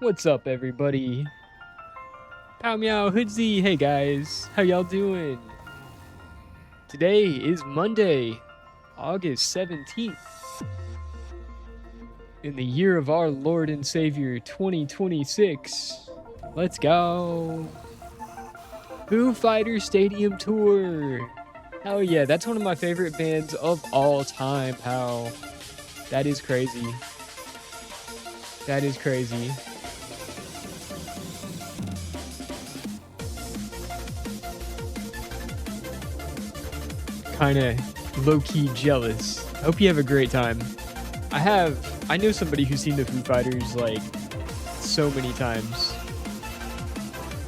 What's up, everybody? Pow meow hoodsy. Hey guys, how y'all doing? Today is Monday, August 17th, in the year of our Lord and Savior 2026. Let's go. Foo Fighters Stadium Tour. Hell yeah, that's one of my favorite bands of all time, pal. That is crazy. That is crazy. Kind of low-key jealous. Hope you have a great time. I know somebody who's seen the Foo Fighters like so many times.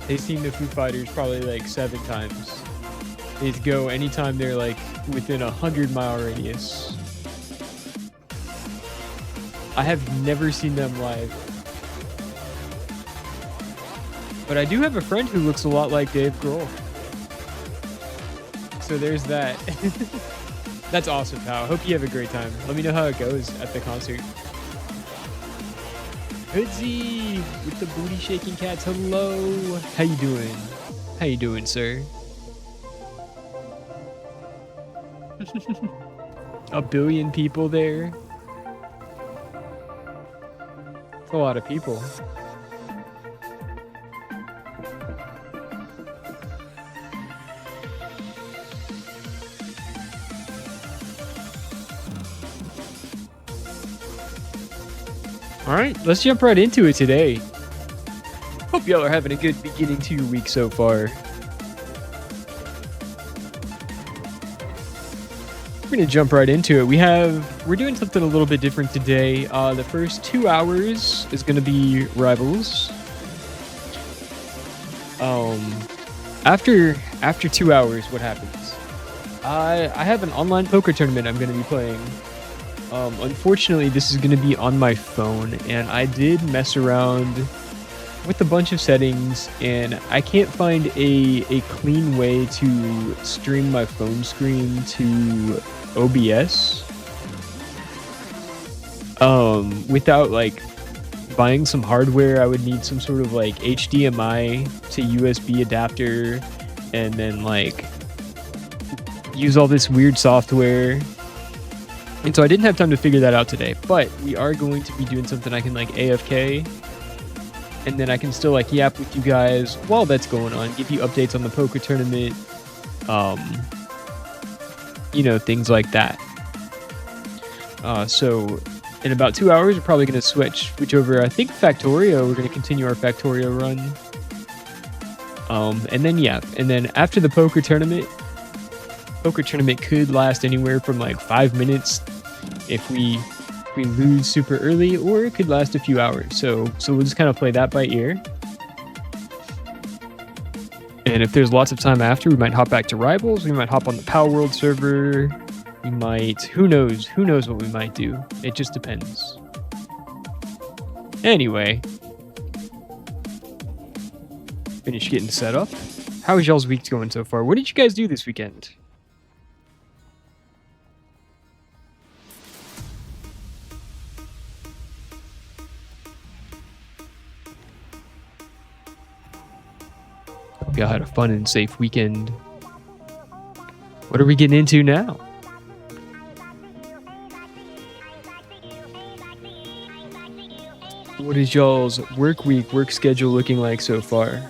They've seen the Foo Fighters probably like 7 times. They'd go anytime they're like within 100-mile radius. I have never seen them live. But I do have a friend who looks a lot like Dave Grohl. So there's that. That's awesome, pal. Hope you have a great time. Let me know how it goes at the concert. Hoodsy with the booty shaking cats. Hello. How you doing? How you doing, sir? A billion people there. That's a lot of people. All right, let's jump right into it today. Hope y'all are having a good beginning to your week so far. We're gonna jump right into it. We're doing something a little bit different today. The first 2 hours is gonna be Rivals. After 2 hours, what happens? I have an online poker tournament I'm gonna be playing. Unfortunately, this is going to be on my phone, and I did mess around with a bunch of settings, and I can't find a clean way to stream my phone screen to OBS without like buying some hardware. I would need some sort of like HDMI to USB adapter, and then like use all this weird software. And so I didn't have time to figure that out today, but we are going to be doing something I can like AFK, and then I can still like yap with you guys while that's going on, give you updates on the poker tournament, things like that. So in about 2 hours, we're probably going to switch over, I think, Factorio. We're going to continue our Factorio run. And then after the poker tournament could last anywhere from like 5 minutes if we lose super early, or it could last a few hours. So we'll just kind of play that by ear. And if there's lots of time after, we might hop back to Rivals. We might hop on the Power World server. We might, who knows what we might do. It just depends. Anyway, finish getting set up. How is y'all's week going so far? What did you guys do this weekend? Y'all had a fun and safe weekend. What are we getting into now? What is y'all's work schedule looking like so far?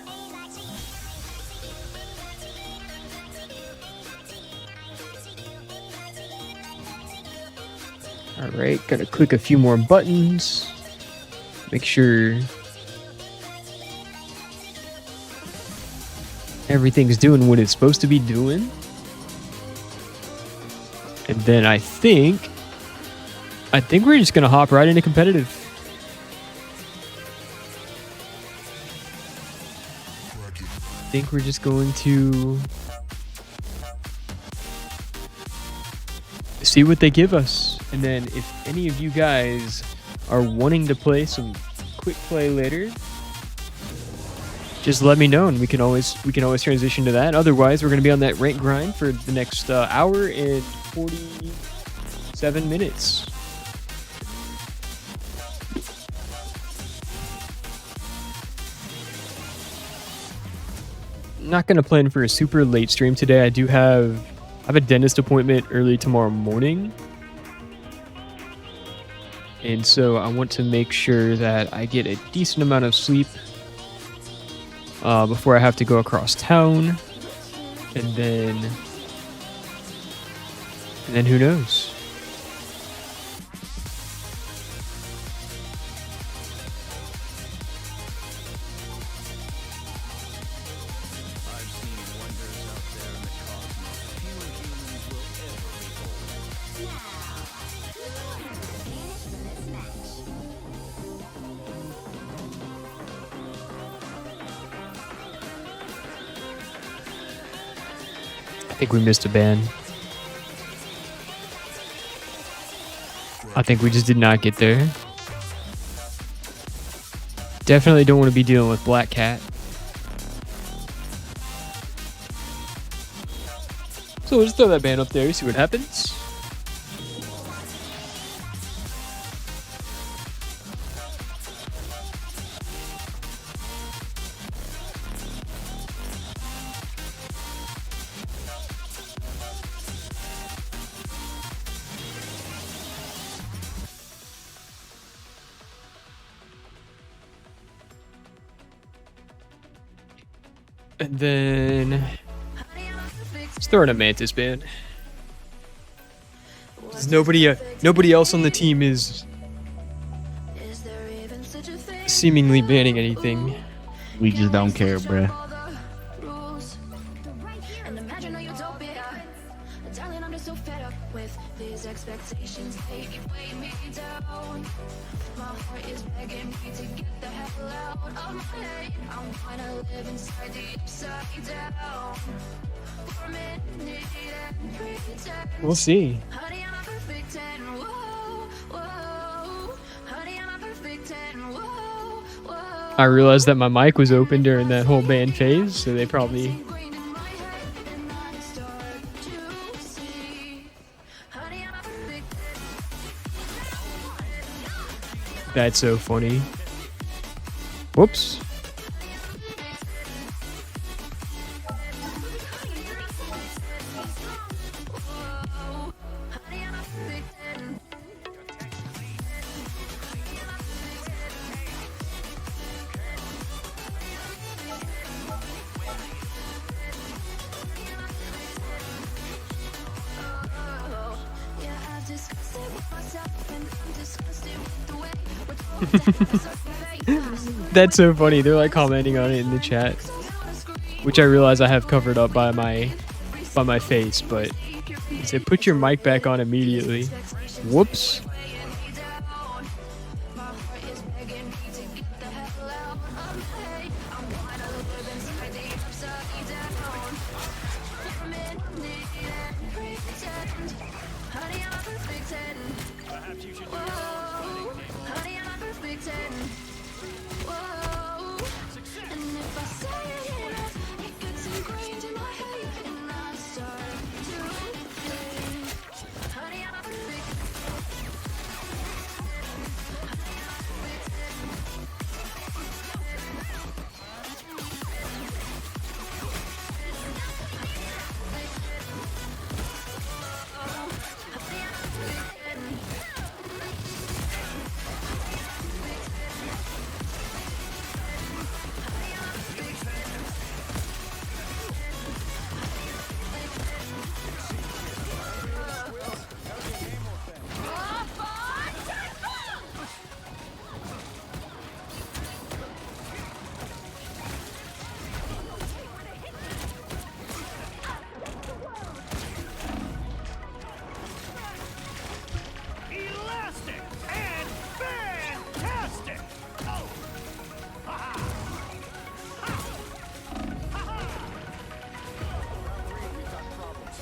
All right, gotta click a few more buttons. Make sure everything's doing what it's supposed to be doing. And then I think we're just gonna hop right into competitive. I think we're just going to see what they give us. And then if any of you guys are wanting to play some quick play later, just let me know, and we can always transition to that. Otherwise, we're going to be on that rank grind for the next hour and 47 minutes. not gonna plan for a super late stream today. I have a dentist appointment early tomorrow morning. And so I want to make sure that I get a decent amount of sleep before I have to go across town. And then who knows? I think we missed a ban. I think we just did not get there. Definitely don't want to be dealing with Black Cat. So we'll just throw that ban up there, see what happens. And then let's throw in a Mantis ban. Nobody else on the team is seemingly banning anything. We just don't care, bruh. We'll see. I realized that my mic was open during that whole ban phase, so they probably... That's so funny. Whoops. That's so funny. They're like commenting on it in the chat, which I realize I have covered up by my face, but he said put your mic back on immediately. Whoops.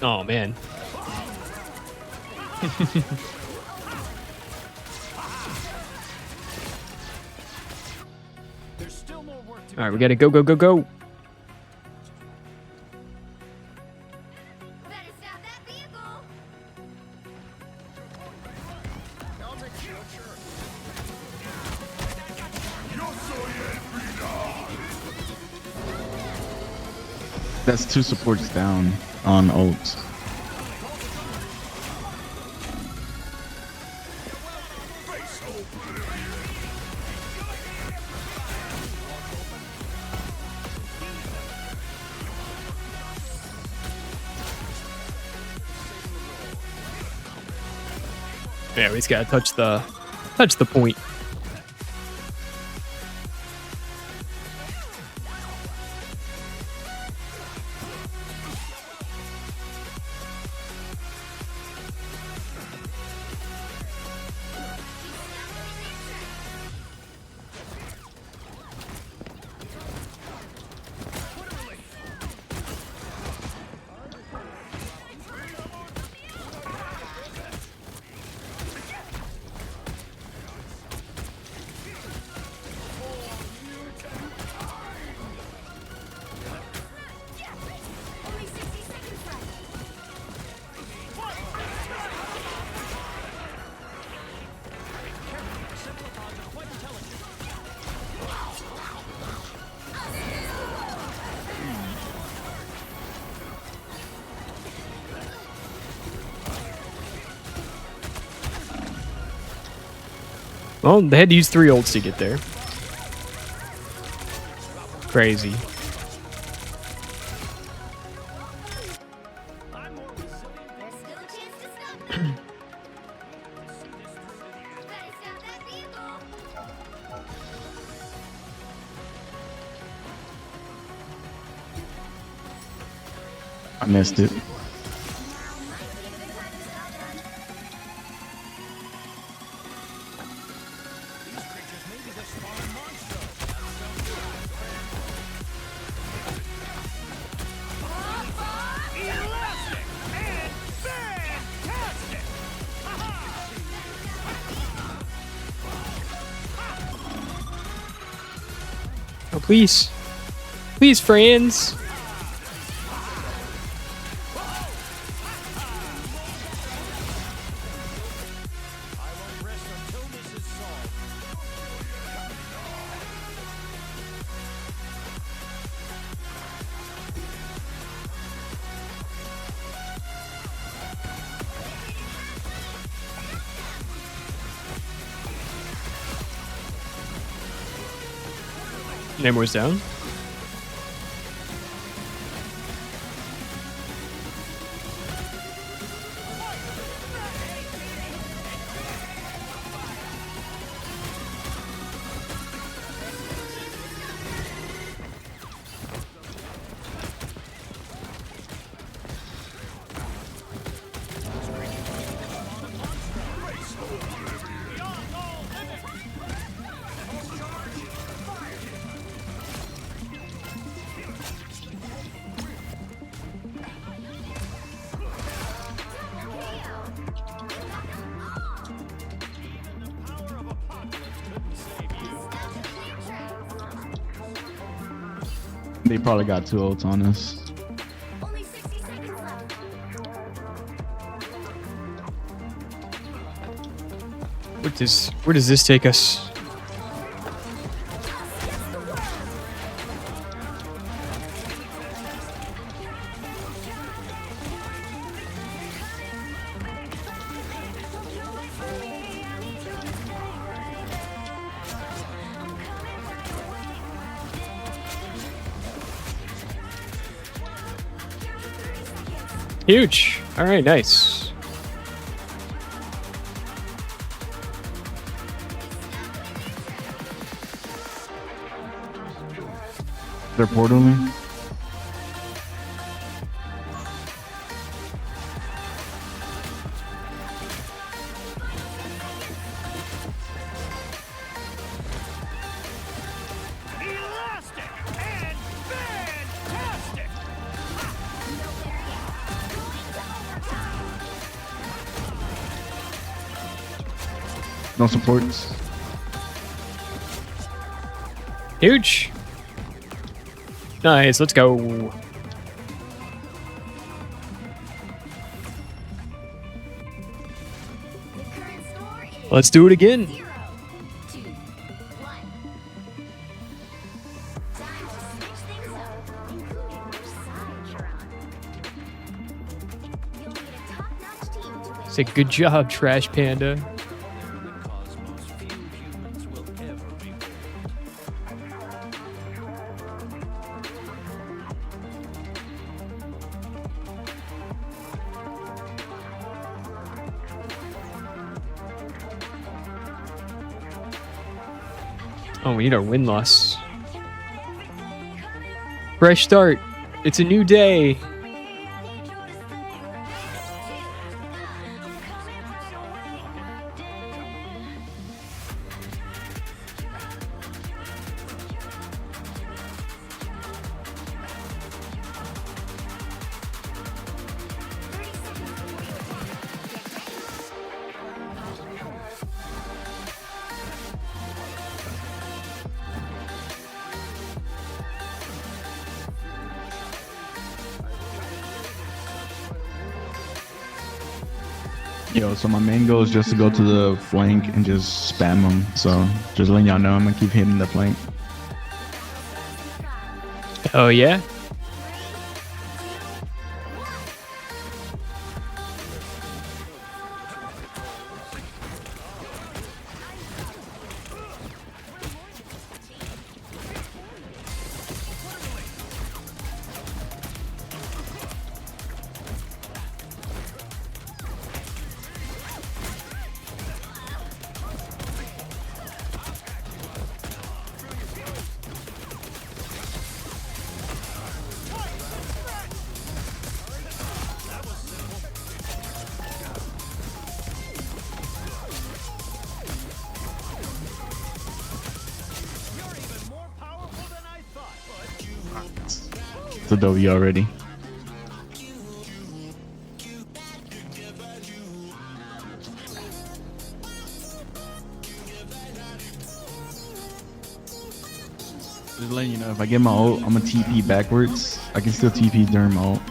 Oh man. All right, we gotta go, go, go, go. That's 2 supports down on ults. Yeah, we just gotta touch the point. Well, they had to use 3 ults to get there. Crazy. I missed it. Oh, please. Please, friends. Namor's down. They probably got 2 ults on us. Only 60 seconds left. Where does this take us? Huge. All right, nice. They're portaling. Elastic and fantastic. No supports. Huge. Nice, let's go. Let's do it again. 0, 2, 1. Time to switch things up, including which side Say good job, Trash Panda. Oh, we need our win-loss. Fresh start. It's a new day. Yo, so my main goal is just to go to the flank and just spam them. So just letting y'all know, I'm gonna keep hitting the flank. Oh, yeah? It's a W already. Just letting you know, if I get my ult, I'm gonna TP backwards. I can still TP during my ult.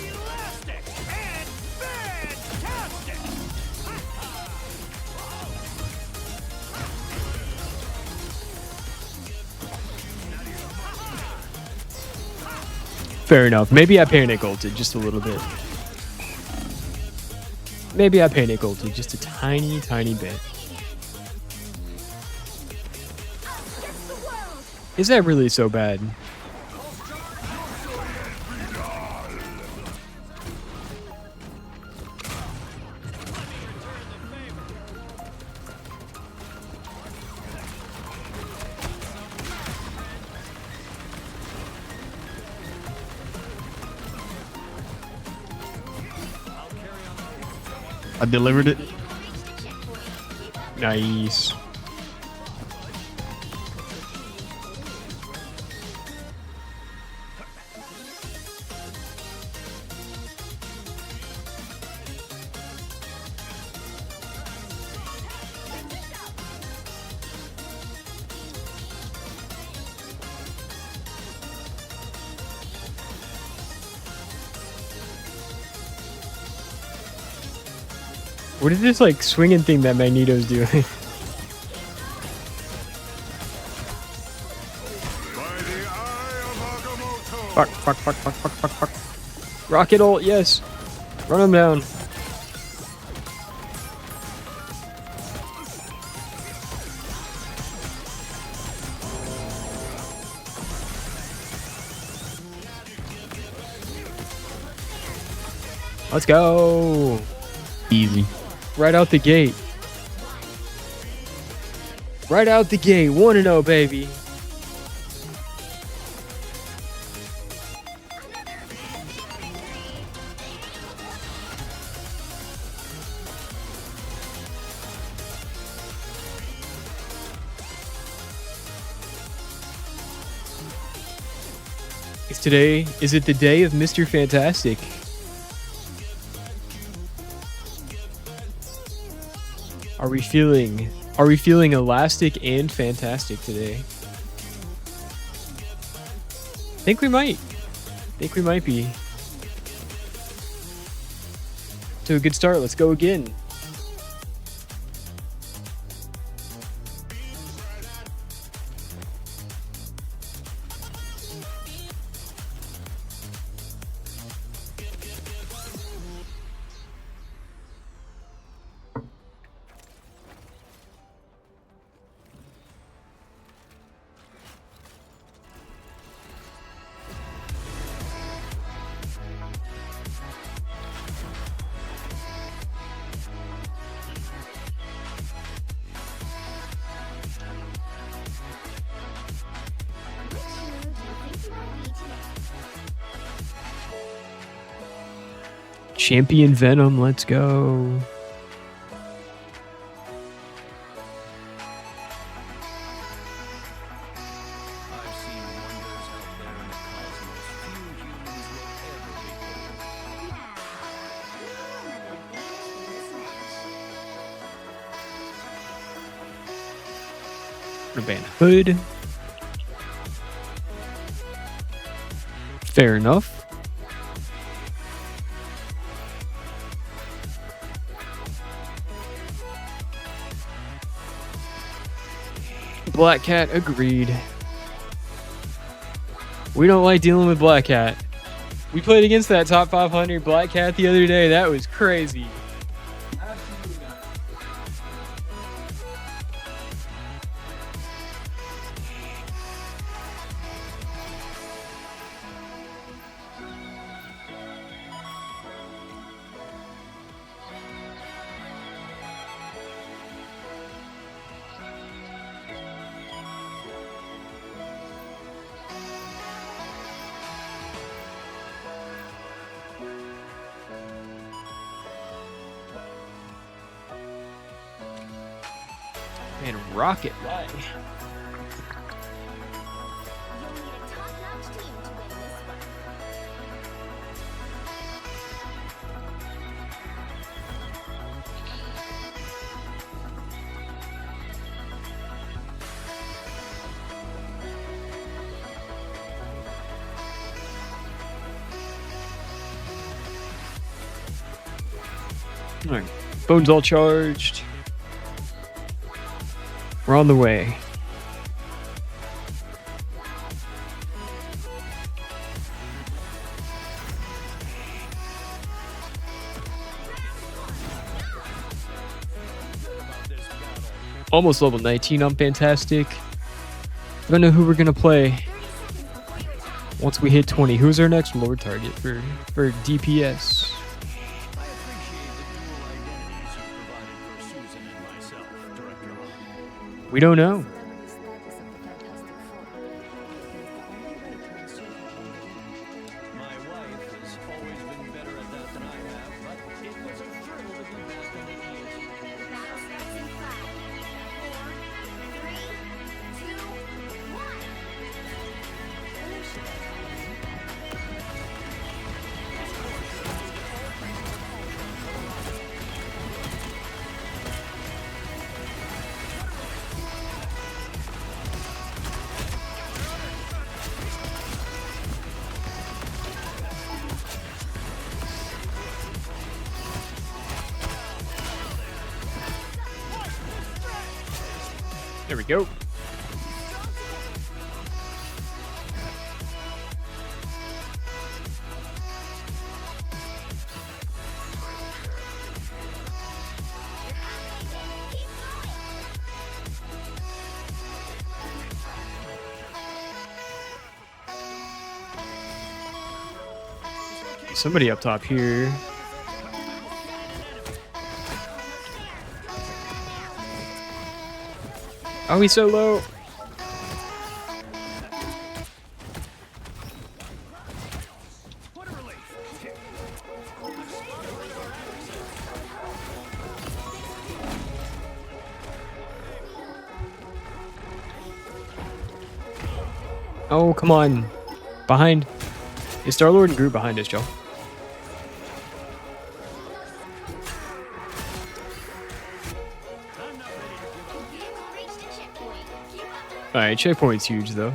Elastic and fantastic! Fair enough. Maybe I panic ulted just a little bit. Maybe I panic ulted just a tiny, tiny bit. Against the world! Is that really so bad? I delivered it. Nice. What is this like swinging thing that Magneto's doing? Fuck, fuck, fuck, fuck, fuck, fuck, fuck. Rocket ult, yes. Run him down. Let's go. Easy. Right out the gate. Right out the gate. 1-0, baby. Is it the day of Mr. Fantastic? Are we feeling elastic and fantastic today? Think we might be. To a good start, let's go again. Champion Venom, let's go. I've seen wonders out there in the cosmos few humans will ever be. Gonna ban Hood. Fair enough. Black Cat, agreed. We don't like dealing with Black Cat. We played against that top 500 Black Cat the other day. That was crazy. And Rocket, why? You'll need a top-notch team to win this one. All right, phone's all charged. We're on the way. Almost level 19 on Fantastic. I don't know who we're gonna play once we hit 20. Who's our next lord target for DPS? I appreciate the dual identities you provided for Susan and myself, Director. We don't know. My wife has always been better at that than I have, but it was a thrill to be back on the ESU. The battle starts in 5, 4, 3, 2, 1. There we go. Somebody up top here. Oh, he's so low. What a relief. Oh, come on. Behind. Is Star-Lord and Groot behind us, Joe? Alright, checkpoint's huge though.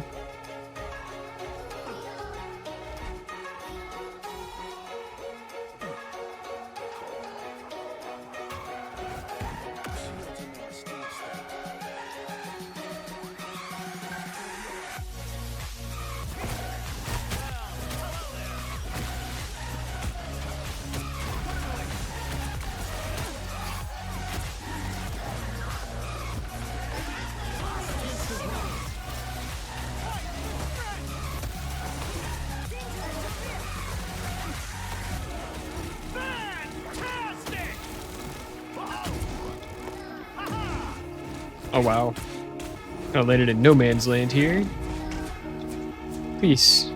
Oh wow. I landed in no man's land here. Peace.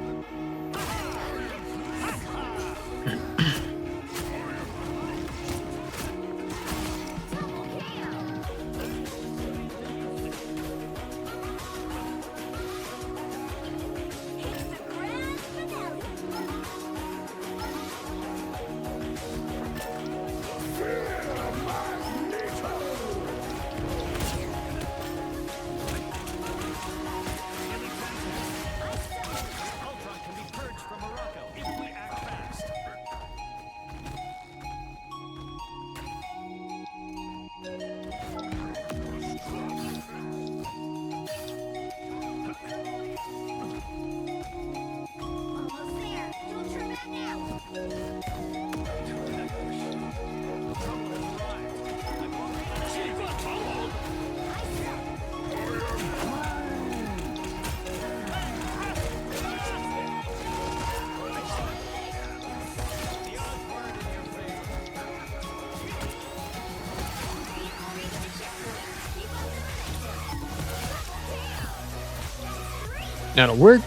That'll work.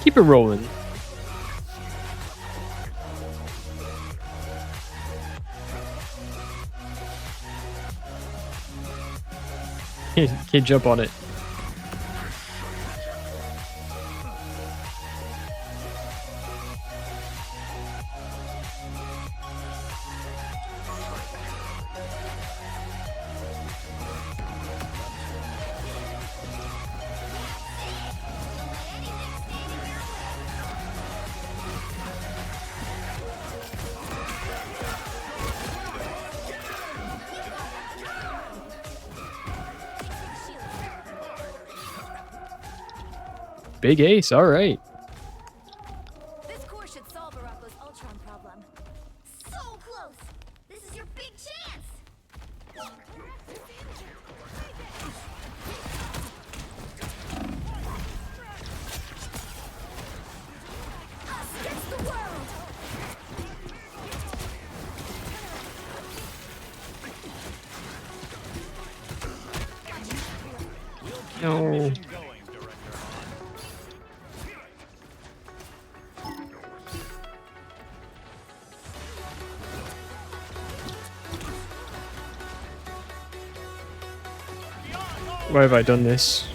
Keep it rolling. Can't jump on it. Big ace, all right. This core should solve Arako's Ultron problem. So close! This is your big chance! Us against the world! No. Why have I done this?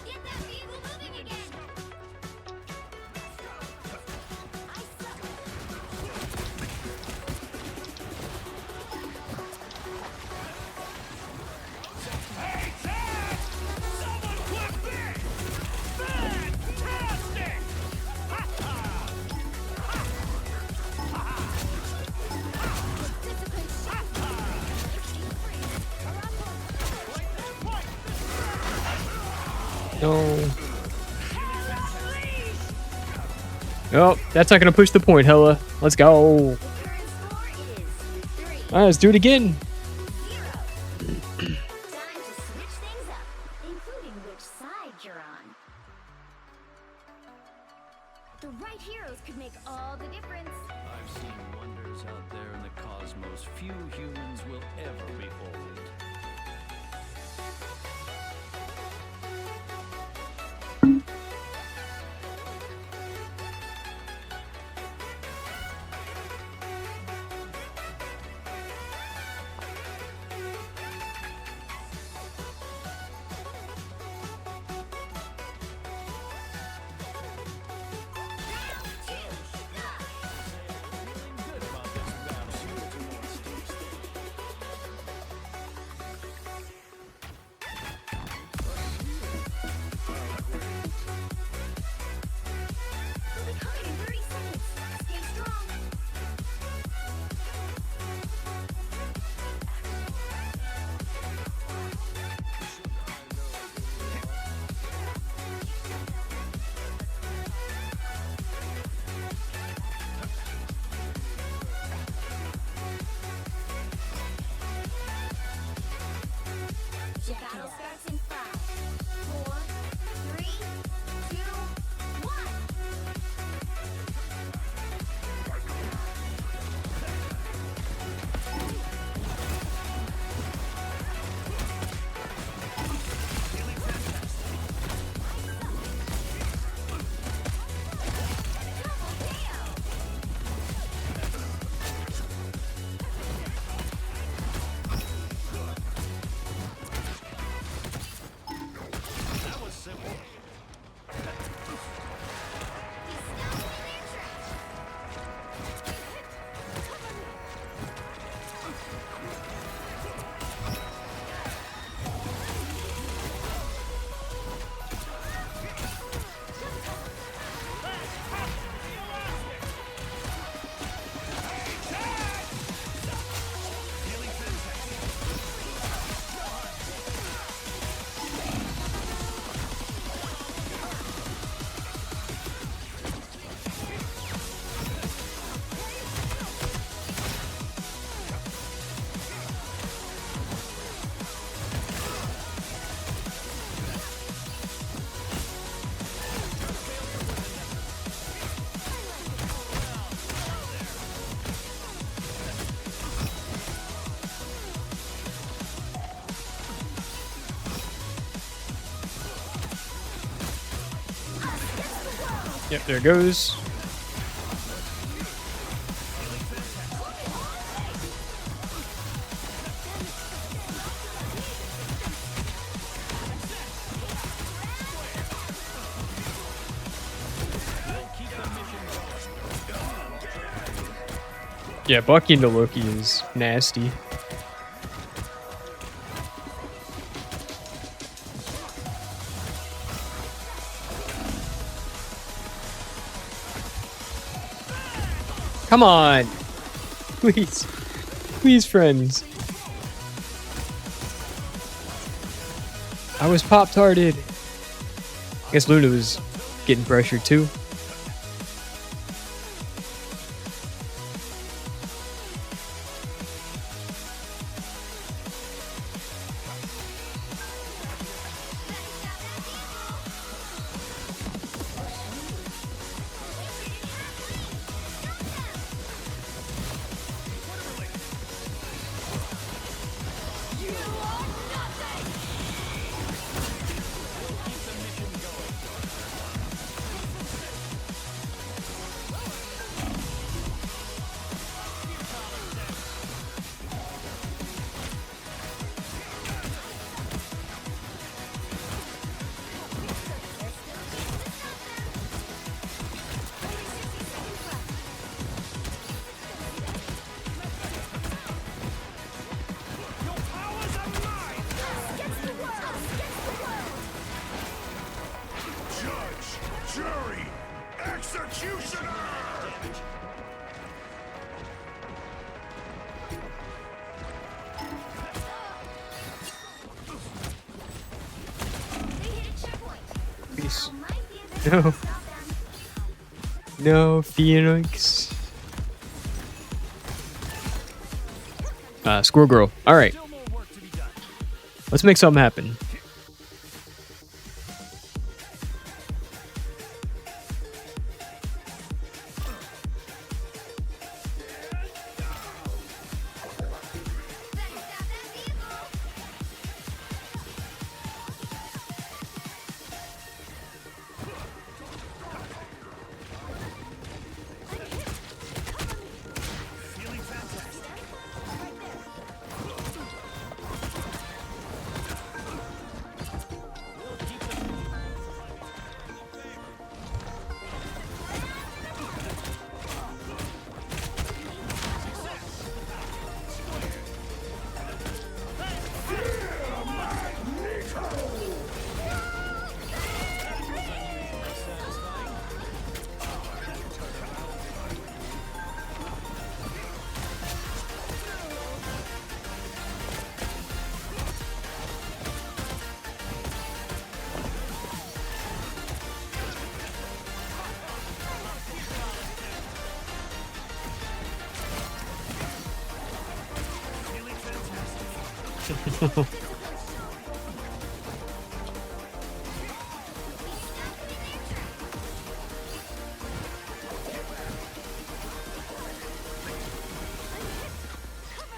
Get that vehicle moving again! I suck! No. Oh, that's not gonna push the point, Hella. Let's go. Current score is 3-0. All right, let's do it again. Time to switch things up, including which side you're on. The right heroes could make all the difference. I've seen wonders out there in the cosmos few humans will ever behold. Yep, there it goes. Yeah, Bucky into Loki is nasty. Come on! Please. Please, friends. I was pop-tarted. I guess Luna was getting pressured too. Jury! Executioner! They hit a checkpoint. Peace. Might be a bit No. to stop them. No, Phoenix. Squirrel Girl. Alright. Let's make something happen. Better stop that vehicle.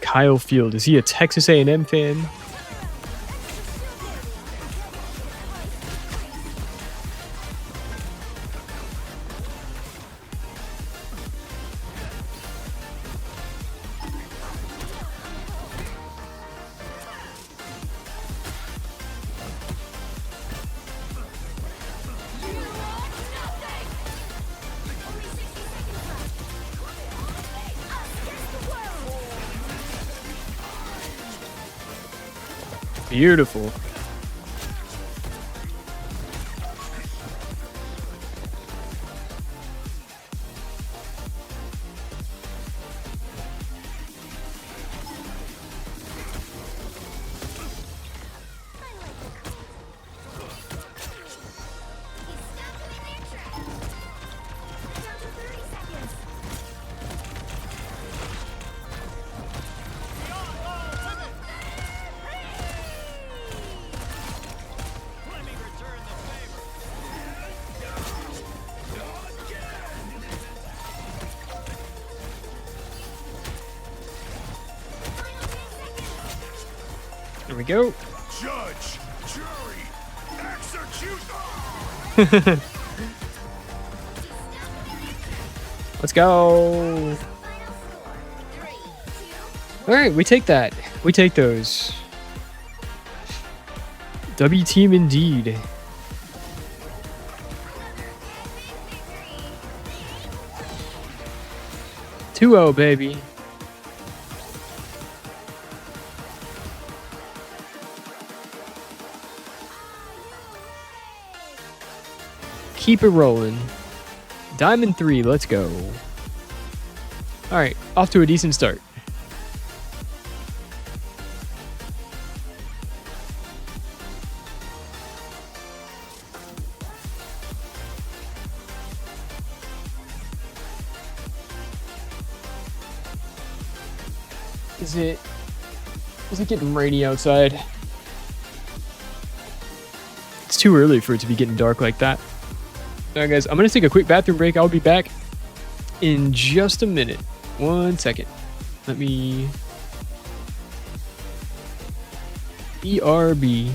Kyle Field. Is he a Texas A&M fan? Beautiful. There we go. Judge! Jury! Execute! Let's go. Final score, 3, 2, All right, we take that. We take those. W team indeed. 2-0, baby. Keep it rolling. Diamond 3, let's go. All right, off to a decent start. Is it getting rainy outside? It's too early for it to be getting dark like that. All right, guys, I'm gonna take a quick bathroom break. I'll be back in just a minute. 1 second. Let me... BRB.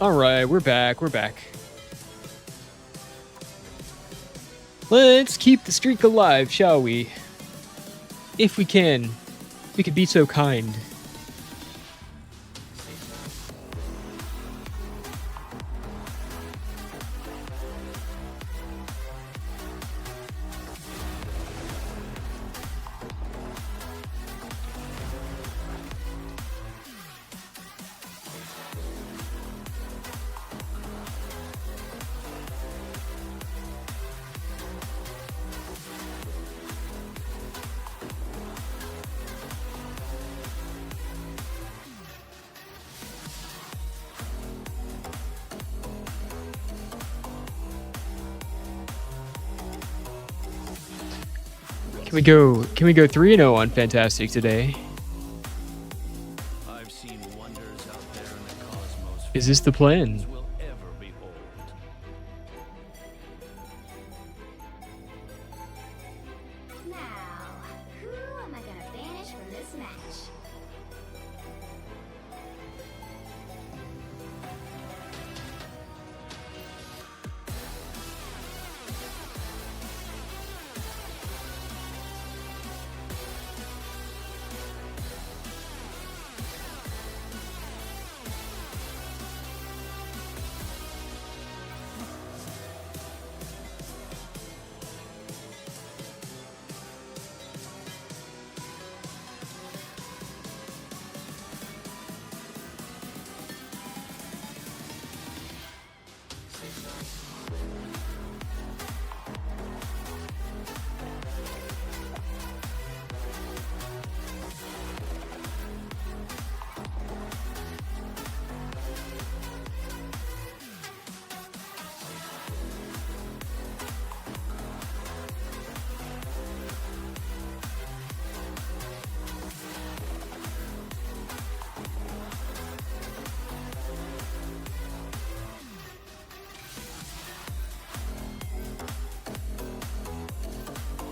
All right, we're back. We're back. Let's keep the streak alive, shall we? If we can. If we could be so kind. Can we go 3-0 on Fantastic today? I've seen wonders out there in the cosmos. Is this the plan? Will ever behold. Now, who am I gonna banish from this match?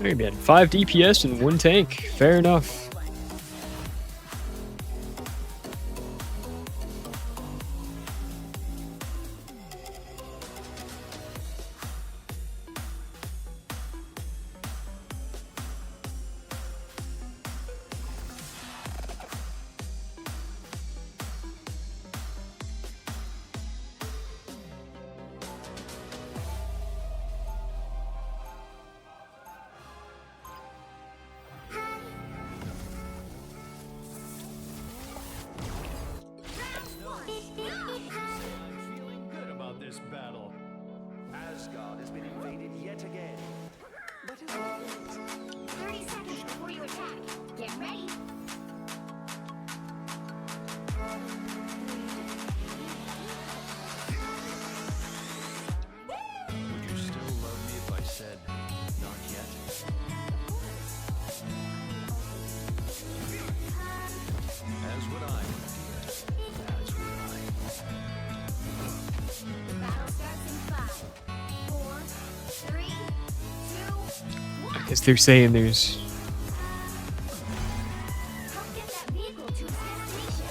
Hey man, 5 DPS and 1 tank. Fair enough. Because they're saying there's... Help get that vehicle to its destination.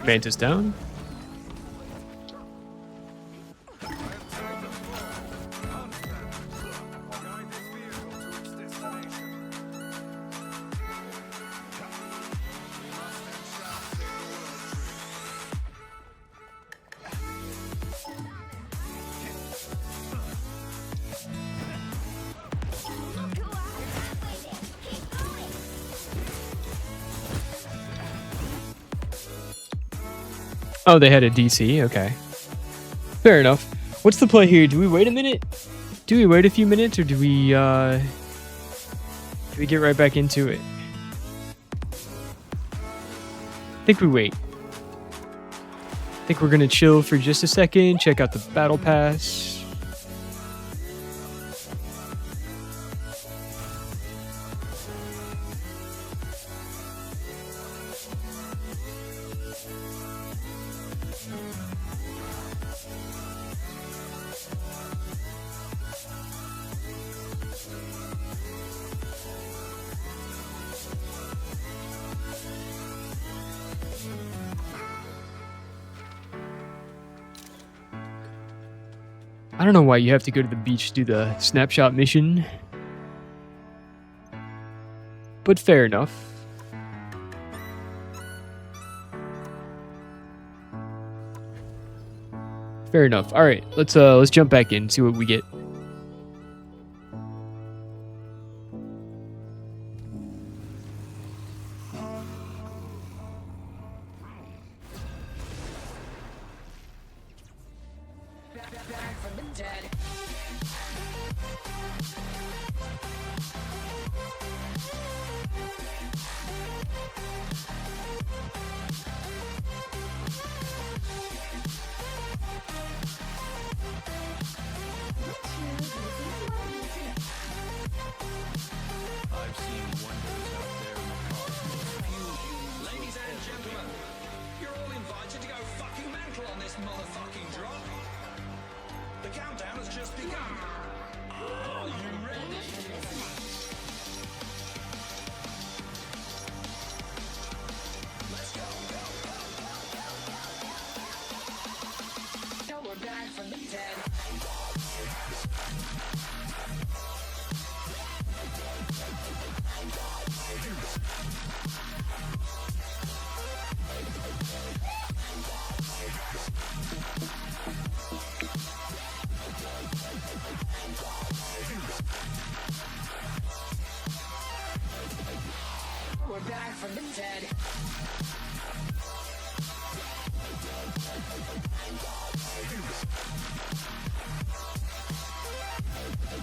Mantis down. Look who I halfway there. Keep going. Oh, they had a DC. Okay. Fair enough. What's the play here? Do we wait a minute? Do we wait a few minutes, or do we get right back into it? I think we wait. I think we're gonna chill for just a second, check out the battle pass. I don't know why you have to go to the beach to do the snapshot mission. But fair enough. Fair enough. All right, let's jump back in, see what we get. I've seen wonders out there in the cosmos. Ladies and gentlemen, you're all invited to go fucking mental on this motherfucking drop. The countdown has just begun. Are you ready? Let's go. Now we're back from the dead. We're back from the dead.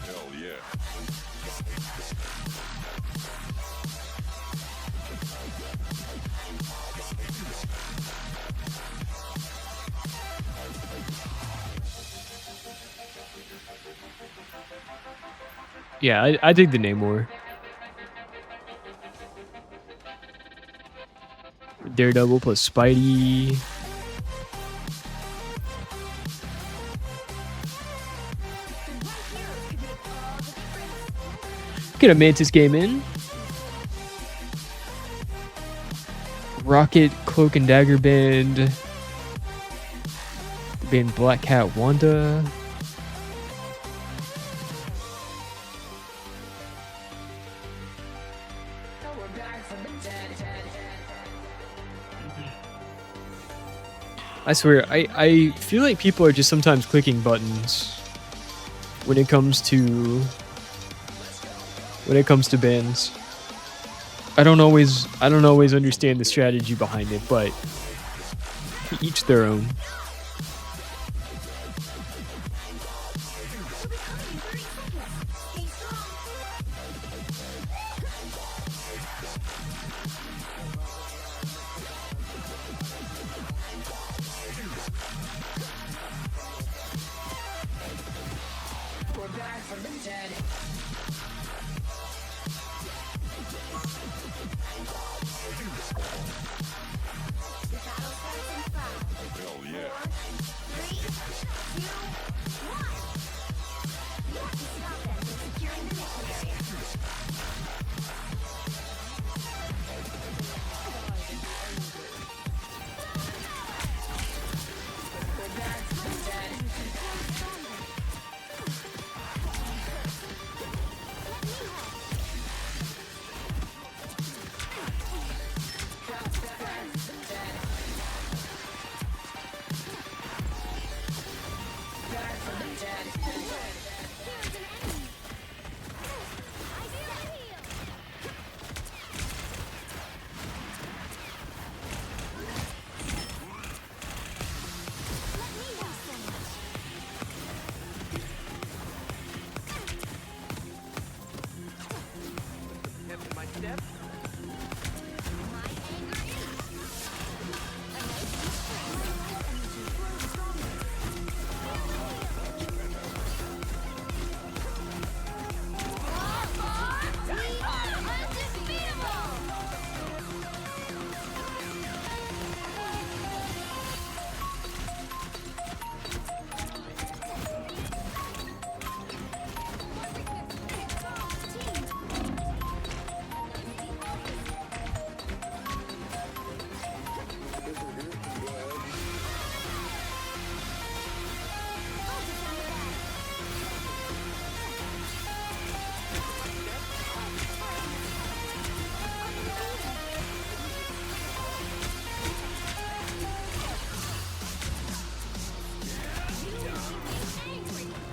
Hell yeah. Yeah, I dig the name more. Daredevil plus Spidey. Get a Mantis game in. Rocket, Cloak and Dagger Band. The band Black Cat Wanda. Now we're back from the dead. I swear, I feel like people are just sometimes clicking buttons when it comes to bands. I don't always understand the strategy behind it, but to each their own.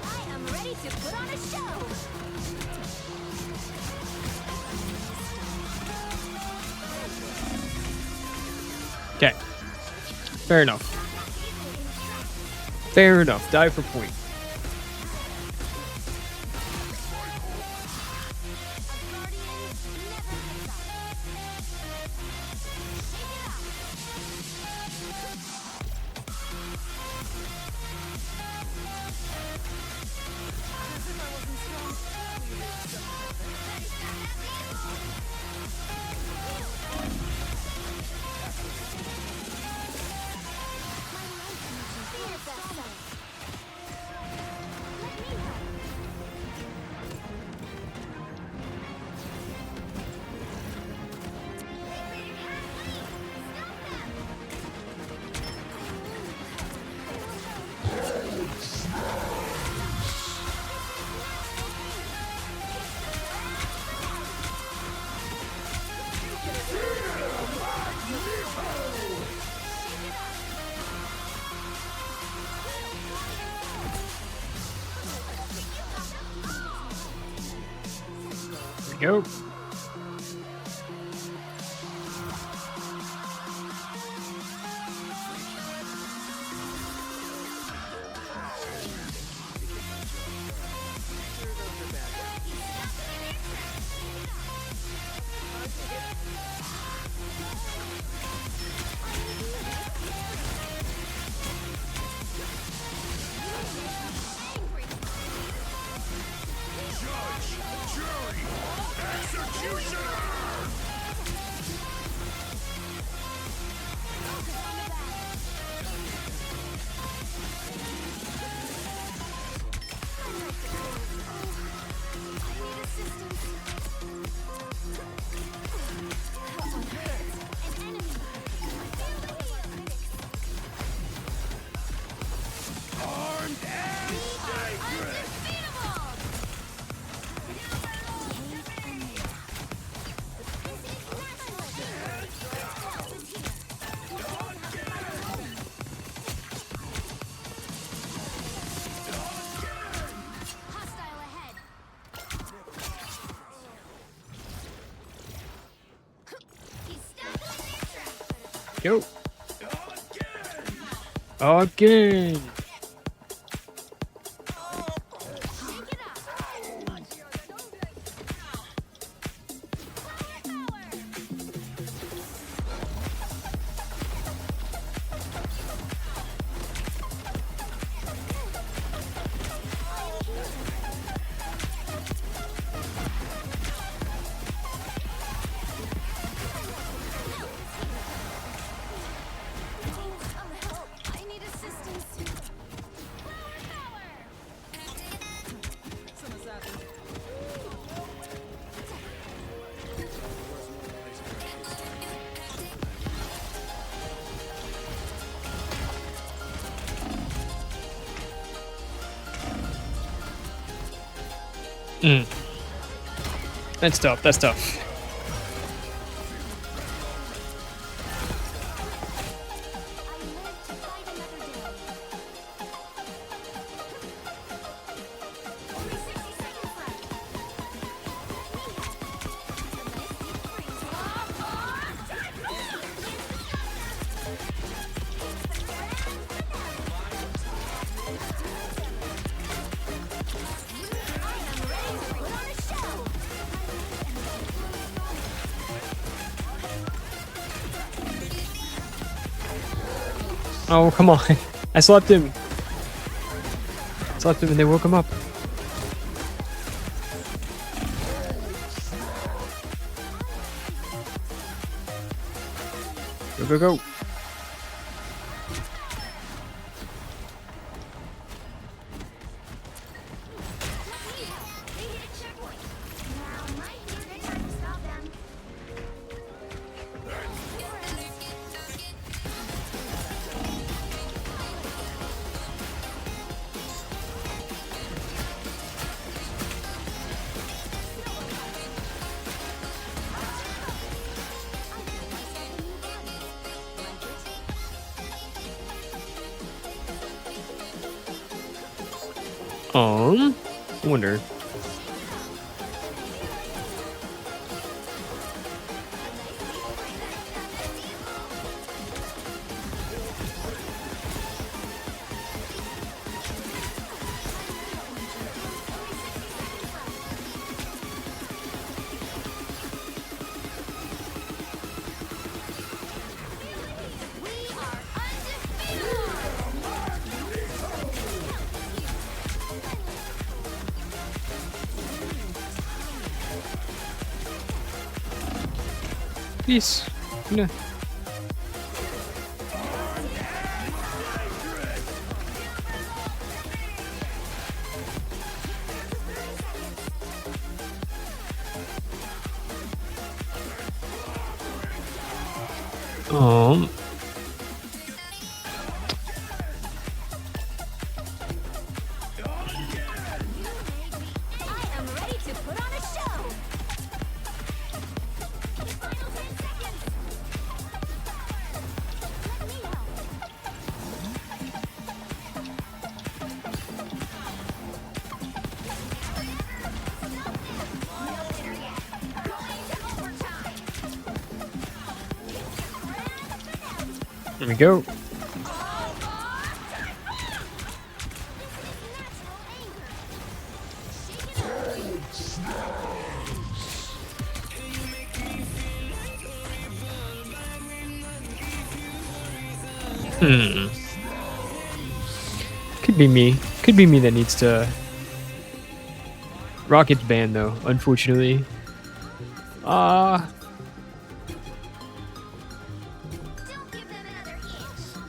I am ready to put on a show. Okay. Fair enough. Fair enough. Die for point. There we go. Go. Again. I need assistance. That's tough. That's tough. Oh, come on. I slept him. Slept him and they woke him up. Go, go, go. They hit a checkpoint. Now might be a good time to stop them. I wonder. We are undefeated. Peace. No. Um. I am ready to put on a show. Final 10 seconds. Let me help. There we go. Hmm. Could be me. Could be me that needs to. Rocket's banned though, unfortunately. Don't give them another inch.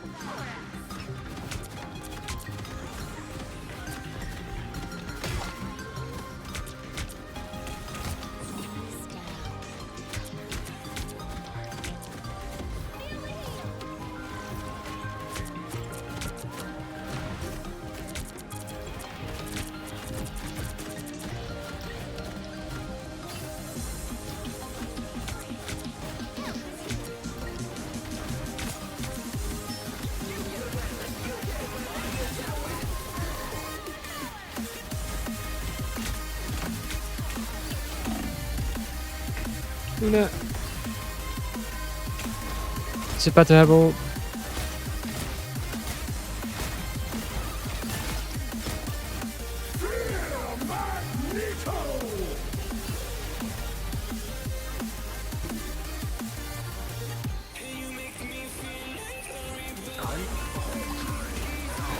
Luna. C'est pas terrible.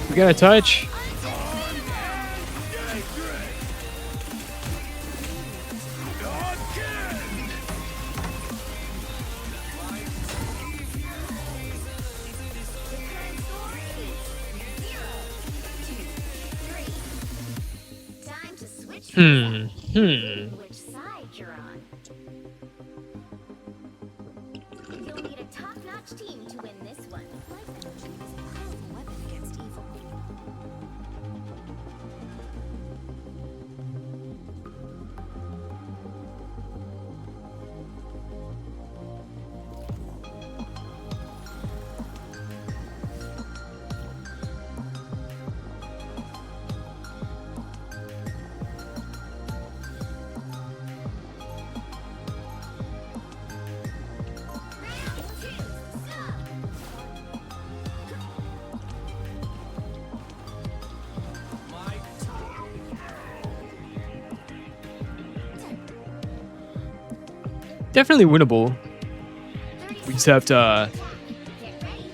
We got a touch. Time to switch Hmm. which side you're on. You'll need a top-notch team to win this one. Life energy is a powerful weapon against evil. Definitely winnable. We just have to Get ready.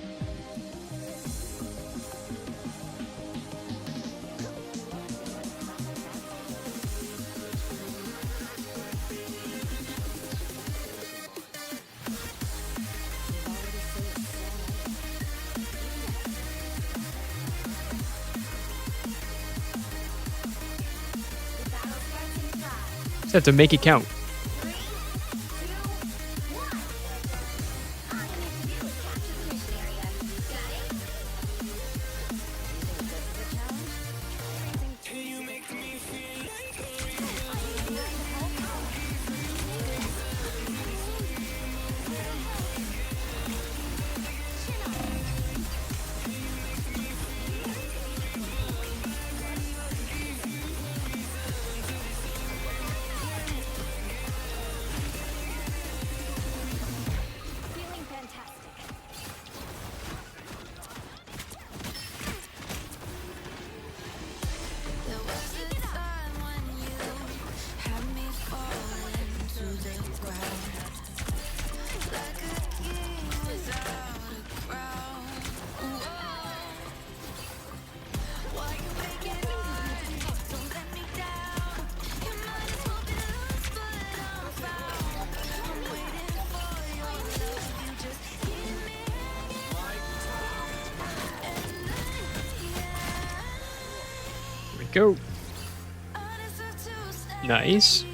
Just have to make it count. Feeling fantastic. There was a time when you had me falling to the ground, like a king without a crown. Whoa. Why you make it hard? Don't let me down. You might as well be lost, but I'm found. I'm waiting for your love. You just keep me hanging. Here we go. Nice.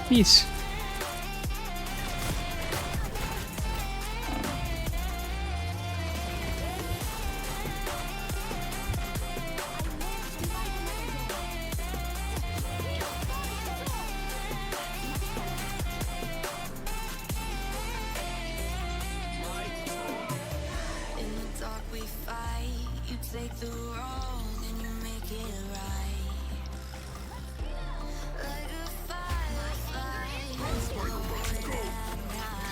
Peace. In the dark we fight, you take the wrong and you make it right. Like a firefly, glowing at night.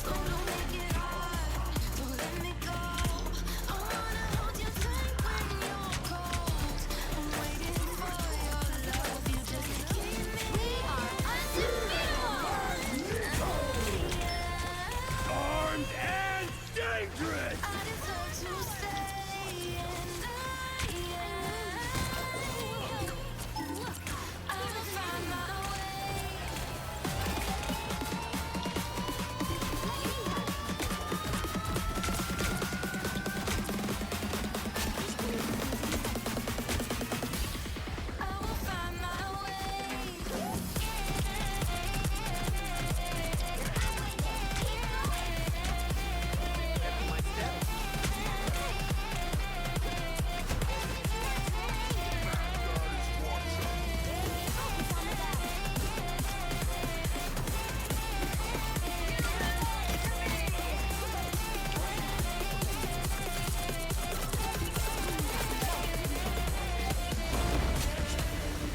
So don't make it hard, don't let me go. I wanna hold you tight when you're cold. I'm waiting for your love, you just keep me. We are Armed and dangerous! I deserve to stay and I will find my way. I will find my way.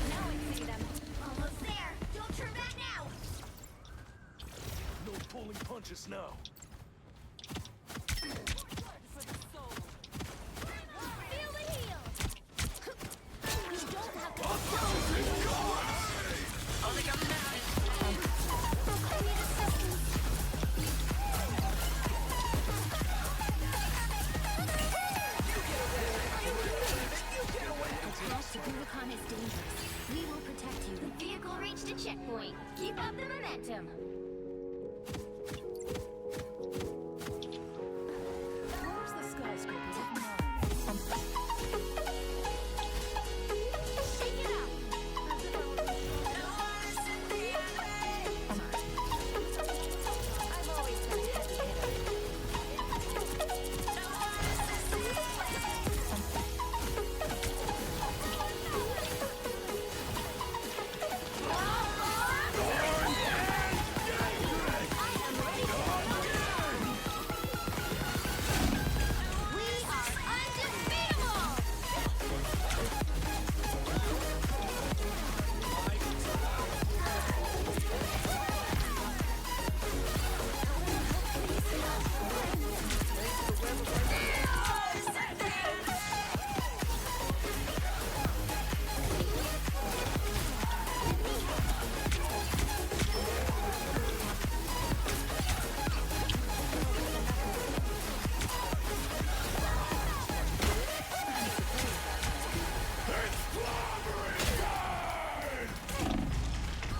Now I see them. Almost there. Don't turn back now. No pulling punches now. Feel the heel. You don't have to. The Rubicon is dangerous. We will protect you. The vehicle reached a checkpoint. Keep up the momentum. Where's the skyscraper? Shake it out. I've always been a heavy hitter.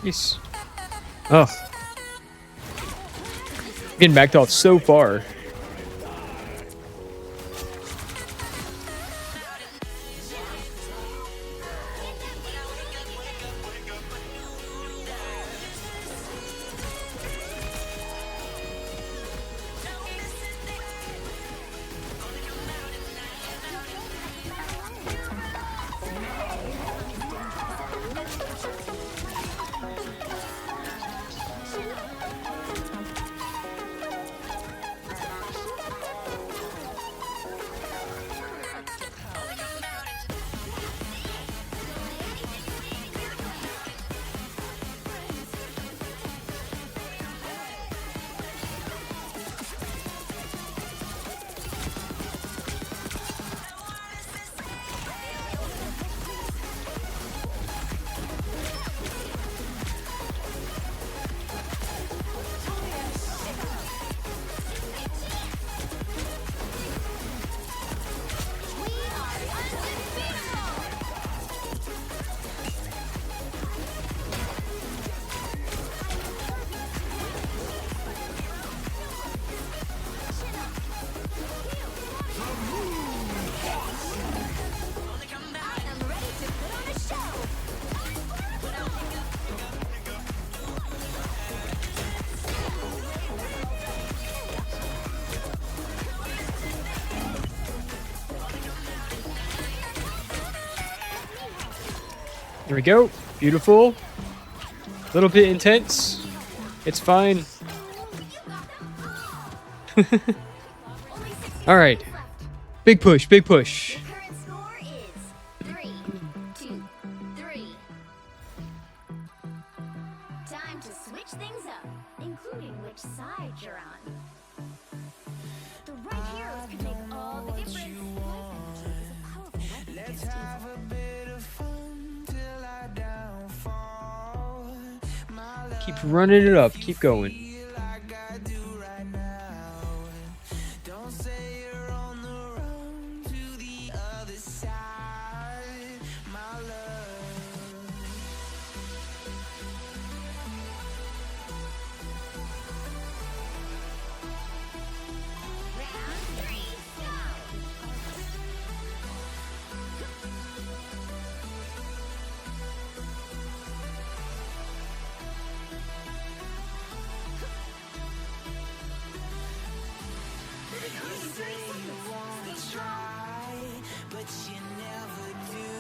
Nice. Oh. Getting backed off so far. There we go. Beautiful. A little bit intense. It's fine. All right. Big push, big push. The current score is 3, 2, 3. Time to switch things up, including which side you're on. The right heroes could make all the difference. Let's have a bit of fun till I downfall. Keep running it up. Keep going. Like I do right now. Don't say you're on the run to the other side, my love. Round 3, go! But you never do.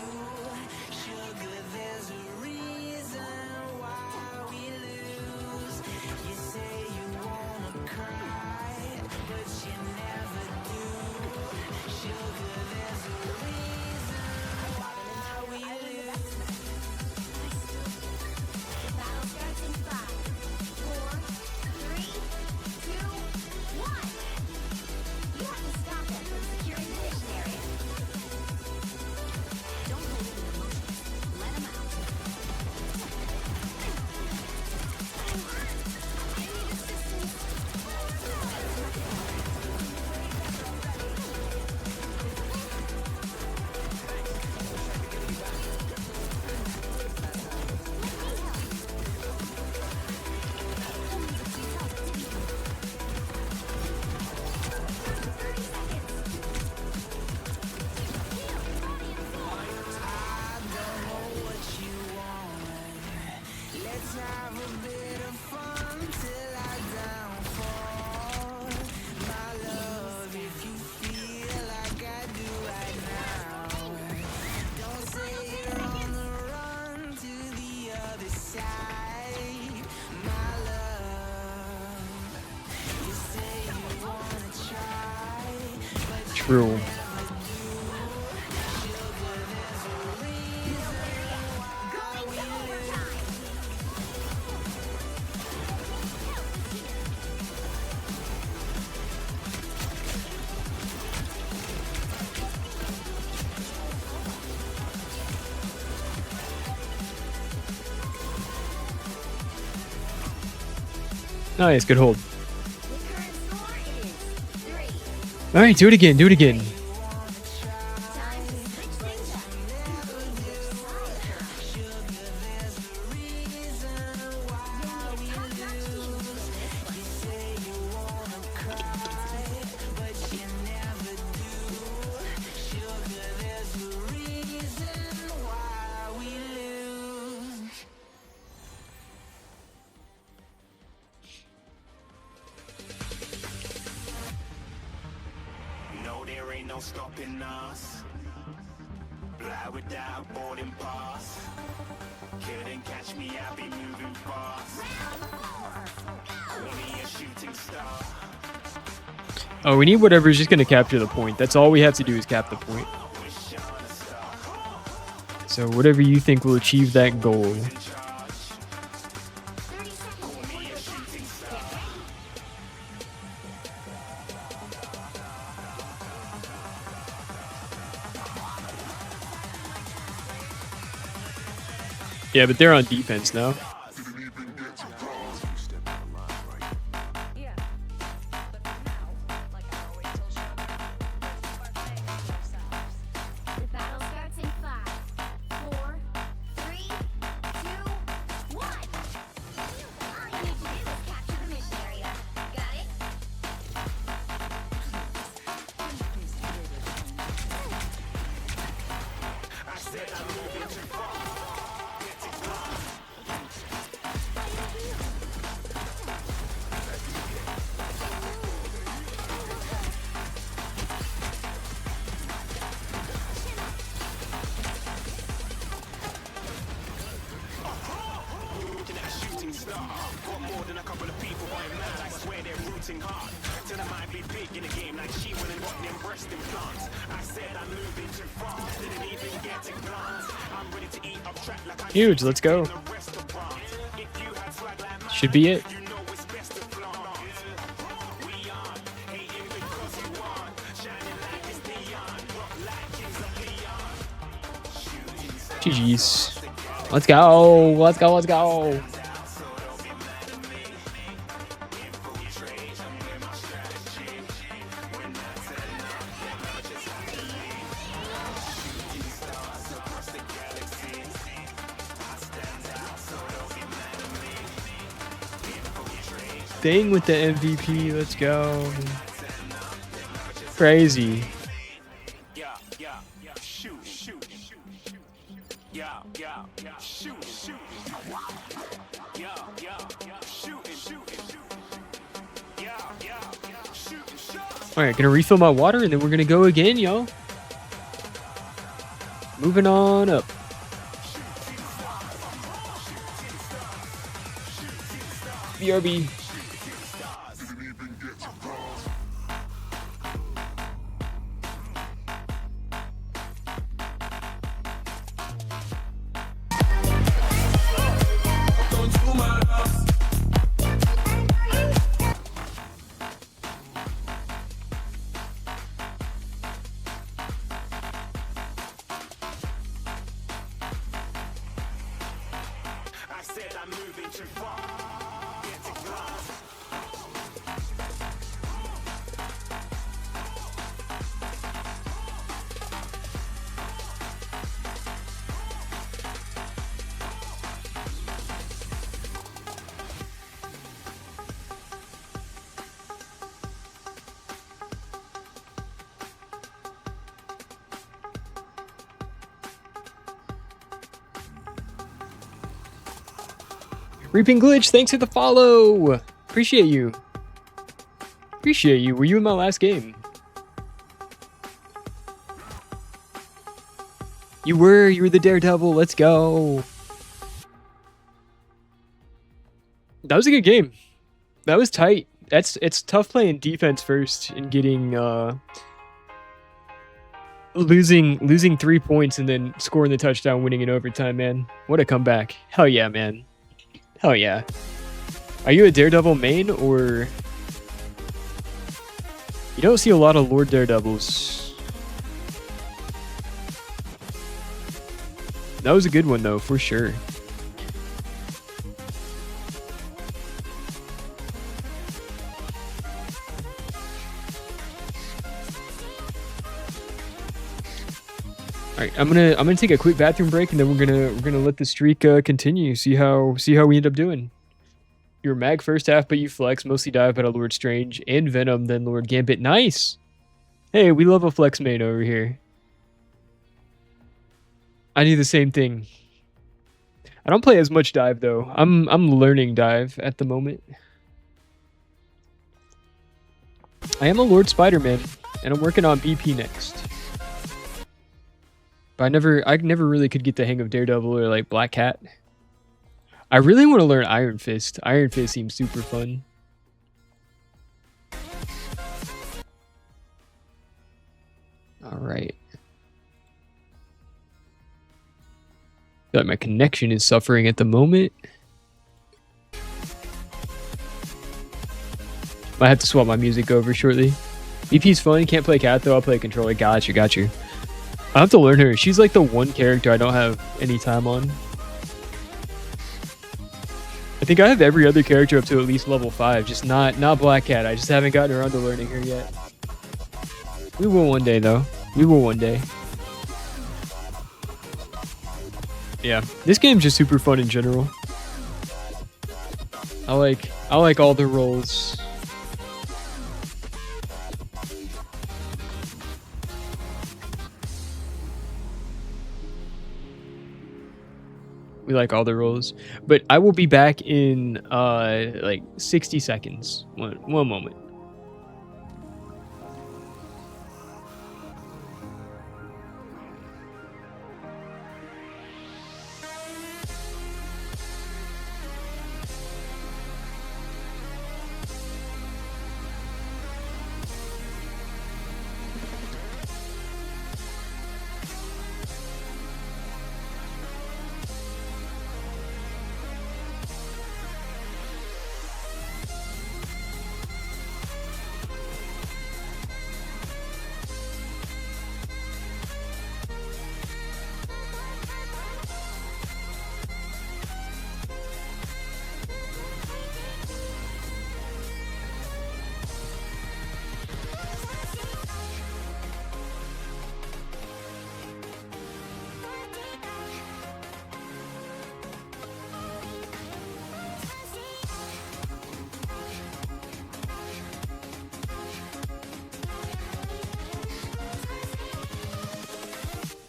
Sugar, there's a reason why we lose. You say you wanna cry, but you never do. Sugar, there's a reason why we lose. Battle starts in 5, 4, 3, 2, 1. You have to stop them from securing the mission area. Don't hold in your emotions. Let them out. I need assistance. Let's have a bit of fun till I downfall. My love, if you feel like I do right now. Don't say you're on the run to the other side. My love, you say you wanna try, but True. Going to overtime. Nice, good hold. The current score is 3. All right, do it again. Do it again. Time to switch things up. Including which side you're on. no stopping us. Fly without boarding pass. Couldn't catch me, I be moving fast. Only a shooting star. Oh, we need whatever's just going to capture the point. That's all we have to do is cap the point. Wish on a star. So whatever you think will achieve that goal. 30 seconds before your shot. Get ready. Yeah, but they're on defense now. Yeah. But for now, like I always tell Shelby, let's start playing with ourselves. The battle starts in 5, 4, 3, 2, 1. All you need to do is capture the mission area. Got it? I said I'm moving too far. Looking at a shooting star. Got more than a couple of people going mad. I swear they're rooting hard. Till I might be big in the game like she went and got them breast implants. I said I'm moving too far. Didn't even get a glance. I'm ready to eat up track like I Huge, let's go. in a restaurant. If you had swag like mine, Should be it. you know it's best to flaunt. We on, hating because you want. Shining like it's neon. Rock like kings of Leon. Shooting stars. GG's. Let's go. Let's go. Let's go. Thing with the MVP. Let's go. Crazy. Yeah, yeah, yeah. Shoot, shoot, shoot, shoot. Yeah, yeah, yeah. Shoot, shoot. Yeah, yeah, yeah. Shooting, shooting, shooting. Yeah, yeah, yeah. Shooting shots. All right, gonna refill my water and then we're gonna go again, y'all. Moving on up. BRB. I said I'm moving too far. Get a glance. Reaping Glitch, thanks for the follow. Appreciate you. Appreciate you. Were you in my last game? You were the Daredevil. Let's go. That was a good game. That was tight. It's tough playing defense first and getting losing 3 points and then scoring the touchdown, winning in overtime, man. What a comeback. Hell yeah, man. Hell yeah. Are you a Daredevil main or... You don't see a lot of Lord Daredevils. That was a good one though, for sure. All right, I'm gonna take a quick bathroom break and then we're gonna let the streak continue. See how we end up doing. You were mag first half, but you flex mostly dive out of Lord Strange and Venom, then Lord Gambit. Nice. Hey, we love a flex main over here. I do the same thing. I don't play as much dive though. I'm learning dive at the moment. I am a Lord Spider-Man. And I'm working on BP next. But I never really could get the hang of Daredevil or like Black Cat. I really want to learn Iron Fist. Iron Fist seems super fun. All right. Feel like my connection is suffering at the moment. Might have to swap my music over shortly. BP's fun. Can't play Cat though. I'll play controller. Got you. I have to learn her. She's like the one character I don't have any time on. I think I have every other character up to at least level 5, just not Black Cat. I just haven't gotten around to learning her yet. We will one day though. We will one day. Yeah, this game's just super fun in general. I like all the roles. We like all the roles. But I will be back in like 60 seconds. One moment.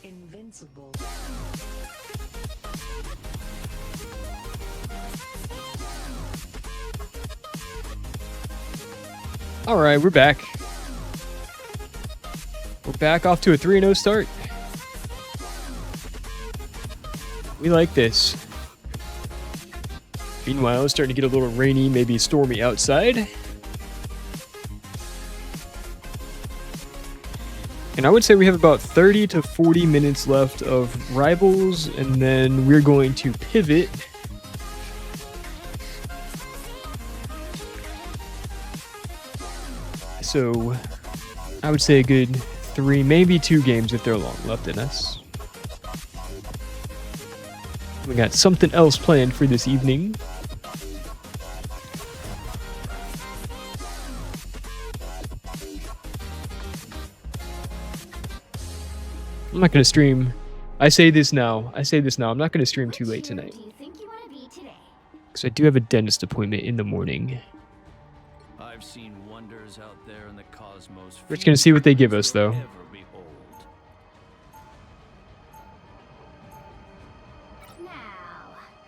Invincible. All right, we're back. We're back off to a 3-0 start. We like this. Meanwhile, it's starting to get a little rainy, maybe stormy outside. And I would say we have about 30 to 40 minutes left of Rivals, and then we're going to pivot. So I would say a good 3, maybe 2 games if they're long left in us. We got something else planned for this evening. I'm not going to stream. I say this now. I'm not going to stream too late tonight. Do you think you want to be today? Because I do have a dentist appointment in the morning. I've seen wonders out there in the cosmos. We're just going to see what they give us, though. Ever behold. Now,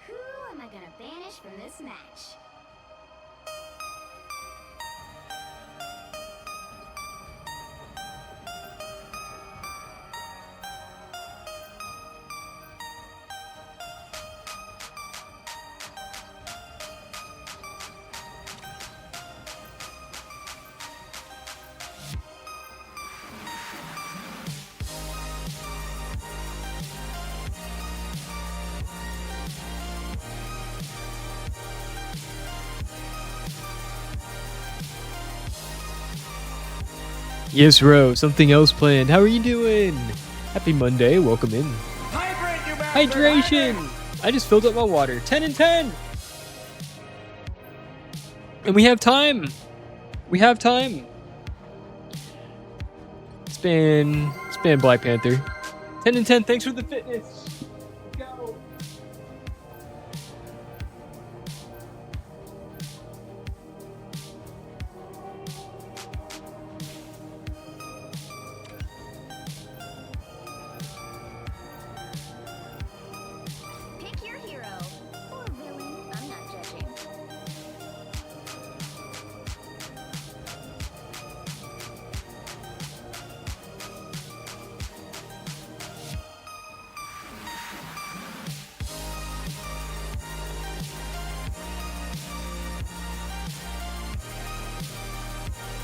who am I gonna banish from this match? Yes, Ro. Something else planned. How are you doing? Happy Monday. Welcome in. Hydration. I just filled up my water. 10 and 10. And we have time. It's been Black Panther. 10 and 10. Thanks for the fitness. Let's go. Pick your hero or villain. I'm not judging.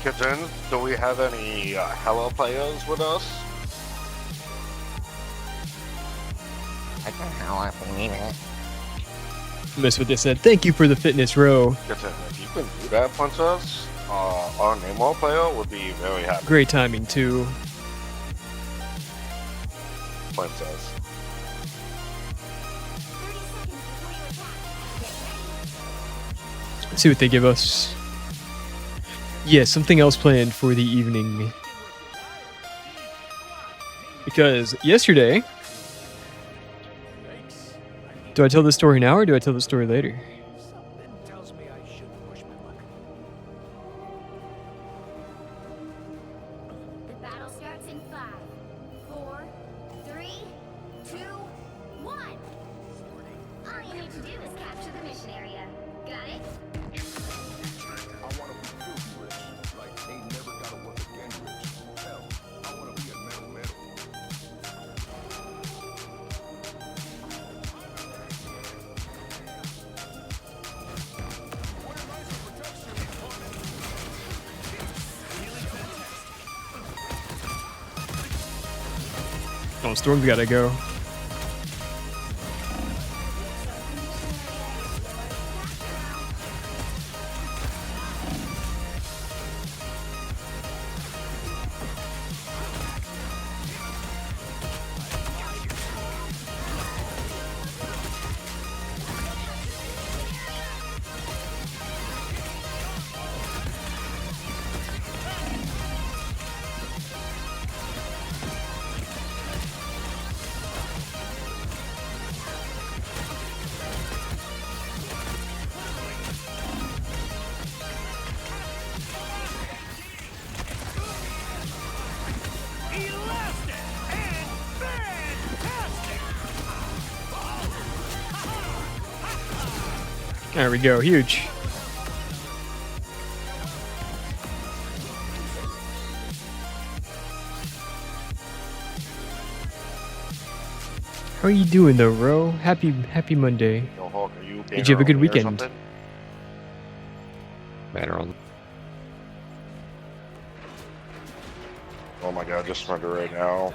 Kitchen, do we have any Hello players with us? I don't know what we need it. Miss what they said. Thank you for the fitness row. Kitchen, if you can do that, Princess, our Nemo player would be very happy. Great timing too. Princess. 30 seconds before you attack. Get ready. Let's see what they give us. Yeah, something else planned for the evening. Because yesterday... Do I tell the story now or do I tell the story later? Something tells me I shouldn't push my luck. The battle starts in 5, 4, 3, 2, 1. All you need to do is capture the mission area. Got it? I want to be filthy rich, like ain't never gotta work again rich. Hell, I want to be a metal. Oh, Storm's gotta go. Elastic and fantastic! There we go. Huge. How are you doing though, Ro? Happy Monday. Yo, Hulk, are you Did you have a good gamer only or weekend? something? Better on. Oh my god, just surrender right now.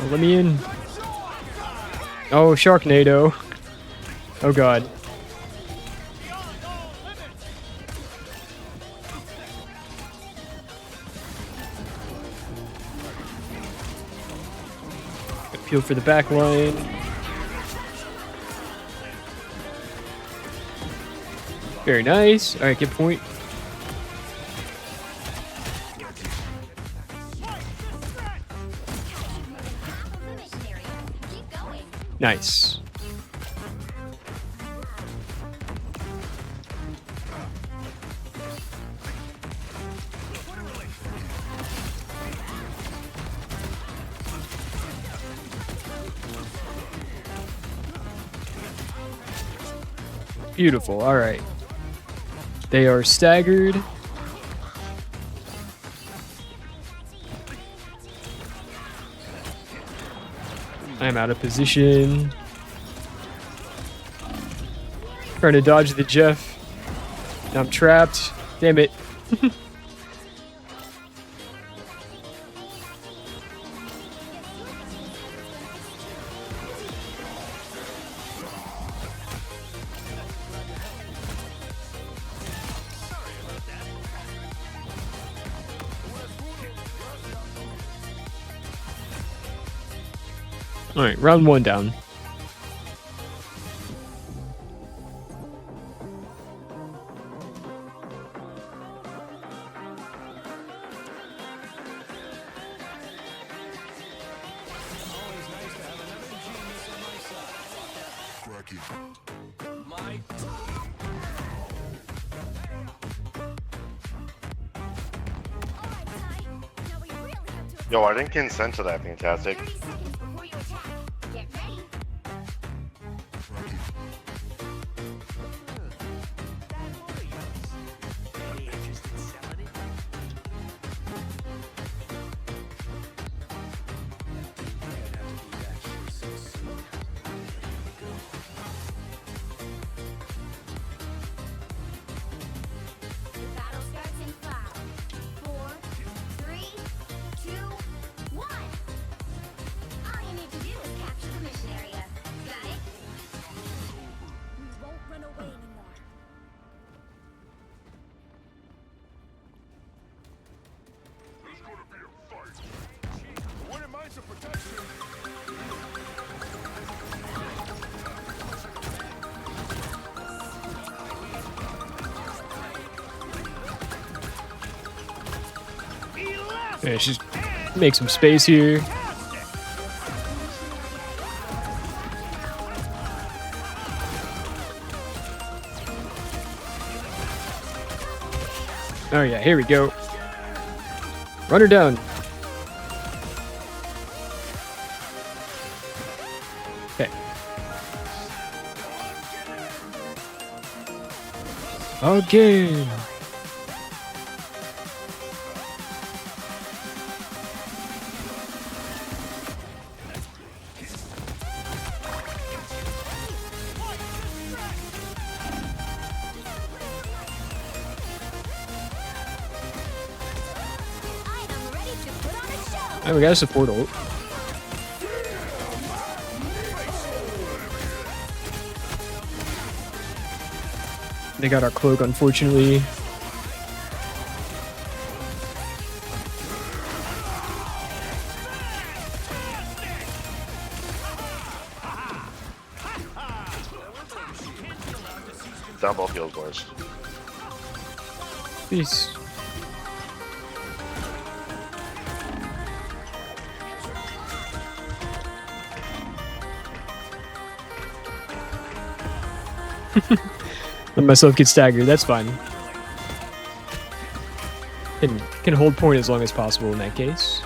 Oh, let me in. Oh, Sharknado. Oh god. Appeal for the back line. Very nice. Alright, get point. Half of the mission area. Keep going. Nice. Beautiful. All right. They are staggered. I'm out of position. Trying to dodge the Jeff. I'm trapped. Damn it. All right, round one down. Alright, Ty. Now we really have to Yo, I didn't consent to that, fantastic. 30 seconds before you attack. Get ready. Yeah, let's just make some space here. Oh yeah, here we go. Run her down. Okay. Again. I am ready to put on a show. Oh, we got a support ult. They got our cloak, unfortunately. Double heal, boys. Peace. Let myself get staggered. That's fine. Can hold point as long as possible in that case.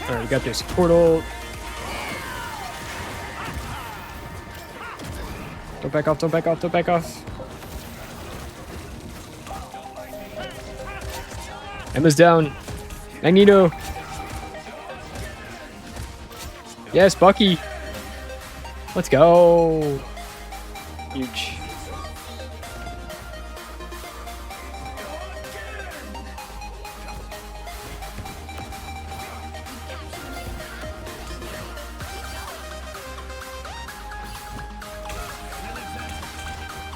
Alright, we got this portal. Don't back off, don't back off, don't back off. Emma's down. Magneto. Yes, Bucky. Let's go. Huge.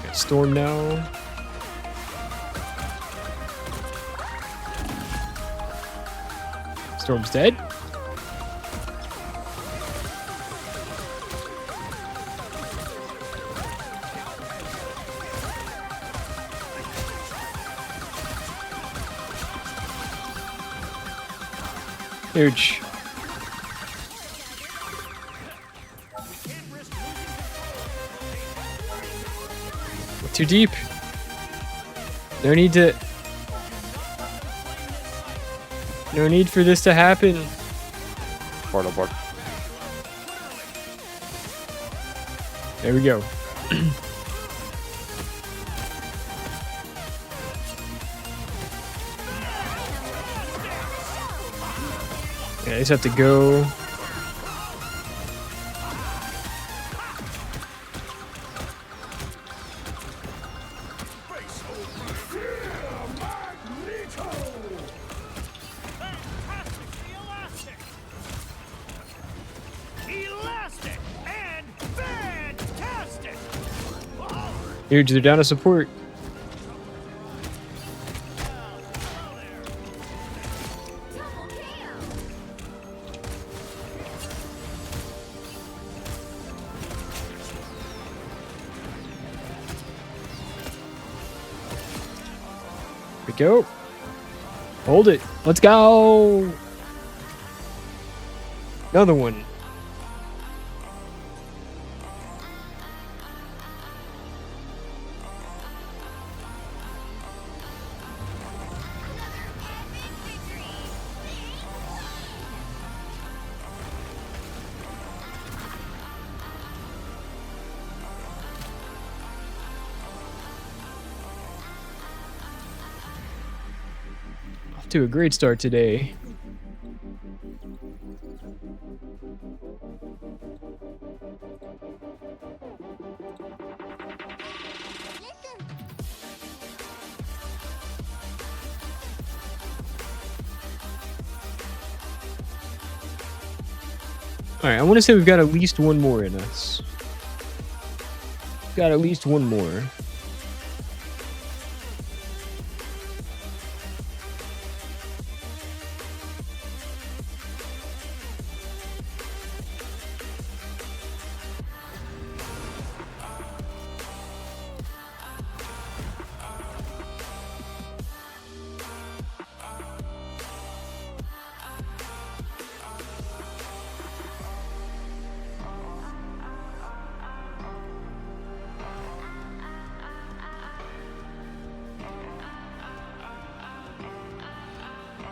Got Storm now. Storm's dead. Huge. Too deep. No need to. No need for this to happen. Portal board. There we go. Yeah, I just have to go. Elastic and fantastic. Huge, they're down to support. Double kill. Here we go. Hold it. Let's go. Another one. Off to a great start today. Alright, I want to say we've got at least one more in us. Got at least one more.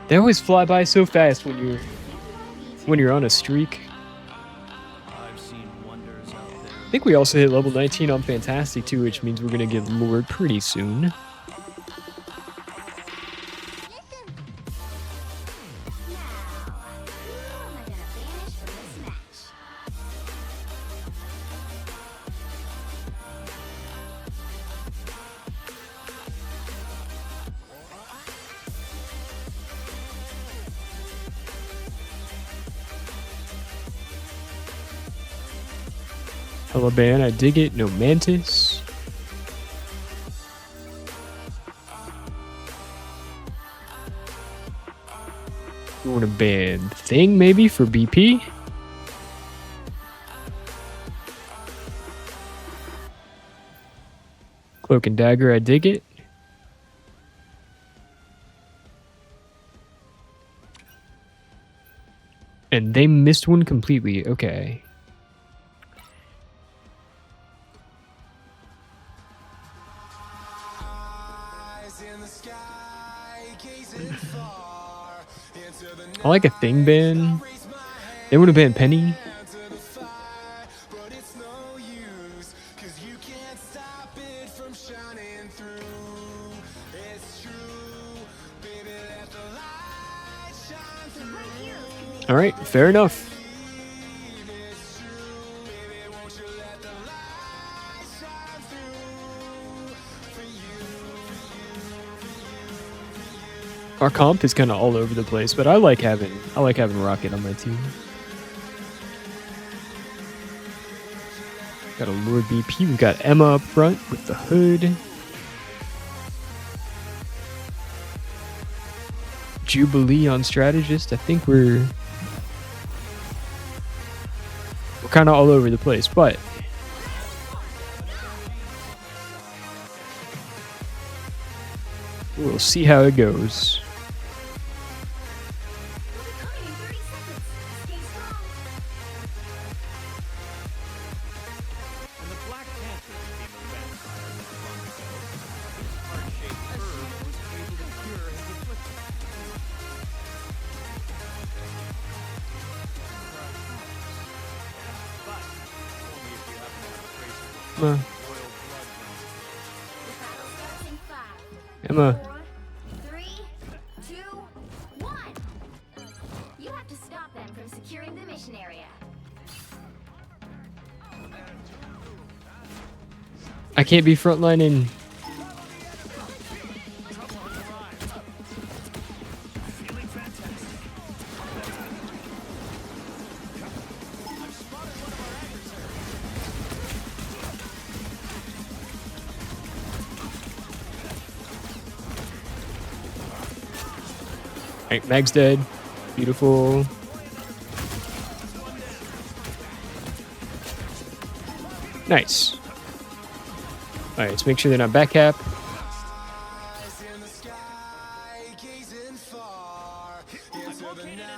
They always fly by so fast when you're on a streak. I've seen wonders out there. I think we also hit level 19 on Fantastic too, which means we're gonna get lured pretty soon. Now, who am I gonna banish from this match? Caliban, I dig it. No Mantis. You want to ban Thing maybe for BP? Cloak and Dagger, I dig it. And they missed one completely. Okay. I like a Thing ban. They would have banned Penny. All right, fair enough. Our comp is kind of all over the place, but I like having Rocket on my team. Got a Lord BP. We got Emma up front with the hood. Jubilee on strategist. I think we're kind of all over the place, but we'll see how it goes. Coming in 30 seconds. Stay strong. When the Black Panthers became a vampire not long ago, his heart-shaped herb was able to cure his affliction. But only if you happen to have a trace of Emma, royal blood running. The battle starts in 5, Emma. 4, 3, 2, 1. You have to stop them from securing the mission area. I can't be frontlining. Feeling fantastic. I've spotted one of our adversaries. Right, Mag's dead. Beautiful. Nice. All right, let's make sure they're not back cap. I've located an enemy.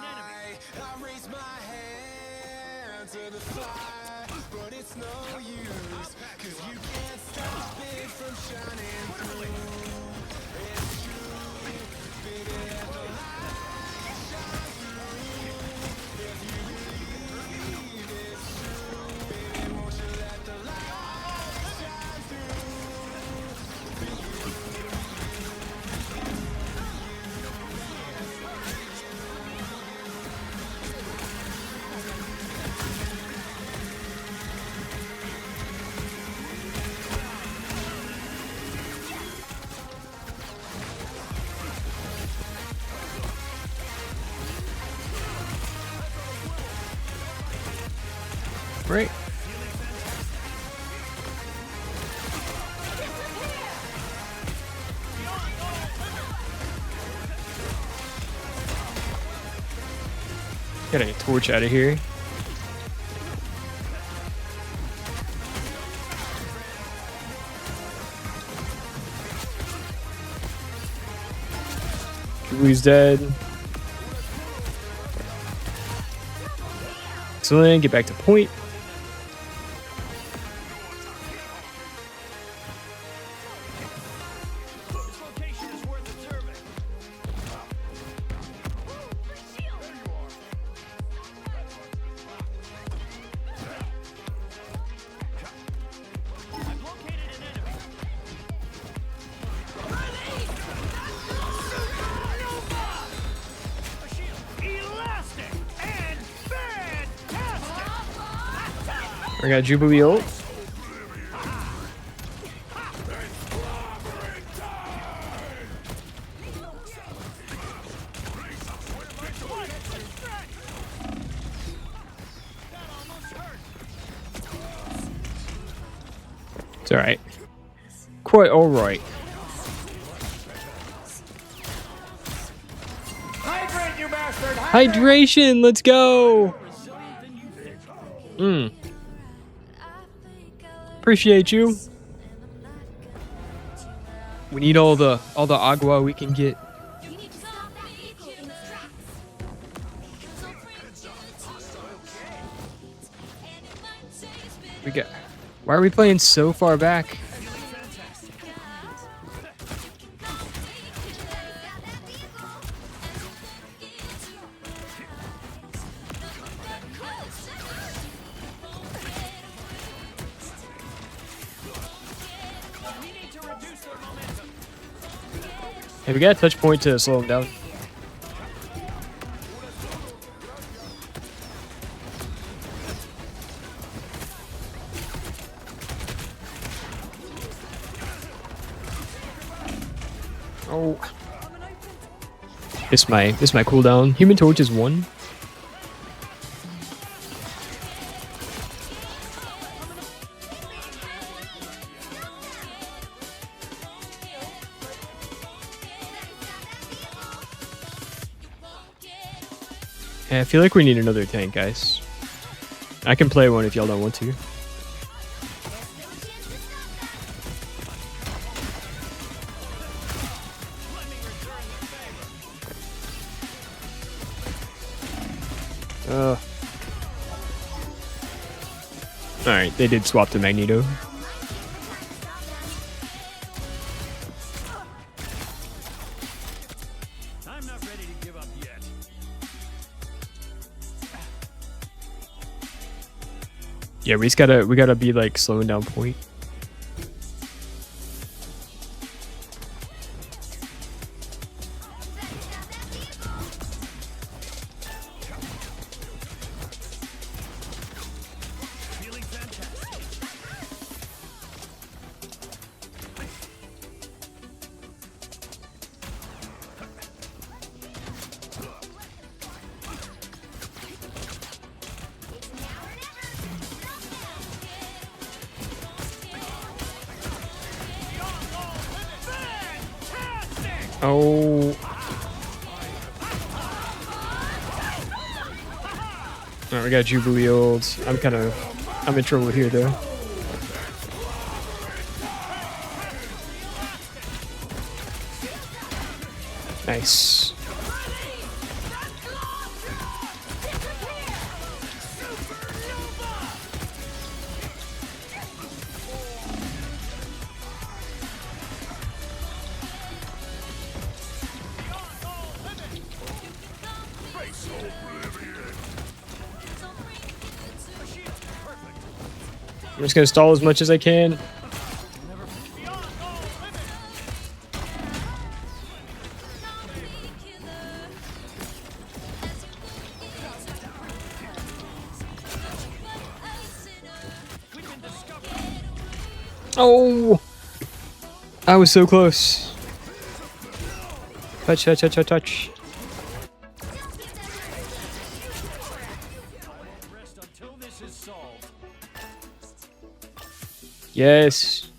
Right. Gotta get torch out of here. Kubui's dead. Excellent. Get back to point. This location is worth observing. I've located an enemy. A shield. Elastic and fantastic. I got Jubilee ult. It's alright. Quite alright. Hydrate, you bastard! Hydration, let's go. Appreciate you. We need all the agua we can get. You need to stop that vehicle in its tracks. We got. Why are we playing so far back? Hey, we got a touch point to slow him down. Oh. This my cooldown. Human Torch is 1. Yeah, I feel like we need another tank, guys. I can play one if y'all don't want to. Alright, they did swap to Magneto. I'm not ready to give up yet. Yeah, we gotta be like slowing down point. Feeling fantastic. Oh. Alright, we got Jubilee ult. I'm in trouble here though. Nice. I'm just gonna stall as much as I can. Oh! I was so close. Touch, touch, touch, touch, touch. Rest until this is solved. Yes.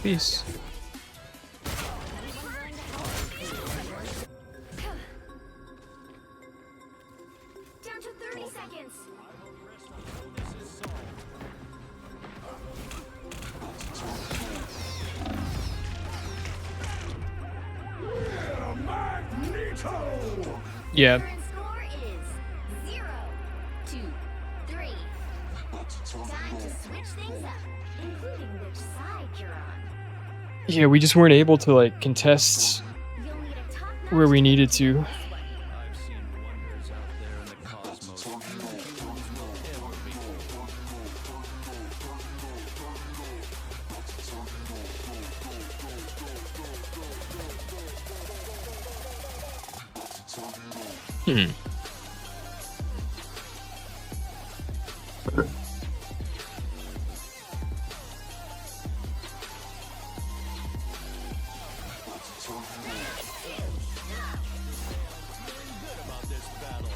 Peace. Down to 30 seconds. Yeah. Current score is 0, 2, 3. Time to switch things up, including which side you're on. Yeah, we just weren't able to like contest You'll need a top-notch where we needed to. I've seen wonders out there in the cosmos. Few humans will ever behold. Hmm. Good about this battle.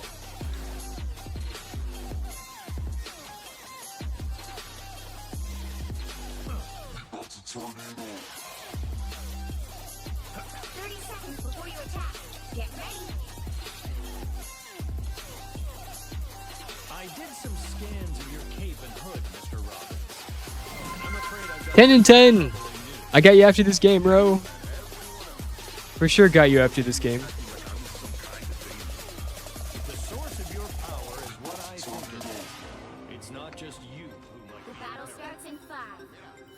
Thirty seconds before you attack. Get ready. I did some scans of your cape and hood, Mr. Robbins. I'm afraid I've got 10 and 10. something new. I got you after this game, bro. For sure got you after this game. The source of your power is what I think it is. It's not just you who might The be battle starts in 5,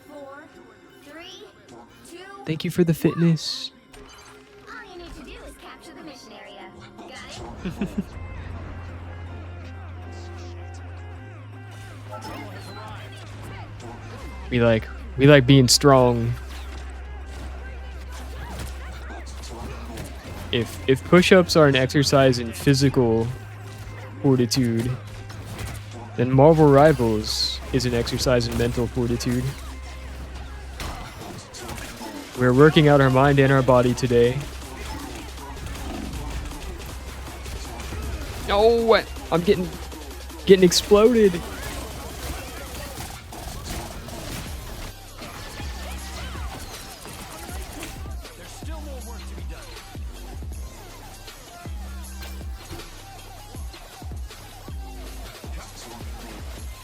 4, 3, 2. Thank you for the fitness. All you need to do is capture the mission area. Got it? We like being strong. If push-ups are an exercise in physical fortitude, then Marvel Rivals is an exercise in mental fortitude. We're working out our mind and our body today. Oh, I'm getting exploded. There's still more work to be done.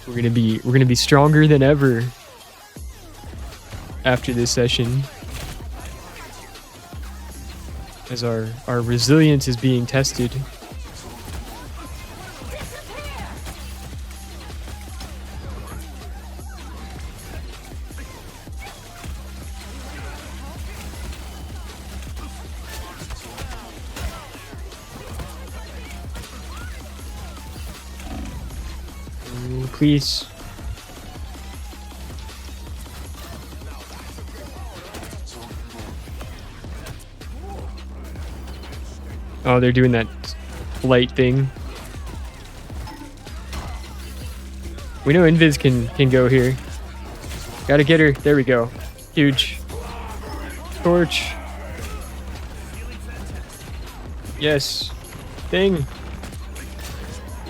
We're gonna be stronger than ever after this session, as our resilience is being tested. Please. Oh, they're doing that light thing. We know Invis can go here. Gotta get her. There we go. Huge. Torch. Yes. Thing.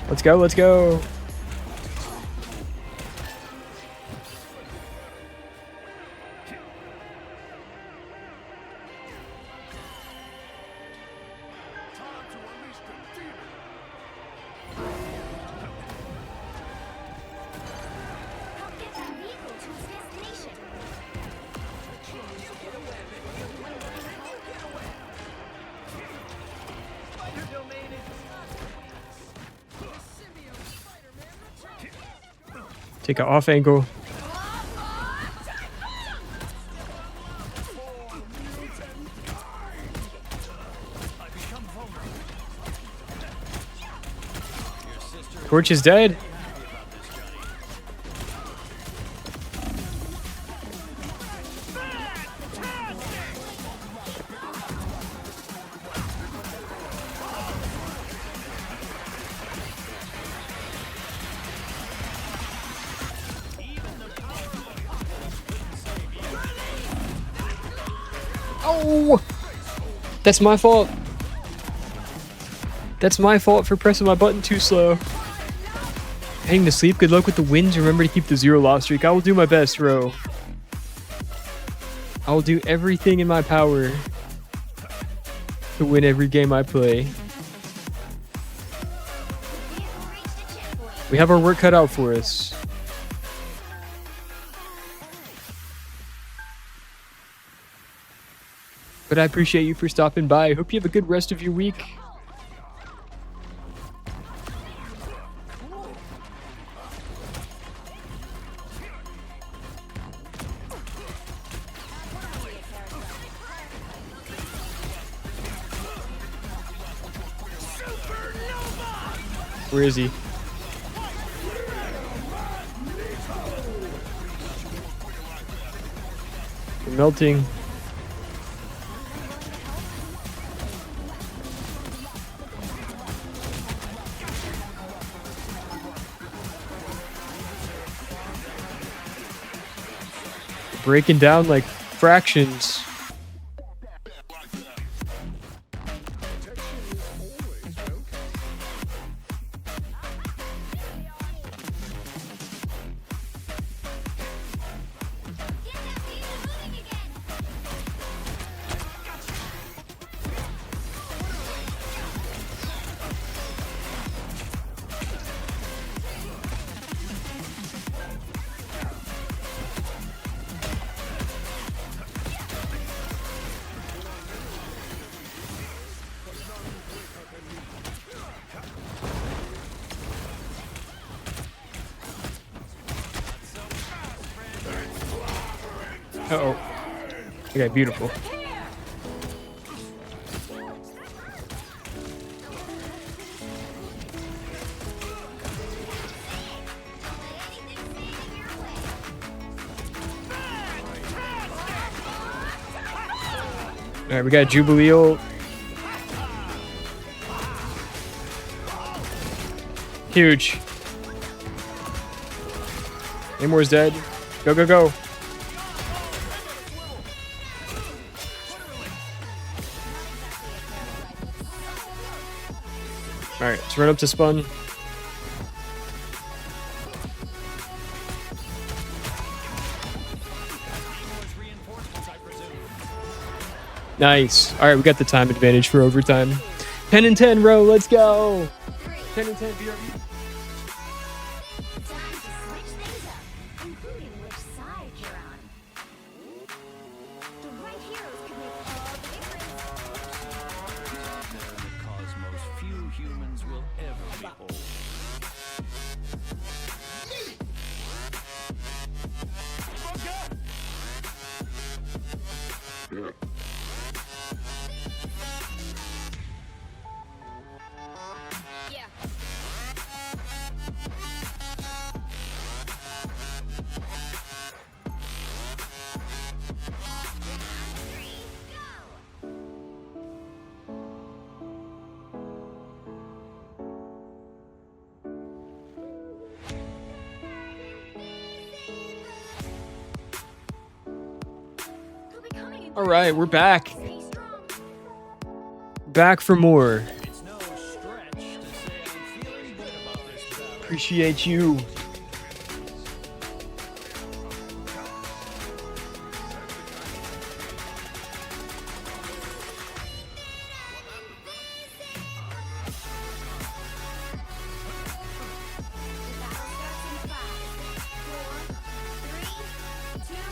Let's go, let's go. Help get that vehicle to its destination. Take an off angle. Torch is dead. Oh! That's my fault. That's my fault for pressing my button too slow. Heading to sleep. Good luck with the wins. Remember to keep the 0 loss streak. I will do my best, Ro. I'll do everything in my power to win every game I play. Vehicle reached a checkpoint. We have our work cut out for us. But I appreciate you for stopping by. I hope you have a good rest of your week. Where is he? We're melting. Breaking down like fractions. Get that vehicle moving again. Uh-oh. Okay, beautiful. Alright, we got Jubilee. Huge. Namor's dead. Go, go, go. Alright, let's run up to Spun. Nice. Alright, we got the time advantage for overtime. 10 and 10, Ro, let's go! 10 and 10, BRB. Time to switch things up, including which side you're on. The right heroes could make all the difference. Out there in the cosmos, few humans will ever be whole. Yeah. Alright, we're back. Stay strong. Back for more. It's no stretch to say I'm feeling good about this battle. Appreciate you. The battle starts in 5, 4, 3, 2,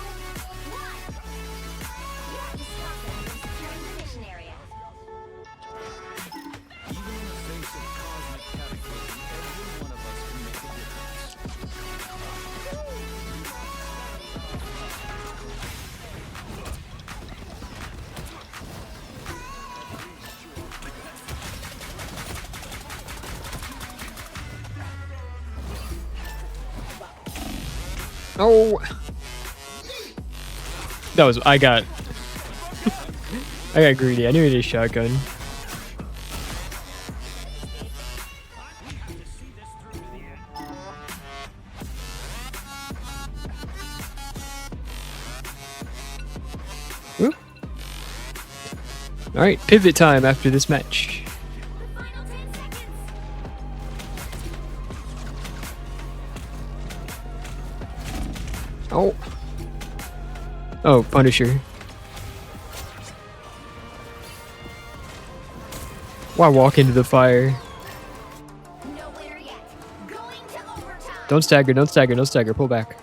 1. You have to stop them from securing the mission area. Even in the face of cosmic cataclysm, every one of us can make a difference. Oh. That was I got greedy. I knew he had a shotgun. Whoop. All right, pivot time after this match. The final 10 seconds. Oh. Oh, Punisher. Why walk into the fire? Nowhere yet. Going to overtime. Don't stagger, don't stagger, don't stagger. Pull back.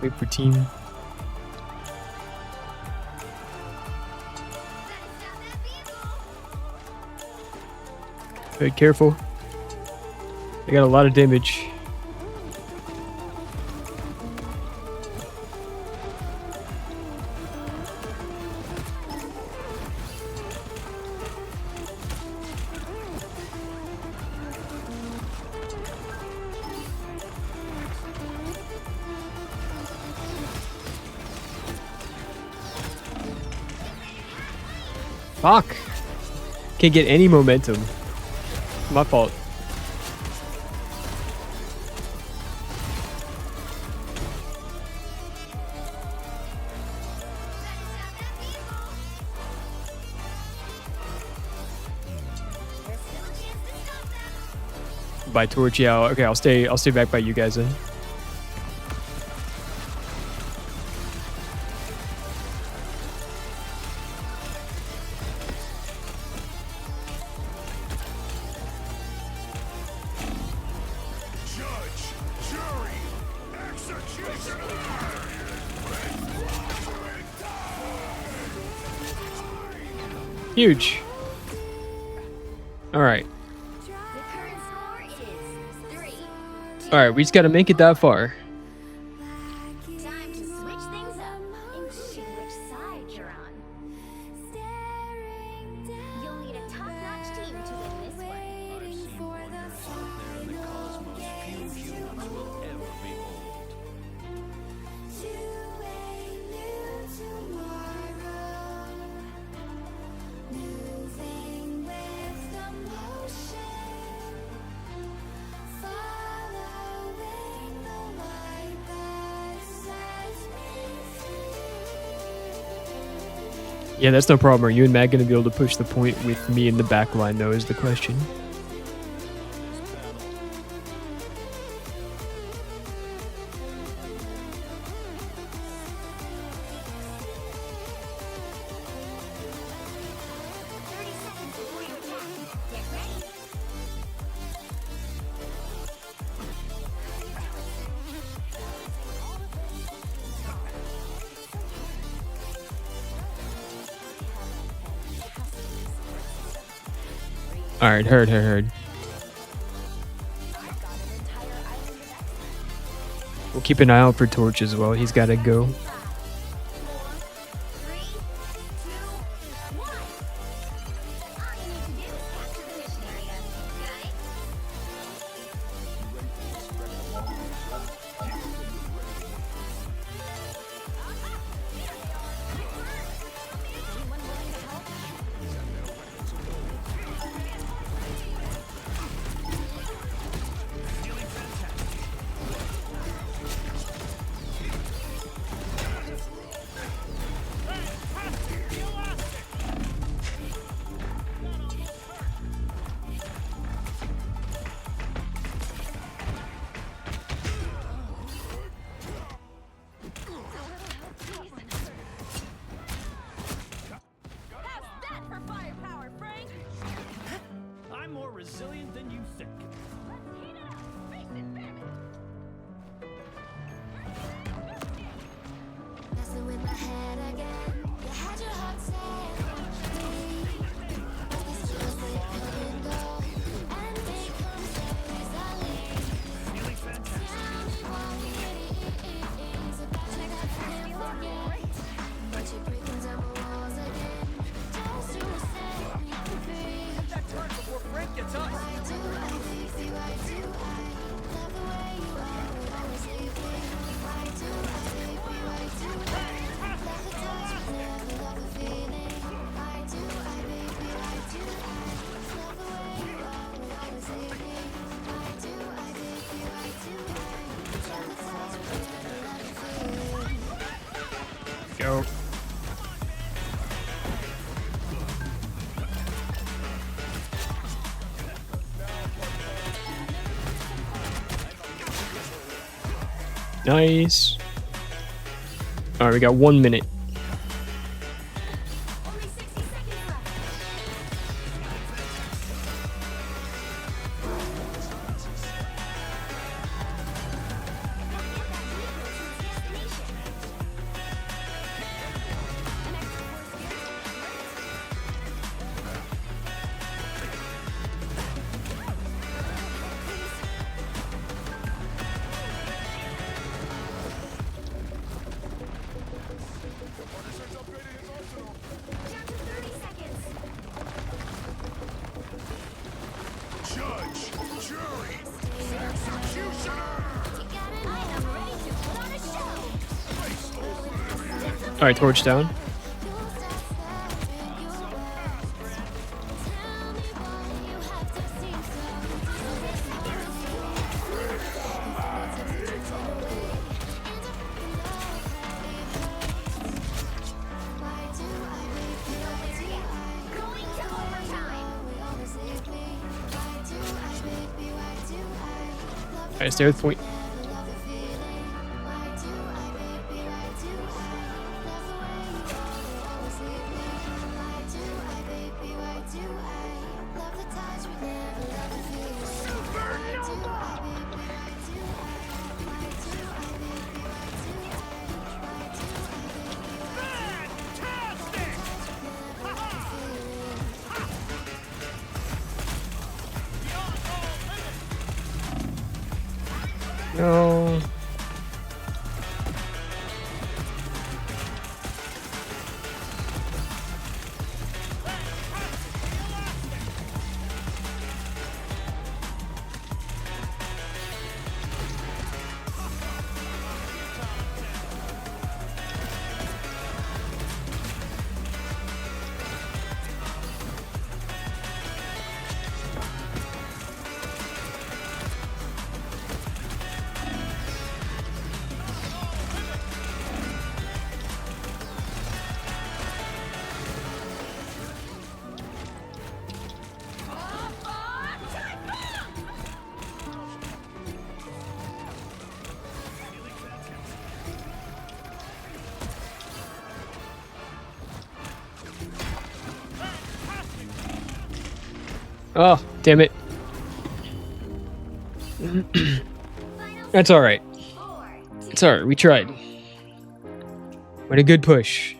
Wait for team. Gotta stop that vehicle. Very careful. They got a lot of damage. Fuck! Can't get any momentum. My fault. There's still a chance to stop them. By torch, yeah. Okay, I'll stay back by you guys then. Judge, jury, executioner. Huge. All right. The current score is 3. All right, we just got to make it that far. Time to switch things up and see which side you're on. You'll need a top-notch team to win this one. I've seen wonders out there in the cosmos few humans will ever behold. Yeah, that's no problem. Are you and Matt going to be able to push the point with me in the back line, though, is the question. Get ready. All right, heard. We'll keep an eye out for Torch as well. He's got to go. 4, 3, 2, 1. All you need to do is capture the mission area. Got it? Anyone willing to help? How's that for firepower, Frank? I'm more resilient than you think. Let's heat it up. Face it, baby. Messing with my head again. You had your heart set on me. It's just like letting go and become so easily. Feeling fantastic. Tell me what it is about you that I can't forget. But you're breaking down my walls again, just to set me free. That turn before Frank gets us. Why do I, baby, why do I love the way you are always leaving? Why do I, baby, why do I love the touch but never love the feeling? Why do I, baby, why do I love the way you are always leaving? Why do I, baby, why do I love the touch but never love the feeling? Go. Nice. All right, we got 1 minute. I am ready to put on a show. All right, torch down. Going to overtime. All right, stay with point. No. Oh, damn it. That's all right. It's all right. We tried. We had a good push.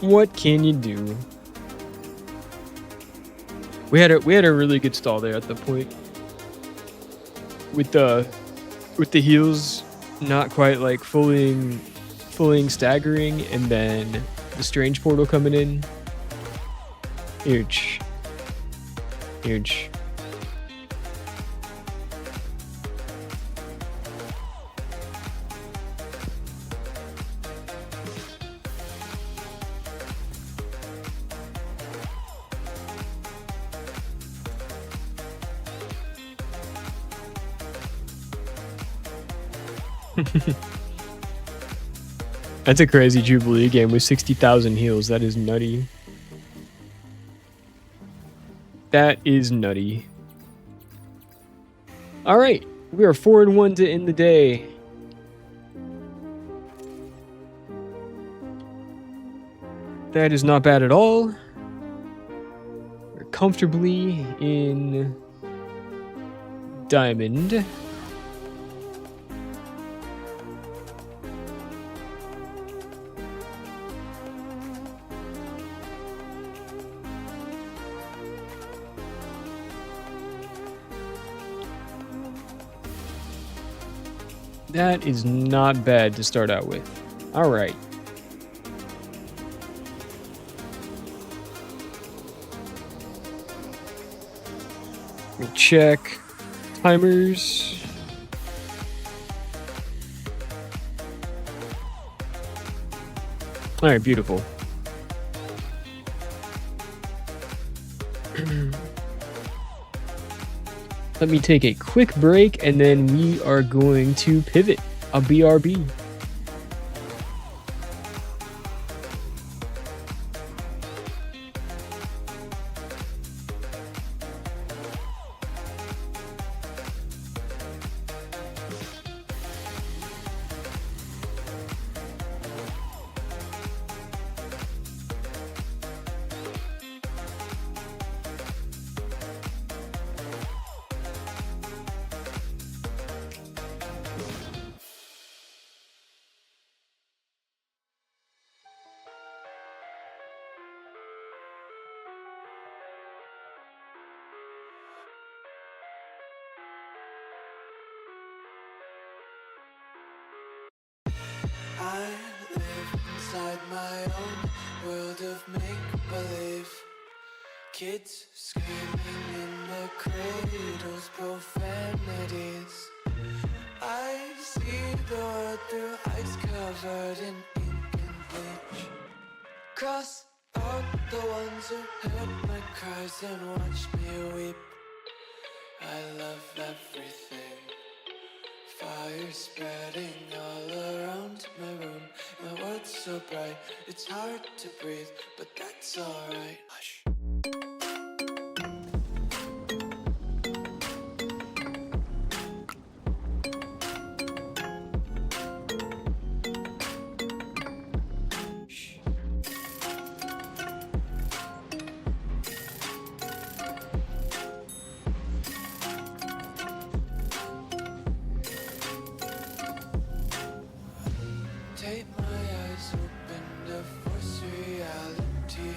What can you do? We had a really good stall there at the point. With the heals not quite like fully staggering, and then the strange portal coming in. Huge. Huge. That's a crazy Jubilee game with 60,000 heals. That is nutty. That is nutty. All right, we are 4-1 to end the day. That is not bad at all. We're comfortably in Diamond. That is not bad to start out with. All right. Let me check timers. All right, beautiful. Let me take a quick break, and then we are going to pivot a BRB. of make-believe. Kids screaming in the cradles, profanities. I see the world through ice covered in ink and bleach. Cross out the ones who heard my cries and watched me weep. I love everything. Fire spreading all around my room. My world's so bright, it's hard to breathe, but that's alright. Hush. Take my eyes open to force reality.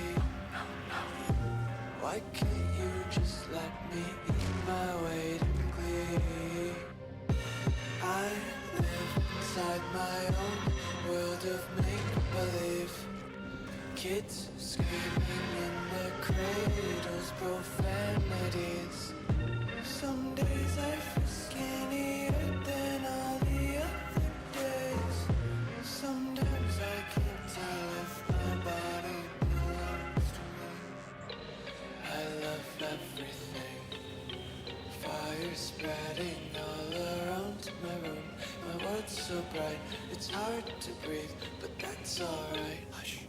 Why can't you just let me eat my weight in glee? I live inside my own world of make-believe. Kids screaming in the cradles, profanities. Some days I feel skinnier than all the other days. Sometimes I can't tell if my body belongs to me. I love everything. Fire spreading all around my room. My world's so bright, it's hard to breathe, but that's alright. Hush.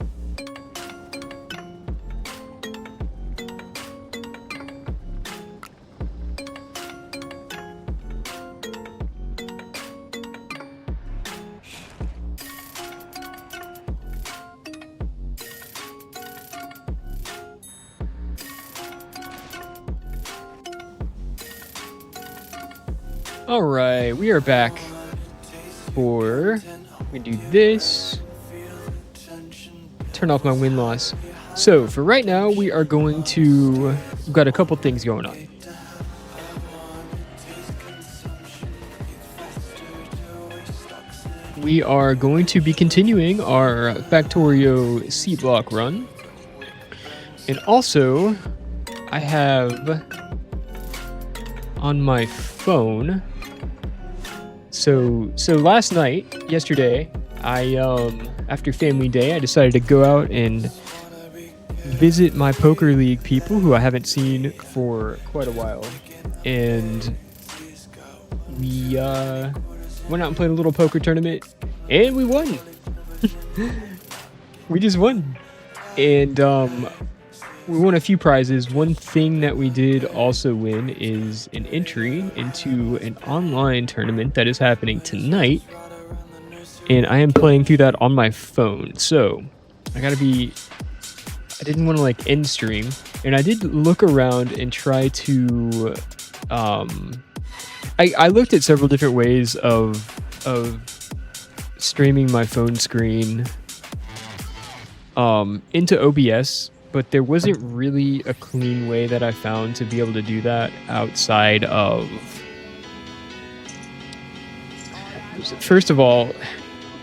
All right, we are back for, we do this, turn off my win-loss. So for right now, we are going to, we've got a couple things going on. We are going to be continuing our Factorio C block run. And also, I have on my phone, so last night, yesterday, I after family day, I decided to go out and visit my poker league people who I haven't seen for quite a while, and we went out and played a little poker tournament, and we won. We just won, and we won a few prizes. One thing that we did also win is an entry into an online tournament that is happening tonight, and I am playing through that on my phone. So I didn't want to like end stream, and I did look around and try to I looked at several different ways of streaming my phone screen into OBS, but there wasn't really a clean way that I found to be able to do that outside of... First of all,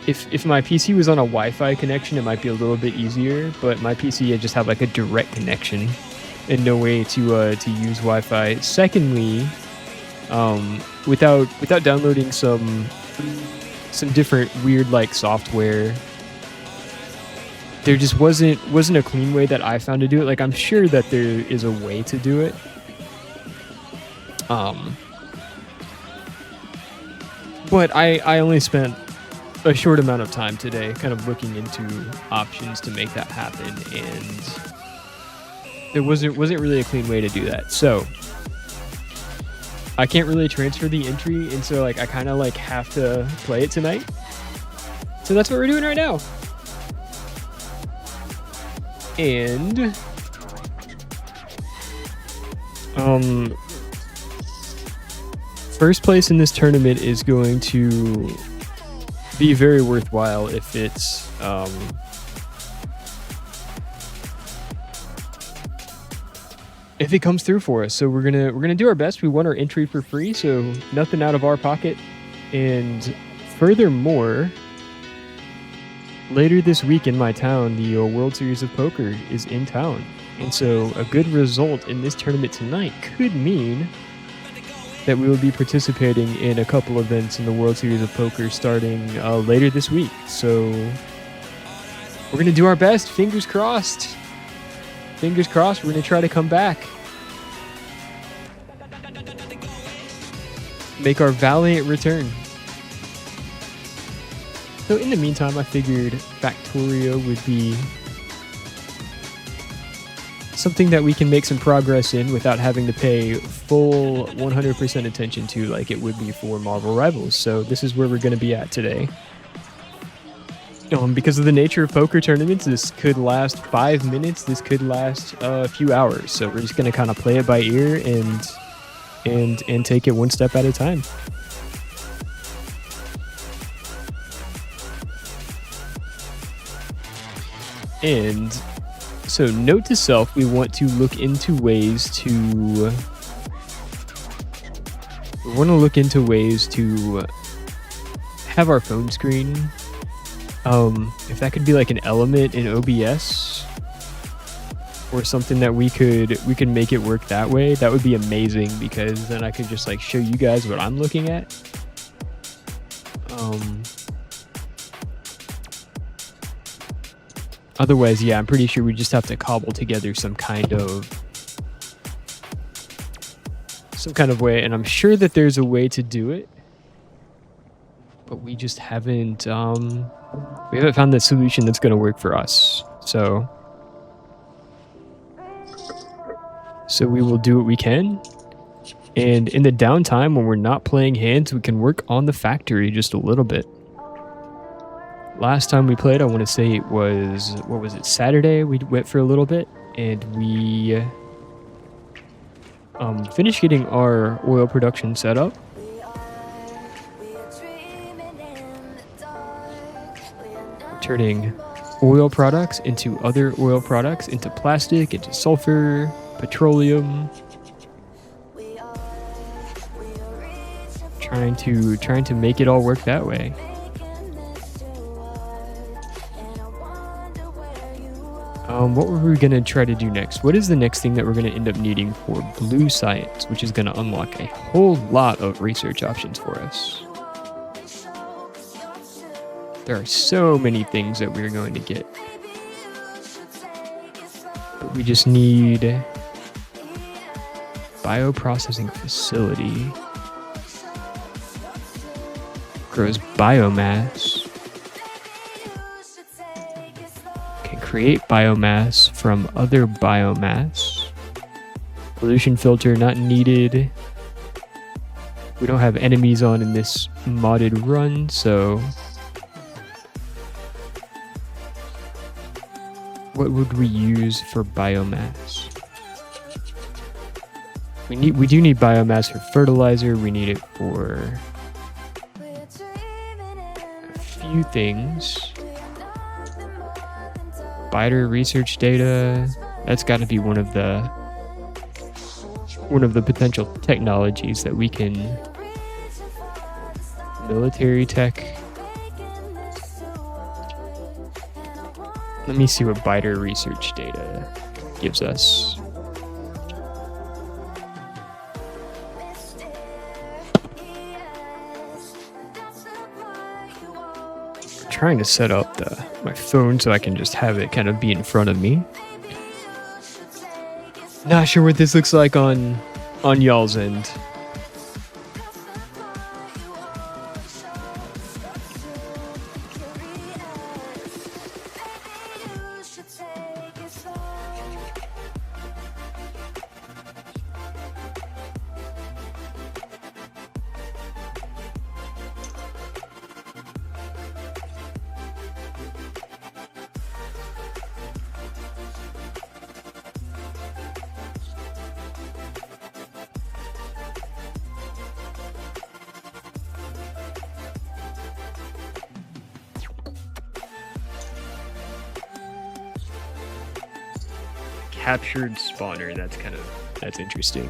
if my PC was on a Wi-Fi connection, it might be a little bit easier, but my PC just had like a direct connection and no way to use Wi-Fi. Secondly, without downloading some different weird like software, there just wasn't a clean way that I found to do it. Like, I'm sure that there is a way to do it. But I only spent a short amount of time today kind of looking into options to make that happen, and there wasn't really a clean way to do that. So I can't really transfer the entry, and so like I kind of like have to play it tonight. So that's what we're doing right now. And first place in this tournament is going to be very worthwhile if it's if it comes through for us. So we're gonna do our best. We won our entry for free, so nothing out of our pocket. And furthermore, later this week in my town, the World Series of Poker is in town. And so a good result in this tournament tonight could mean that we will be participating in a couple events in the World Series of Poker starting later this week. So we're going to do our best. Fingers crossed. Fingers crossed. We're going to try to come back. Make our valiant return. So in the meantime, I figured Factorio would be something that we can make some progress in without having to pay full 100% attention to like it would be for Marvel Rivals. So this is where we're going to be at today. Because of the nature of poker tournaments, this could last 5 minutes. This could last a few hours. So we're just going to kind of play it by ear and take it one step at a time. And so note to self, we want to look into ways to have our phone screen. If that could be like an element in OBS or something that we could make it work that way, that would be amazing, because then I could just like show you guys what I'm looking at. Otherwise, yeah, I'm pretty sure we just have to cobble together some kind of way, and I'm sure that there's a way to do it, but we just haven't found the solution that's going to work for us. So we will do what we can, and in the downtime when we're not playing hands, we can work on the factory just a little bit. Last time we played, I want to say it was, what was it, Saturday? We went for a little bit, and we finished getting our oil production set up. Turning oil products into other oil products, into plastic, into sulfur, petroleum. Trying to make it all work that way. What were we going to try to do next? What is the next thing that we're going to end up needing for blue science, which is going to unlock a whole lot of research options for us? There are so many things that we're going to get. But we just need bioprocessing facility. Grows biomass. Create biomass from other biomass. Pollution filter not needed. We don't have enemies on in this modded run, so what would we use for biomass? We do need biomass for fertilizer. We need it for a few things. Spider research data, that's got to be one of the potential technologies that we can. Military tech. Let me see what Biter research data gives us. Trying to set up my phone so I can just have it kind of be in front of me. Not sure what this looks like on y'all's end. Captured spawner, that's interesting.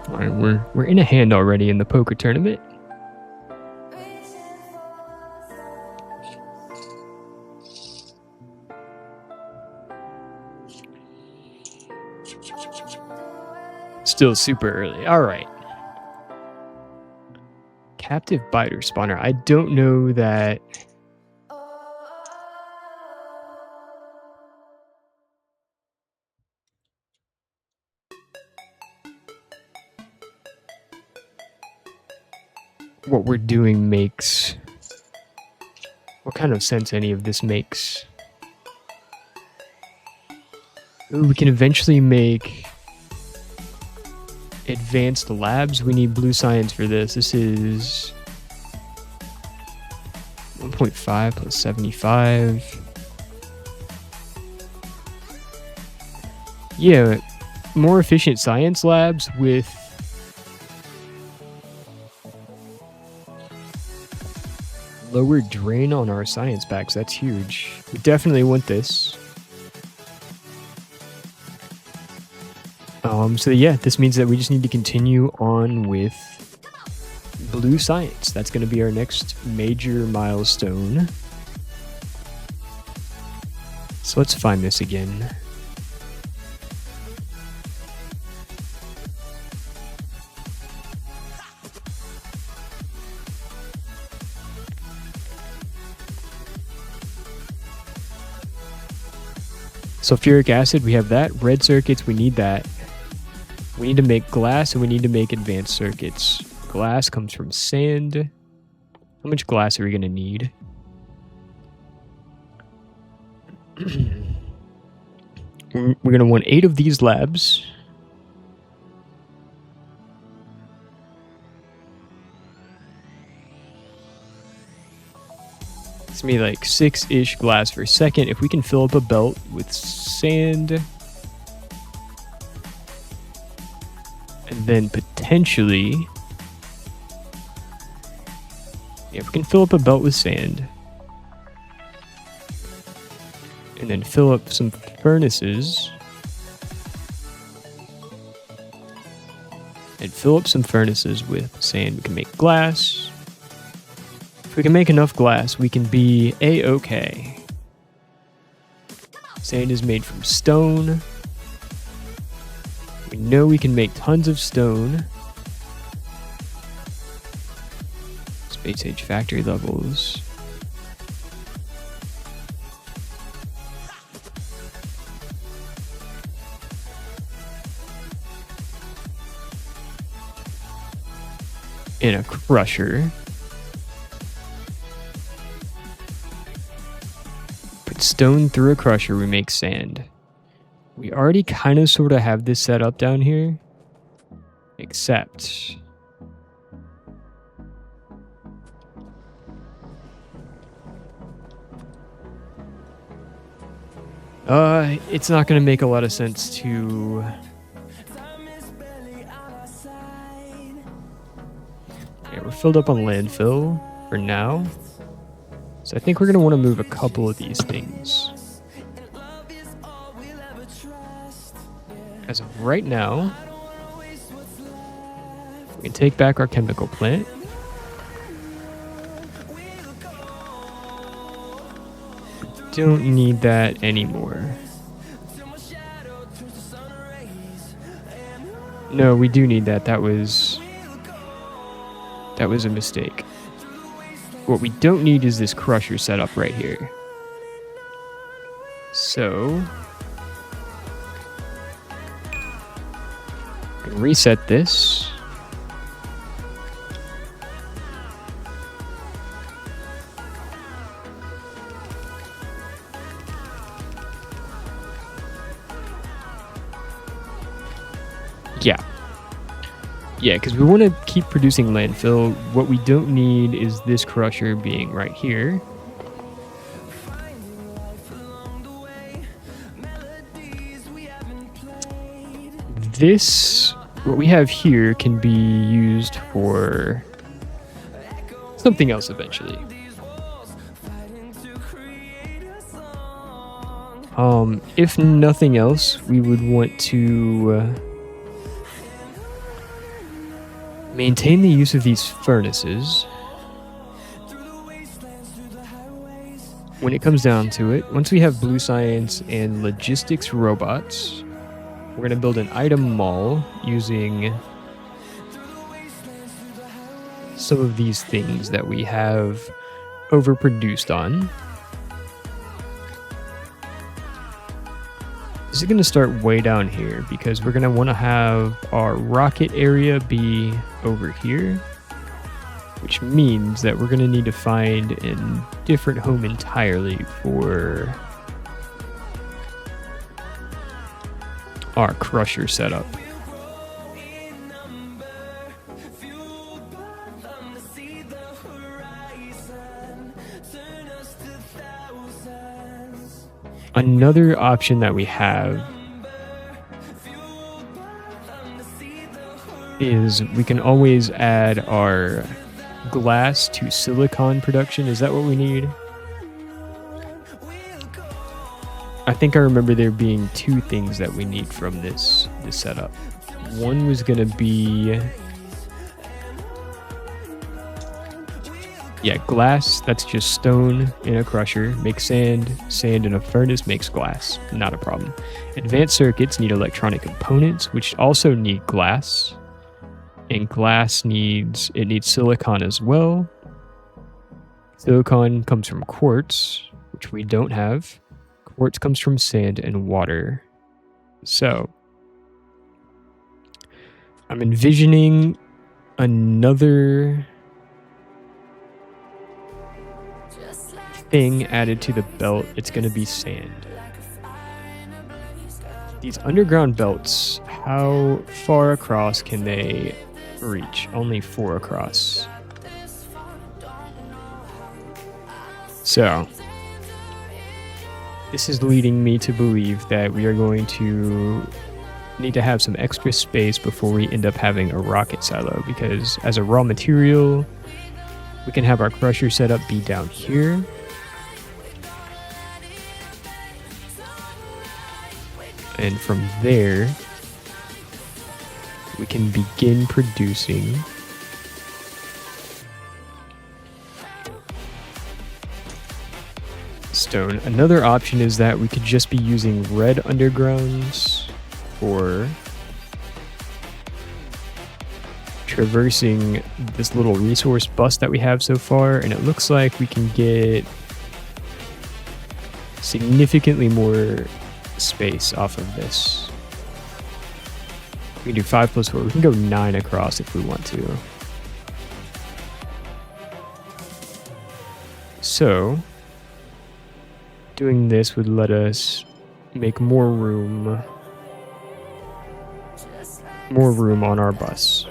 All right, we're in a hand already in the poker tournament. Still super early. All right. Captive biter spawner. I don't know that. What we're doing makes. What kind of sense any of this makes? Ooh, we can eventually make advanced labs. We need blue science for this. This is 1.5 plus 75. Yeah, more efficient science labs with lower drain on our science packs. That's huge. We definitely want this. So yeah, this means that we just need to continue on with blue science. That's going to be our next major milestone. So let's find this again. Sulfuric acid, we have that. Red circuits, we need that. We need to make glass and we need to make advanced circuits. Glass comes from sand. How much glass are we going to need? We're going to want 8 of these labs. It's going to be like 6-ish glass per second. If we can fill up a belt with sand, and then potentially, yeah, if we can fill up a belt with sand, and then fill up some furnaces, and fill up some furnaces with sand, we can make glass. If we can make enough glass, we can be A-okay. Sand is made from stone. We know we can make tons of stone. Space age factory levels. In a crusher. Put stone through a crusher, we make sand. We already kind of sort of have this set up down here. Except it's not going to make a lot of sense to we're filled up on landfill for now. So I think we're going to want to move a couple of these things. As of right now, we can take back our chemical plant. Don't need that anymore. No, we do need that. That was a mistake. What we don't need is this crusher setup right here. So reset this. Yeah, because we want to keep producing landfill. What we don't need is this crusher being right here. This, what we have here, can be used for something else eventually. If nothing else, we would want to maintain the use of these furnaces. When it comes down to it, once we have blue science and logistics robots, we're going to build an item mall using some of these things that we have overproduced on. This is going to start way down here because we're going to want to have our rocket area be over here, which means that we're going to need to find a different home entirely for our crusher setup. Another option that we have is we can always add our glass to silicon production. Is that what we need? I think I remember there being two things that we need from this setup. One was going to be glass. That's just stone in a crusher makes sand. Sand in a furnace makes glass. Not a problem. Advanced circuits need electronic components, which also need glass. And glass needs silicon as well. Silicon comes from quartz, which we don't have. Quartz comes from sand and water. So I'm envisioning another thing added to the belt. It's going to be sand. These underground belts, how far across can they reach? Only 4 across. So this is leading me to believe that we are going to need to have some extra space before we end up having a rocket silo, because as a raw material, we can have our crusher setup be down here. And from there, we can begin producing stone. Another option is that we could just be using red undergrounds for traversing this little resource bus that we have so far, and it looks like we can get significantly more space off of this. We can do 5 plus 4. We can go 9 across if we want to. So doing this would let us make more room on our bus.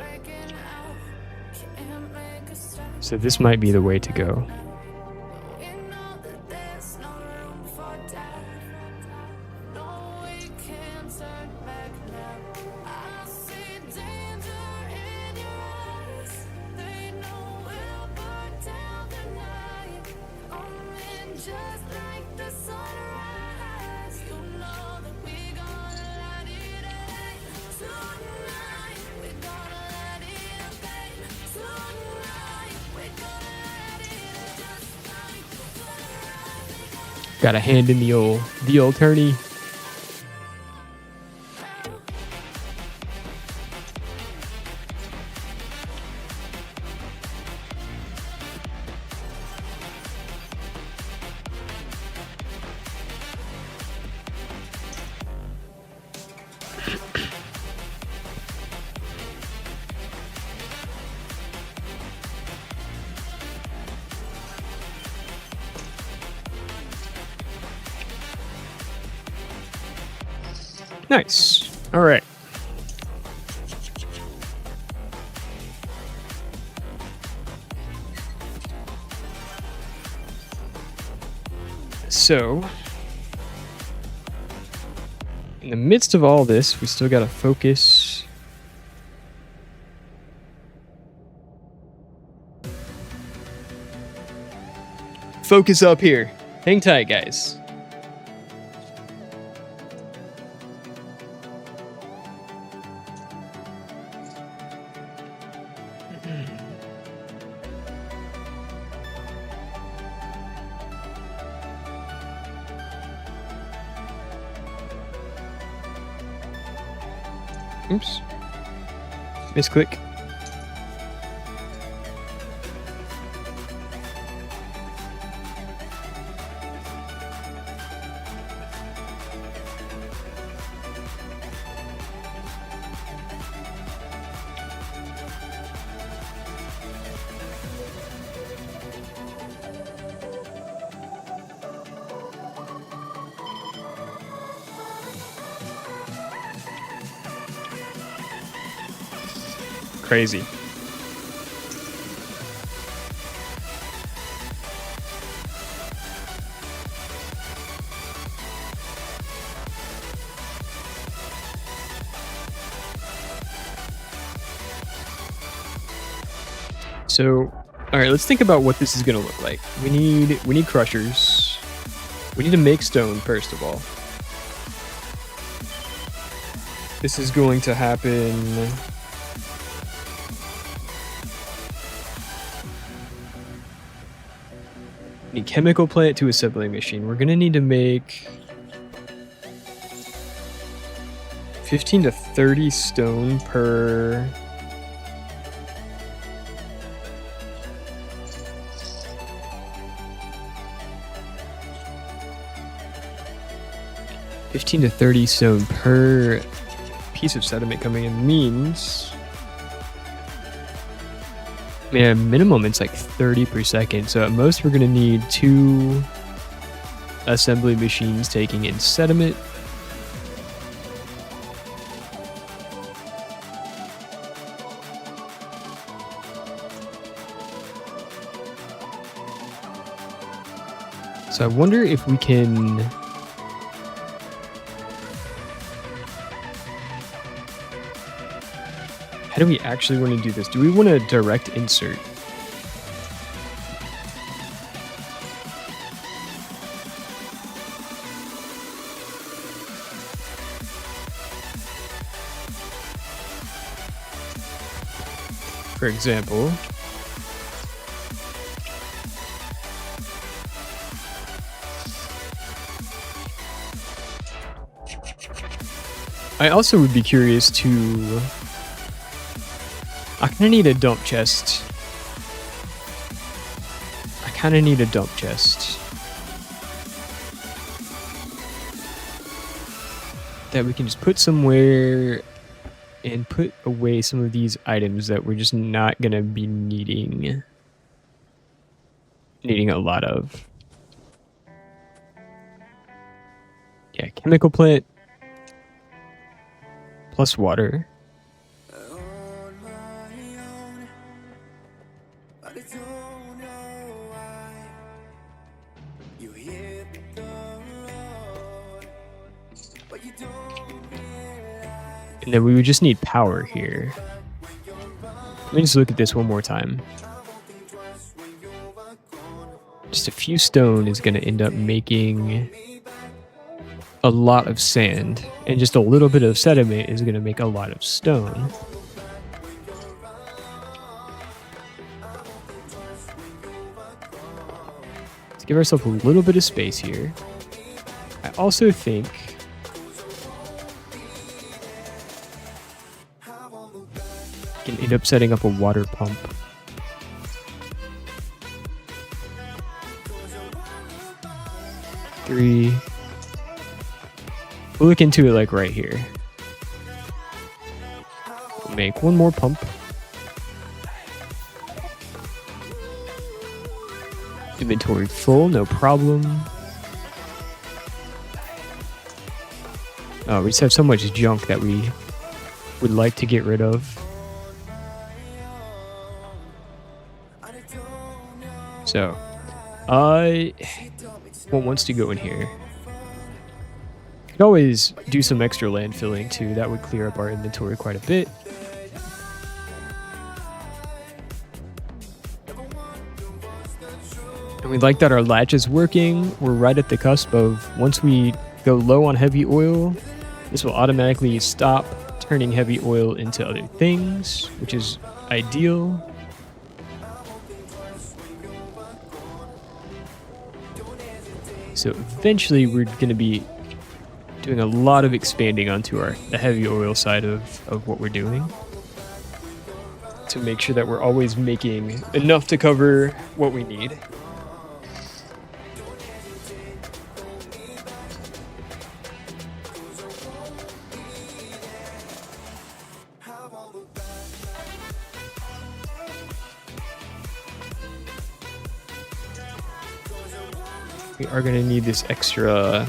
So this might be the way to go. Got a hand in the old tourney. Nice. All right. So, in the midst of all this, we still got to focus. Focus up here. Hang tight, guys. Oops. Misclick. Crazy. So, all right, let's think about what this is going to look like. We need crushers. We need to make stone first of all. This is going to happen. Need chemical plant to assembling machine. We're gonna need to make 15 to 30 stone per. $15 to 30 stone per piece of sediment coming in means. I mean, at minimum, it's like 30 per second. So at most, we're going to need 2 assembly machines taking in sediment. So I wonder if we can. How do we actually want to do this? Do we want to direct insert? For example, I also would be curious to. I kind of need a dump chest. That we can just put somewhere and put away some of these items that we're just not going to be needing a lot of. Yeah, chemical plant plus water. And then we would just need power here. Let me just look at this one more time. Just a few stone is going to end up making a lot of sand, and just a little bit of sediment is going to make a lot of stone. Let's give ourselves a little bit of space here. I also think can end up setting up a water pump. Three. We'll look into it like right here. We'll make one more pump. Inventory full, no problem. Oh, we just have so much junk that we would like to get rid of. So, what wants to go in here? Could always do some extra land filling too. That would clear up our inventory quite a bit. And we like that our latch is working. We're right at the cusp of once we go low on heavy oil, this will automatically stop turning heavy oil into other things, which is ideal. So eventually we're going to be doing a lot of expanding onto the heavy oil side of what we're doing to make sure that we're always making enough to cover what we need. We are going to need this extra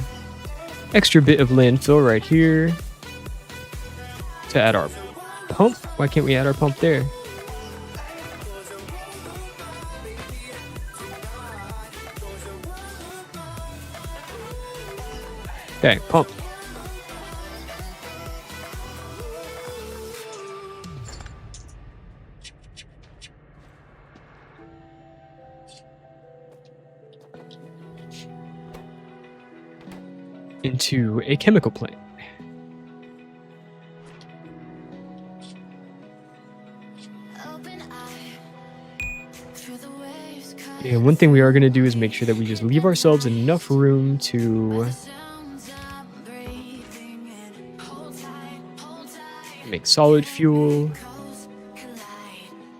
bit of landfill right here to add our pump. Why can't we add our pump there? Okay, pump. Into a chemical plant. And one thing we are going to do is make sure that we just leave ourselves enough room to make solid fuel.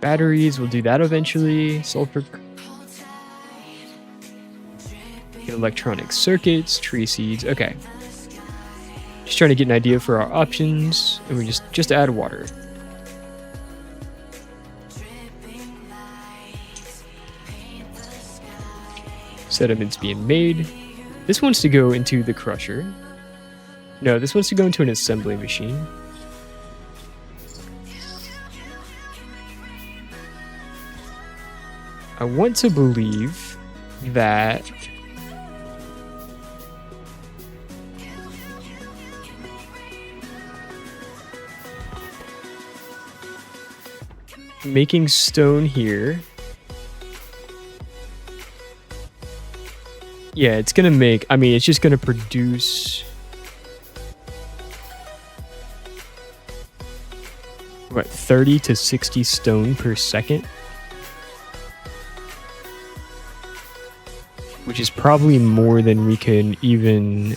Batteries, we'll do that eventually. Sulfur. Electronic circuits, tree seeds. Okay. Just trying to get an idea for our options. And we just add water. Sediments being made. This wants to go into the crusher. No, this wants to go into an assembly machine. I want to believe that making stone here. Yeah, it's gonna make, I mean, it's just gonna produce what, 30 to 60 stone per second, which is probably more than we can even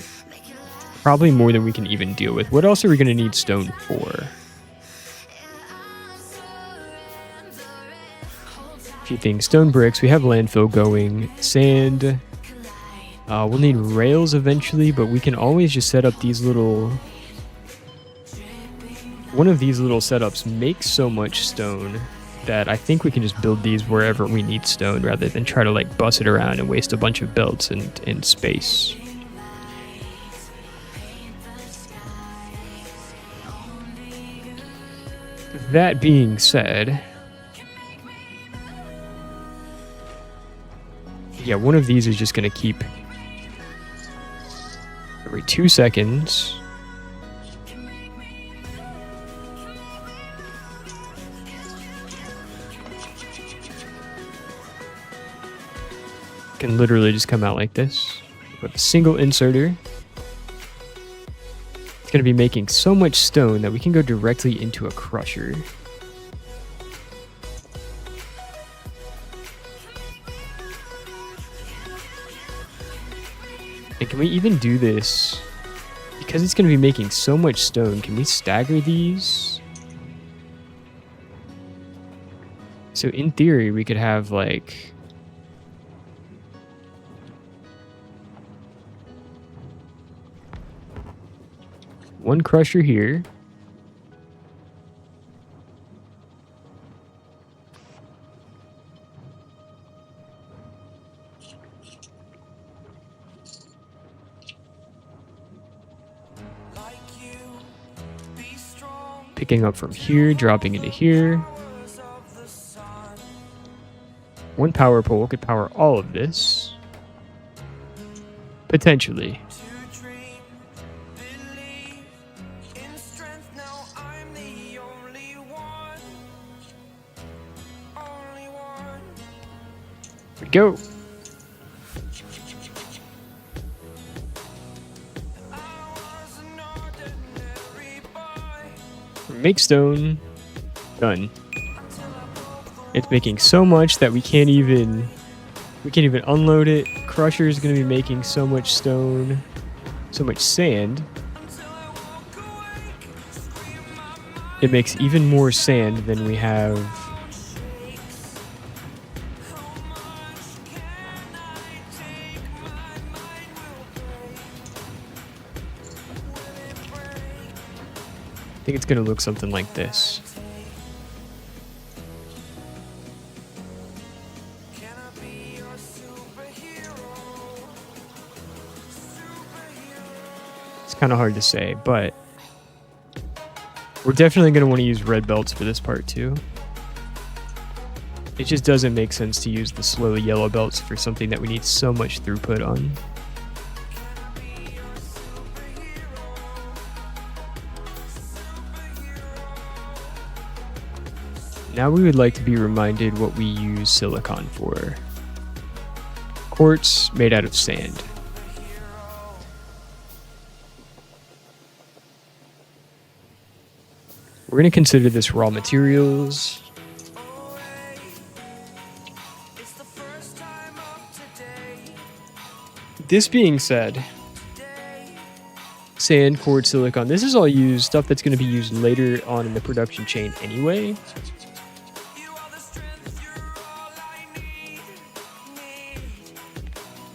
deal with. What else are we gonna need stone for? A few things. Stone bricks, we have landfill going, sand. We'll need rails eventually, but we can always just set up these little... One of these little setups makes so much stone that I think we can just build these wherever we need stone rather than try to like bus it around and waste a bunch of belts and space. That being said... Yeah, one of these is just going to keep... Every 2 seconds. Can literally just come out like this with a single inserter. It's going to be making so much stone that we can go directly into a crusher. And can we even do this? Because it's going to be making so much stone, can we stagger these? So in theory, we could have like... one crusher here. Picking up from here, dropping into here. One power pole could power all of this. Potentially. Here we go. Make stone. Done. It's making so much that we can't even unload it. Crusher is going to be making so much stone, so much sand. it makes even more sand than we have. I think it's going to look something like this. It's kind of hard to say, but we're definitely going to want to use red belts for this part too. It just doesn't make sense to use the slow yellow belts for something that we need so much throughput on. Now we would like to be reminded what we use silicon for. Quartz made out of sand. We're going to consider this raw materials. This being said, sand, quartz, silicon, this is all used, stuff that's going to be used later on in the production chain anyway.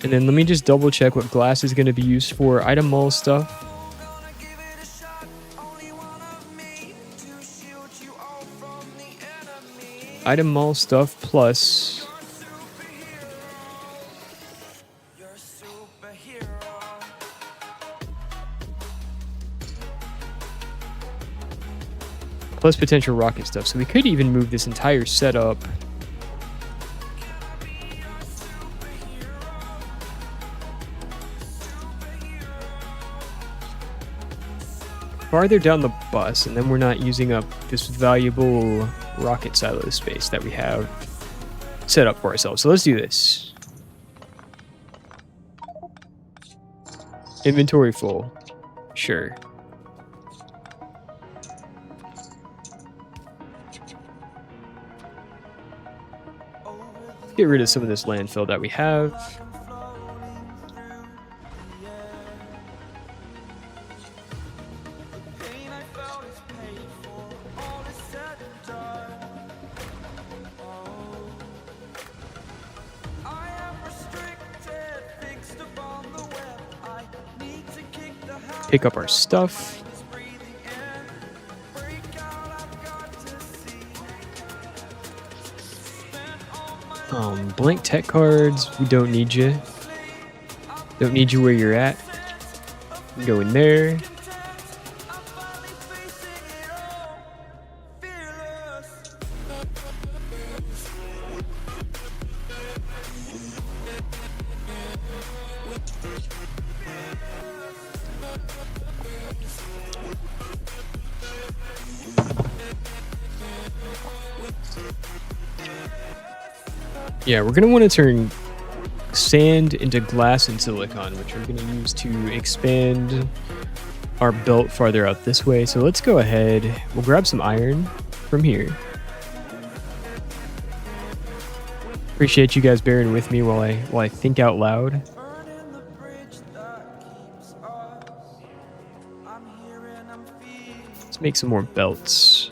And then let me just double check what glass is going to be used for. Item mall stuff. Item mall stuff plus potential rocket stuff. So we could even move this entire setup farther down the bus, and then we're not using up this valuable rocket silo space that we have set up for ourselves. So let's do this. Inventory full. Sure. Let's get rid of some of this landfill that we have. Pick up our stuff. Blank tech cards, we don't need you. Don't need you where you're at. Go in there. Yeah, we're going to want to turn sand into glass and silicon, which we're going to use to expand our belt farther out this way. So let's go ahead. We'll grab some iron from here. Appreciate you guys bearing with me while I think out loud. Let's make some more belts.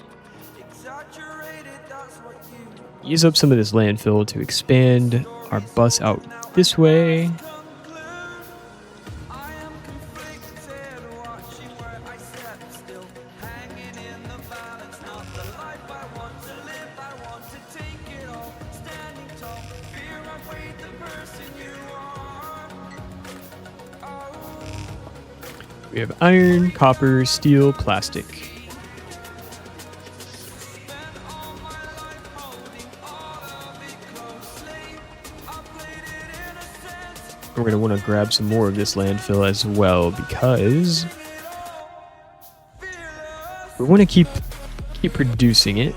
Use up some of this landfill to expand our bus out this way. We have iron, copper, steel, plastic. We're going to want to grab some more of this landfill as well because we want to keep producing it.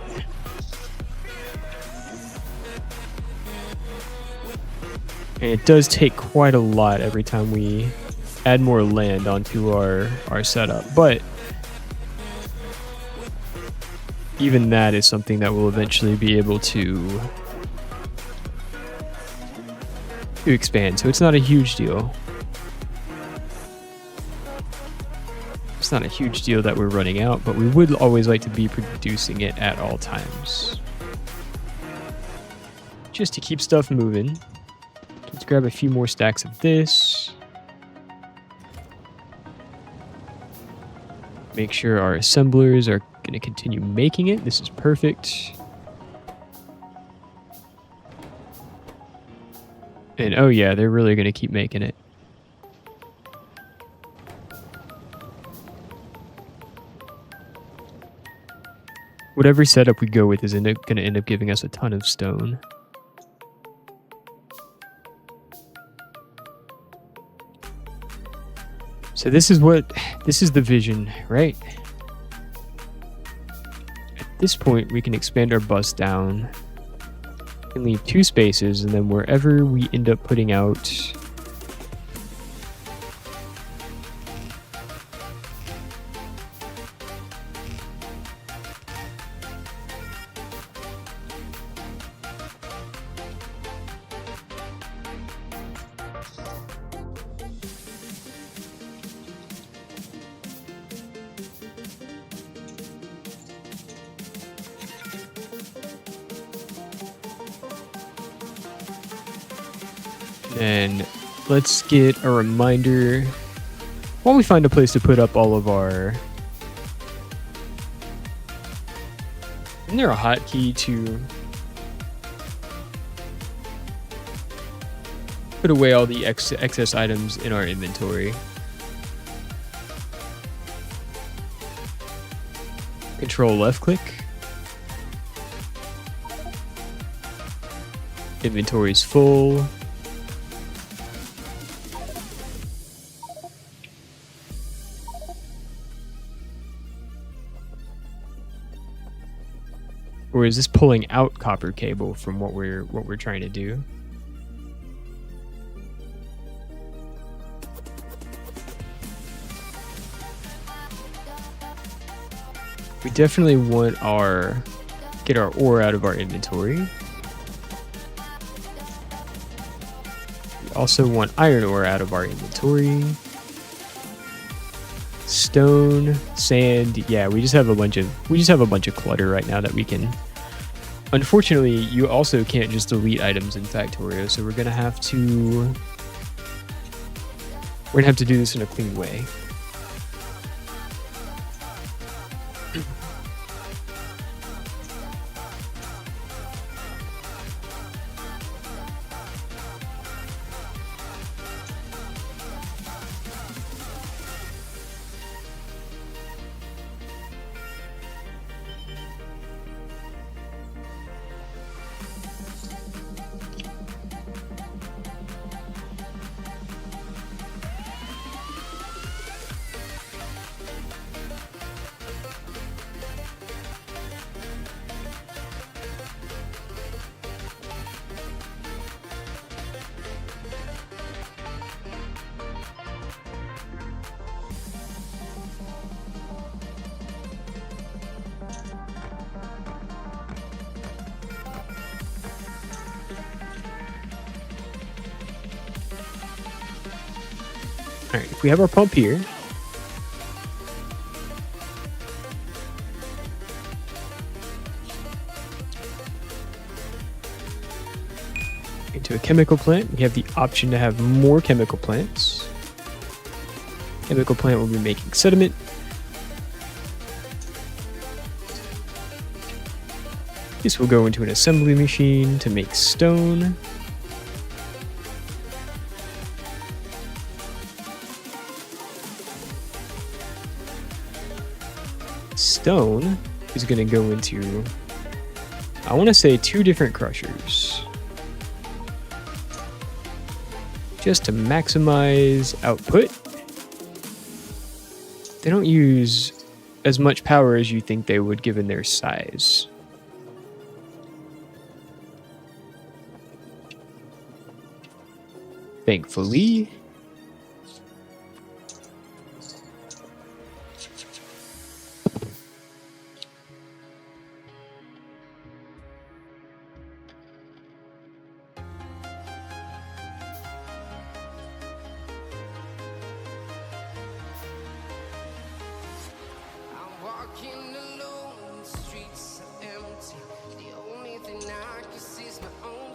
And it does take quite a lot every time we add more land onto our setup, but even that is something that we'll eventually be able to expand, so it's not a huge deal. It's not a huge deal that we're running out, but we would always like to be producing it at all times. Just to keep stuff moving. Let's grab a few more stacks of this. Make sure our assemblers are going to continue making it. This is perfect. And oh yeah, they're really going to keep making it. Whatever setup we go with is going to end up giving us a ton of stone. So this is the vision, right? At this point, we can expand our bus down and leave 2 spaces, and then wherever we end up putting out and let's get a reminder while we find a place to put up all of our... Isn't there a hotkey to put away all the excess items in our inventory? Control left click. Inventory's full. Or is this pulling out copper cable from what we're trying to do? We definitely want get our ore out of our inventory. We also want iron ore out of our inventory. Stone, sand, yeah, we just have a bunch of clutter right now that we can. Unfortunately, you also can't just delete items in Factorio, so we're gonna have to do this in a clean way. Alright, if we have our pump here, into a chemical plant, we have the option to have more chemical plants. Chemical plant will be making sediment. This will go into an assembly machine to make stone. Stone is going to go into, I want to say, 2 different crushers. Just to maximize output. They don't use as much power as you think they would given their size. Thankfully.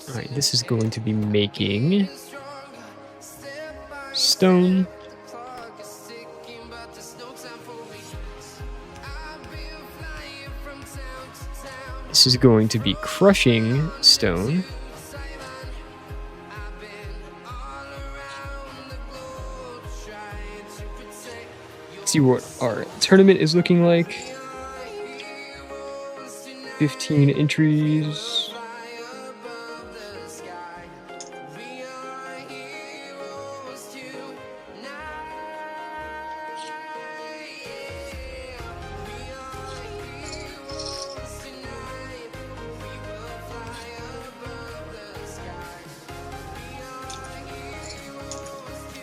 All right, this is going to be making stone. This is going to be crushing stone. See what our tournament is looking like. 15 entries.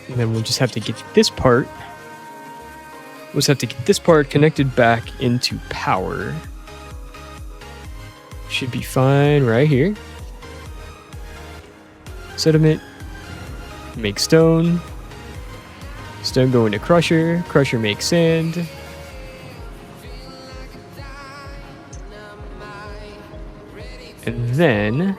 And then we'll just have to get this part. We'll just have to get this part connected back into power. Should be fine right here. Sediment. Make stone. Stone go into crusher. Crusher makes sand. And then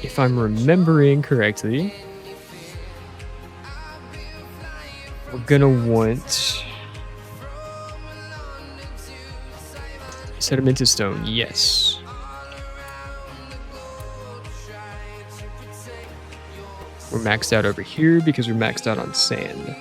if I'm remembering correctly, we're gonna want sediment to stone, yes. We're maxed out over here because we're maxed out on sand.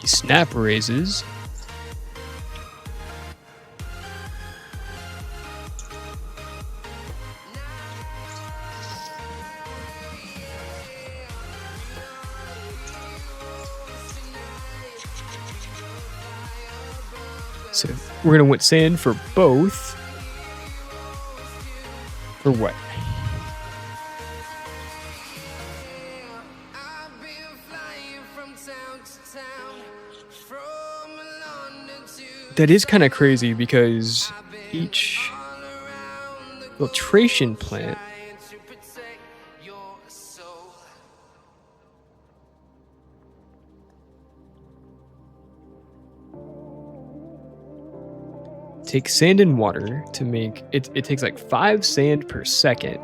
Snap raises. So we're gonna want sand for both. For what? That is kind of crazy because each filtration plant takes sand and water to make it. It takes like 5 sand per second.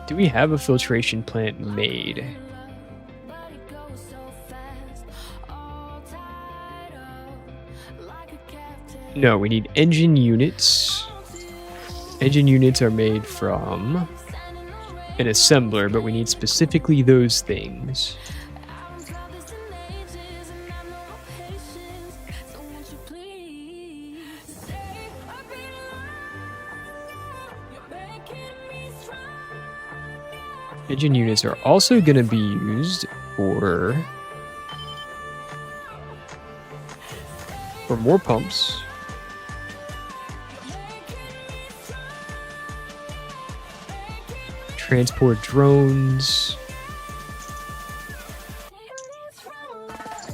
Do we have a filtration plant made? No, we need engine units. Engine units are made from an assembler, but we need specifically those things. Engine units are also going to be used for more pumps. Transport drones.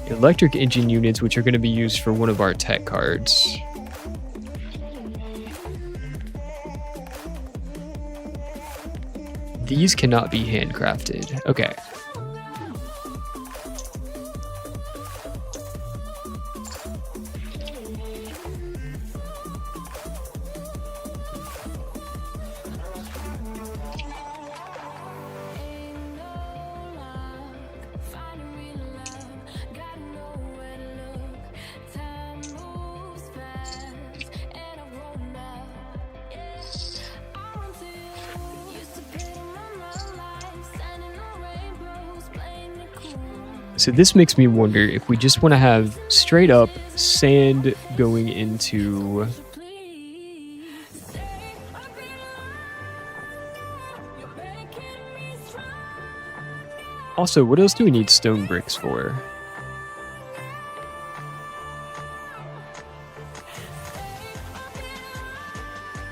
Electric engine units, which are going to be used for one of our tech cards. These cannot be handcrafted. Okay. So this makes me wonder if we just want to have straight up sand going into... Also, what else do we need stone bricks for?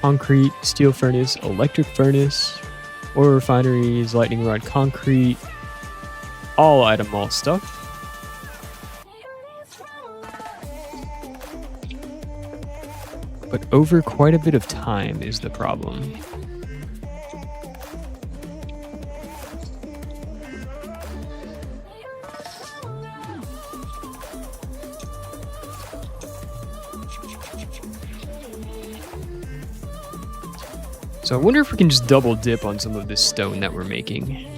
Concrete, steel furnace, electric furnace, ore refineries, lightning rod, concrete, all item mall stuff. But over quite a bit of time is the problem. So I wonder if we can just double dip on some of this stone that we're making.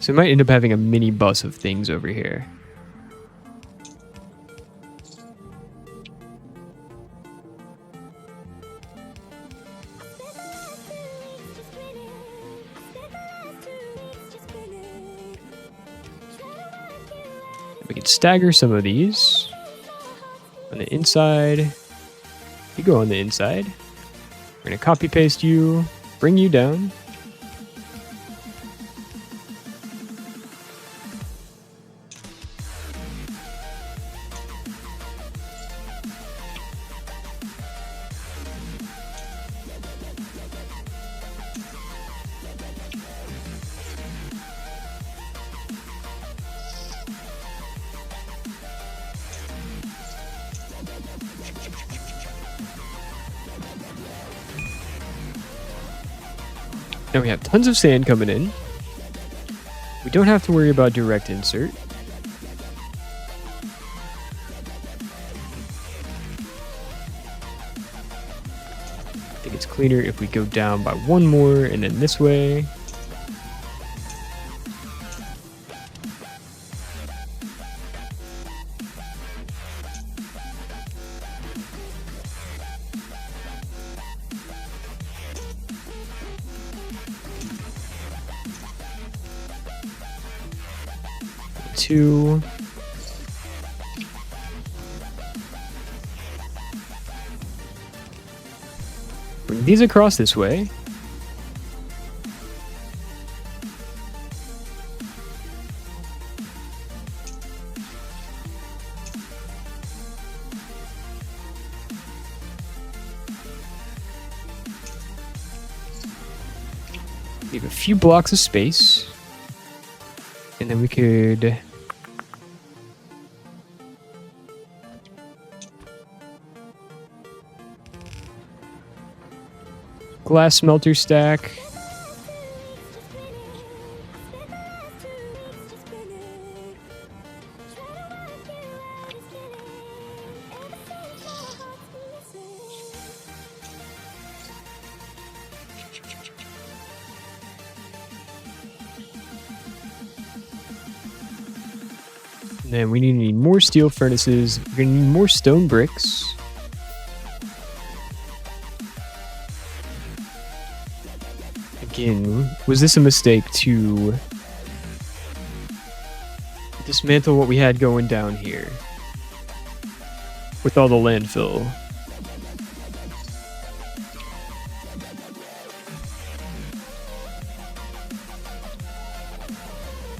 So we might end up having a mini bus of things over here. We can stagger some of these. On the inside. You go on the inside. We're going to copy paste you, bring you down. Now we have tons of sand coming in. We don't have to worry about direct insert. I think it's cleaner if we go down by one more and then this way. Two. Bring these across this way. Leave a few blocks of space. And then we could glass smelter stack. And then we need more steel furnaces. We're gonna need more stone bricks. Again, was this a mistake to dismantle what we had going down here with all the landfill?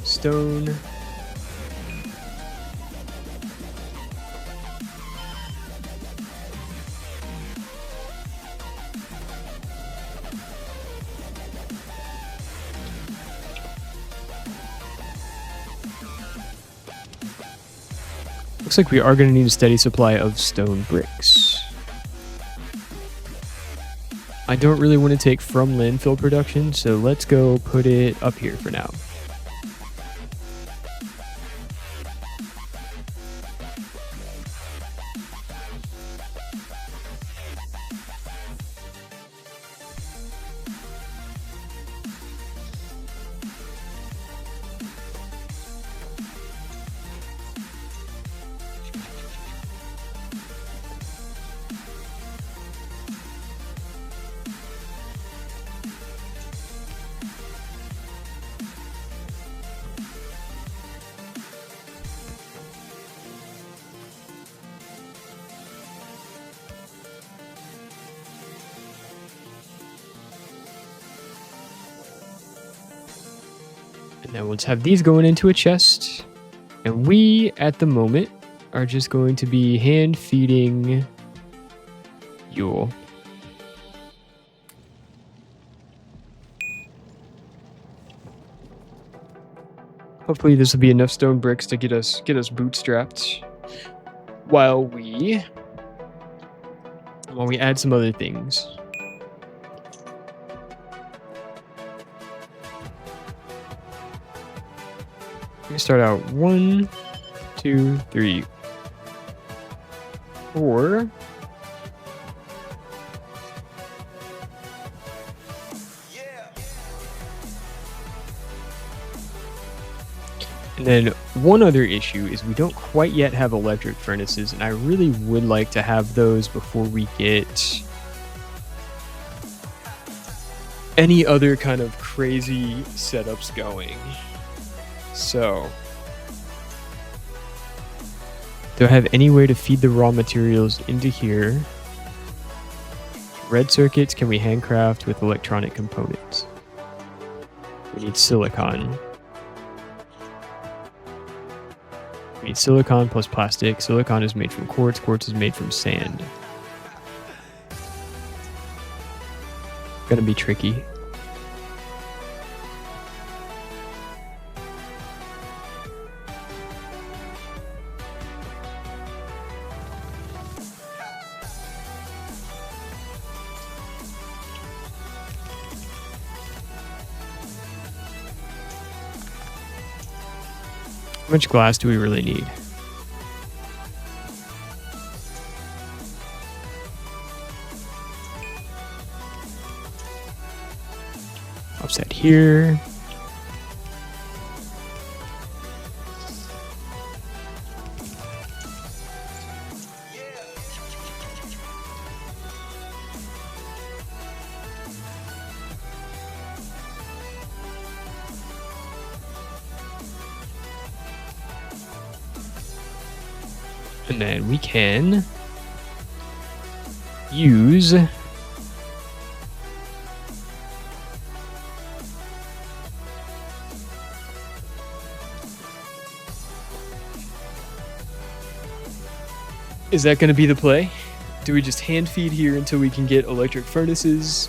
Stone. Looks like we are going to need a steady supply of stone bricks. I don't really want to take from landfill production, so let's go put it up here for now. And then we'll just have these going into a chest. And we, at the moment, are just going to be hand feeding Yule. Hopefully this will be enough stone bricks to get us bootstrapped while we add some other things. We start out 1, 2, 3, 4. And then one other issue is we don't quite yet have electric furnaces, and I really would like to have those before we get any other kind of crazy setups going. So, do I have any way to feed the raw materials into here? Red circuits can we handcraft with electronic components? We need silicon. We need silicon plus plastic. Silicon is made from quartz. Quartz is made from sand. Gonna be tricky. How much glass do we really need? Offset here. And then we can use Is that going to be the play? Do we just hand feed here until we can get electric furnaces,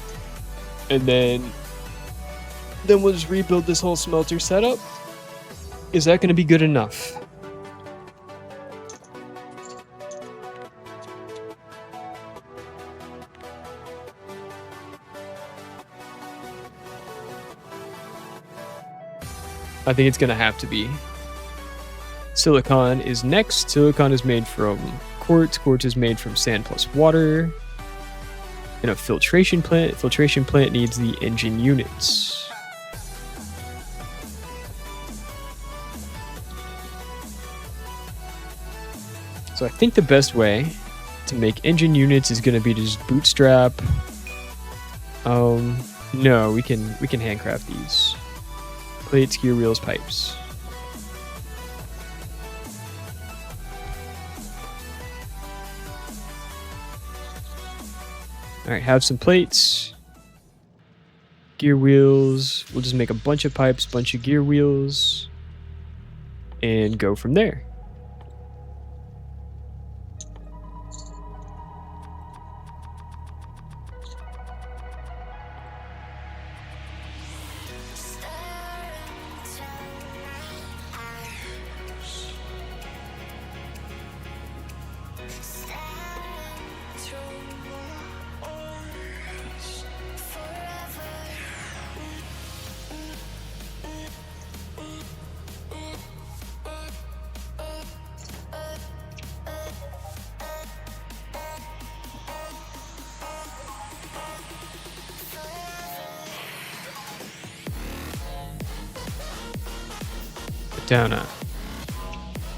and then we'll just rebuild this whole smelter setup? Is that going to be good enough? I think it's going to have to be. Silicon is next. Silicon is made from quartz. Quartz is made from sand plus water. And a filtration plant. Filtration plant needs the engine units. So I think the best way to make engine units is going to be to just bootstrap. No, we can handcraft these. Plates, gear wheels, pipes. Alright, have some plates. Gear wheels. We'll just make a bunch of pipes, bunch of gear wheels. And go from there.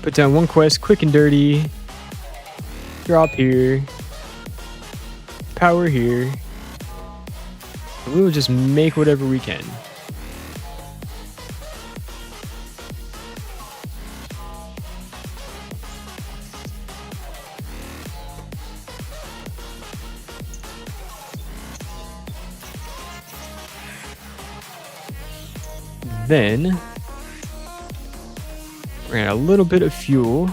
Put down one quest, quick and dirty. Drop here. Power here. And we will just make whatever we can. Then We're gonna add a little bit of fuel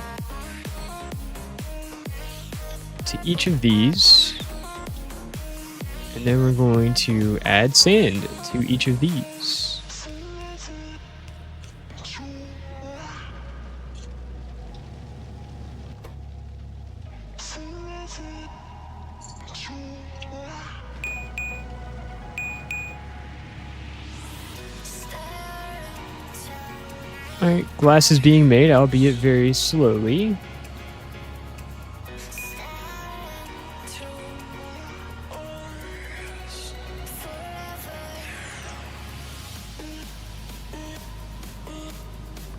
to each of these. And then we're going to add sand to each of these. Alright, glass is being made, albeit very slowly.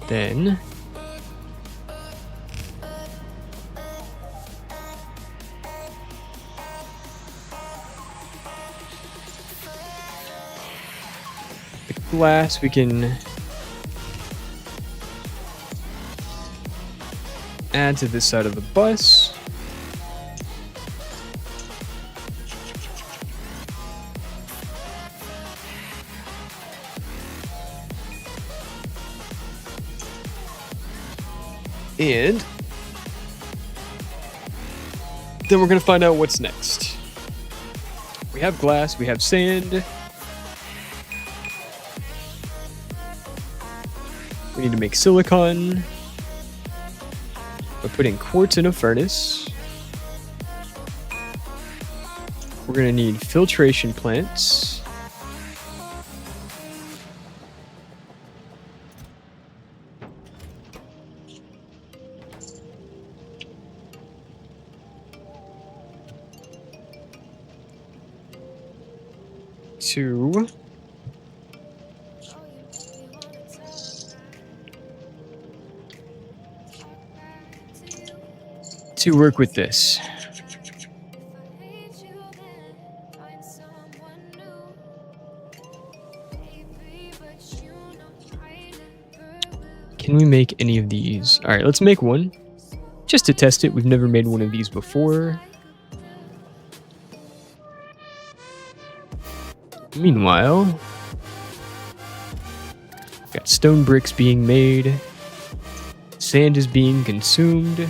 Then the glass we can add to this side of the bus. And then we're going to find out what's next. We have glass, we have sand. We need to make silicon. We're putting quartz in a furnace. We're going to need filtration plants. To work with this. Can we make any of these? All right, let's make one just to test it. We've never made one of these before. Meanwhile, got stone bricks being made. Sand is being consumed.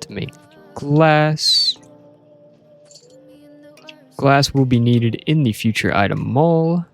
To make glass. Glass will be needed in the future item mall.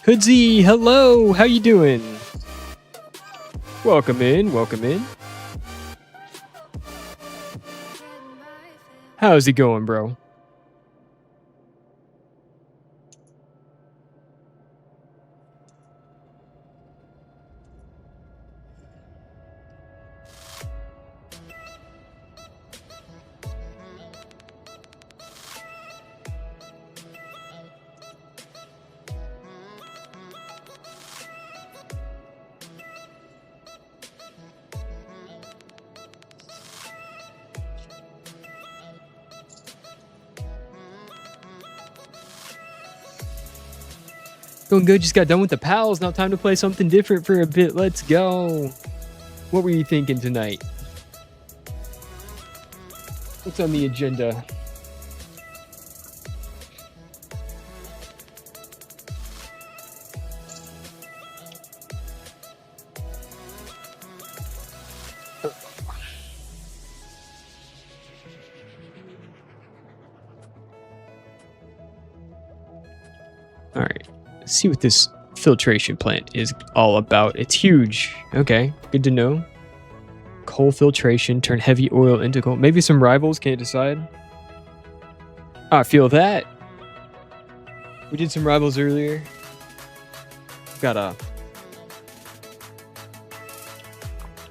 Hoodsy, hello, how you doing? Welcome in, welcome in. How's it going, bro? Going good, just got done with the pals. Now time to play something different for a bit. Let's go. What were you thinking tonight? What's on the agenda? All right. Let's see what this filtration plant is all about. It's huge. Okay, good to know. Coal filtration, turn heavy oil into coal. Maybe some rivals, can't decide. I feel that. We did some rivals earlier. I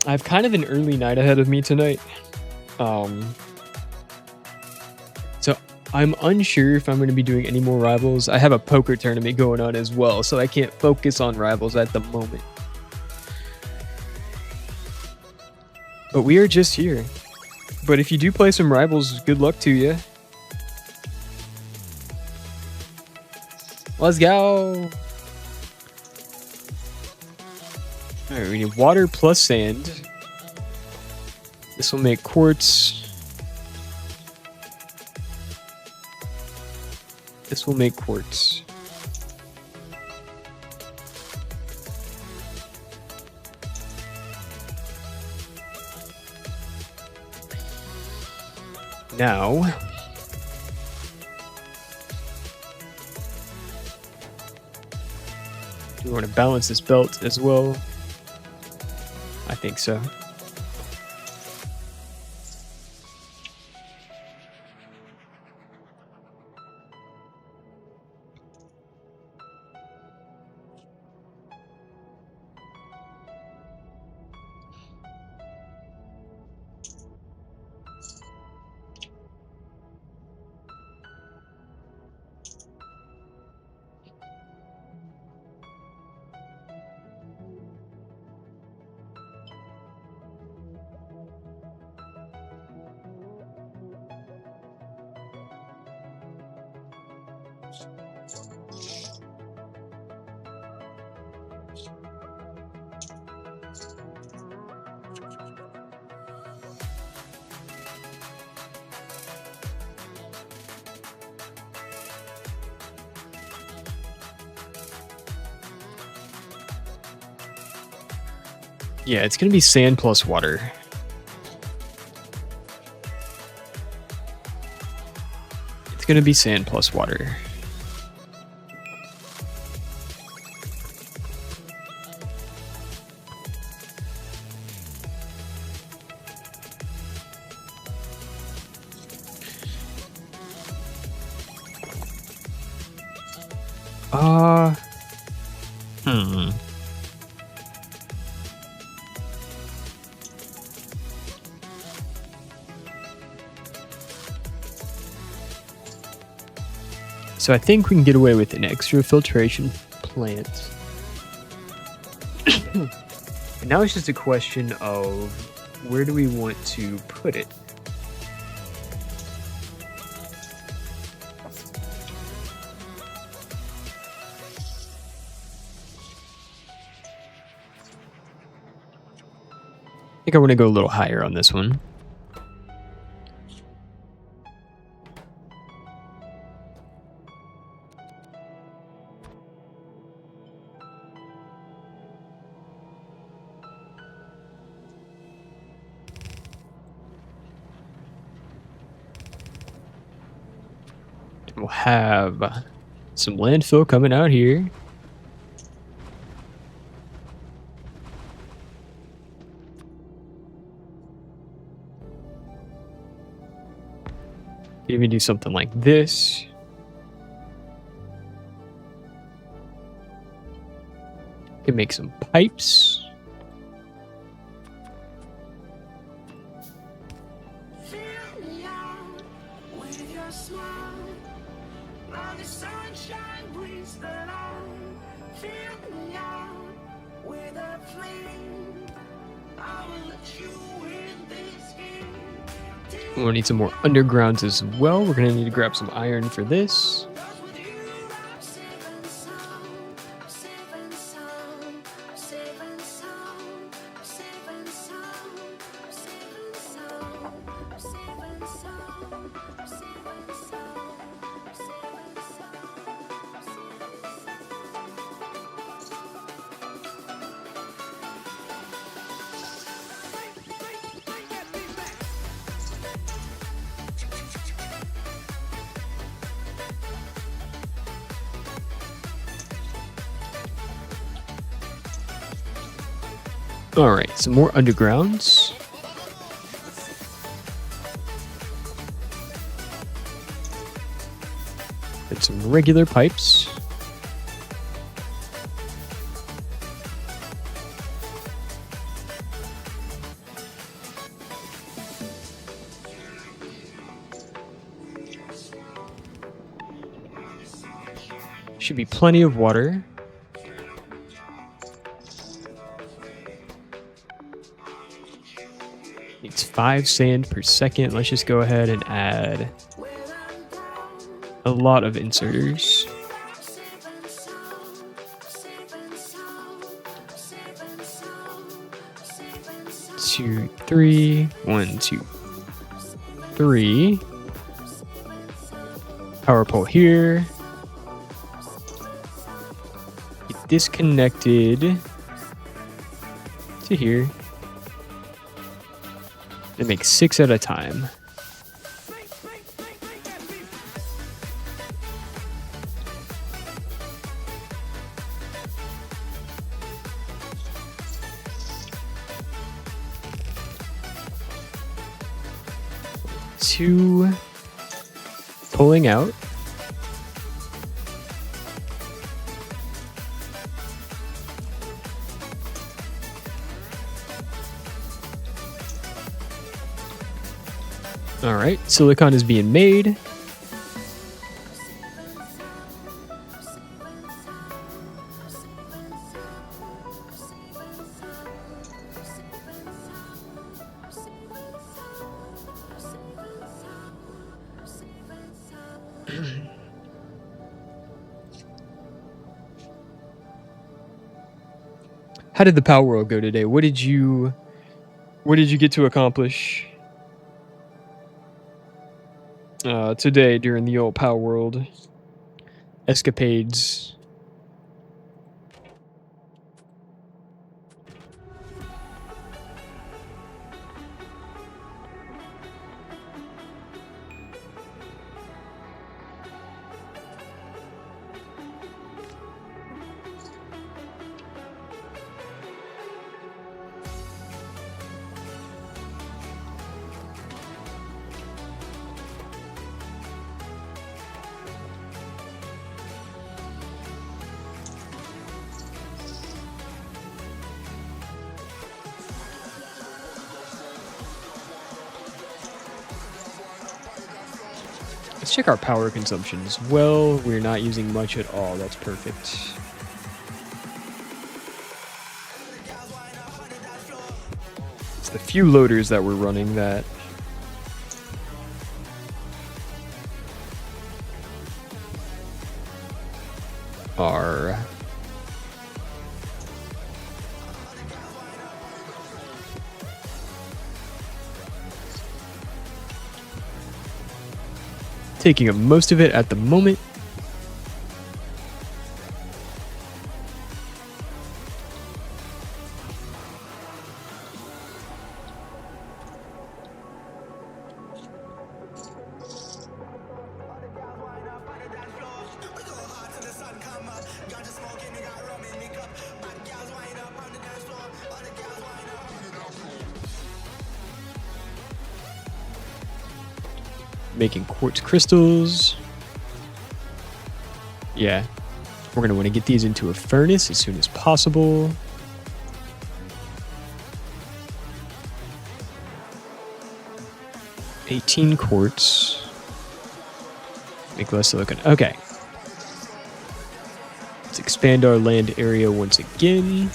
have kind of an early night ahead of me tonight. So I'm unsure if I'm going to be doing any more rivals. I have a poker tournament going on as well, so I can't focus on rivals at the moment. But we are just here. But if you do play some rivals, good luck to you. Let's go. Alright, we need water plus sand. This will make quartz. This will make quartz. Now, do we want to balance this belt as well? I think so. Yeah, it's going to be sand plus water. It's going to be sand plus water. So I think we can get away with an extra filtration plant. And now it's just a question of where do we want to put it? I think I want to go a little higher on this one. We'll have some landfill coming out here. Even do something like this. Can make some pipes. We'll need some more undergrounds as well. We're gonna need to grab some iron for this. All right, some more undergrounds. And some regular pipes. Should be plenty of water. Needs 5 sand per second. Let's just go ahead and add a lot of inserters. 2, 3. 1, 2, 3. Power pole here. Get disconnected to here. And make 6 at a time. Two pulling out. All right, silicon is being made. How did the Power World go today? What did you get to accomplish today during the old Power World escapades? Let's check our power consumption as well. We're not using much at all. That's perfect. It's the few loaders that we're running that are taking up most of it at the moment. Making quartz crystals. Yeah, we're gonna want to get these into a furnace as soon as possible. $18 quartz. Make less silicon. Okay. Let's expand our land area once again.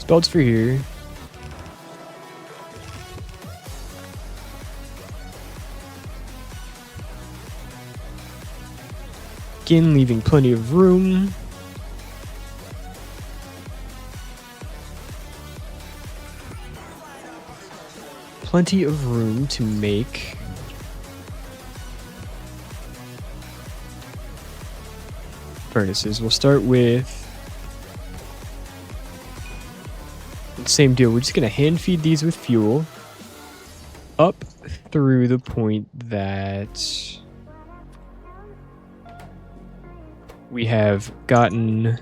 Belts for here. Again, leaving plenty of room. Plenty of room to make furnaces. We'll start with same deal. We're just going to hand feed these with fuel up through the point that we have gotten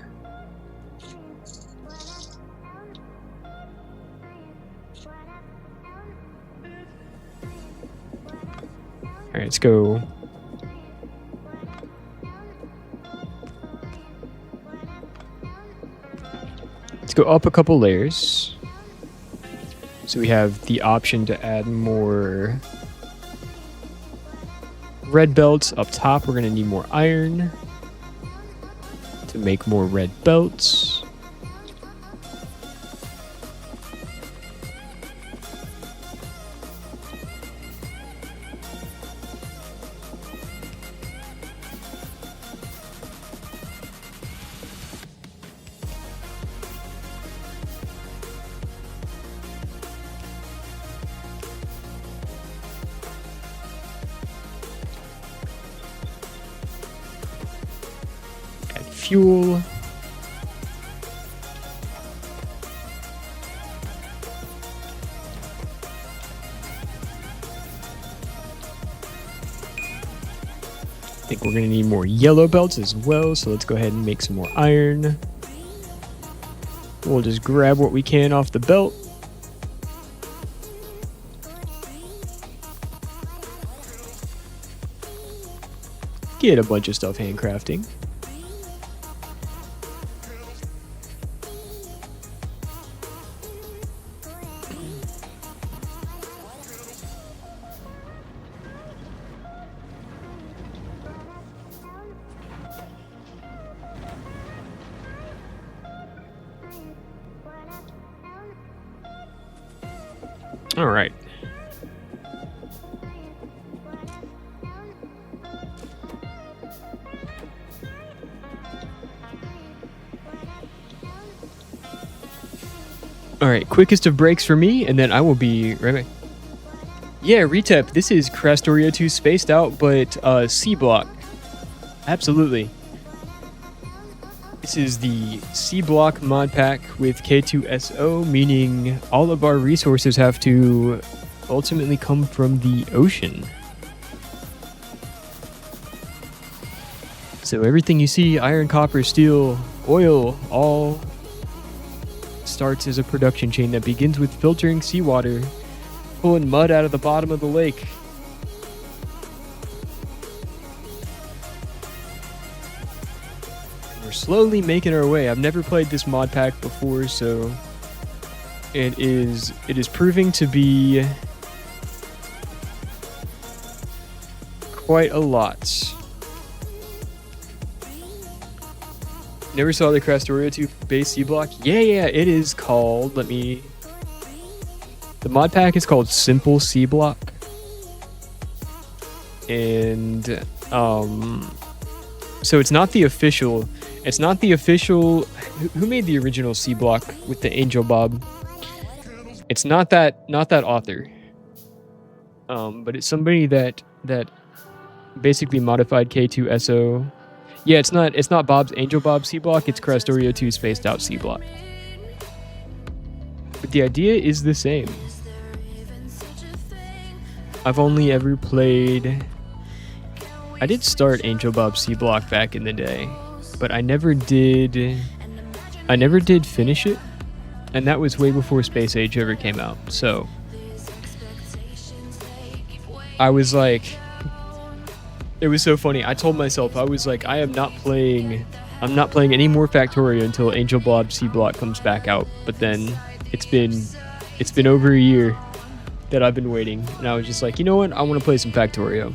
all right, let's go. Let's go up a couple layers. So we have the option to add more red belts up top. We're going to need more iron to make more red belts. Fuel. I think we're going to need more yellow belts as well, so let's go ahead and make some more iron. We'll just grab what we can off the belt. Get a bunch of stuff handcrafting. All right. All right, quickest of breaks for me, and then I will be right back. Yeah, Retep, this is Crastorio 2 spaced out, but C block. Absolutely. This is the C block mod pack with K2SO, meaning all of our resources have to ultimately come from the ocean. So everything you see, iron, copper, steel, oil, all starts as a production chain that begins with filtering seawater, pulling mud out of the bottom of the lake. We're slowly making our way. I've never played this mod pack before, so it is proving to be quite a lot. Never saw the Crastorio 2 base C block? Yeah, it is called, the mod pack is called Simple C block. And, so it's not the official, who made the original C block with the Angel Bob? It's not that author. But it's somebody that basically modified K2SO. Yeah, it's not Bob's Angel Bob C block, it's Crastorio 2 spaced out C block. But the idea is the same. I've only ever played... I did start Angel Bob C block back in the day, but I never did finish it, and that was way before Space Age ever came out. So I was like, it was so funny. I told myself, I was like, I'm not playing any more Factorio until Angel Bob C block comes back out. But then it's been over a year that I've been waiting, and I was just like, you know what? I want to play some Factorio.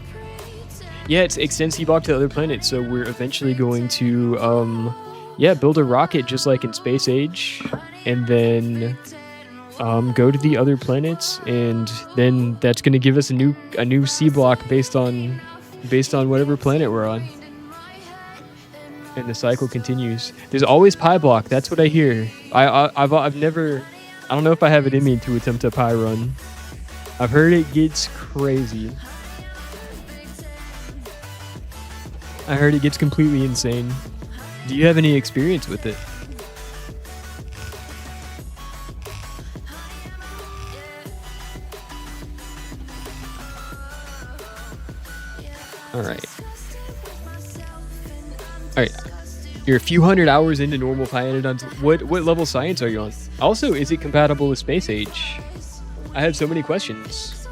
Yeah, it's extend C block to other planets, so we're eventually going to build a rocket just like in Space Age, and then go to the other planets, and then that's going to give us a new C block based on whatever planet we're on. And the cycle continues. There's always Pi block, that's what I hear. I've never, I don't know if I have it in me to attempt a Pi run. I've heard it gets crazy. I heard it gets completely insane. Do you have any experience with it? All right. All right. You're a few hundred hours into normal Pyanodons. What level science are you on? Also, is it compatible with Space Age? I have so many questions.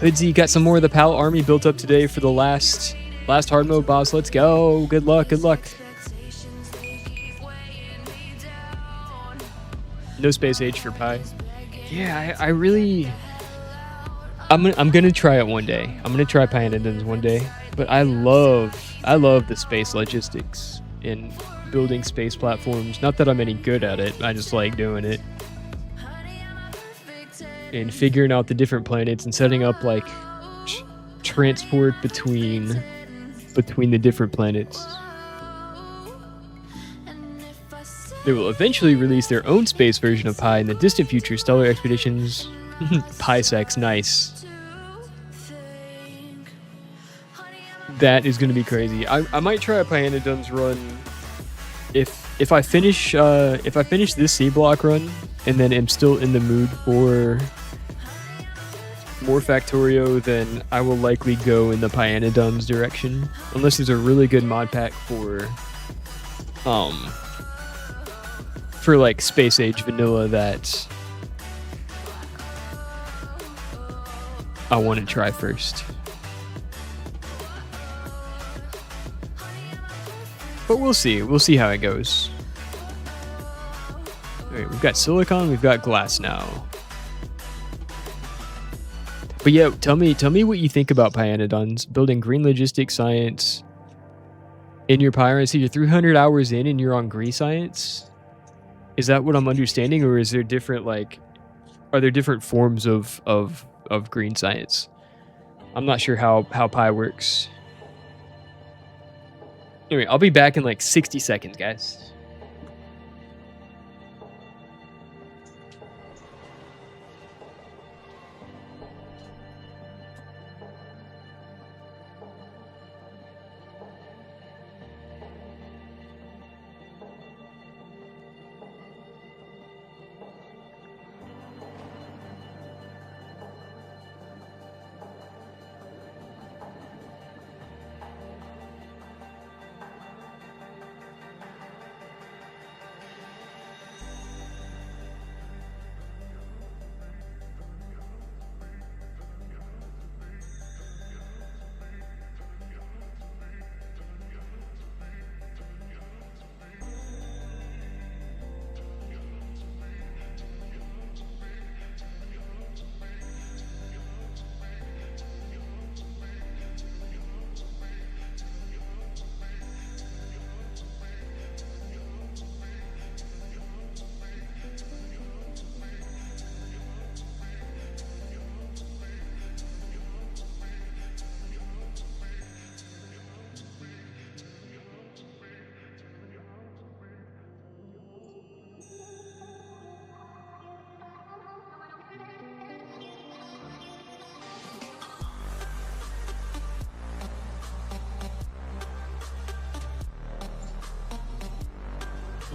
Hoodsy, got some more of the PAL army built up today for the last hard mode boss. Let's go. Good luck. No Space Age for Pi. Yeah, I really... I'm gonna try it one day. I'm gonna try Pyanodons one day. But I love the space logistics in building space platforms. Not that I'm any good at it. I just like doing it. And figuring out the different planets and setting up like transport between the different planets. They will eventually release their own space version of Pi in the distant future. Stellar Expeditions. Pi sex, nice. That is going to be crazy. I might try a Pyanodons run if I finish this C block run and then am still in the mood for more Factorio, then I will likely go in the Pyanodons direction, unless there's a really good mod pack for like Space Age vanilla that I want to try first. But we'll see. We'll see how it goes. Alright, we've got silicon, we've got glass now. But yeah, tell me what you think about Pyanodons. Building green logistics science in your Pi. I see you're 300 hours in and you're on green science. Is that what I'm understanding, or is there different are there different forms of green science? I'm not sure how Pi works. Anyway, I'll be back in like 60 seconds, guys.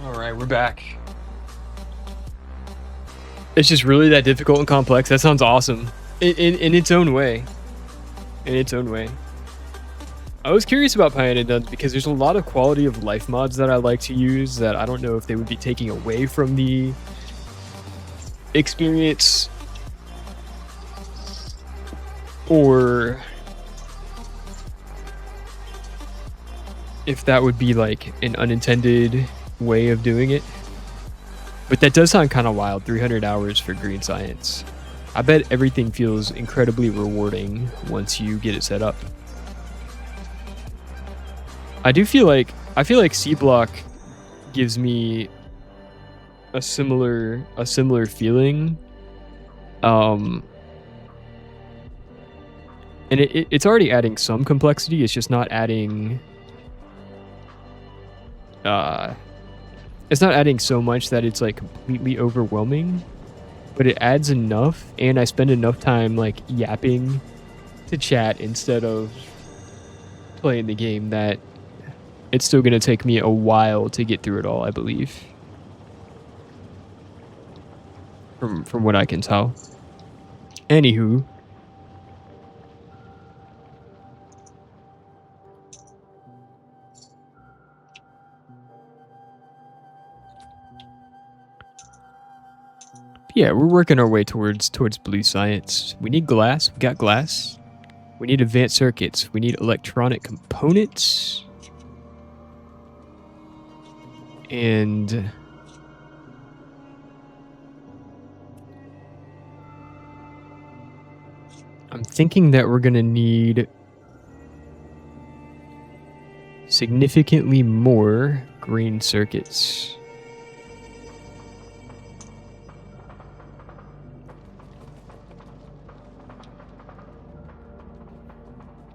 Alright, we're back. It's just really that difficult and complex. That sounds awesome. In its own way. In its own way. I was curious about Pyanodons because there's a lot of quality of life mods that I like to use that I don't know if they would be taking away from the experience, or if that would be like an unintended way of doing it. But that does sound kind of wild. 300 hours for green science. I bet everything feels incredibly rewarding once you get it set up. I feel like C block gives me a similar feeling. And it's already adding some complexity. It's just not adding it's not adding so much that it's like completely overwhelming, but it adds enough, and I spend enough time like yapping to chat instead of playing the game that it's still gonna take me a while to get through it all, I believe. From what I can tell. Anywho, Yeah, we're working our way towards blue science. We need glass. We got glass. We need advanced circuits. We need electronic components. And I'm thinking that we're going to need significantly more green circuits.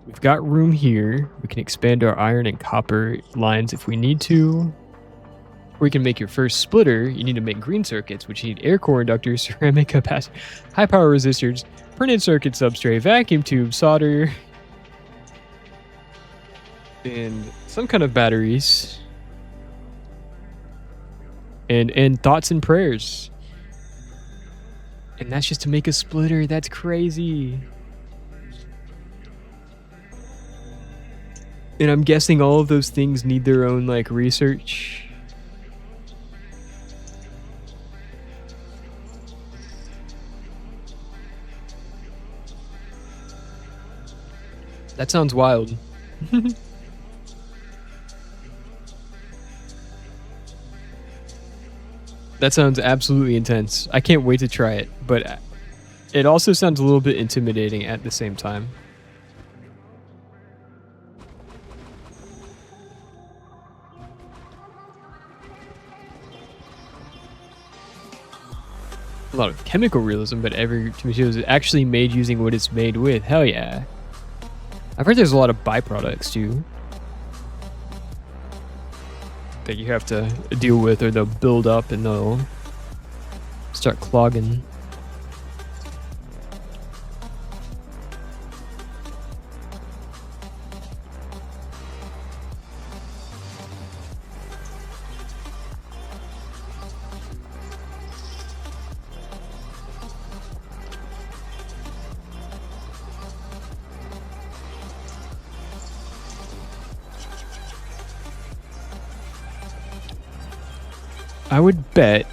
We've got room here. We can expand our iron and copper lines if we need to. Or you can make your first splitter. You need to make green circuits, which need air core inductors, ceramic capacitor, high power resistors, printed circuit substrate, vacuum tube, solder, and some kind of batteries. And thoughts and prayers. And that's just to make a splitter. That's crazy. And I'm guessing all of those things need their own like research. That sounds wild. That sounds absolutely intense. I can't wait to try it, but it also sounds a little bit intimidating at the same time. A lot of chemical realism, but every material is actually made using what it's made with. Hell yeah. I've heard there's a lot of byproducts too that you have to deal with, or they'll build up and they'll start clogging. I would bet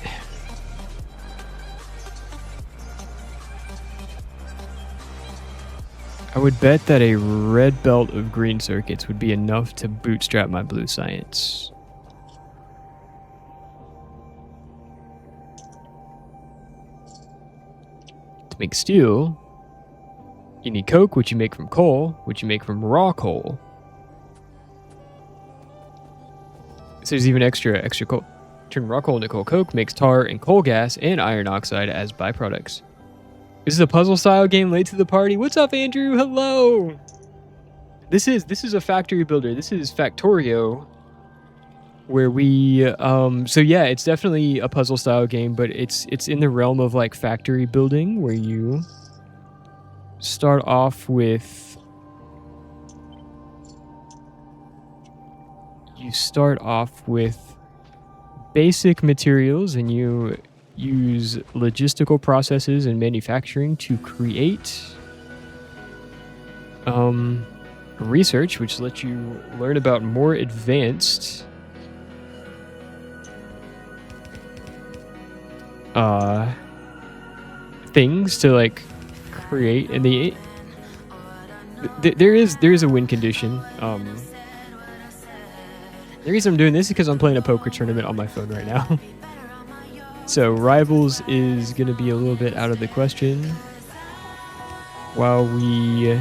that a red belt of green circuits would be enough to bootstrap my blue science. To make steel, you need coke, which you make from coal, which you make from raw coal. So there's even extra coal. Turn raw coal into coke, makes tar and coal gas and iron oxide as byproducts. This is a puzzle style game late to the party. What's up, Andrew? Hello. This is a factory builder. This is Factorio, where we so yeah, it's definitely a puzzle style game, but it's in the realm of like factory building, where you start off with basic materials, and you use logistical processes and manufacturing to create research, which lets you learn about more advanced things to like create. And there is a win condition. The reason I'm doing this is because I'm playing a poker tournament on my phone right now. So Rivals is going to be a little bit out of the question while we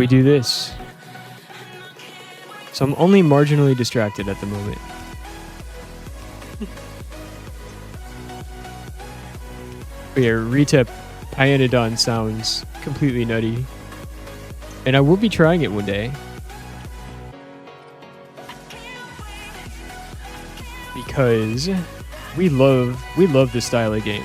do this. So I'm only marginally distracted at the moment. But yeah, Retep Hyanodon sounds completely nutty. And I will be trying it one day. Because we love this style of game.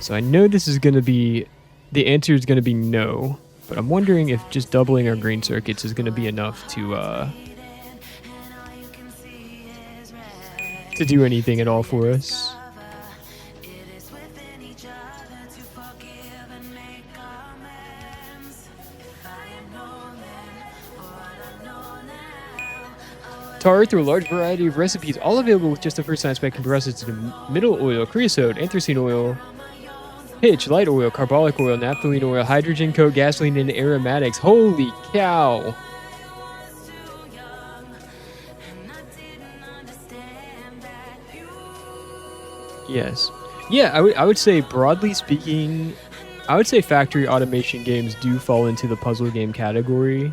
So I know this is going to be, the answer is going to be no, but I'm wondering if just doubling our green circuits is going to be enough to do anything at all for us. Tar through a large variety of recipes, all available with just the first time spec compressors to mineral oil, creosote, anthracene oil, pitch, light oil, carbolic oil, naphthalene oil, hydrogen coat, gasoline, and aromatics. Holy cow! Yes. Yeah, I would say, broadly speaking, I would say factory automation games do fall into the puzzle game category.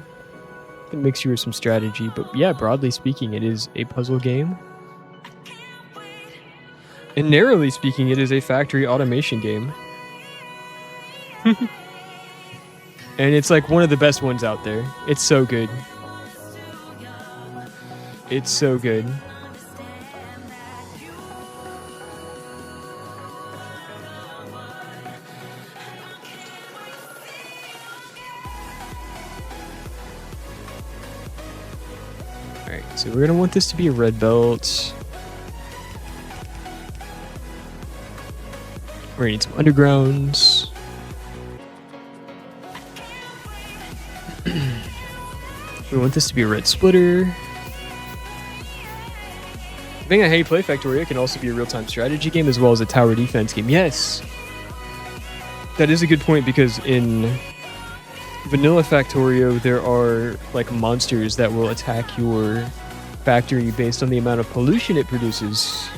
A mixture of some strategy, but yeah, broadly speaking, it is a puzzle game. And narrowly speaking, it is a factory automation game. And it's like one of the best ones out there. It's so good. It's so good. Alright, so we're gonna want this to be a red belt. We're gonna need some undergrounds. We want this to be a red splitter. Depending on how you play Factorio, it can also be a real-time strategy game as well as a tower defense game. Yes! That is a good point, because in vanilla Factorio, there are like monsters that will attack your factory based on the amount of pollution it produces.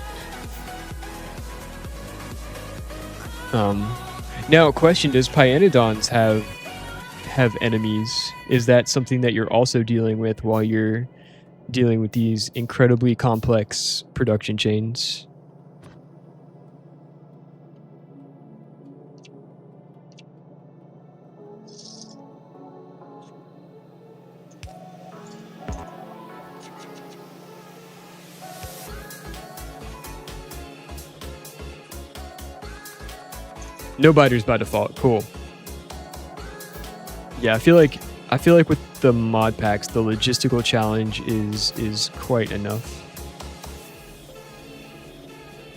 Now, question: does Pyanodons have enemies? Is that something that you're also dealing with while you're dealing with these incredibly complex production chains? No biters by default. Cool. Yeah, I feel like with the mod packs, the logistical challenge is quite enough.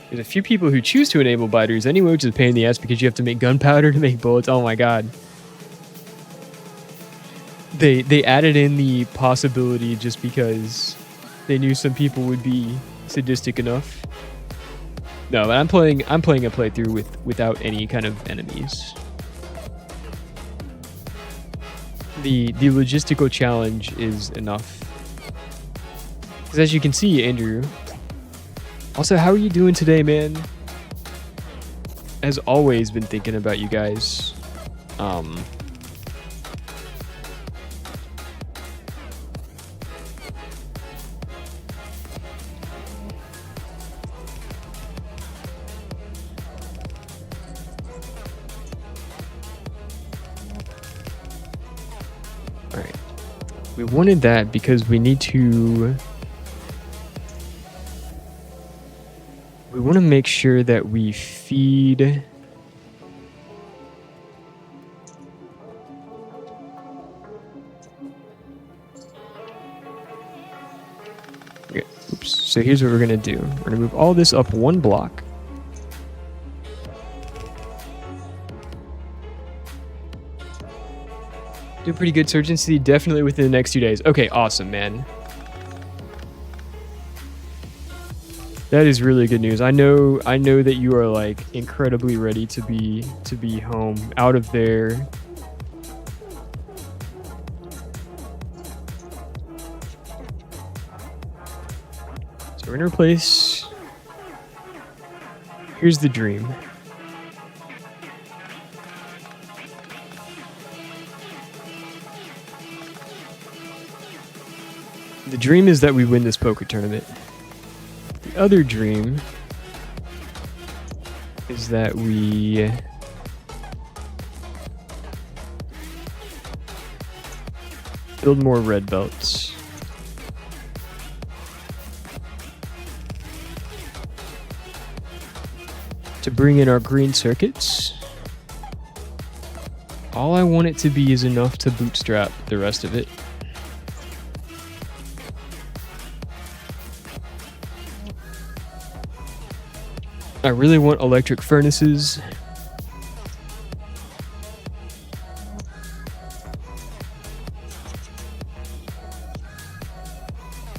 There's a few people who choose to enable biters anyway, which is a pain in the ass because you have to make gunpowder to make bullets. Oh my god. They added in the possibility just because they knew some people would be sadistic enough. No, but I'm playing a playthrough without any kind of enemies. The logistical challenge is enough. Because as you can see, Andrew. Also, how are you doing today, man? As always, been thinking about you guys. Alright. We wanted that because we need to... We want to make sure that we feed... Okay, oops. So here's what we're going to do. We're going to move all this up one block. Do pretty good urgency, definitely within the next 2 days. Okay, awesome, man. That is really good news. I know that you are like incredibly ready to be home, out of there. So we're gonna replace. Here's the dream. The dream is that we win this poker tournament. The other dream is that we build more red belts. To bring in our green circuits. All I want it to be is enough to bootstrap the rest of it. I really want electric furnaces.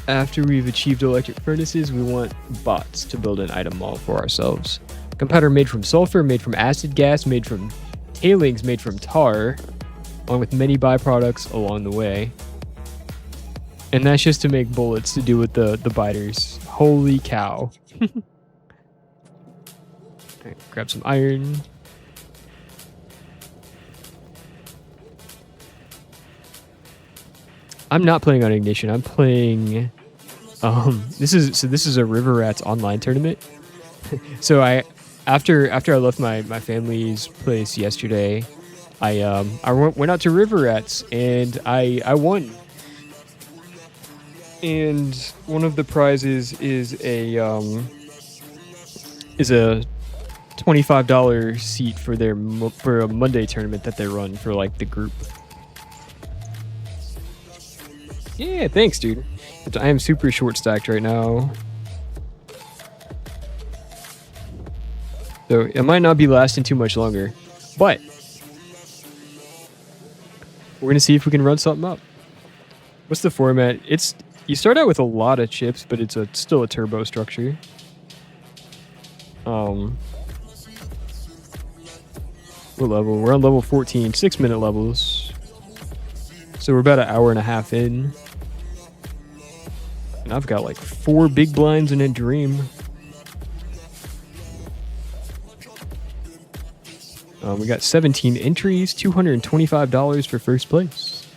After we've achieved electric furnaces, we want bots to build an item mall for ourselves. Compounder made from sulfur, made from acid gas, made from tailings, made from tar, along with many byproducts along the way. And that's just to make bullets to do with the biters. Holy cow. Alright, grab some iron. I'm not playing on Ignition. I'm playing this is a River Rats online tournament. So after I left my family's place yesterday, I went out to River Rats and I won. And one of the prizes is a $25 seat for for a Monday tournament that they run for like the group. Yeah, thanks, dude. I am super short stacked right now. So it might not be lasting too much longer, but we're gonna see if we can run something up. What's the format? You start out with a lot of chips, but it's still a turbo structure. What level? We're on level 14, 6-minute levels. So we're about an hour and a half in. And I've got like 4 big blinds and a dream. We got 17 entries, $225 for first place.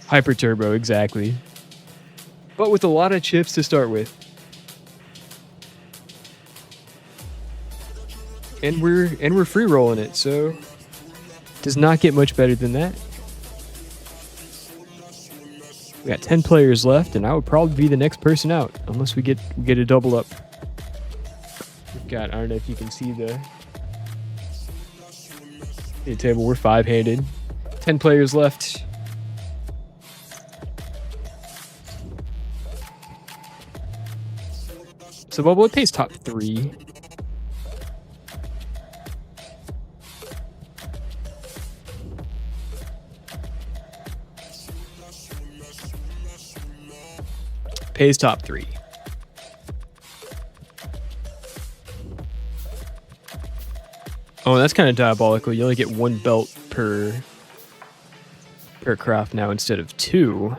Hyper turbo, exactly. But with a lot of chips to start with. And we're free rolling it, so does not get much better than that. We got 10 players left, and I would probably be the next person out, unless we get a double up. We've got, I don't know if you can see the table. We're 5-handed. 10 players left. So Bubble, it pays top 3. Pays top 3. Oh, that's kind of diabolical. You only get 1 belt per craft now instead of 2.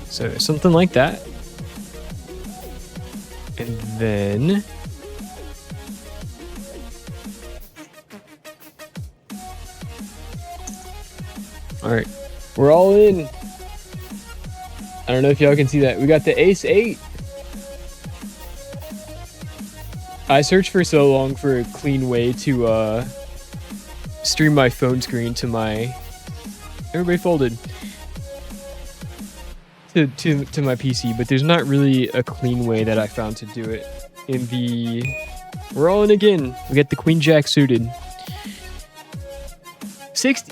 So something like that. And then all right, we're all in. I don't know if y'all can see that. We got the Ace 8. I searched for so long for a clean way to stream my phone screen to my everybody folded to my PC, but there's not really a clean way that I found to do it. We're all in again. We get the Queen Jack suited.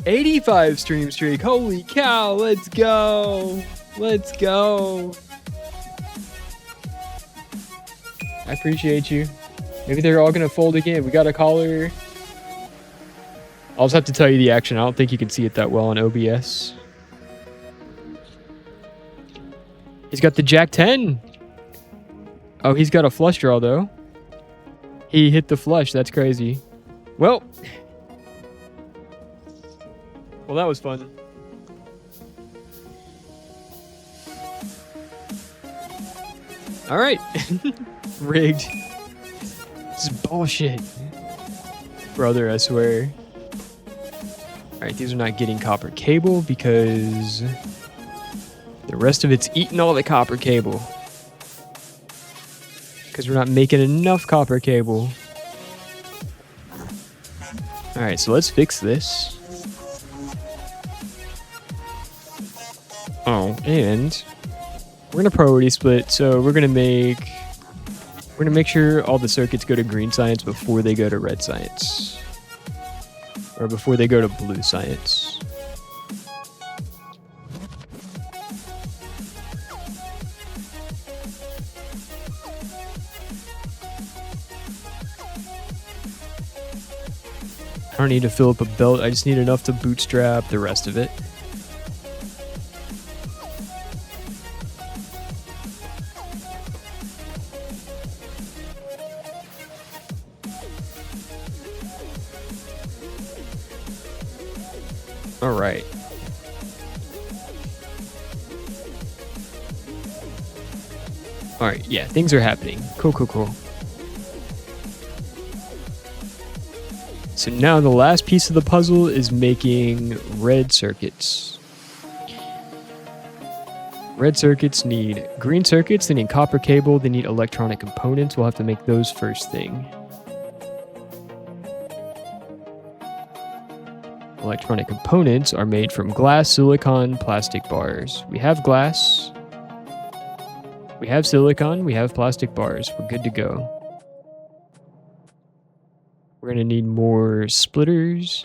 85 stream streak. Holy cow, let's go. Let's go. I appreciate you. Maybe they're all gonna fold again. We got a caller. I'll just have to tell you the action. I don't think you can see it that well on OBS. He's got the Jack 10. Oh, he's got a flush draw though. He hit the flush. That's crazy. Well, that was fun. All right. Rigged. This is bullshit. Brother, I swear. All Alright, these are not getting copper cable because the rest of it's eating all the copper cable. Because we're not making enough copper cable. Alright, so let's fix this. Oh, and we're gonna priority split, so we're gonna make sure all the circuits go to green science before they go to red science. Or before they go to blue science. I don't need to fill up a belt, I just need enough to bootstrap the rest of it. Alright. Alright, yeah, things are happening. Cool, cool, cool. So now the last piece of the puzzle is making red circuits. Red circuits need green circuits, they need copper cable, they need electronic components. We'll have to make those first thing. Electronic components are made from glass, silicon, plastic bars. We have glass, we have silicon, we have plastic bars. We're good to go. We're gonna need more splitters.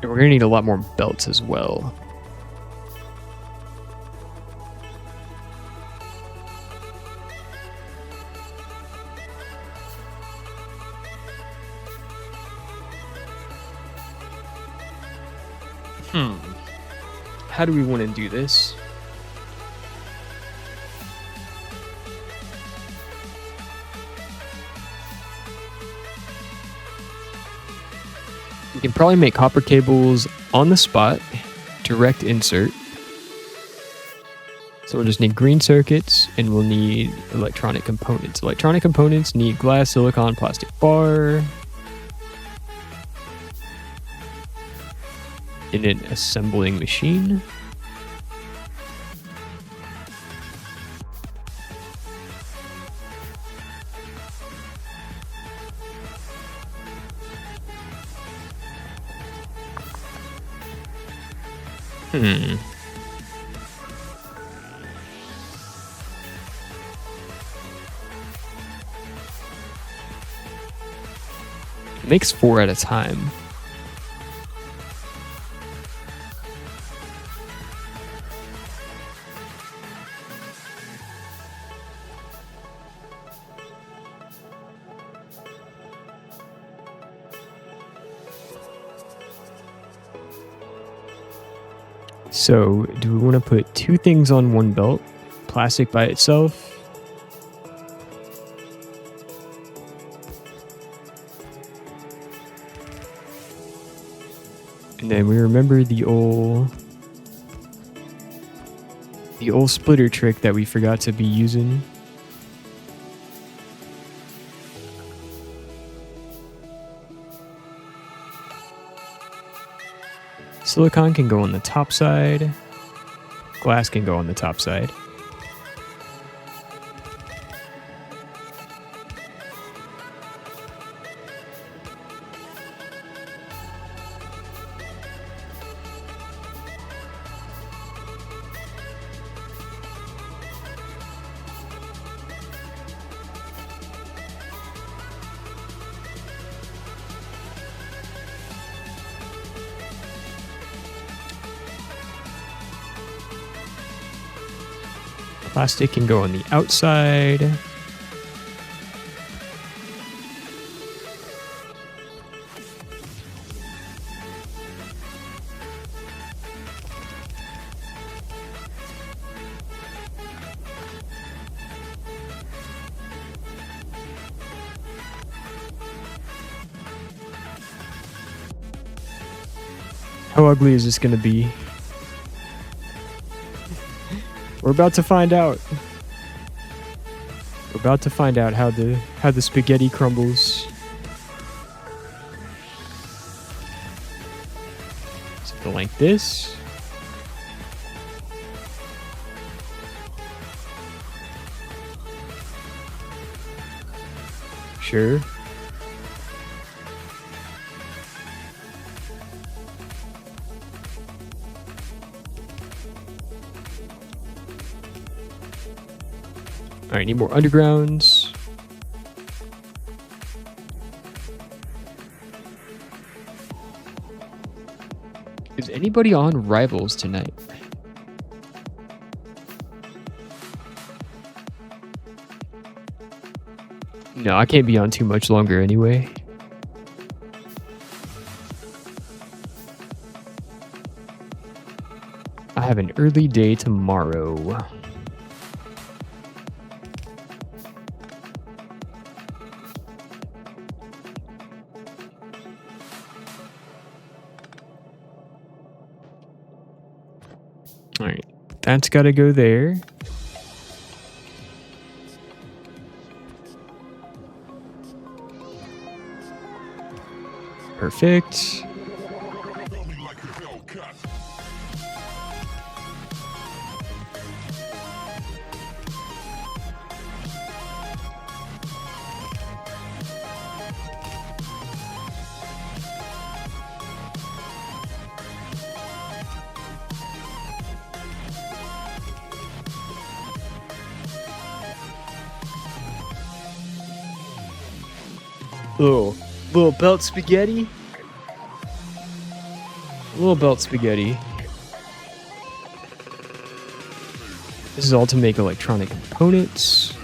And we're gonna need a lot more belts as well. How do we want to do this? We can probably make copper cables on the spot, direct insert. So we'll just need green circuits and we'll need electronic components. Electronic components need glass, silicon, plastic bar. In an assembling machine. It makes 4 at a time. So, do we want to put 2 things on one belt? Plastic by itself? And then we remember the old splitter trick that we forgot to be using. Silicon can go on the top side. Glass can go on the top side. Plastic can go on the outside. How ugly is this gonna be? We're about to find out. We're about to find out how the spaghetti crumbles. Something like this. Sure. Alright, need more undergrounds. Is anybody on Rivals tonight? No, I can't be on too much longer anyway. I have an early day tomorrow. Alright, that's gotta go there. Perfect. Little belt spaghetti. Little belt spaghetti. This is all to make electronic components.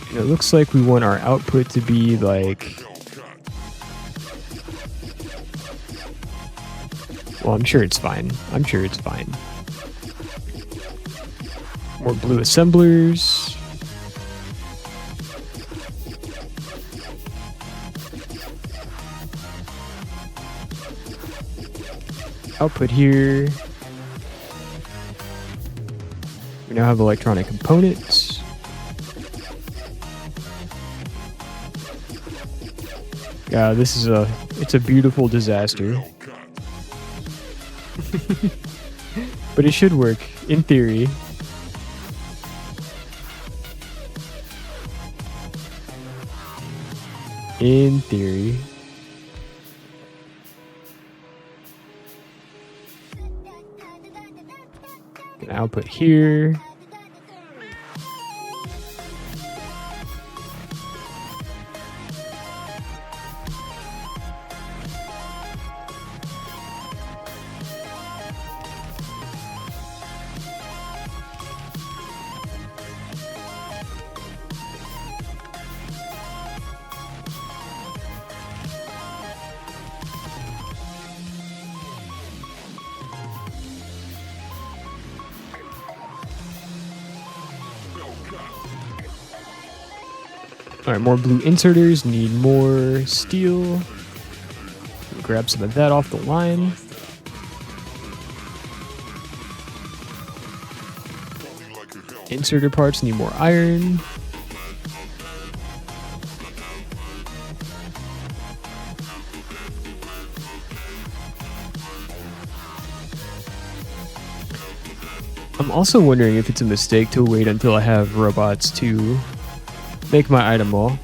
And it looks like we want our output to be like... Well, I'm sure it's fine. I'm sure it's fine. More blue assemblers. Output here. We now have electronic components. Yeah, this is it's a beautiful disaster. But it should work, in theory. In theory. Output here. Alright, more blue inserters, need more steel. Grab some of that off the line. Inserter parts need more iron. I'm also wondering if it's a mistake to wait until I have robots to make my item wall.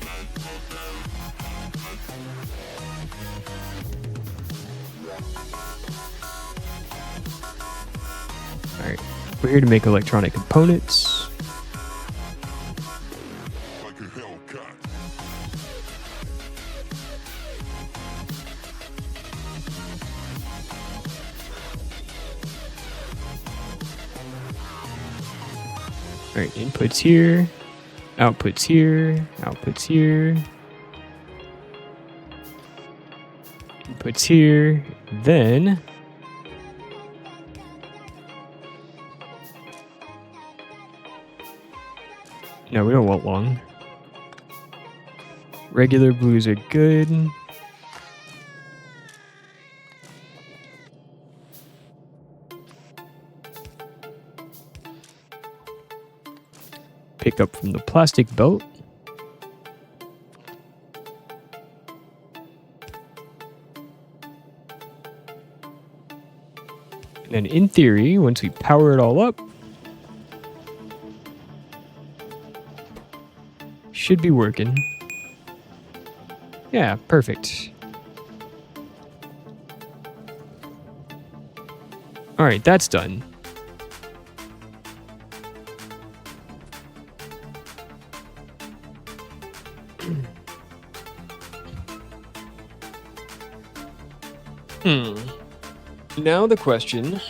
Alright, we're here to make electronic components. Alright, inputs here. Outputs here, outputs here, inputs here, then no, we don't want long. Regular blues are good. pick up from the plastic belt. And then in theory, once we power it all up, should be working. Yeah, perfect. All right, that's done. Now the question.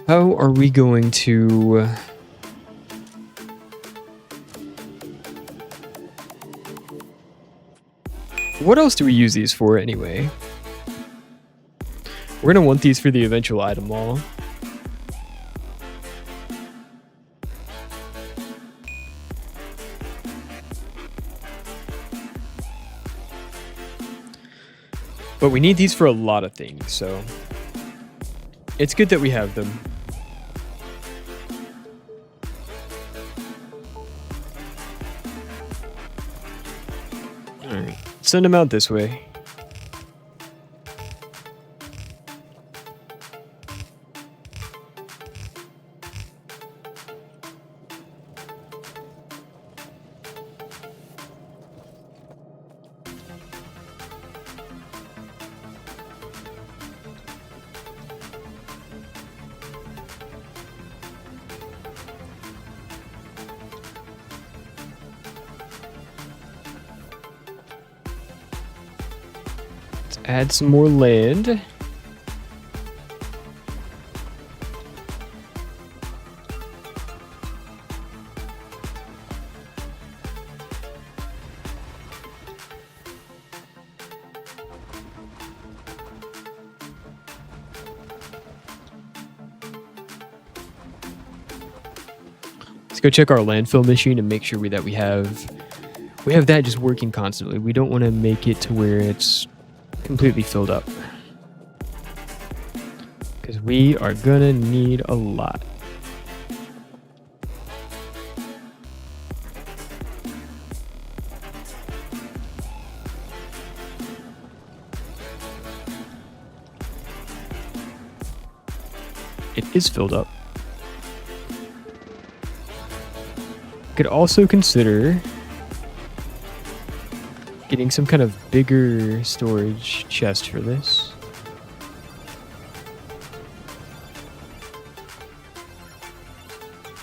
How are we going to... What else do we use these for anyway? We're going to want these for the eventual item wall. But we need these for a lot of things, so it's good that we have them. Alright, send them out this way. Add some more land. Let's go check our landfill machine and make sure that we have that just working constantly. We don't want to make it to where it's completely filled up, because we are gonna need a lot. It is filled up. Could also consider getting some kind of bigger storage chest for this.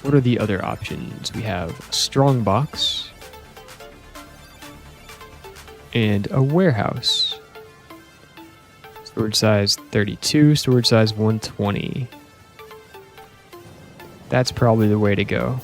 What are the other options? We have a strong box and a warehouse. Storage size 32, storage size 120. That's probably the way to go.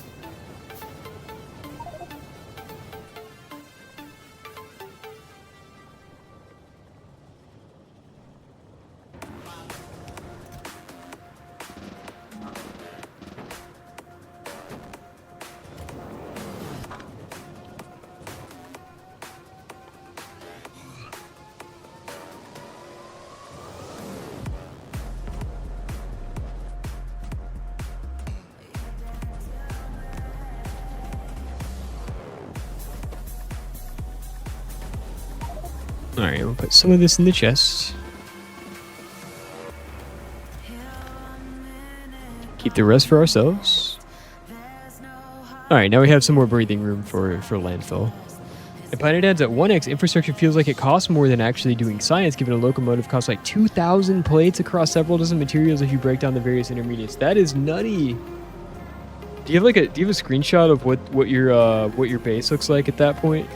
Alright, we'll put some of this in the chest. Keep the rest for ourselves. Alright, now we have some more breathing room for landfill. And Planet adds that 1x infrastructure feels like it costs more than actually doing science, given a locomotive costs like 2,000 plates across several dozen materials if you break down the various intermediates. That is nutty. Do you have a screenshot of what your base looks like at that point?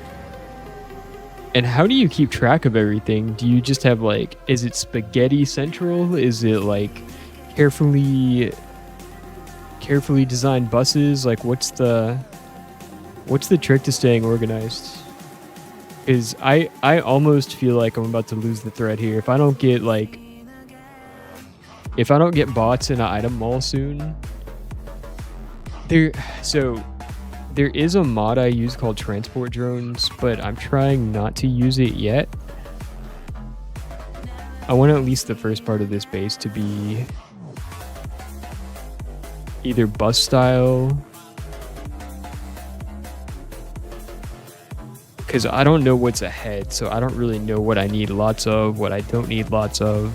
And how do you keep track of everything? Do you just have is it spaghetti central? Is it carefully designed buses? What's the trick to staying organized? Because I almost feel like I'm about to lose the thread here. If I don't get bots in an item mall soon. So There is a mod I use called transport drones, but I'm trying not to use it yet. I want at least the first part of this base to be either bus style, because I don't know what's ahead, so I don't really know what I need lots of, what I don't need lots of.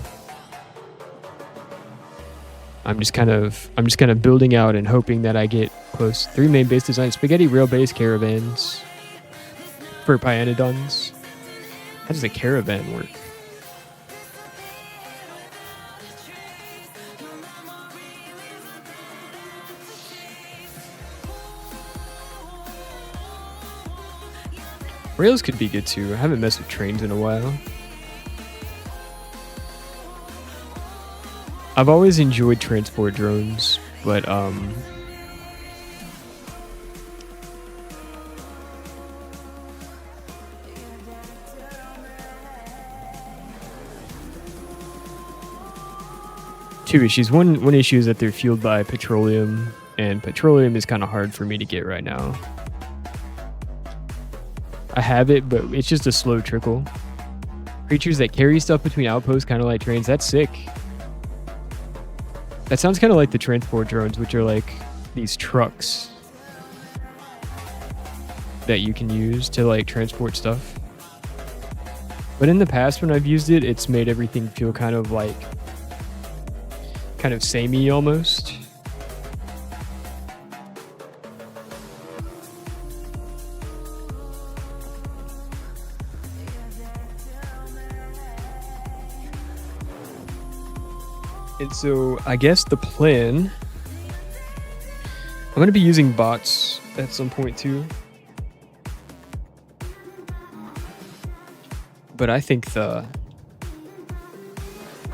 I'm just kind of building out and hoping that I get close. 3 main base designs: spaghetti rail base, caravans for Pyanodons. How does a caravan work? Rails could be good too. I haven't messed with trains in a while. I've always enjoyed transport drones, but two issues. One issue is that they're fueled by petroleum, and petroleum is kind of hard for me to get right now. I have it, but it's just a slow trickle. Creatures that carry stuff between outposts, kind of like trains. That's sick. That sounds kind of like the transport drones, which are like these trucks that you can use to like transport stuff. But in the past, when I've used it, it's made everything feel kind of samey almost. And so I guess the plan, I'm going to be using bots at some point too. But I think the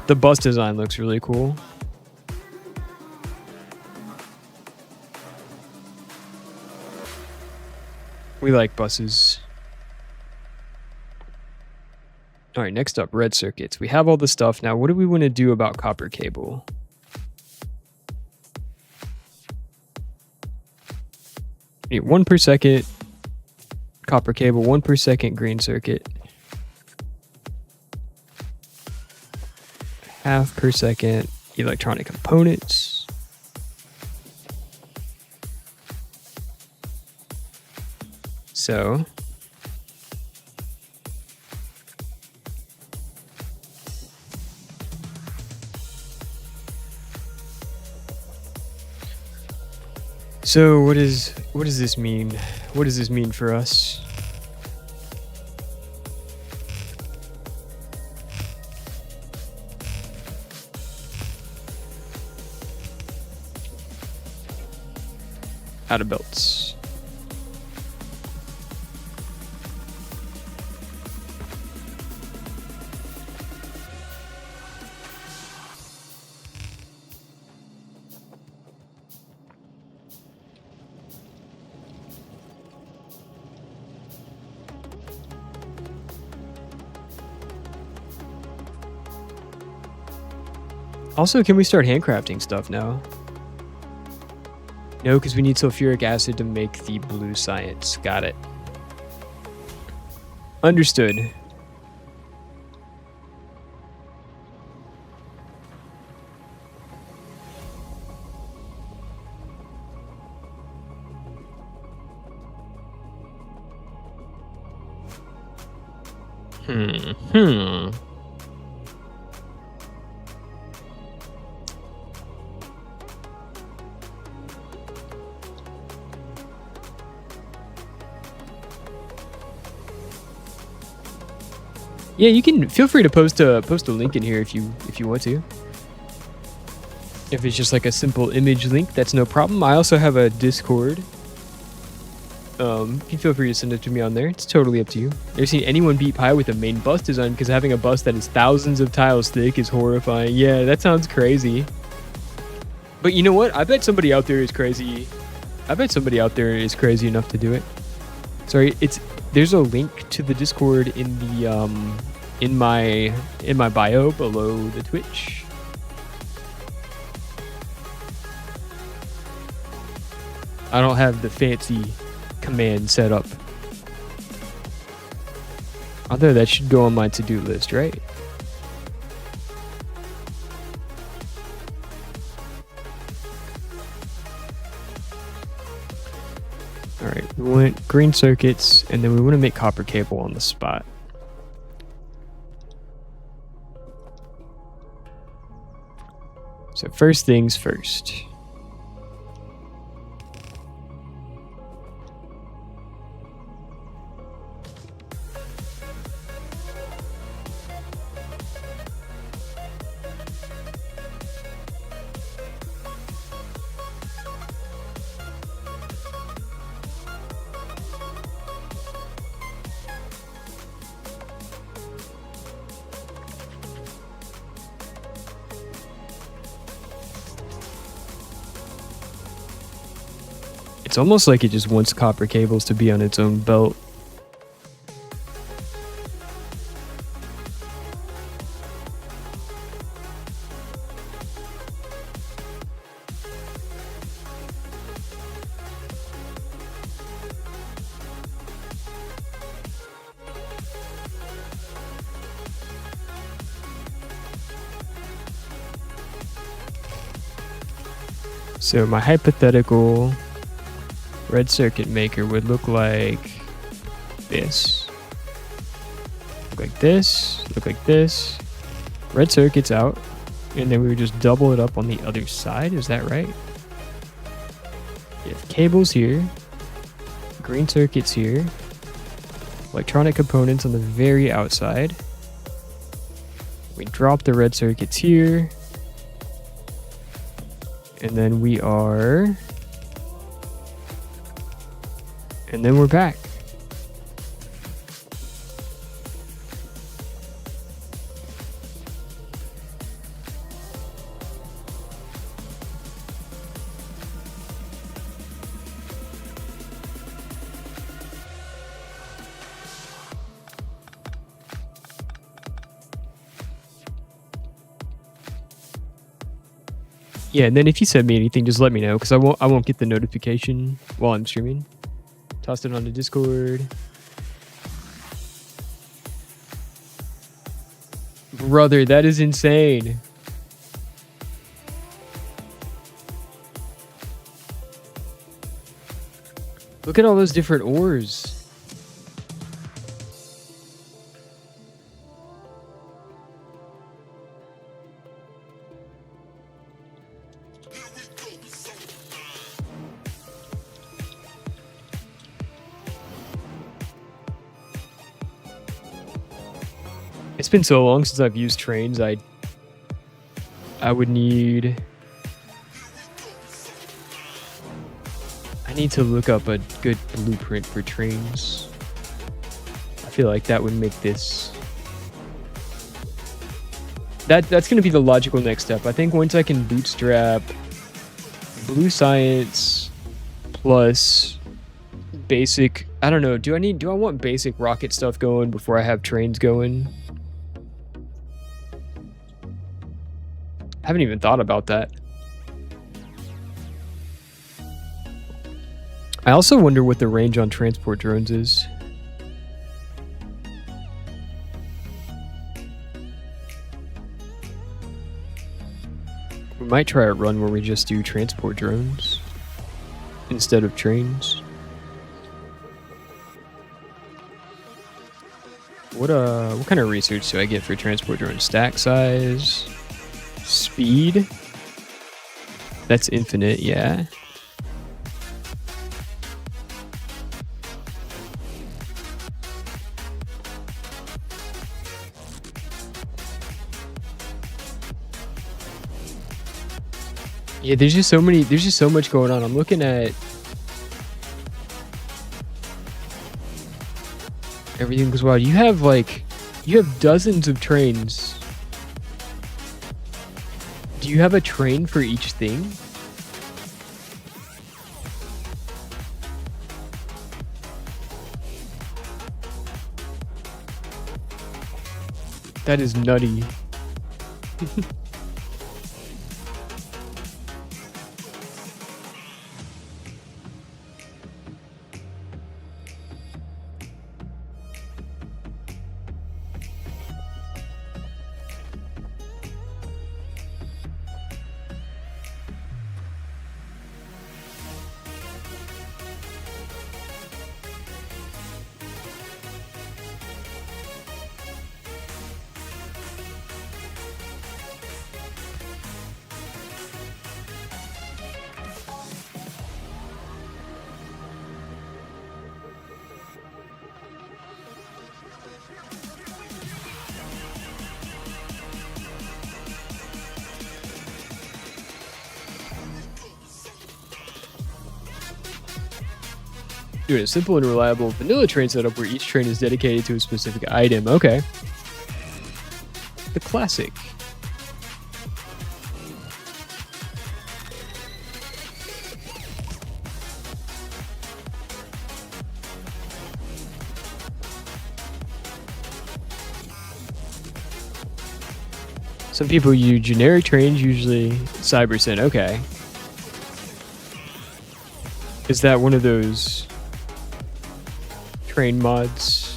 bus design looks really cool. We like buses. All right, next up, red circuits. We have all the stuff. Now, what do we want to do about copper cable? We need 1 per second copper cable, 1 per second green circuit. 0.5 per second electronic components. So what does this mean? What does this mean for us? Out of belts. Also, can we start handcrafting stuff now? No, because we need sulfuric acid to make the blue science. Got it. Understood. Yeah, you can feel free to post a link in here if you want to. If it's just like a simple image link, that's no problem. I also have a Discord. You can feel free to send it to me on there. It's totally up to you. Never seen anyone beat Pi with a main bus design, because having a bus that is thousands of tiles thick is horrifying. Yeah, that sounds crazy. But you know what? I bet somebody out there is crazy. I bet somebody out there is crazy enough to do it. Sorry, there's a link to the Discord in the in my bio below the Twitch. I don't have the fancy command setup. Although that should go on my to-do list, right? Alright, we want green circuits, and then we want to make copper cable on the spot. So first things first. It's almost like it just wants copper cables to be on its own belt. So my hypothetical red circuit maker would look like this. Look like this, look like this. Red circuit's out, and then we would just double it up on the other side, is that right? You have cables here, green circuits here, electronic components on the very outside. We drop the red circuits here, and then we are... And then we're back. Yeah, and then if you send me anything, just let me know, because I won't get the notification while I'm streaming. Tossed it on the Discord. Brother, that is insane. Look at all those different ores. It's been so long since I've used trains. I would need... I need to look up a good blueprint for trains. I feel like that would make this... That's going to be the logical next step. I think once I can bootstrap blue science plus basic... I don't know. Do I want basic rocket stuff going before I have trains going? I haven't even thought about that. I also wonder what the range on transport drones is. We might try a run where we just do transport drones instead of trains. What kind of research do I get for transport drone? Stack size, speed. That's infinite, yeah. Yeah, there's just so much going on. I'm looking at everything goes wild. You have dozens of trains. Do you have a train for each thing? That is nutty. Doing a simple and reliable vanilla train setup where each train is dedicated to a specific item. Okay. The classic. Some people use generic trains, usually Cybersyn. Okay. Is that one of those train mods?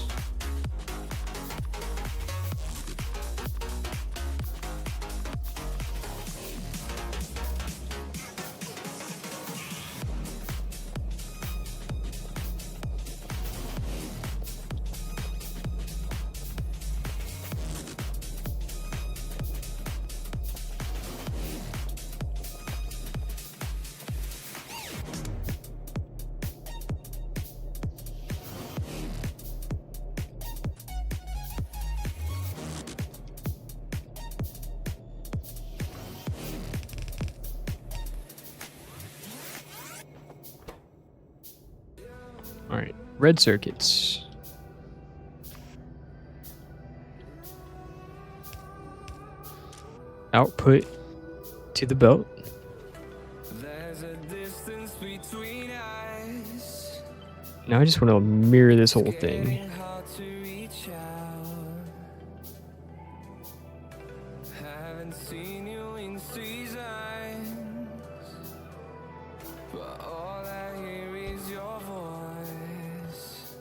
All right, red circuits. Output to the belt. There's a distance between us. Now I just want to mirror this whole thing. Getting hard to reach out. Haven't seen you in seasons, but all I hear is your voice.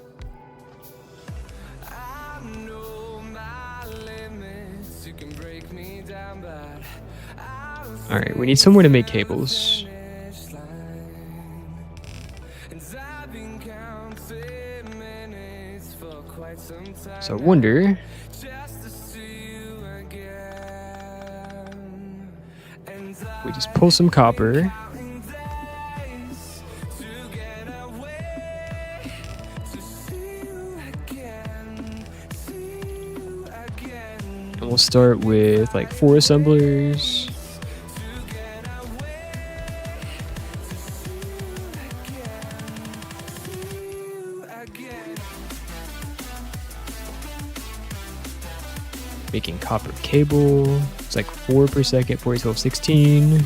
I know my limits. You can break me down, but All right, we need somewhere to make cables. So I wonder, we just pull some copper. And we'll start with like 4 assemblers. Making copper cable. It's like 4 per second, 4, 12, 16.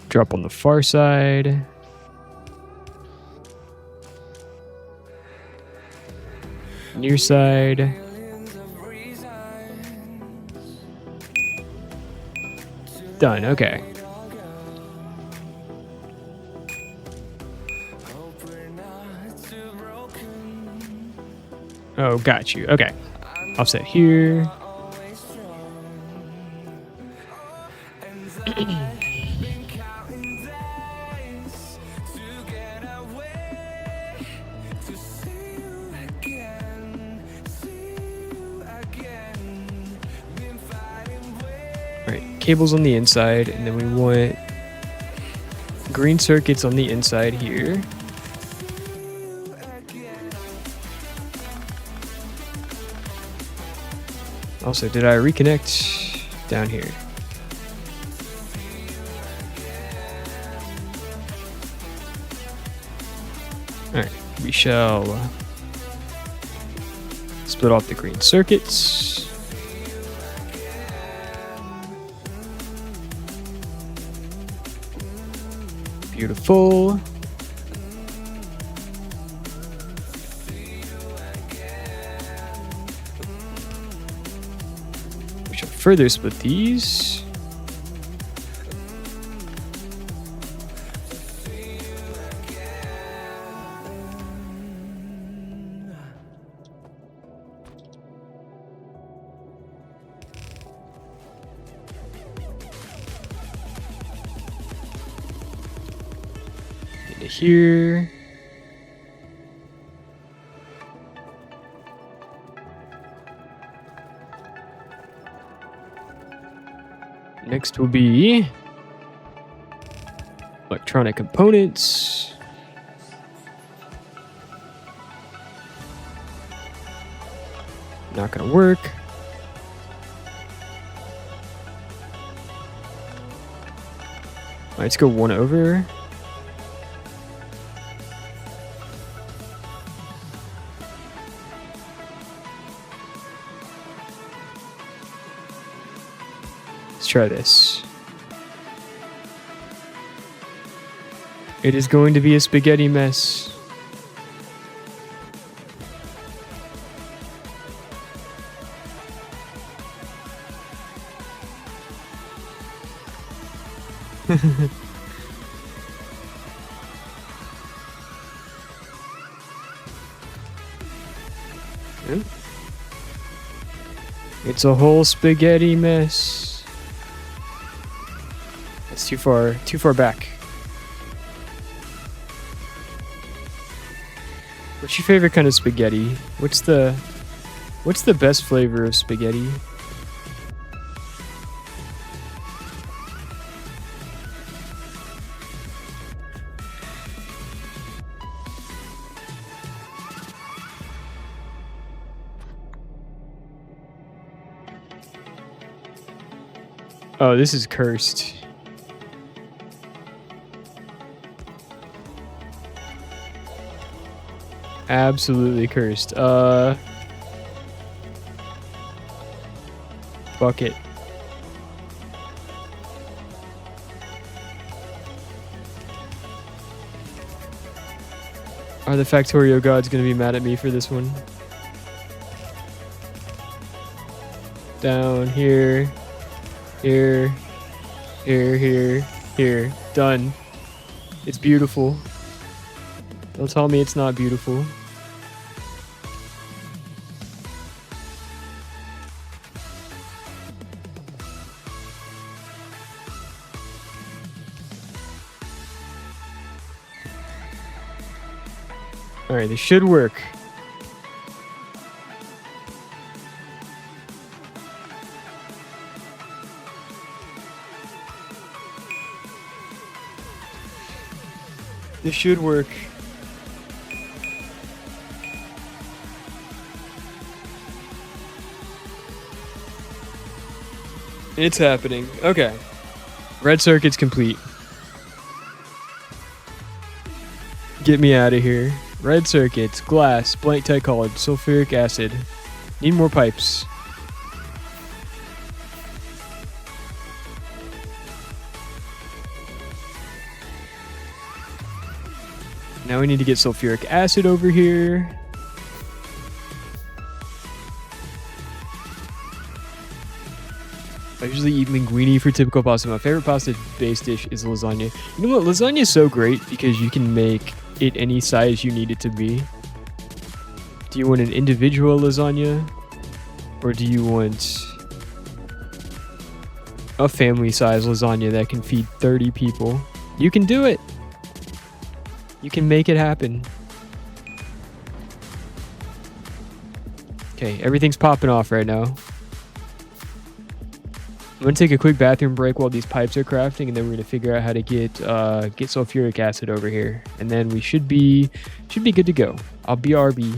Drop on the far side. Near side. Done, okay. Oh, got you. Okay. Offset here. Alright, cables on the inside, and then we want green circuits on the inside here. Also, did I reconnect down here? Alright, we shall split off the green circuits. Beautiful. We shall further split these. Into here. Next will be Electronic components. Not gonna work. Alright, let's go one over. Let's try this. It is going to be a spaghetti mess. Yeah. It's a whole spaghetti mess. That's too far back. What's your favorite kind of spaghetti? What's the best flavor of spaghetti? Oh, this is cursed. Absolutely cursed. Bucket. Are the Factorio gods gonna be mad at me for this one? Down here. Here. Here, here, here. Done. It's beautiful. Don't tell me it's not beautiful. Alright, this should work. This should work. It's happening. Okay. Red circuit's complete. Get me out of here. Red circuits, glass, blank tight colored, sulfuric acid. Need more pipes. Now we need to get sulfuric acid over here. I usually eat linguine for typical pasta. My favorite pasta base dish is lasagna. You know what? Lasagna is so great because you can make it any size you need it to be. Do you want an individual lasagna? Or do you want a family size lasagna that can feed 30 people? You can do it. You can make it happen. Okay, everything's popping off right now. I'm gonna take a quick bathroom break while these pipes are crafting, and then we're gonna figure out how to get sulfuric acid over here, and then we should be good to go. I'll BRB.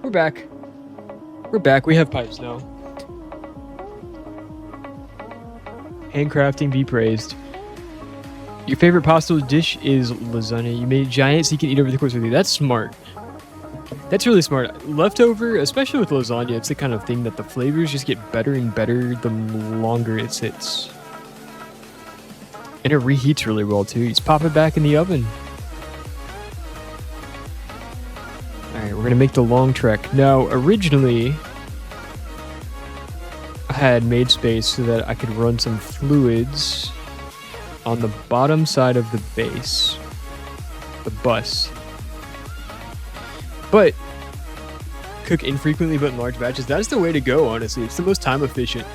We're back. We're back. We have pipes now. Handcrafting be praised. Your favorite pasta dish is lasagna. You made it giant so you can eat over the course of the day. That's smart. That's really smart. Leftover, especially with lasagna, it's the kind of thing that the flavors just get better and better the longer it sits. And it reheats really well too. You just pop it back in the oven. Alright, we're gonna make the long trek. Now, originally, I had made space so that I could run some fluids on the bottom side of the base. The bus. But cook infrequently but in large batches. That's the way to go, honestly. It's the most time efficient.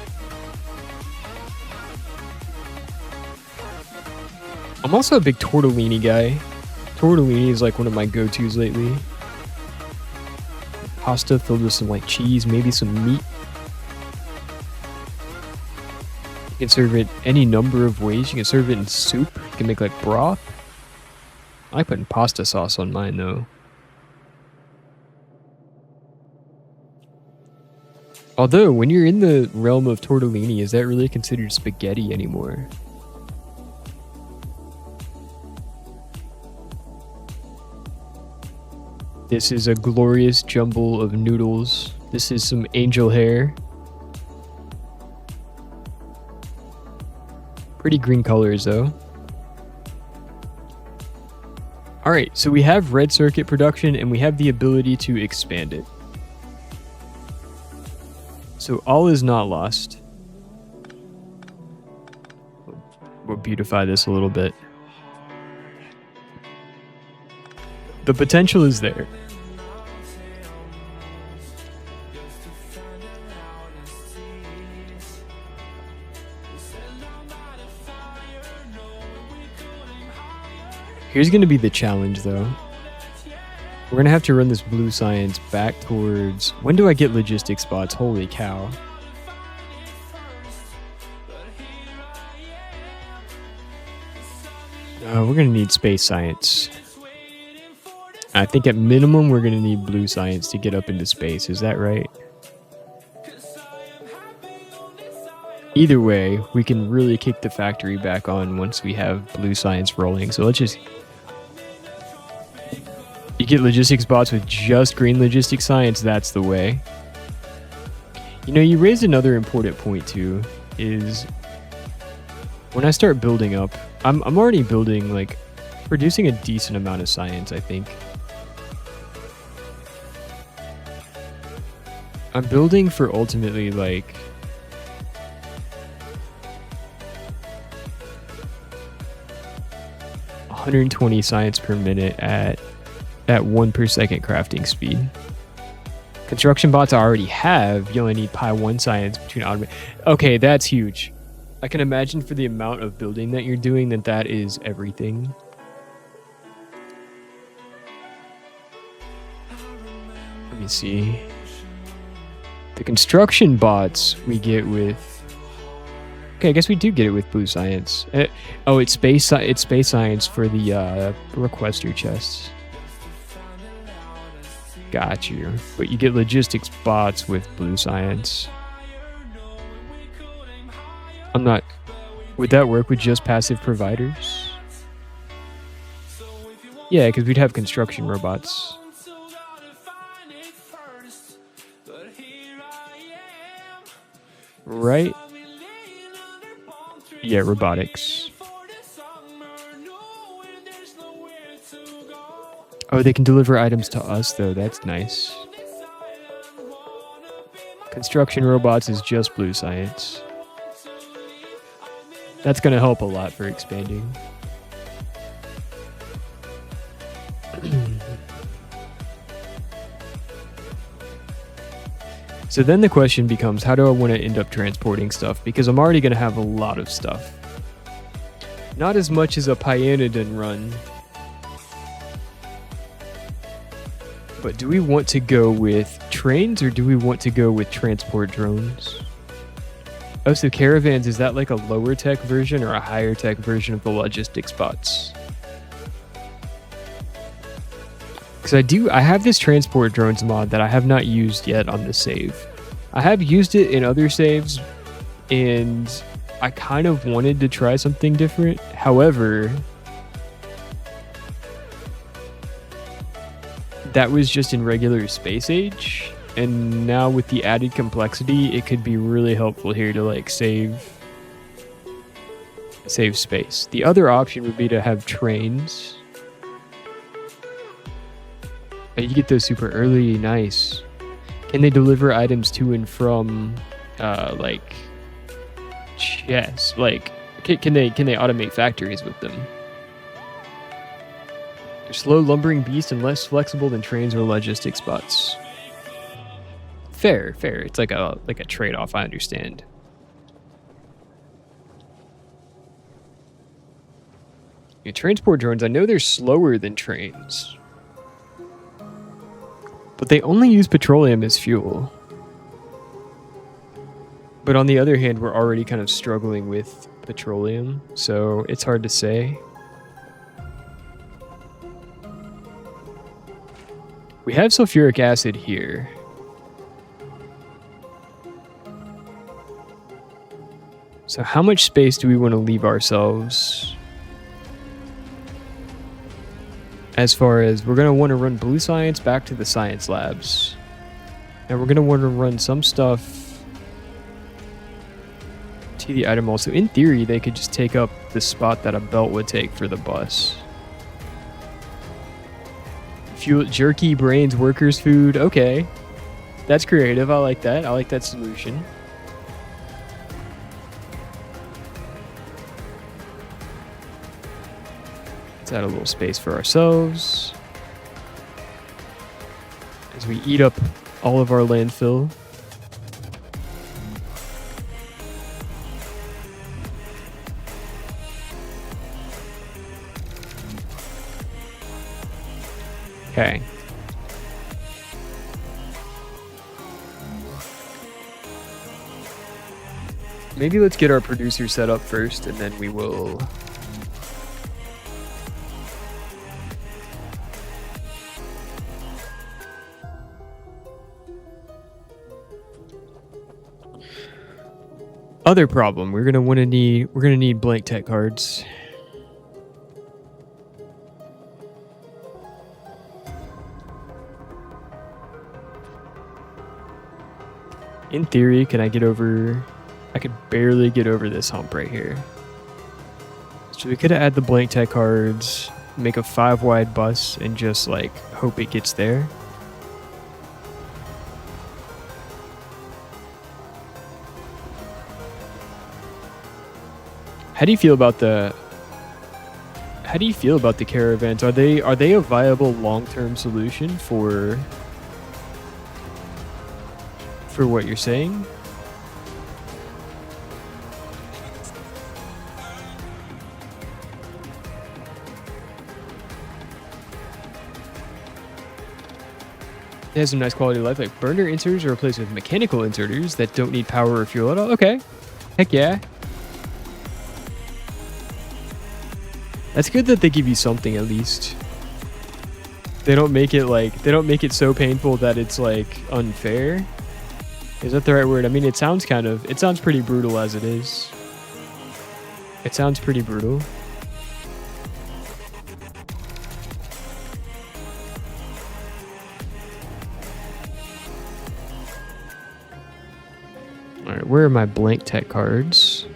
I'm also a big tortellini guy. Tortellini is like one of my go-tos lately. Pasta filled with some like cheese, maybe some meat. You can serve it any number of ways. You can serve it in soup. You can make like broth. I like putting pasta sauce on mine though. Although, when you're in the realm of tortellini, is that really considered spaghetti anymore? This is a glorious jumble of noodles. This is some angel hair. Pretty green colors, though. Alright, so we have red circuit production, and we have the ability to expand it. So all is not lost. We'll beautify this a little bit. The potential is there. Here's going to be the challenge, though. We're going to have to run this blue science back towards... When do I get logistic spots? Holy cow. We're going to need space science. I think at minimum we're going to need blue science to get up into space. Is that right? Either way, we can really kick the factory back on once we have blue science rolling. So let's just... You get logistics bots with just green logistics science, that's the way. You know, you raised another important point too, is when I start building up, I'm already building, like, producing a decent amount of science, I think. I'm building for ultimately, like, $120 science per minute at 1 per second crafting speed. Construction bots I already have, you only need pi 1 science between automate. Okay, that's huge. I can imagine for the amount of building that you're doing that is everything. Let me see. The construction bots we get with... Okay, I guess we do get it with blue science. Oh, it's space science for the requester chests. Got you. But you get logistics bots with blue science. I'm not... Would that work with just passive providers? Yeah, because we'd have construction robots. Right? Yeah, robotics. Oh, they can deliver items to us, though. That's nice. Construction robots is just blue science. That's going to help a lot for expanding. So then the question becomes, how do I want to end up transporting stuff? Because I'm already going to have a lot of stuff. Not as much as a Pyanodon run. But do we want to go with trains or do we want to go with transport drones? Oh, so caravans, is that like a lower tech version or a higher tech version of the logistics bots? Because I have this transport drones mod that I have not used yet on this save. I have used it in other saves, and I kind of wanted to try something different. However, that was just in regular space age, and now with the added complexity, it could be really helpful here to like save space. The other option would be to have trains. Oh, you get those super early, nice. Can they deliver items to and from like chests? Like can they automate factories with them? They're slow lumbering beasts and less flexible than trains or logistics bots. Fair. It's like a trade-off, I understand. Yeah, transport drones, I know they're slower than trains. But they only use petroleum as fuel. But on the other hand, we're already kind of struggling with petroleum, so it's hard to say. We have sulfuric acid here. So how much space do we want to leave ourselves? As far as we're going to want to run blue science back to the science labs. And we're going to want to run some stuff to the item also. In theory, they could just take up the spot that a belt would take for the bus. Fuel, jerky, brains, workers' food. Okay. That's creative. I like that. I like that solution. Let's add a little space for ourselves as we eat up all of our landfill. Okay. Maybe let's get our producer set up first, and then we will... Other problem, we're gonna need blank tech cards. In theory, can I get over... I could barely get over this hump right here. So we could add the blank tech cards, make a 5-wide bus, and just like hope it gets there. How do you feel about the caravans? Are they a viable long-term solution for what you're saying? It has some nice quality of life, like burner inserters are replaced with mechanical inserters that don't need power or fuel at all. Okay, heck yeah. That's good that they give you something at least. They don't make it so painful that it's like unfair. Is that the right word? I mean, it sounds pretty brutal as it is. It sounds pretty brutal. Alright, where are my blank tech cards?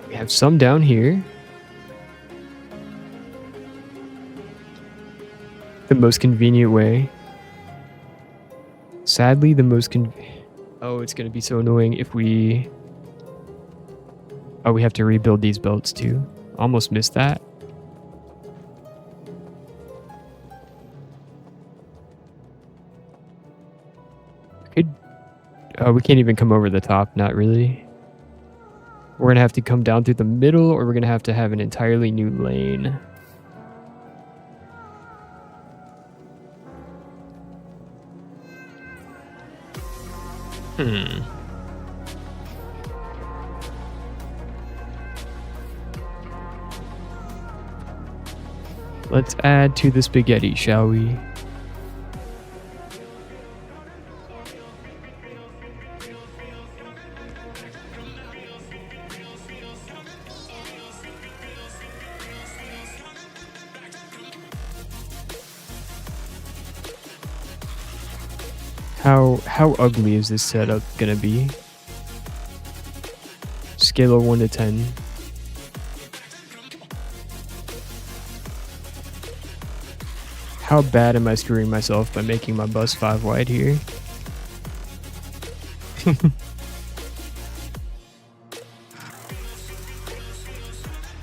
We have some down here. The most convenient way. Sadly, the most oh, it's gonna be so annoying if we... Oh, we have to rebuild these belts too. Almost missed that. We can't even come over the top, not really. We're gonna have to come down through the middle, or we're gonna have to have an entirely new lane. Let's add to the spaghetti, shall we? How ugly is this setup gonna be? Scale of 1 to 10. How bad am I screwing myself by making my bus 5 wide here?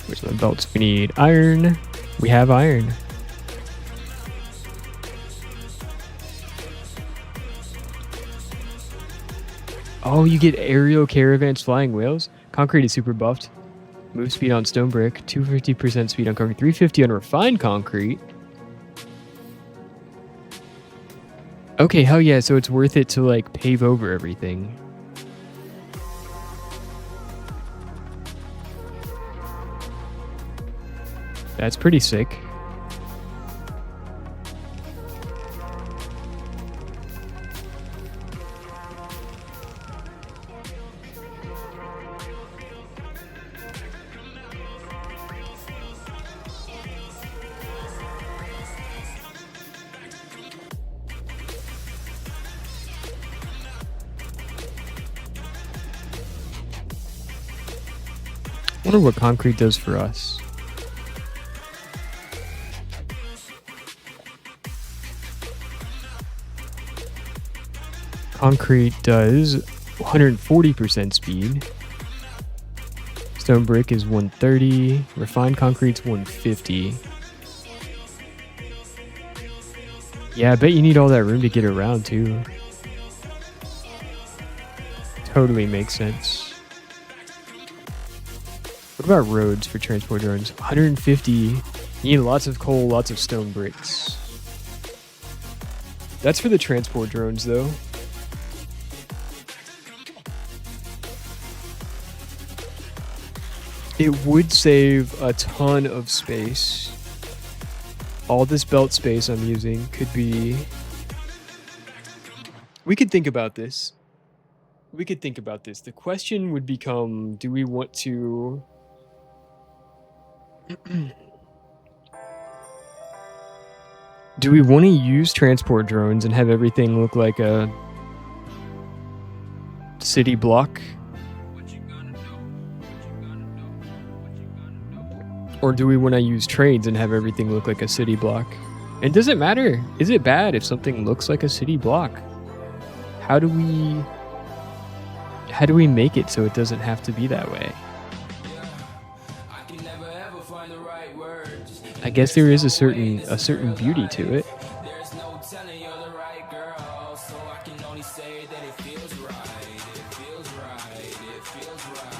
Where's my belts? We need iron. We have iron. Oh, you get aerial caravans flying whales? Concrete is super buffed. Move speed on stone brick, 250% speed on concrete, 350 on refined concrete. Okay, hell yeah, so it's worth it to like pave over everything. That's pretty sick. I wonder what concrete does for us. Concrete does 140% speed. Stone brick is 130. Refined concrete's 150. Yeah, I bet you need all that room to get around too. Totally makes sense. What about roads for transport drones? 150. You need lots of coal, lots of stone bricks. That's for the transport drones though. It would save a ton of space. All this belt space I'm using could be... We could think about this. We could think about this. The question would become, do we want to... Do we want to use transport drones and have everything look like a city block? Or do we want to use trains and have everything look like a city block? And does it matter? Is it bad if something looks like a city block? How do we make it so it doesn't have to be that way? I guess there is a certain beauty to it.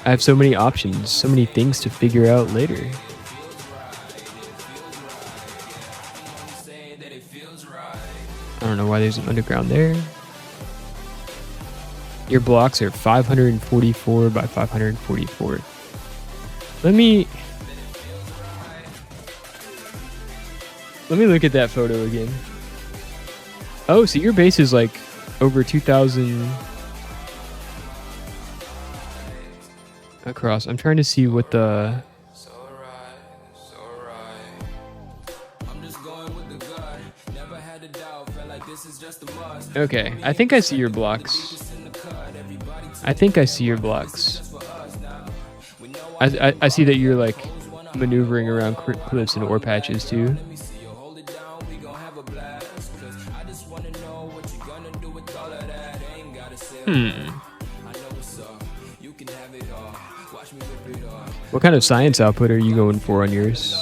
I have so many options, so many things to figure out later. I don't know why there's an underground there. Your blocks are 544 by 544. Let me look at that photo again. Oh, so your base is like over 2,000 across. I'm trying to see what the... Okay, I think I see your blocks. I think I see your blocks. I see that you're like maneuvering around cliffs and ore patches too. What kind of science output are you going for on yours?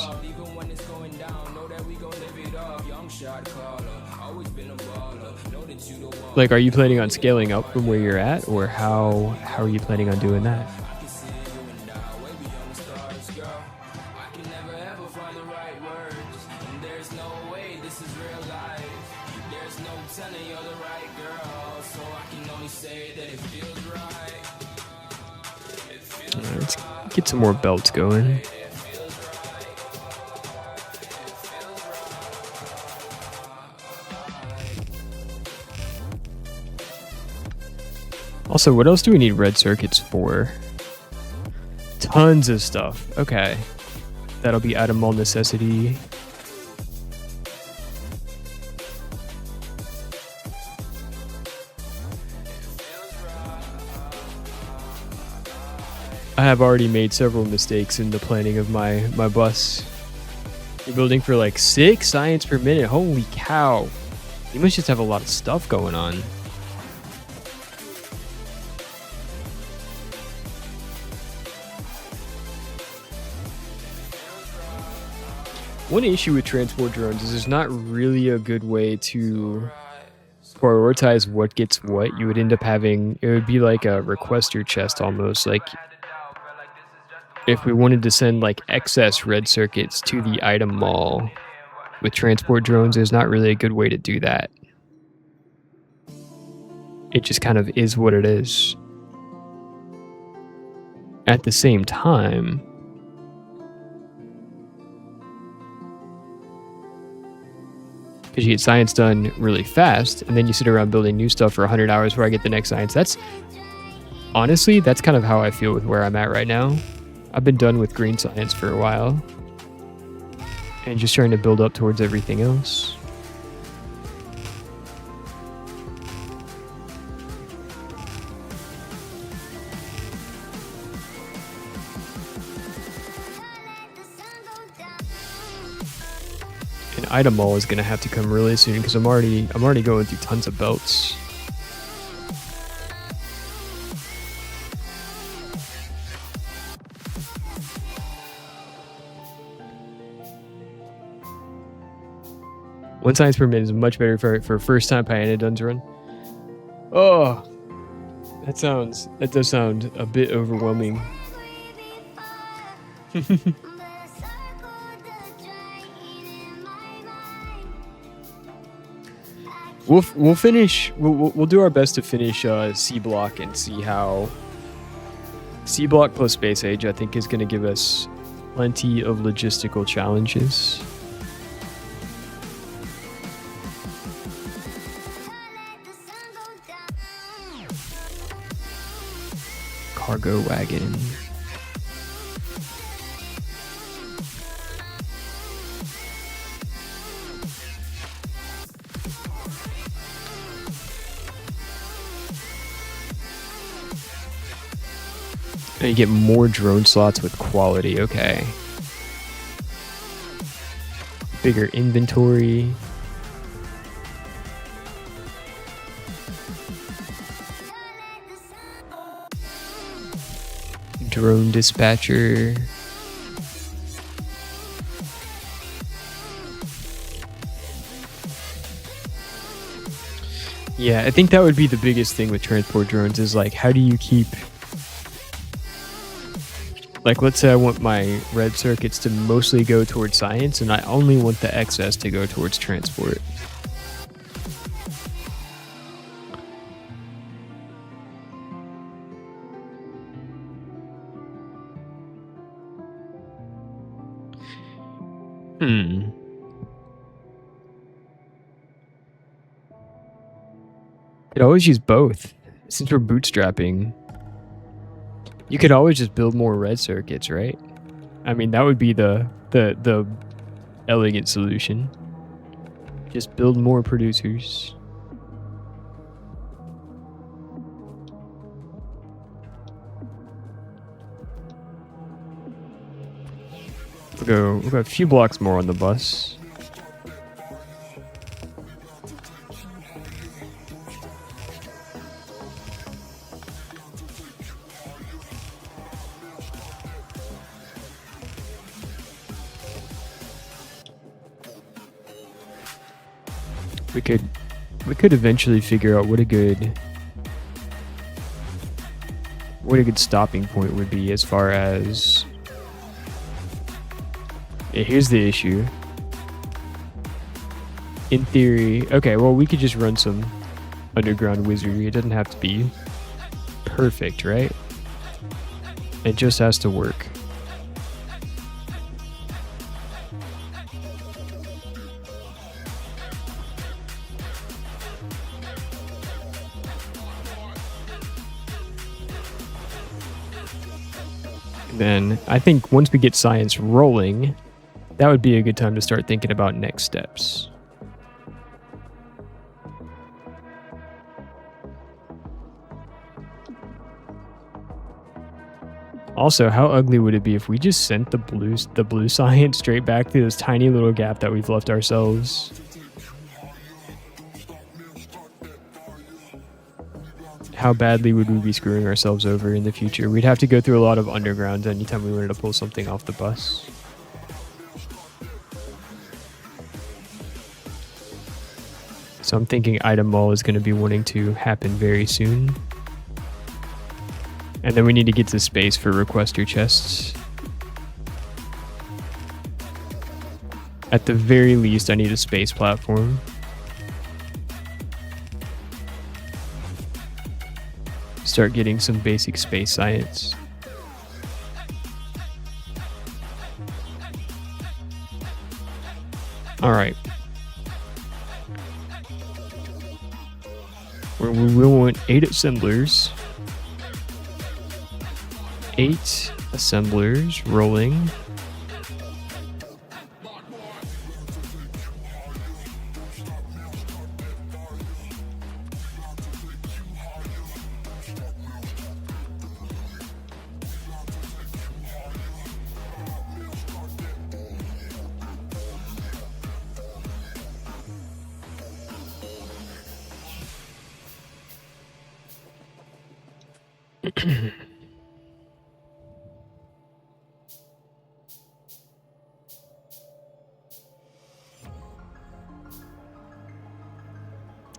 Like, are you planning on scaling up from where you're at, or how are you planning on doing that? Let's get some more belts going. Also, what else do we need red circuits for? Tons of stuff. Okay. That'll be item mall necessity. I have already made several mistakes in the planning of my bus. You're building for like 6 science per minute. Holy cow. You must just have a lot of stuff going on. One issue with transport drones is there's not really a good way to prioritize what gets what. You would end up having, it would be like a requester chest almost. Like if we wanted to send like excess red circuits to the item mall with transport drones, there's not really a good way to do that. It just kind of is what it is. At the same time, because you get science done really fast, and then you sit around building new stuff for 100 hours before I get the next science. That's honestly, that's kind of how I feel with where I'm at right now. I've been done with green science for a while, and just trying to build up towards everything else. And item mall is gonna have to come really soon because I'm already going through tons of belts. One science per minute is much better for first time Pyanodons run. Oh, that does sound a bit overwhelming. We'll finish. We'll do our best to finish C block and see how C block plus space age I think is going to give us plenty of logistical challenges. Cargo wagon. And you get more drone slots with quality. Okay. Bigger inventory. Drone dispatcher. Yeah, I think that would be the biggest thing with transport drones is like, how do you keep... Like, let's say I want my red circuits to mostly go towards science, and I only want the excess to go towards transport. Could always use both. Since we're bootstrapping, you could always just build more red circuits, right? I mean, that would be the elegant solution. Just build more producers. We'll go a few blocks more on the bus. We could eventually figure out what a good stopping point would be as far as... Yeah, here's the issue. In theory, okay, well, we could just run some underground wizardry. It doesn't have to be perfect, right? It just has to work. then I think once we get science rolling, that would be a good time to start thinking about next steps. Also, how ugly would it be if we just sent the blue science straight back to this tiny little gap that we've left ourselves? How badly would we be screwing ourselves over in the future? We'd have to go through a lot of undergrounds anytime we wanted to pull something off the bus. So I'm thinking item mall is going to be wanting to happen very soon. And then we need to get to space for requester chests. At the very least, I need a space platform. Start getting some basic space science. All right. We will want 8 assemblers. 8 assemblers rolling.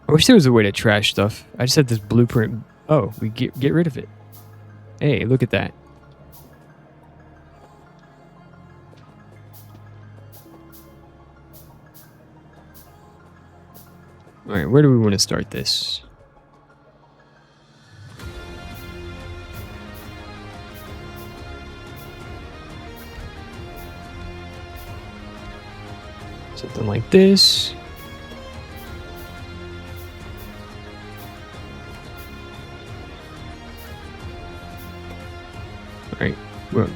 I wish there was a way to trash stuff. I just had this blueprint. Oh, we get rid of it. Hey, look at that. All right, where do we want to start this? Something like this. Right.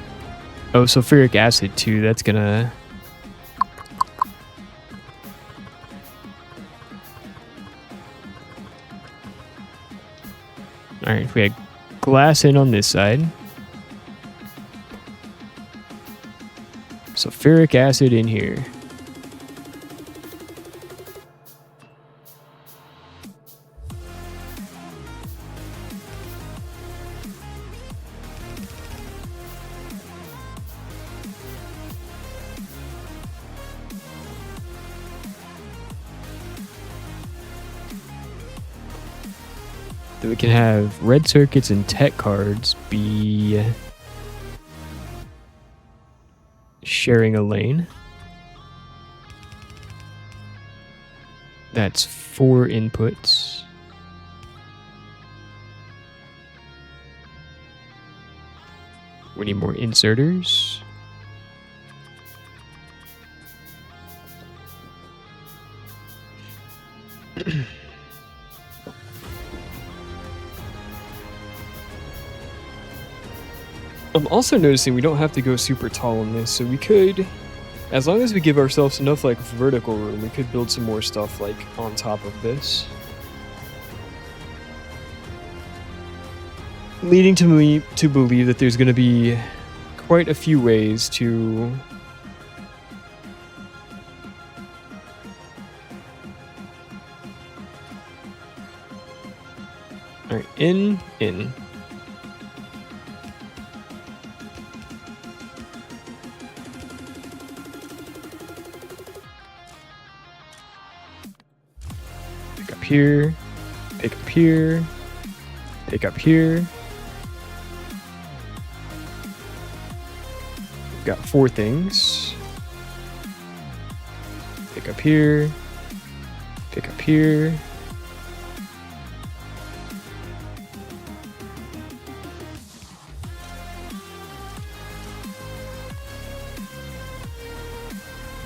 Oh, sulfuric acid too. That's gonna. All right. We had glass in on this side. Sulfuric acid in here. Then we can have red circuits and tech cards be sharing a lane. That's 4 inputs. We need more inserters. I'm also noticing we don't have to go super tall on this, so we could, as long as we give ourselves enough like vertical room, we could build some more stuff like on top of this. Leading to me to believe that there's going to be quite a few ways to Alright, in. Pick up here, pick up here, pick up here. We've got 4 things. Pick up here, pick up here.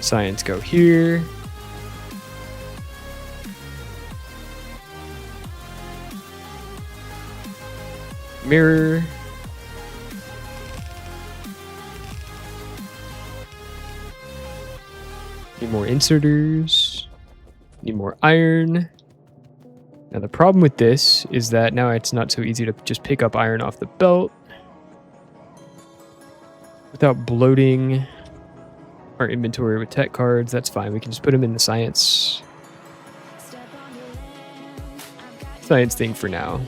Science go here. Mirror. Need more inserters. Need more iron. Now the problem with this is that now it's not so easy to just pick up iron off the belt without bloating our inventory with tech cards. That's fine. We can just put them in the science thing for now.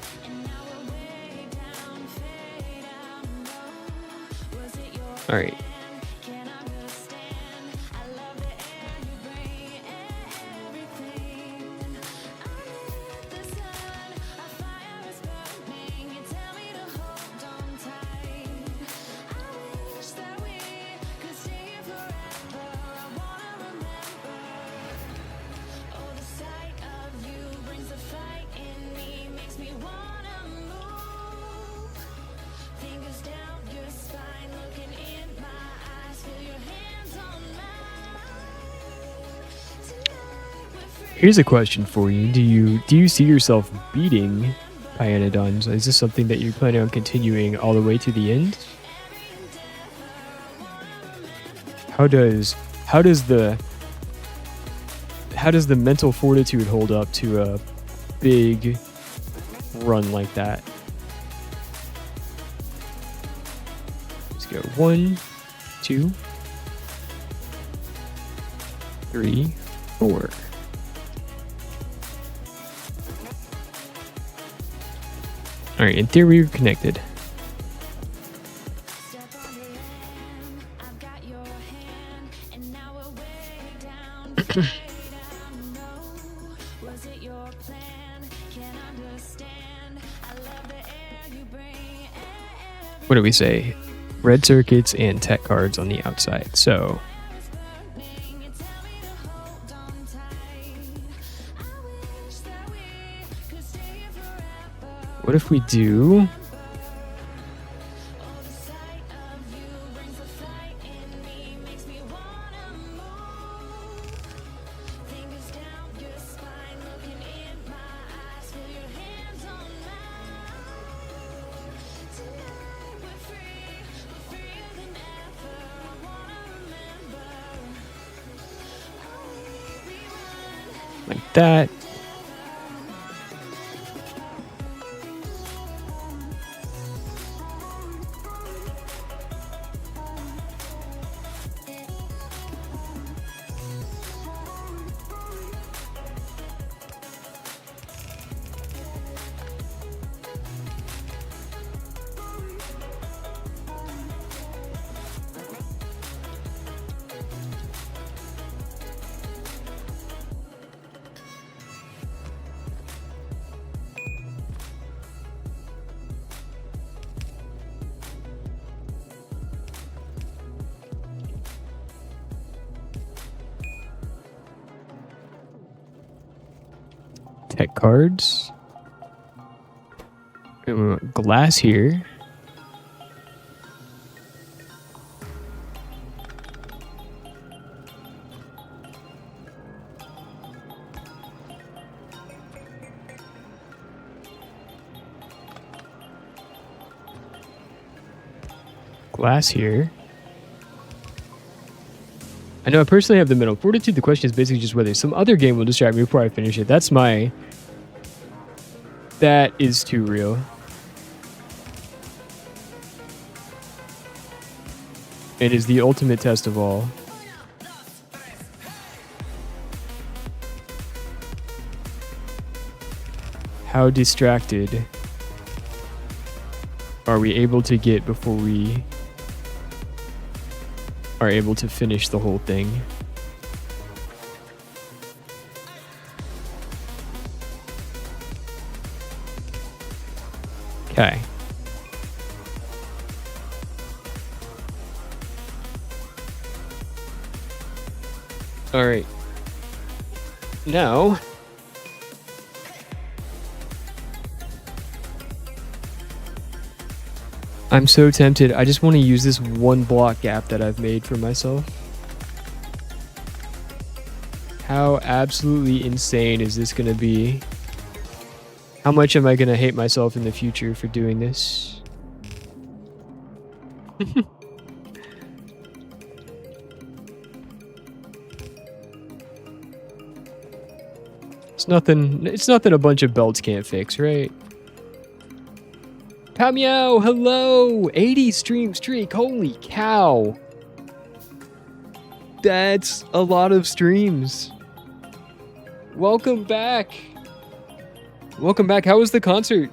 All right. Here's a question for you. Do you see yourself beating Kyanodons? Is this something that you're planning on continuing all the way to the end? How does the mental fortitude hold up to a big run like that? Let's go 1, 2, 3, 4. All right, in theory, we're connected. What do we say? Red circuits and tech cards on the outside. So what if we do like that? Tech cards. And we want glass here. Glass here. I know I personally have the mental fortitude. The question is basically just whether some other game will distract me before I finish it. That is too real. It is the ultimate test of all. How distracted are we able to get before we are able to finish the whole thing? Okay. All right. Now, I'm so tempted. I just want to use this one block gap that I've made for myself. How absolutely insane is this going to be? How much am I going to hate myself in the future for doing this? It's nothing a bunch of belts can't fix, right? Pow meow, hello! 80 stream streak, holy cow! That's a lot of streams. Welcome back. Welcome back. How was the concert?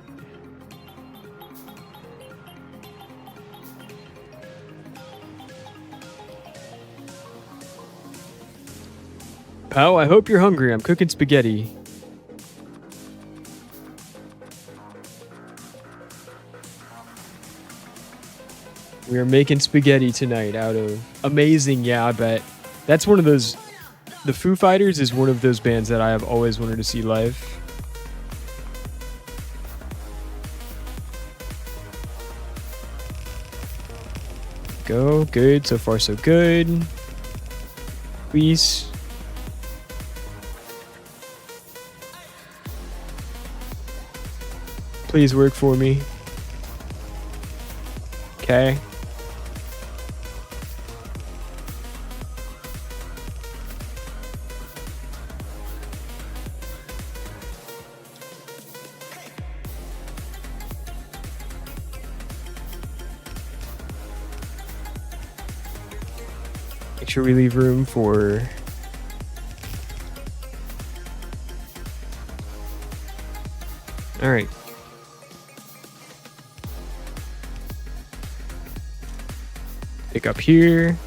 Pow, I hope you're hungry. I'm cooking spaghetti. We are making spaghetti tonight out of amazing, yeah, I bet. That's one of those. The Foo Fighters is one of those bands that I have always wanted to see live. Go, good. So far, so good. Please. Please work for me. Okay. Make sure we leave room for all right. Pick up here.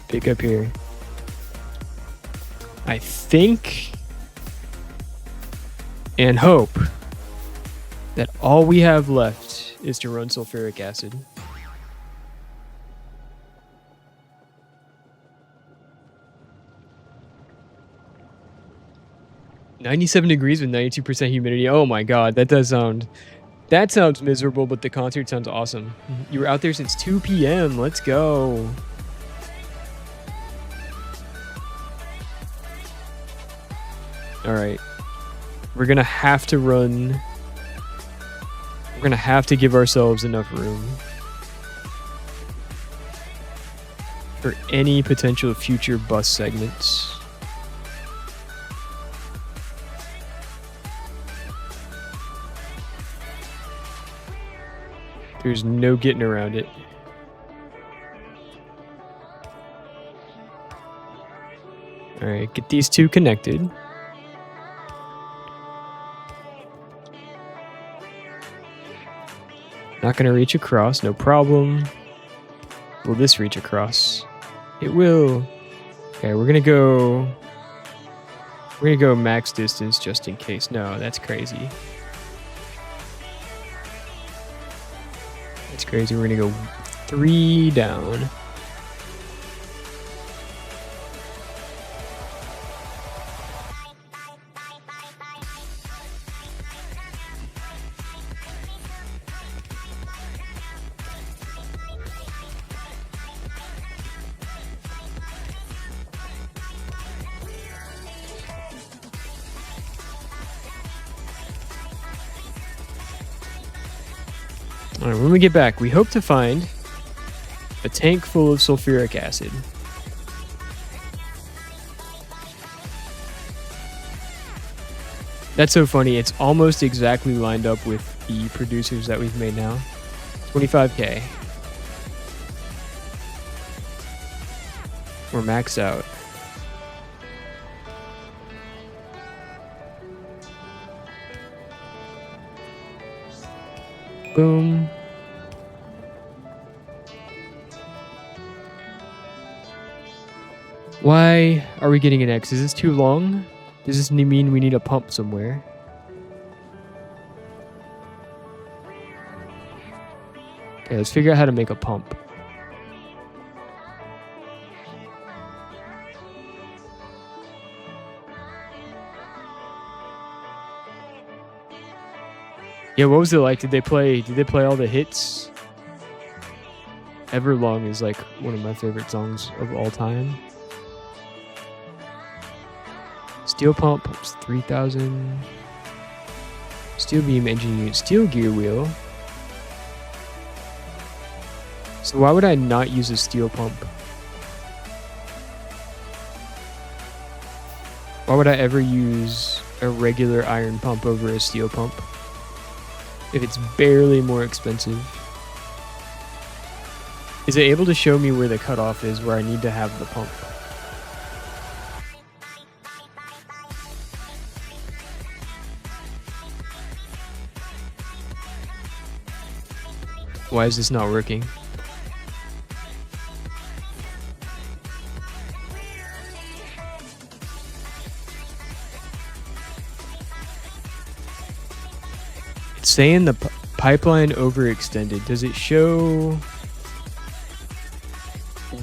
Pick up here. I think and hope that all we have left is to run sulfuric acid. $97 degrees with 92% humidity. Oh my god, that sounds miserable, but the concert sounds awesome. You were out there since 2 p.m. Let's go. All right. We're going to have to run. We're going to have to give ourselves enough room for any potential future bus segments. There's no getting around it. All right, get these two connected. Not gonna reach across, no problem. Will this reach across? It will. Okay, we're gonna go max distance just in case. No, that's crazy. That's crazy. We're gonna go 3 down. All right, when we get back, we hope to find a tank full of sulfuric acid. That's so funny. It's almost exactly lined up with the producers that we've made now. 25k. We're maxed out. Boom. Why are we getting an X? Is this too long? Does this mean we need a pump somewhere? Okay, let's figure out how to make a pump. Yeah, what was it like? Did they play all the hits? Everlong is like one of my favorite songs of all time. Steel pump pumps 3,000. Steel beam engine unit, steel gear wheel. So why would I not use a steel pump? Why would I ever use a regular iron pump over a steel pump if it's barely more expensive? Is it able to show me where the cutoff is where I need to have the pump? Why is this not working? It's saying the pipeline overextended. Does it show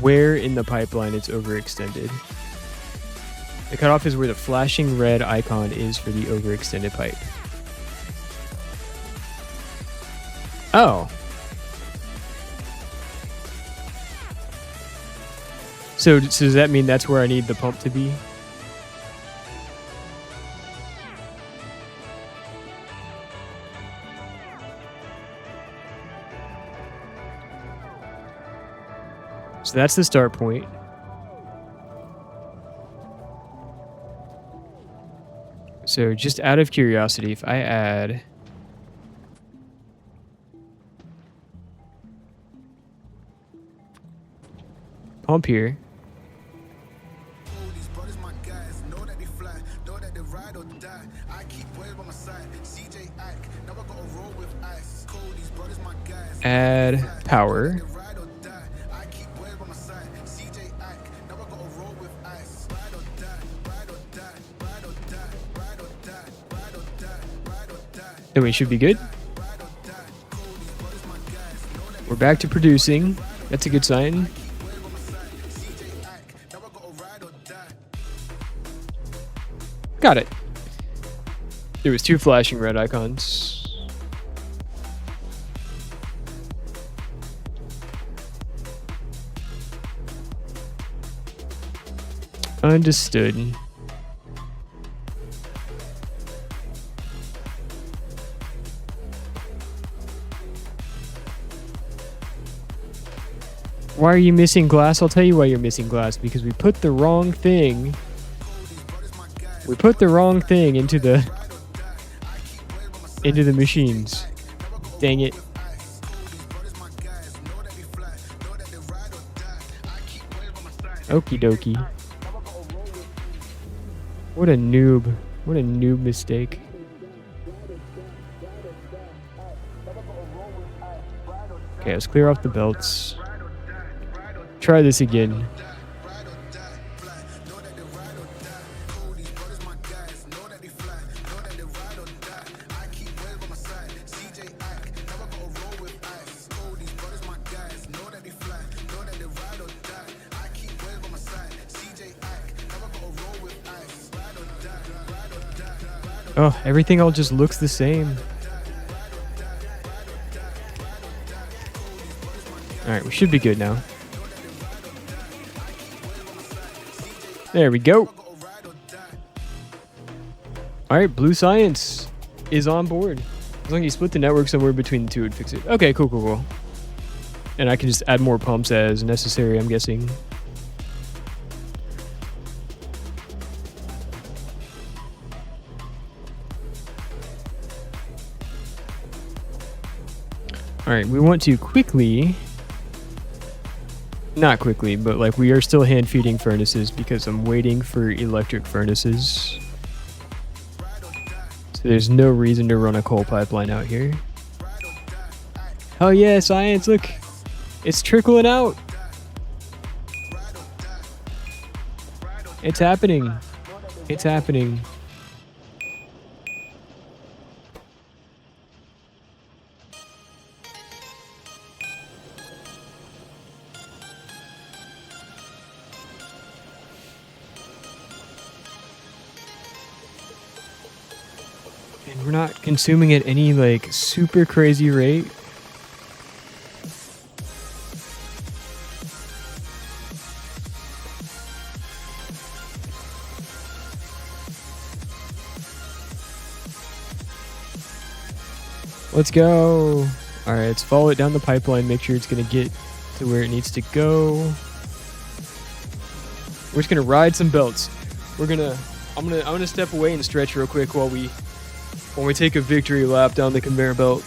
where in the pipeline it's overextended? The cutoff is where the flashing red icon is for the overextended pipe. Oh. So does that mean that's where I need the pump to be? So that's the start point. So just out of curiosity, if I add pump here, add power, then we should be good. We're back to producing. That's a good sign. Got it. There was 2 flashing red icons. Understood. Why are you missing glass? I'll tell you why you're missing glass. Because we put the wrong thing. We put the wrong thing into the machines. Dang it. Okie dokie. What a noob. What a noob mistake. Okay, let's clear off the belts. Try this again. Oh, everything all just looks the same. Alright, we should be good now. There we go. Alright, Blue Science is on board. As long as you split the network somewhere between the two, it'd fix it. Okay, cool, cool, cool. And I can just add more pumps as necessary, I'm guessing. Alright, we want to quickly... Not quickly, but like we are still hand feeding furnaces because I'm waiting for electric furnaces. So there's no reason to run a coal pipeline out here. Oh yeah, science, look! It's trickling out! It's happening! It's happening. And we're not consuming at any like super crazy rate. Let's go. All right, let's follow it down the pipeline, make sure it's going to get to where it needs to go. We're just going to ride some belts. We're going to I'm gonna step away and stretch real quick while we take a victory lap down the conveyor belt.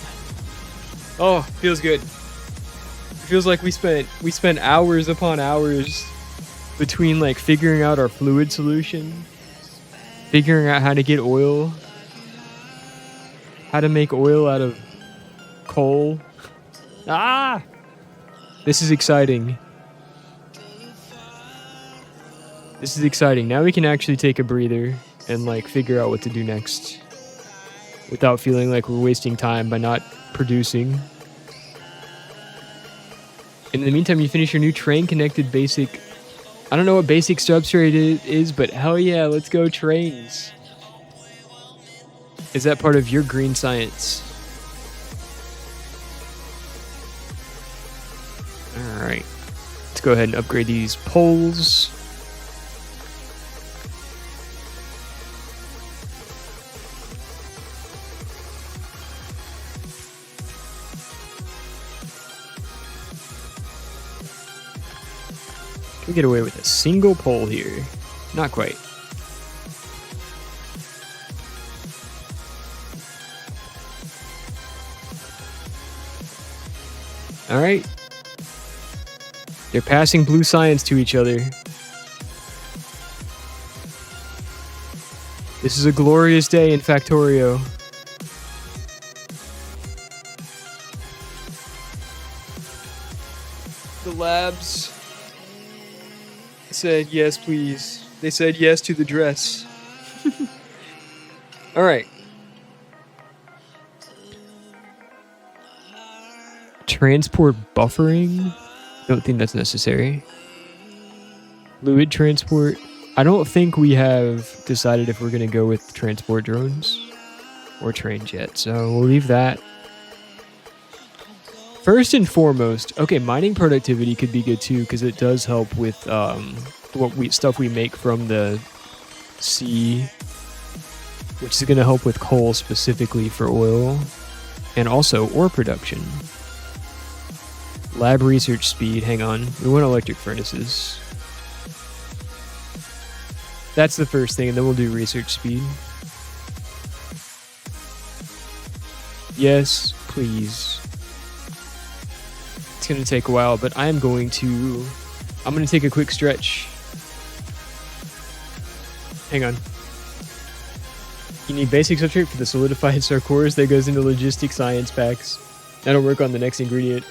Oh, feels good. Feels like we spent hours upon hours between like figuring out our fluid solution, figuring out how to get oil, how to make oil out of coal. Ah! This is exciting. This is exciting. Now we can actually take a breather and like figure out what to do next without feeling like we're wasting time by not producing. In the meantime, you finish your new train connected basic. I don't know what basic substrate is, but hell yeah, let's go trains. Is that part of your green science? All right. Let's go ahead and upgrade these poles. Can we get away with a single pole here? Not quite. All right. They're passing blue science to each other. This is a glorious day in Factorio. The labs said yes, please. They said yes to the dress. All right. Transport buffering? Don't think that's necessary. Fluid transport? I don't think we have decided if we're going to go with transport drones or trains yet, so we'll leave that. First and foremost, okay, mining productivity could be good too because it does help with stuff we make from the sea, which is going to help with coal specifically for oil, and also ore production. Lab research speed, hang on, we want electric furnaces. That's the first thing, and then we'll do research speed. Yes, please. It's going to take a while, but I'm going to take a quick stretch. Hang on. You need basic substrate for the solidified sarcores that goes into logistic science packs. That'll work on the next ingredient.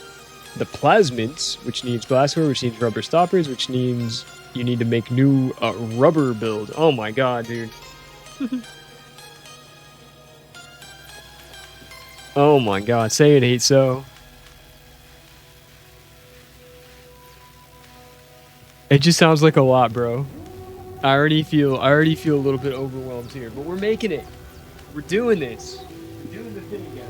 The plasmids, which needs glassware, which needs rubber stoppers, which means you need to make new rubber build. Oh my god, dude. Oh my god, say it ain't so. It just sounds like a lot, bro. I already feel a little bit overwhelmed here, but we're making it. We're doing this. We're doing the thing, guys.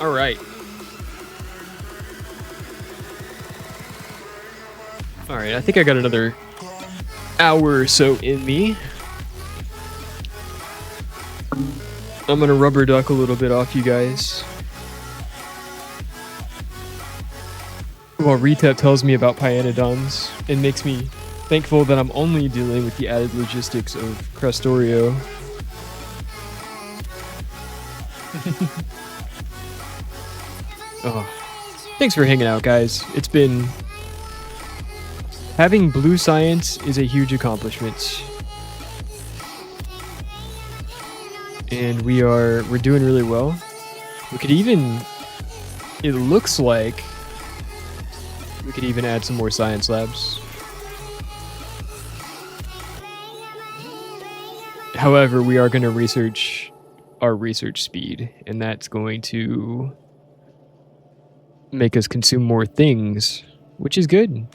All right. All right, I think I got another hour or so in me. I'm gonna rubber duck a little bit off you guys. While Retep tells me about Pyanodons and makes me thankful that I'm only dealing with the added logistics of Crestorio. Oh, thanks for hanging out, guys. It's been... Having blue science is a huge accomplishment. And we're doing really well. We could even... It looks like we could even add some more science labs. However, we are going to research our research speed, and that's going to make us consume more things, which is good.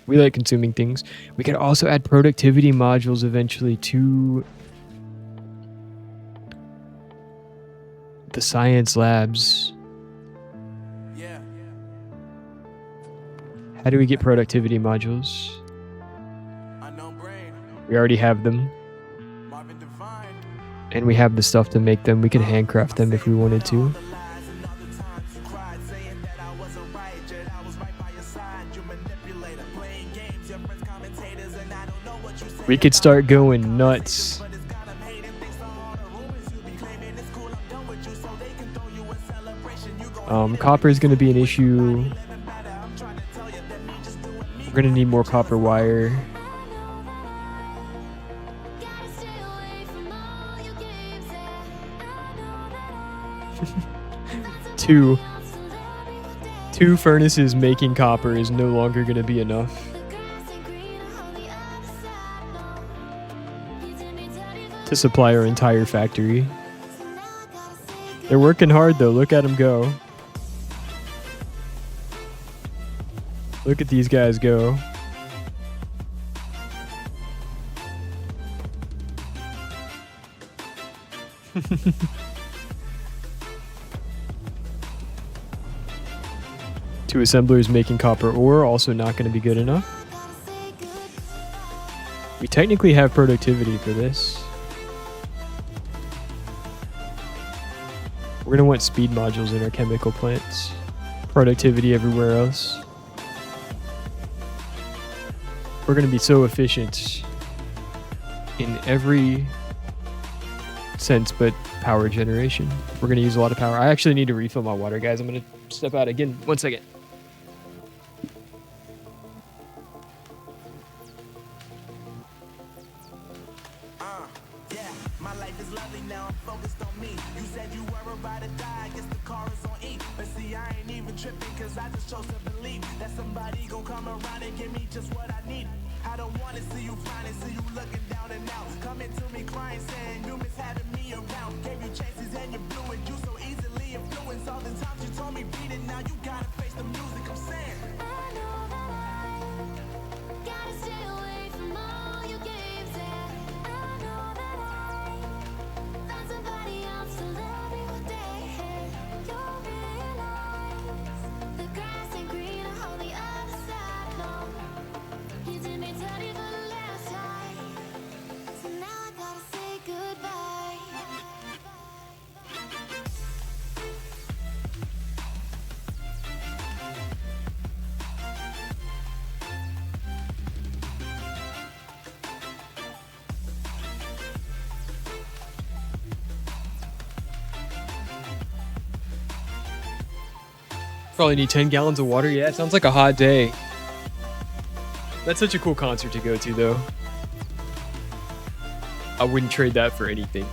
We like consuming things. We could also add productivity modules eventually to the science labs. How do we get productivity modules? We already have them. And we have the stuff to make them. We could handcraft them if we wanted to. We could start going nuts. Copper is going to be an issue. We're going to need more copper wire. Two furnaces making copper is no longer going to be enough. To supply our entire factory. They're working hard though, look at them go. Look at these guys go. Two assemblers making copper ore, also not going to be good enough. We technically have productivity for this. We're going to want speed modules in our chemical plants. Productivity everywhere else. We're going to be so efficient in every sense but power generation. We're going to use a lot of power. I actually need to refill my water, guys. I'm going to step out again. 1 second. Probably need 10 gallons of water. Yeah, it sounds like a hot day. That's such a cool concert to go to, though. I wouldn't trade that for anything.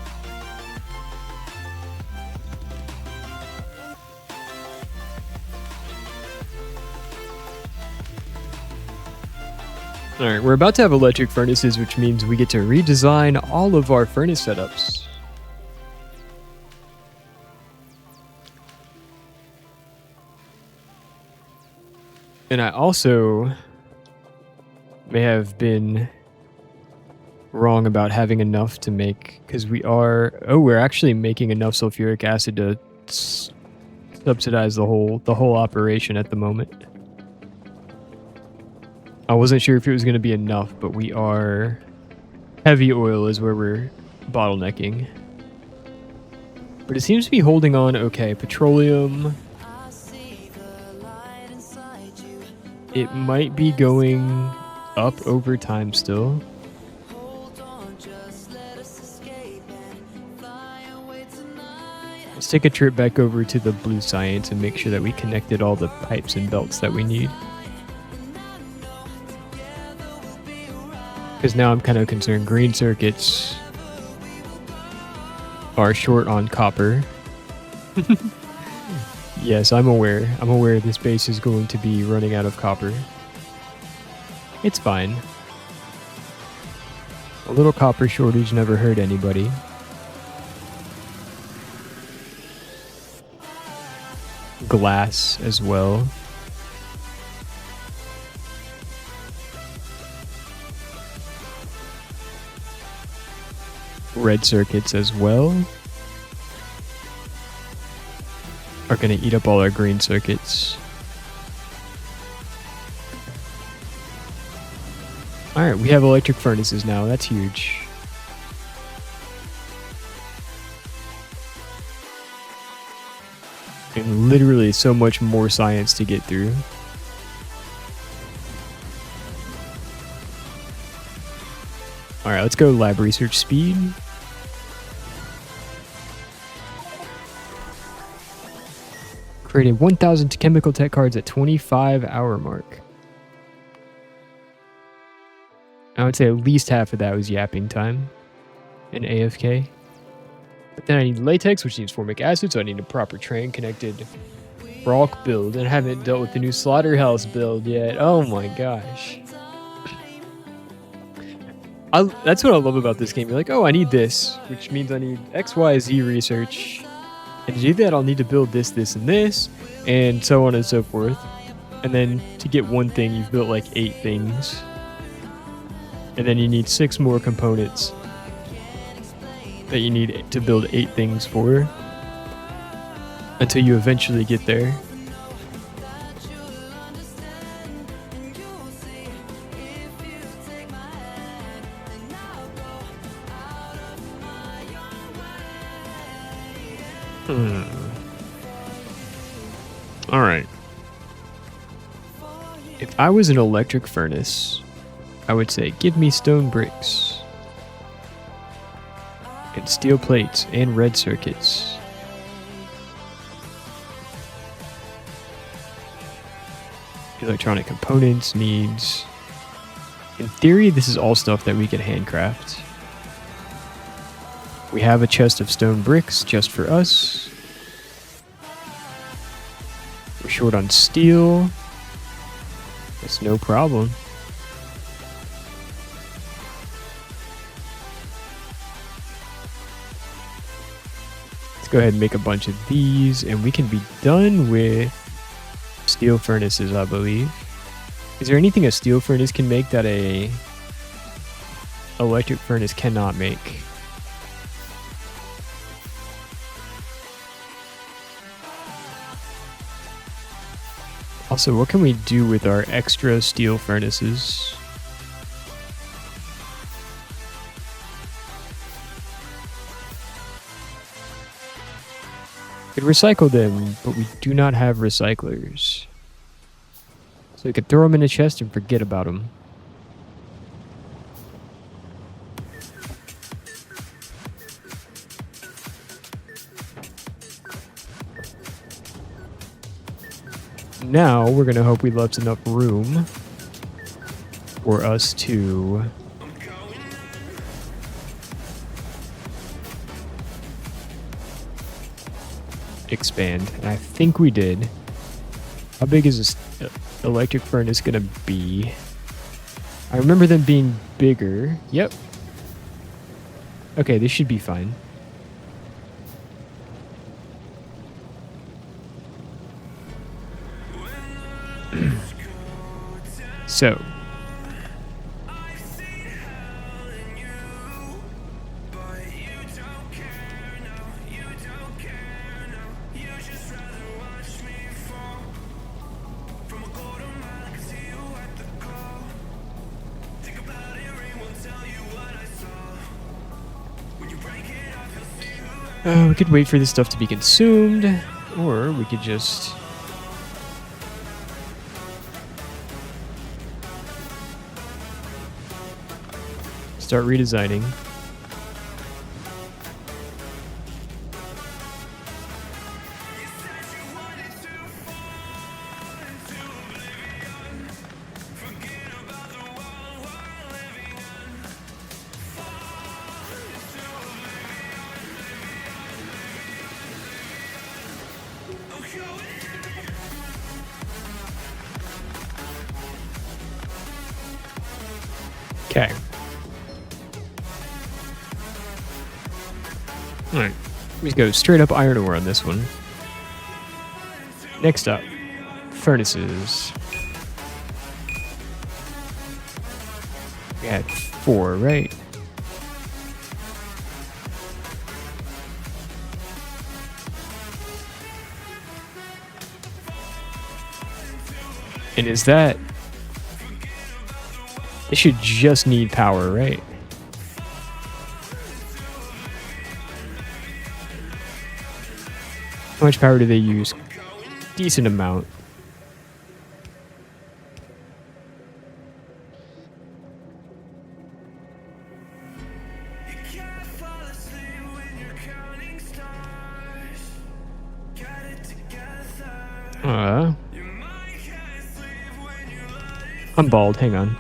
Alright, we're about to have electric furnaces, which means we get to redesign all of our furnace setups. And I also may have been wrong about having enough to make, because we're actually making enough sulfuric acid to subsidize the whole operation at the moment. I wasn't sure if it was going to be enough, but we are... Heavy oil is where we're bottlenecking. But it seems to be holding on okay. Petroleum... It might be going up over time still. Let's take a trip back over to the blue science and make sure that we connected all the pipes and belts that we need. Because now I'm kind of concerned green circuits are short on copper. Yes, I'm aware. I'm aware this base is going to be running out of copper. It's fine. A little copper shortage never hurt anybody. Glass as well. Red circuits as well are going to eat up all our green circuits. Alright, we have electric furnaces now. That's huge. And literally so much more science to get through. Alright, let's go lab research speed. Created 1,000 chemical tech cards at 25-hour mark. I would say at least half of that was yapping time and AFK. But then I need latex, which needs formic acid, so I need a proper train connected Brock build. And I haven't dealt with the new slaughterhouse build yet. Oh my gosh. That's what I love about this game. You're like, oh, I need this, which means I need X, Y, Z research. And to do that, I'll need to build this, this, and this, and so on and so forth. And then to get one thing, you've built like 8 things. And then you need 6 more components that you need to build 8 things for until you eventually get there. Alright. If I was an electric furnace, I would say, give me stone bricks. And steel plates and red circuits. Electronic components needs... In theory, this is all stuff that we could handcraft. We have a chest of stone bricks just for us. We're short on steel. That's no problem. Let's go ahead and make a bunch of these, and we can be done with steel furnaces, I believe. Is there anything a steel furnace can make that a electric furnace cannot make? Also, what can we do with our extra steel furnaces? We could recycle them, but we do not have recyclers. So we could throw them in a chest and forget about them. Now we're going to hope we left enough room for us to expand. And I think we did. How big is this electric furnace going to be? I remember them being bigger. Yep. Okay, this should be fine. So, We could wait for this stuff to be consumed, or we could just... start redesigning. Okay. Alright. We go straight up iron ore on this one. Next up, furnaces. We had 4, right? And is that... They should just need power, right? How much power do they use? Decent amount. I'm bald, hang on.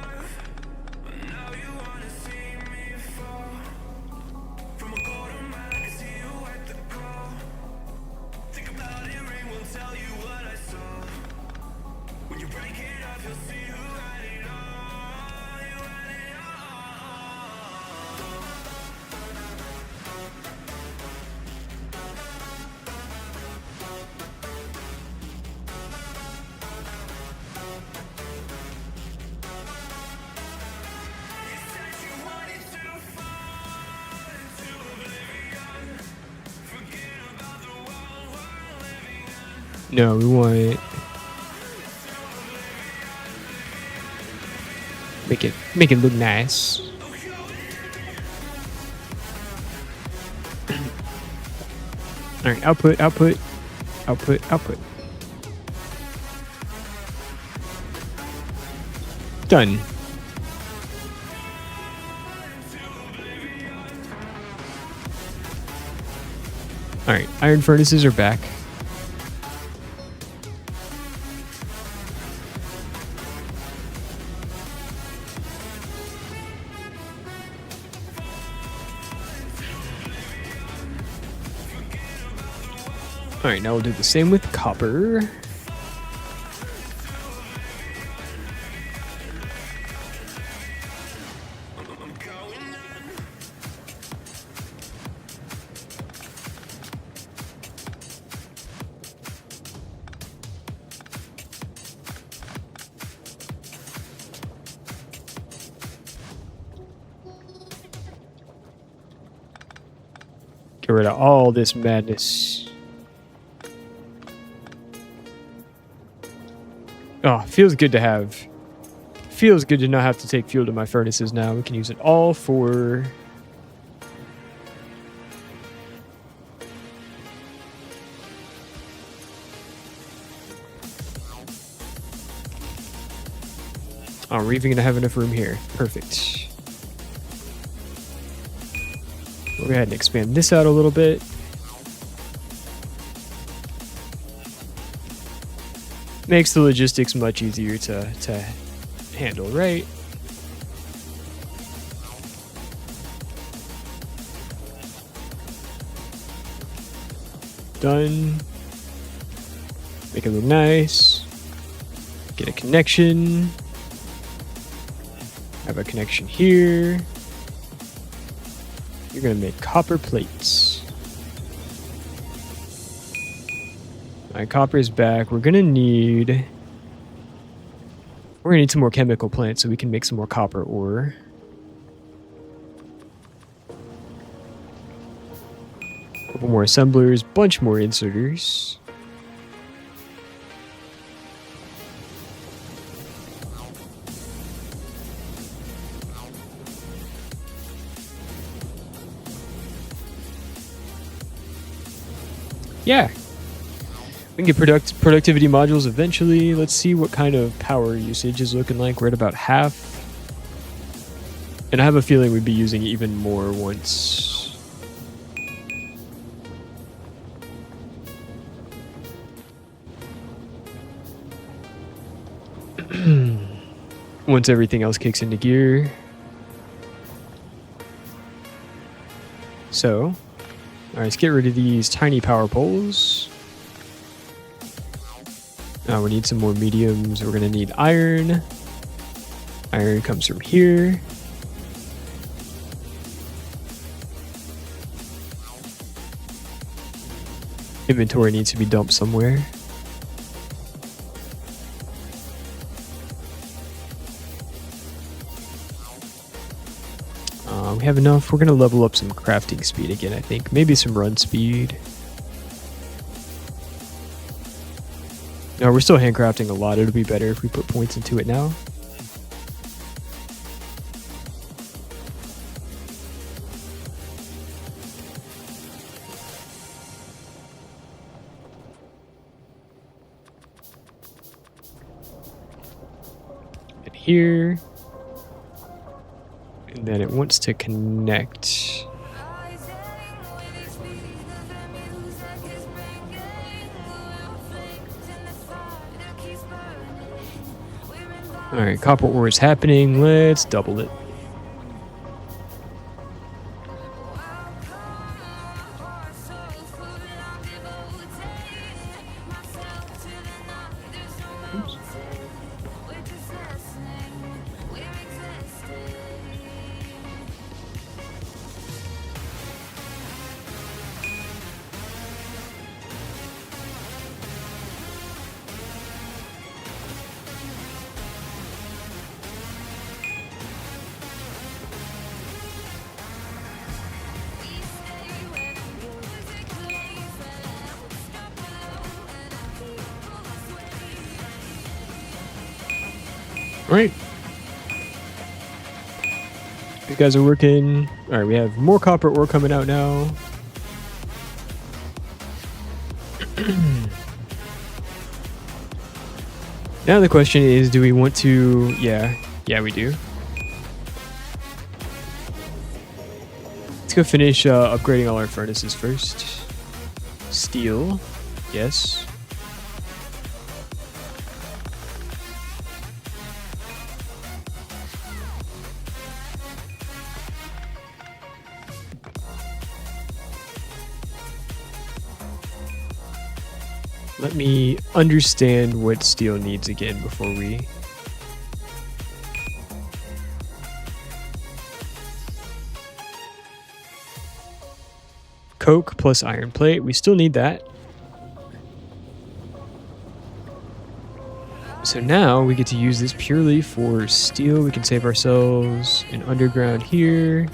No, we want it. Make it look nice. All right, output. Done. All right, iron furnaces are back. All right, now we'll do the same with copper. Get rid of all this madness. Oh, feels good to have. Feels good to not have to take fuel to my furnaces now. We can use it all for... Oh, we're even going to have enough room here. Perfect. We'll go ahead and expand this out a little bit. Makes the logistics much easier to handle, right? Done. Make it look nice. Get a connection. Have a connection here. You're gonna make copper plates. My copper is back. We're gonna need some more chemical plants so we can make some more copper ore. A couple more assemblers, bunch more inserters. Yeah. We can get productivity modules eventually. Let's see what kind of power usage is looking like. We're at about half. And I have a feeling we'd be using even more once. Once everything else kicks into gear. So, alright, let's get rid of these tiny power poles. We need some more mediums. We're going to need iron. Iron comes from here. Inventory needs to be dumped somewhere. We have enough. We're going to level up some crafting speed again, I think. Maybe some run speed. No, we're still handcrafting a lot. It'll be better if we put points into it now. And here. And then it wants to connect. Alright, copper ore is happening. Let's double it. Oops. Alright. These guys are working. Alright, we have more copper ore coming out now. Now the question is, do we want to... Yeah, we do. Let's go finish upgrading all our furnaces first. Steel. Yes. Let me understand what steel needs again before we... Coke plus iron plate. We still need that. So now we get to use this purely for steel. We can save ourselves an underground here.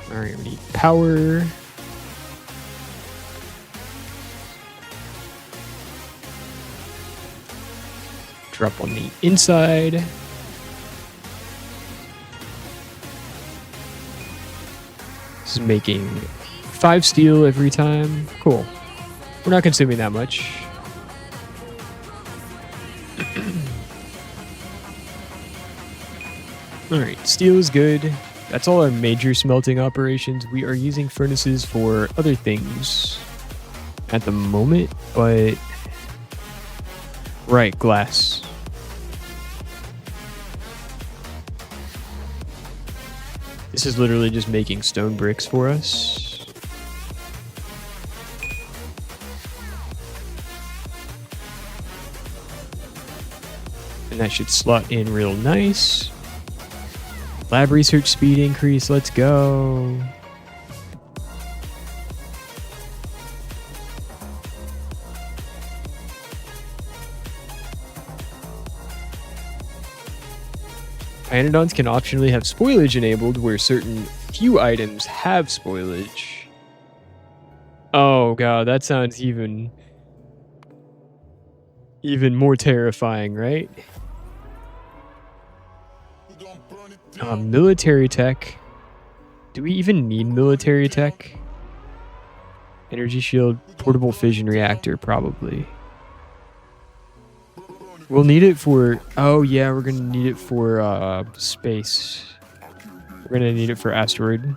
Alright, we need power. Drop on the inside. This is making 5 steel every time. Cool. We're not consuming that much. Alright, steel is good. That's all our major smelting operations. We are using furnaces for other things at the moment, but... Right, glass. This is literally just making stone bricks for us. And that should slot in real nice. Lab research speed increase, let's go. Ionodons can optionally have spoilage enabled where certain few items have spoilage. Oh god, that sounds even more terrifying, right? Military tech. Do we even need military tech? Energy shield, portable fission reactor, probably. We'll need it for... Oh, yeah, we're going to need it for space. We're going to need it for asteroid.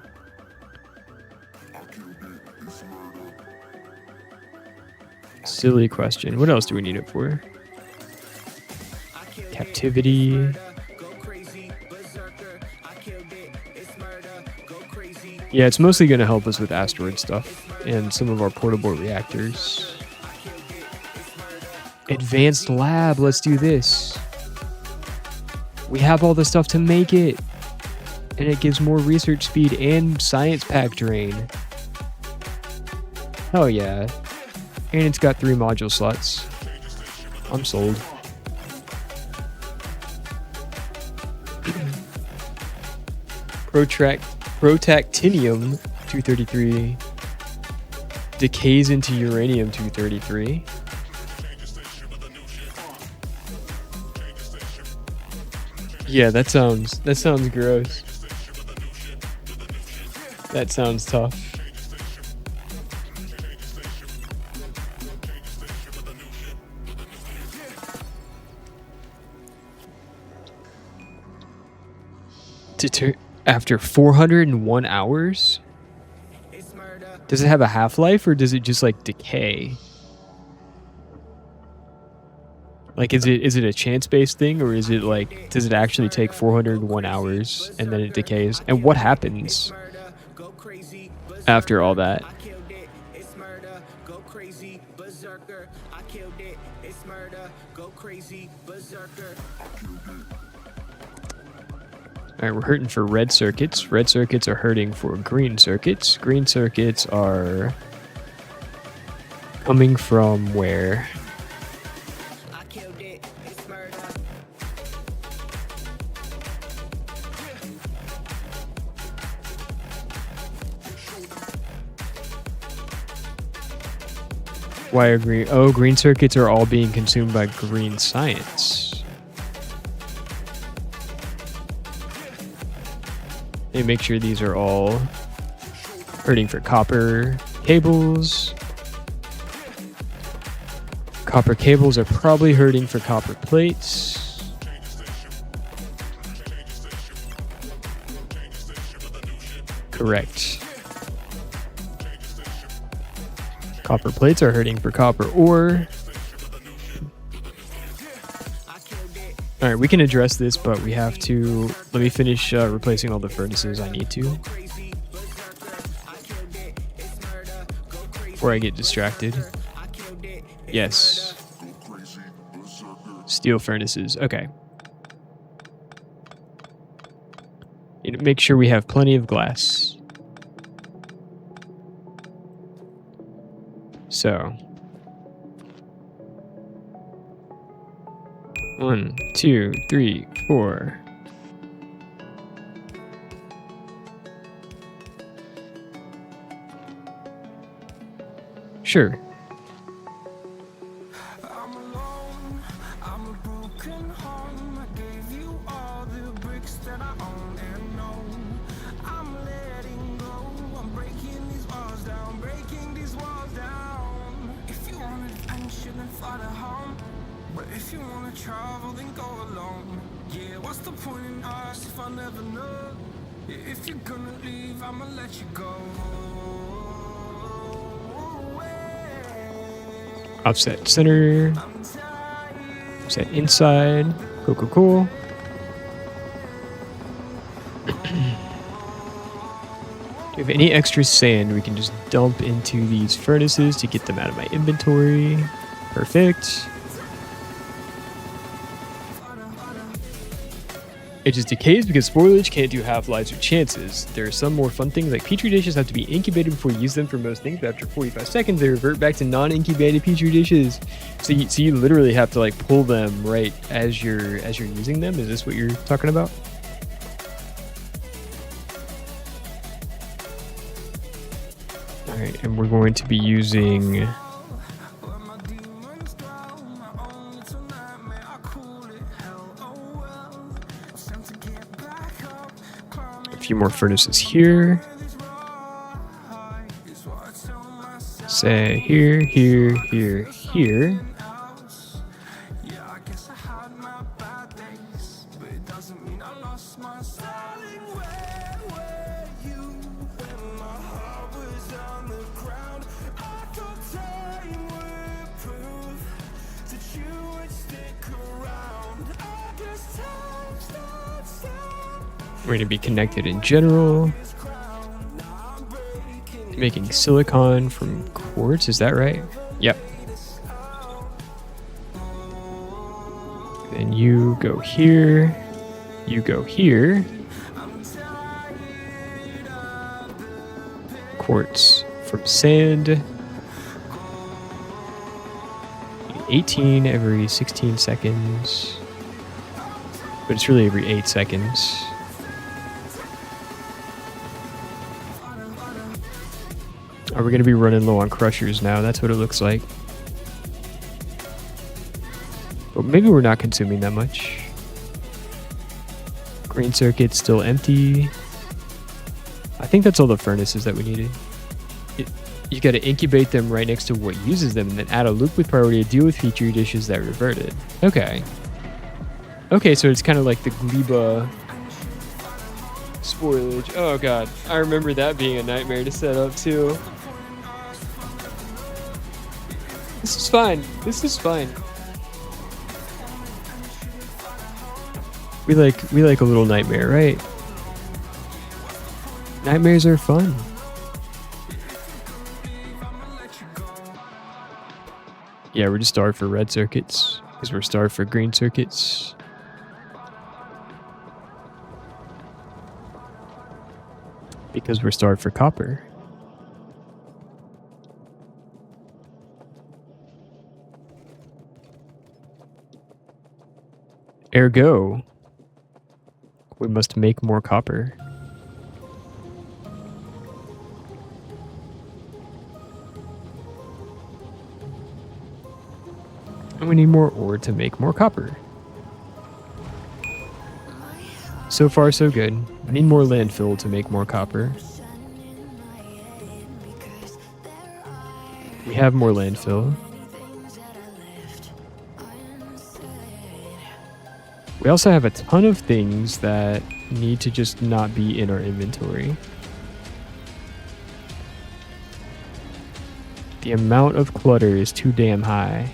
Silly question. What else do we need it for? Captivity. Yeah, it's mostly going to help us with asteroid stuff and some of our portable reactors. Advanced lab, let's do this. We have all the stuff to make it. And it gives more research speed and science pack drain. Hell yeah. And it's got 3 module slots. I'm sold. Protactinium 233 decays into uranium 233. Yeah, that sounds gross. That sounds tough. After 401 hours? Does it have a half-life or does it just like decay? Like is it a chance-based thing or is it like does it actually take 401 hours and then it decays? And what happens after all that? Alright, we're hurting for red circuits. Red circuits are hurting for green circuits. Green circuits are coming from where? Why are green? Oh, green circuits are all being consumed by green science. Let me make sure these are all hurting for copper cables. Copper cables are probably hurting for copper plates. Correct. Copper plates are hurting for copper ore. Alright, we can address this, but we have to... Let me finish replacing all the furnaces I need to. Before I get distracted. Yes. Steel furnaces. Okay. Need to make sure we have plenty of glass. So... 1, 2, 3, 4. Sure. I'm alone, I'm a broken home. I gave you all the bricks that I own and know. I'm letting go, I'm breaking these walls down, breaking these walls down. If you want adventure, then fly to home. But if you wanna travel, then go alone. Yeah, what's the point in us if I never know? If you're gonna leave, I'ma let you go. Offset center. Offset inside. Cool, cool, cool. Do we have any extra sand we can just dump into these furnaces to get them out of my inventory? Perfect. It just decays because spoilage can't do half-lives or chances. There are some more fun things like petri dishes have to be incubated before you use them for most things, but after 45 seconds they revert back to non-incubated petri dishes. So you literally have to like pull them right as you're using them. Is this what you're talking about? All right, and we're going to be using a few more furnaces here. Say here, here, here, here. We're going to be connected in general. Making silicon from quartz, is that right? Yep. Then you go here. You go here. Quartz from sand. 18 every 16 seconds. But it's really every 8 seconds. Are we going to be running low on crushers now? That's what it looks like. But maybe we're not consuming that much. Green circuit's still empty. I think that's all the furnaces that we needed. You got to incubate them right next to what uses them and then add a loop with priority to deal with feature dishes that reverted. Okay. Okay, so it's kind of like the Gleba spoilage. Oh god, I remember that being a nightmare to set up too. This is fine. This is fine. We like a little nightmare, right? Nightmares are fun. Yeah, we're just starved for red circuits because we're starved for green circuits. Because we're starved for copper. Ergo, we must make more copper. And we need more ore to make more copper. So far, so good. I need more landfill to make more copper. We have more landfill. We also have a ton of things that need to just not be in our inventory. The amount of clutter is too damn high.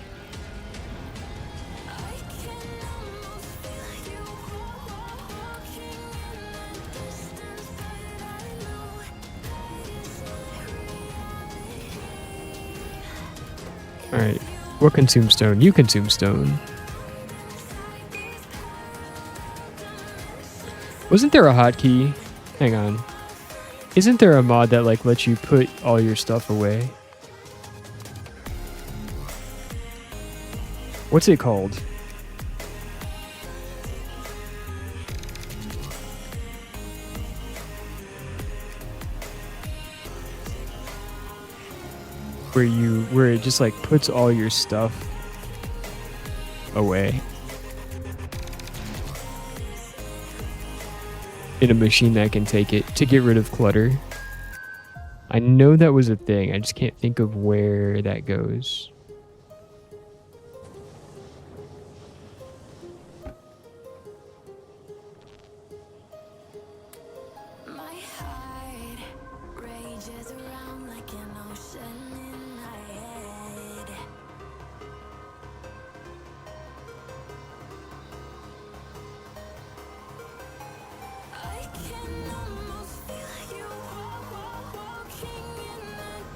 Alright, what consumes stone? You consume stone. Wasn't there a hotkey? Hang on. Isn't there a mod that like lets you put all your stuff away? What's it called? Where it just like puts all your stuff away in a machine that can take it to get rid of clutter. I know that was a thing. I just can't think of where that goes.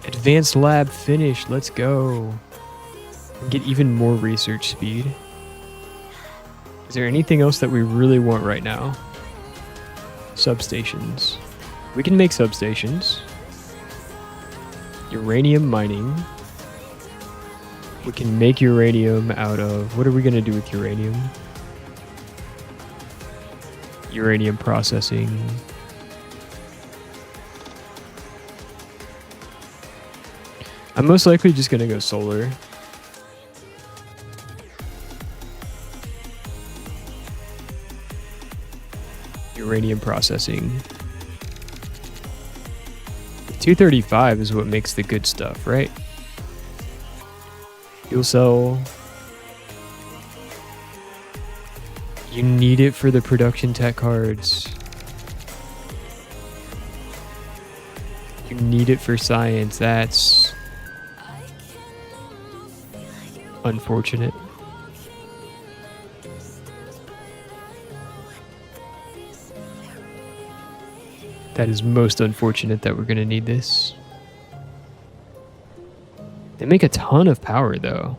Advanced lab finished. Let's go. Get even more research speed. Is there anything else that we really want right now? Substations. We can make substations. Uranium mining. We can make uranium out of... What are we going to do with uranium? Uranium processing. I'm most likely just gonna go solar. Uranium processing. 235 is what makes the good stuff, right? Fuel cell. You need it for the production tech cards. You need it for science. That's unfortunate. That is most unfortunate that we're going to need this. They make a ton of power, though.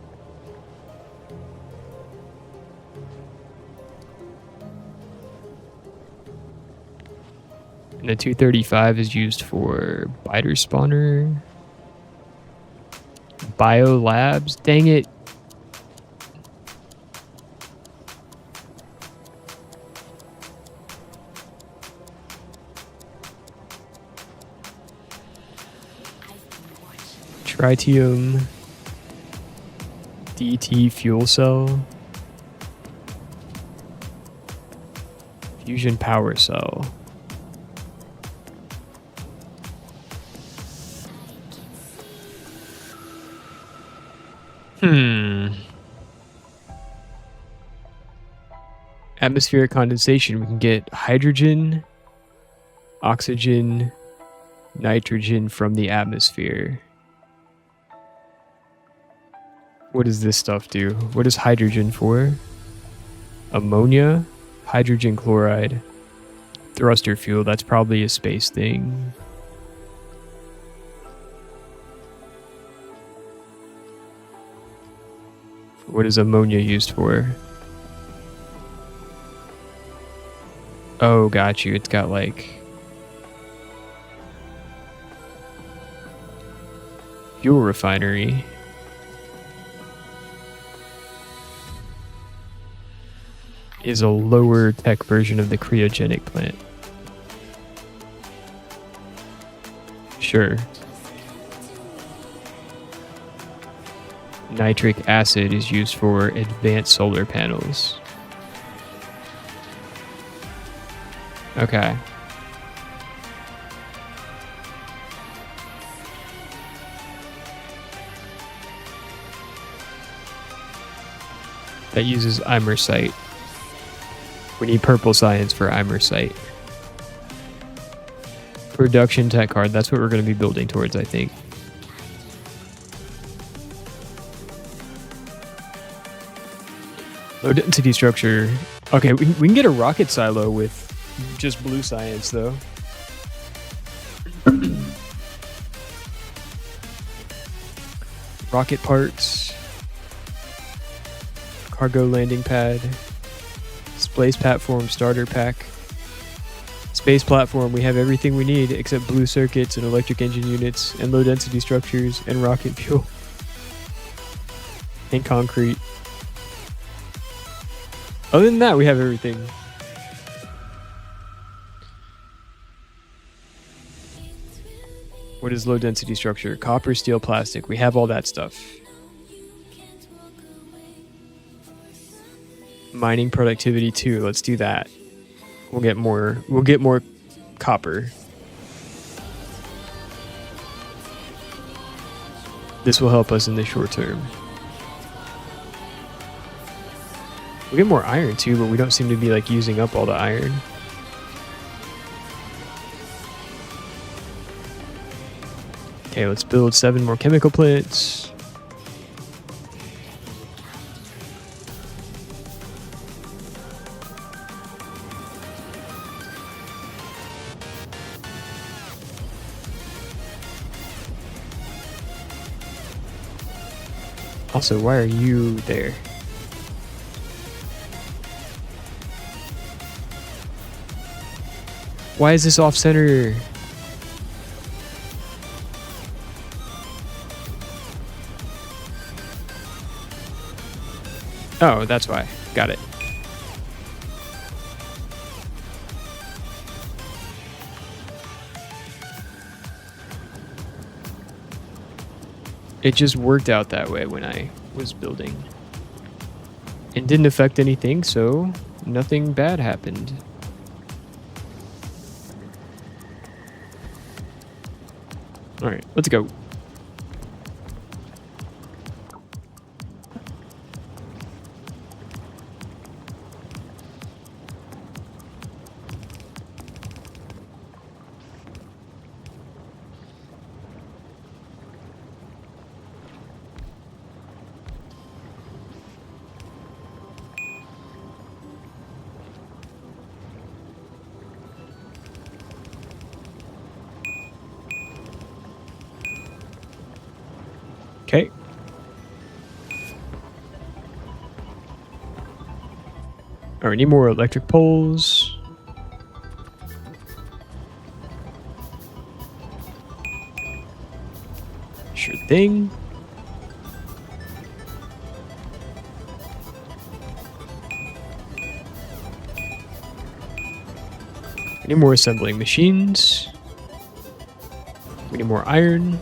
And the 235 is used for biter spawner. Bio labs. Dang it. Tritium. DT fuel cell. Fusion power cell. Atmospheric condensation. We can get hydrogen, oxygen, nitrogen from the atmosphere. What does this stuff do? What is hydrogen for? Ammonia, hydrogen chloride, thruster fuel. That's probably a space thing. What is ammonia used for? Oh, got you. It's got like fuel refinery. Is a lower tech version of the cryogenic plant. Sure. Nitric acid is used for advanced solar panels. Okay. That uses imersite. We need purple science for imersite. Production tech card. That's what we're going to be building towards, I think. Low density structure. Okay, we can get a rocket silo with just blue science, though. Rocket parts. Cargo landing pad. Space platform starter pack. Space platform. We have everything we need except blue circuits and electric engine units and low density structures and rocket fuel. And concrete. Other than that, we have everything. What is low density structure? Copper, steel, plastic. We have all that stuff. Mining productivity 2. Let's do that. We'll get more copper. This will help us in the short term. We'll get more iron too, but we don't seem to be like using up all the iron. Okay, let's build 7 more chemical plants. Also, why are you there? Why is this off center? Oh, that's why. Got it. It just worked out that way when I was building. It didn't affect anything, so nothing bad happened. Alright, let's go. Okay. Alright, need more electric poles. Sure thing. We need more assembling machines. We need more iron.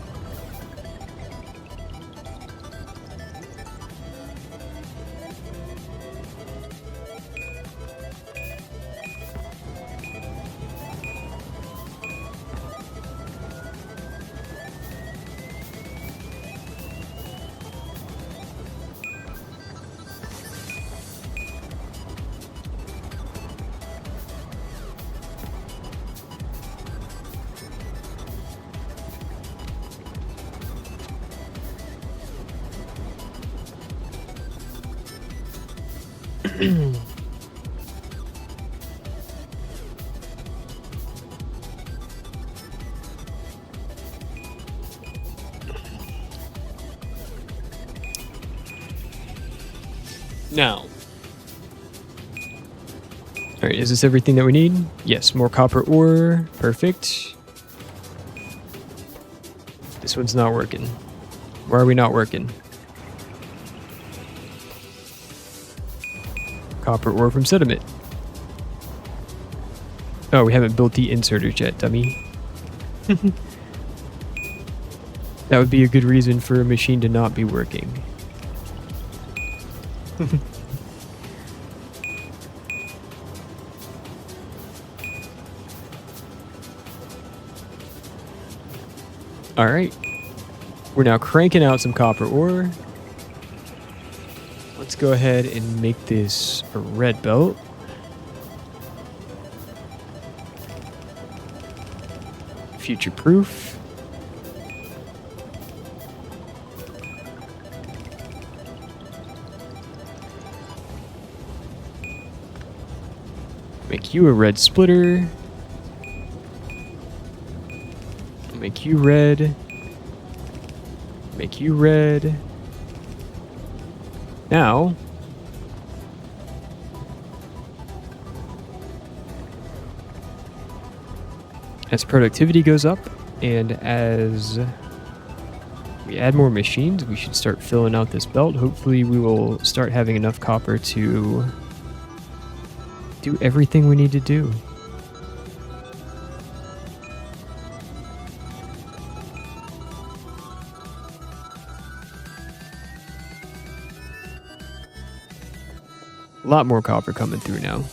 Now. Alright, is this everything that we need? Yes, more copper ore. Perfect. This one's not working. Why are we not working? Copper ore from sediment. Oh, we haven't built the inserters yet, dummy. That would be a good reason for a machine to not be working. Alright. We're now cranking out some copper ore. Let's go ahead and make this a red belt. Future proof. Make you a red splitter. Make you red. Make you red. Now, as productivity goes up and as we add more machines, we should start filling out this belt. Hopefully we will start having enough copper to do everything we need to do. A lot more copper coming through now.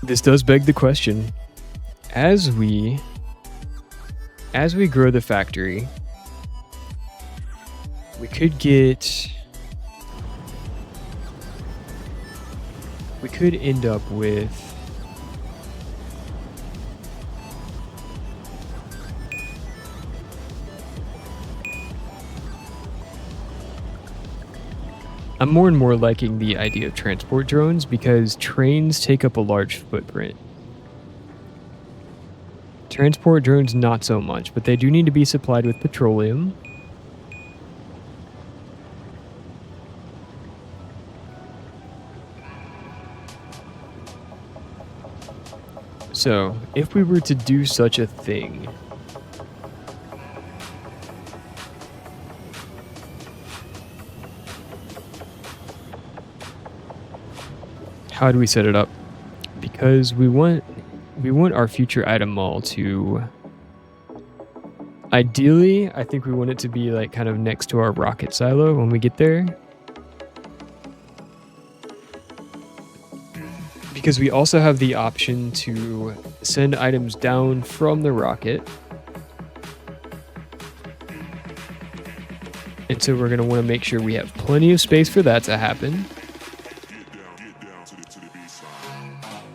This does beg the question, as we grow the factory, we could end up with I'm more and more liking the idea of transport drones because trains take up a large footprint. Transport drones, not so much, but they do need to be supplied with petroleum. So, if we were to do such a thing, how do we set it up? Because we want our future item mall to, ideally, I think we want it to be like kind of next to our rocket silo when we get there. Because we also have the option to send items down from the rocket. And so we're going to want to make sure we have plenty of space for that to happen.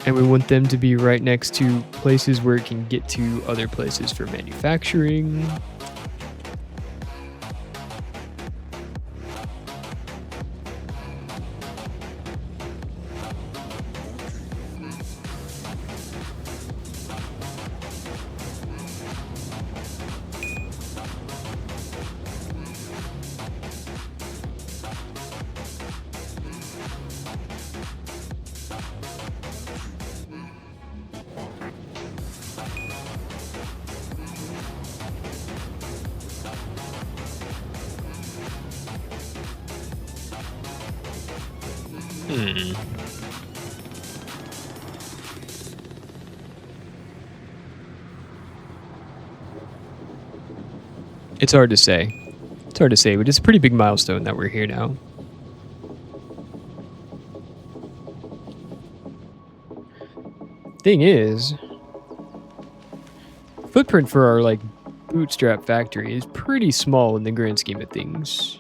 And we want them to be right next to places where it can get to other places for manufacturing. It's hard to say. It's hard to say, but it's a pretty big milestone that we're here now. Thing is, footprint for our like bootstrap factory is pretty small in the grand scheme of things.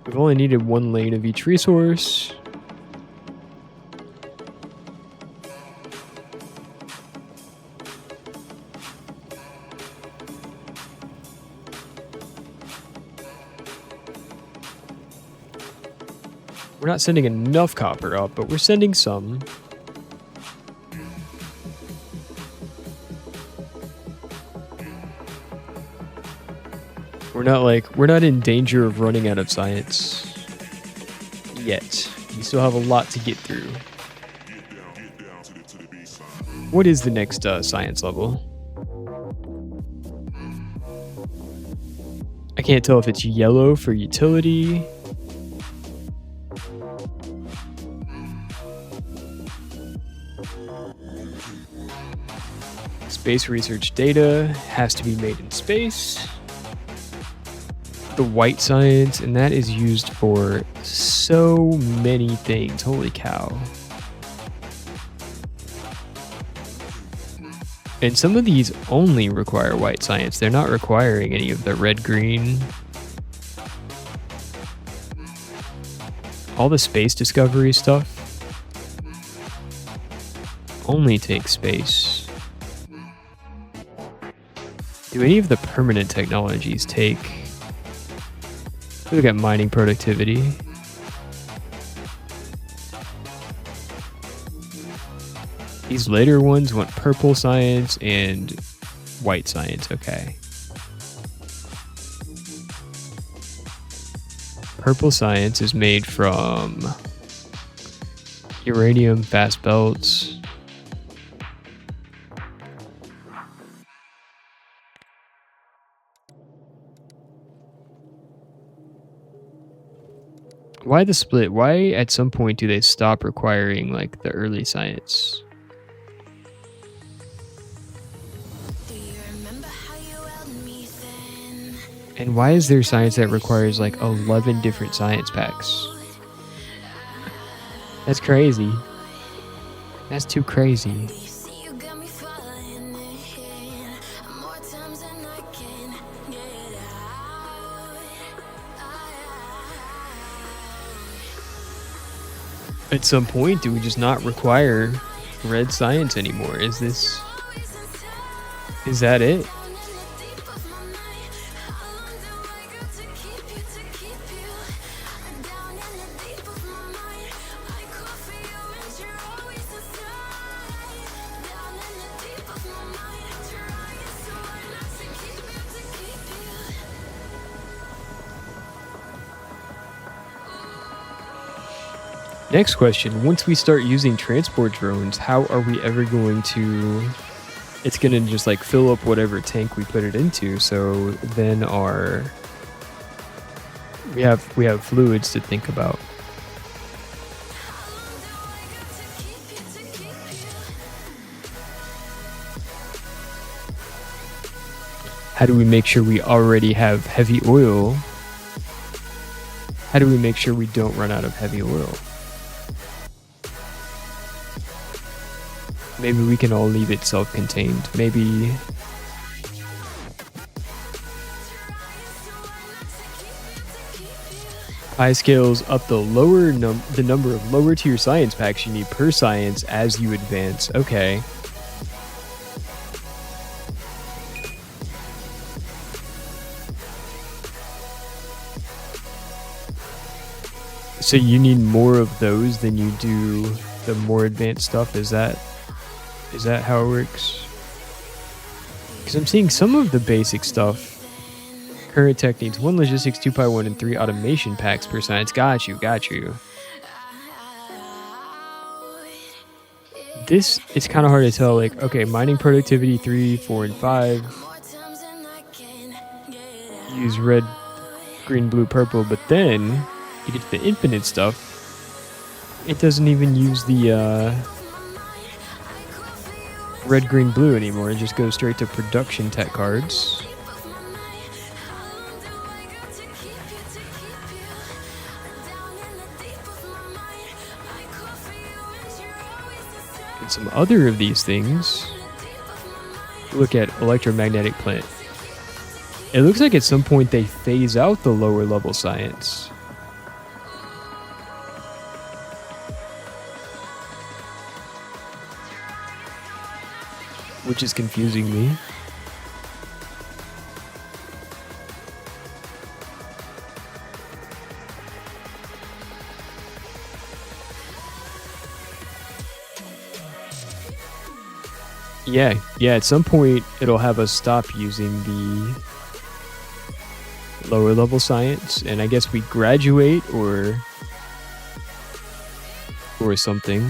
We've only needed one lane of each resource. We're not sending enough copper up, but we're sending some. We're not in danger of running out of science yet. We still have a lot to get through. What is the next science level? I can't tell if it's yellow for utility. Space research data has to be made in space. The white science, and that is used for so many things. Holy cow. And some of these only require white science. They're not requiring any of the red, green. All the space discovery stuff only takes space. Do any of the permanent technologies take? Look at mining productivity. These later ones want purple science and white science, okay. Purple science is made from uranium fast belts. Why the split? Why at some point do they stop requiring like the early science? And why is there science that requires like 11 different science packs? That's crazy. That's too crazy. At some point, do we just not require red science anymore? Is that it? Next question. Once we start using transport drones, how are we ever going to... It's going to just like fill up whatever tank we put it into. So then we have fluids to think about. How do we make sure we already have heavy oil? How do we make sure we don't run out of heavy oil? Maybe we can all leave it self-contained. Maybe... Pi scales up the number of lower tier science packs you need per science as you advance. Okay. So you need more of those than you do the more advanced stuff? Is that how it works? Because I'm seeing some of the basic stuff. Current techniques, 1 logistics, 2 pi 1, and 3 automation packs per science. Got you. This, it's kind of hard to tell, like, okay, mining productivity 3, 4, and 5. Use red, green, blue, purple, but then you get to the infinite stuff. It doesn't even use the red, green, blue anymore. It just goes straight to production tech cards. And some other of these things. Look at electromagnetic plant. It looks like at some point they phase out the lower level science. Which is confusing me. Yeah, at some point it'll have us stop using the lower level science, and I guess we graduate or something.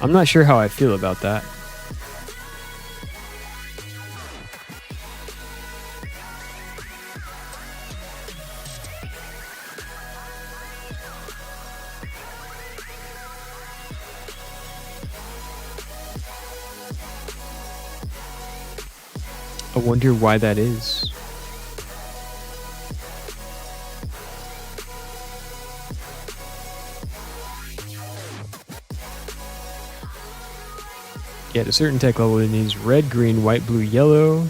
I'm not sure how I feel about that. I wonder why that is. Yeah, at a certain tech level, it needs red, green, white, blue, yellow.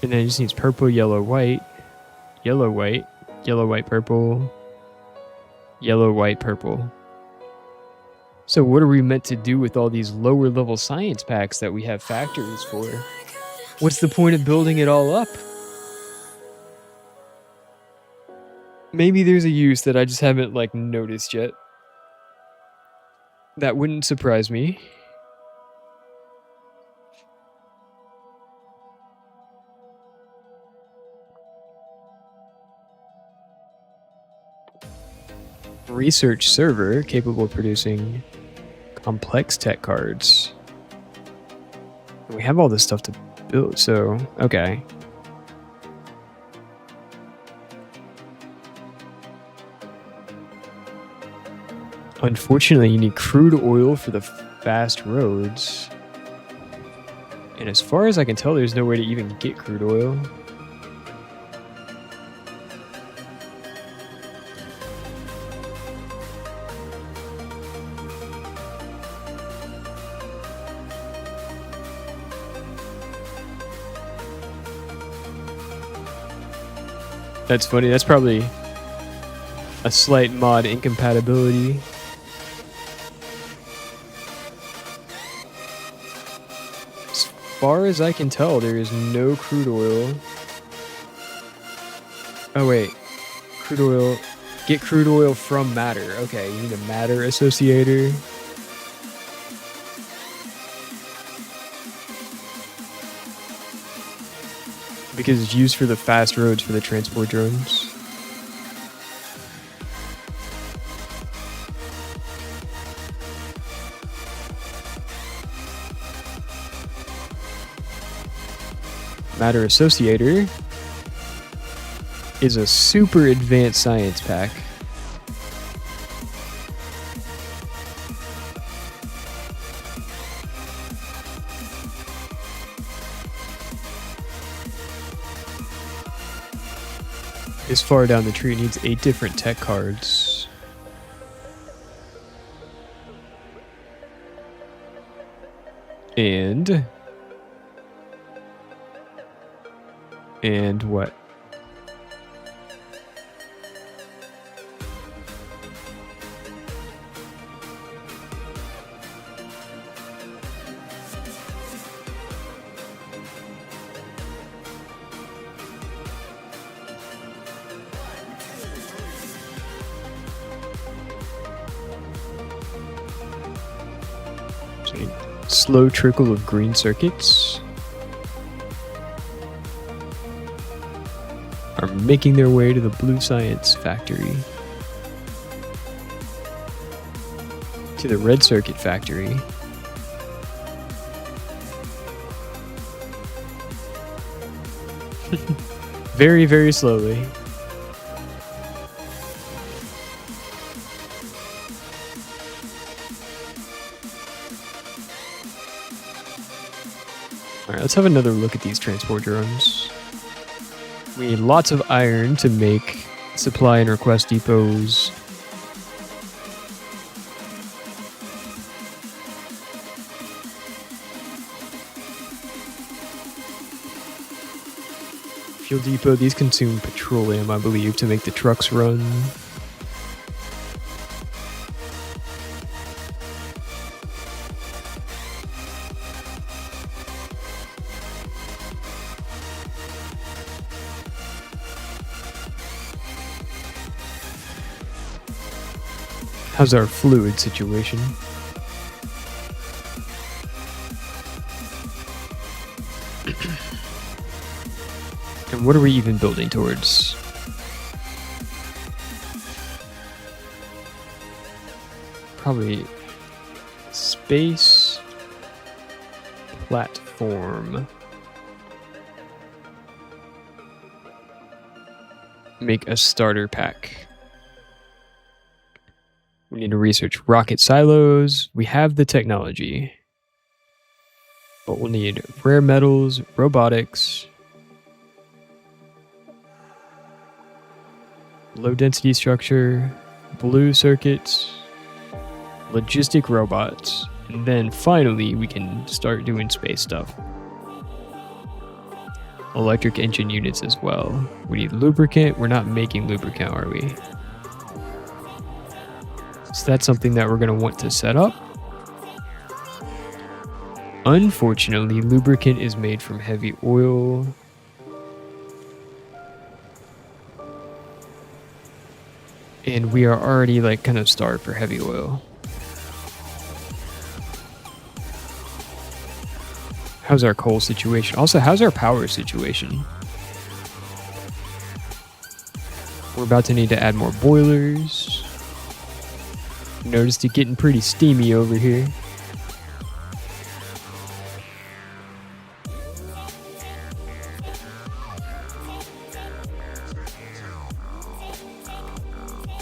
And then it just needs purple, yellow, white, yellow, white, yellow, white, purple, yellow, white, purple. So what are we meant to do with all these lower level science packs that we have factories for? What's the point of building it all up? Maybe there's a use that I just haven't like noticed yet. That wouldn't surprise me. Research server capable of producing complex tech cards. We have all this stuff to build, so okay. Unfortunately, you need crude oil for the fast roads. And as far as I can tell, there's no way to even get crude oil. That's funny. That's probably a slight mod incompatibility. As far as I can tell, there is no crude oil. Oh wait, crude oil. Get crude oil from matter. Okay, you need a matter associator. Because it's used for the fast roads for the transport drones. Matter Associator is a super advanced science pack. This far down the tree needs 8 different tech cards. And what? Slow trickle of green circuits are making their way to the blue science factory. To the red circuit factory. Very, very slowly. Alright, let's have another look at these transport drones. We need lots of iron to make supply and request depots. Fuel depot, these consume petroleum, I believe, to make the trucks run. How's our fluid situation? And what are we even building towards? Probably space platform. Make a starter pack. We need to research rocket silos. We have the technology. But we'll need rare metals, robotics, low density structure, blue circuits, logistic robots, and then finally we can start doing space stuff. Electric engine units as well. We need lubricant. We're not making lubricant, are we? So that's something that we're going to want to set up. Unfortunately, lubricant is made from heavy oil. And we are already like kind of starved for heavy oil. How's our coal situation? Also, how's our power situation? We're about to need to add more boilers. Noticed it getting pretty steamy over here.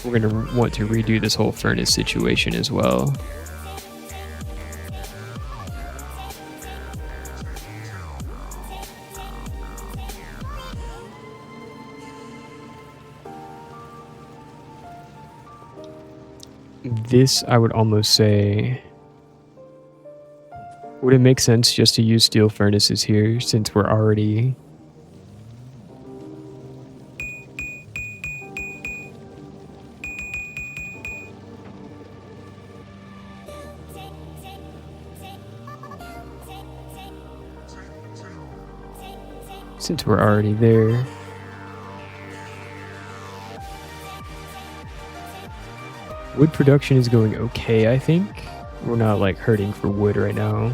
We're going to want to redo this whole furnace situation as well. This, I would almost say, would it make sense just to use steel furnaces here since we're already there? Wood production is going okay, I think. We're not like hurting for wood right now.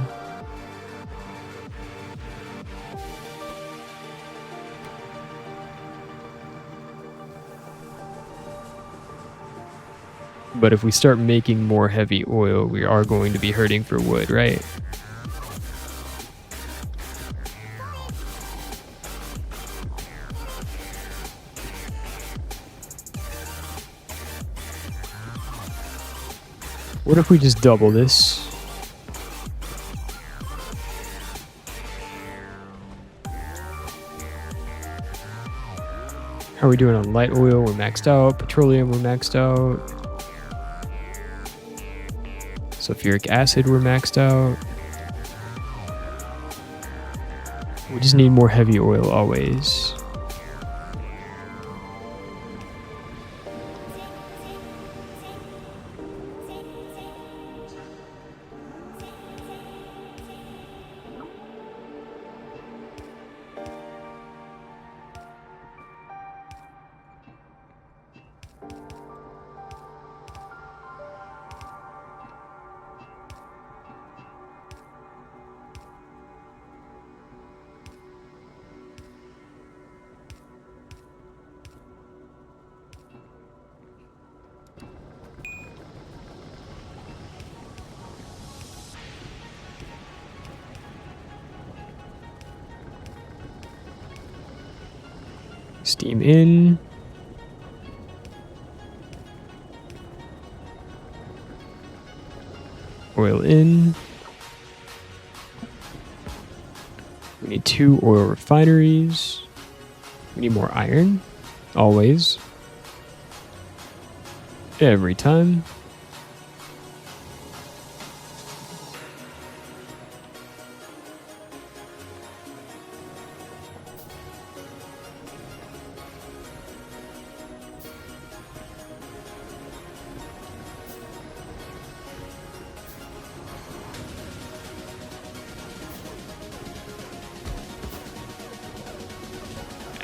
But if we start making more heavy oil, we are going to be hurting for wood, right? What if we just double this? How are we doing on light oil? We're maxed out. Petroleum, we're maxed out. Sulfuric acid, we're maxed out. We just need more heavy oil always. Steam in. Oil in. We need 2 oil refineries. We need more iron. Always. Every time.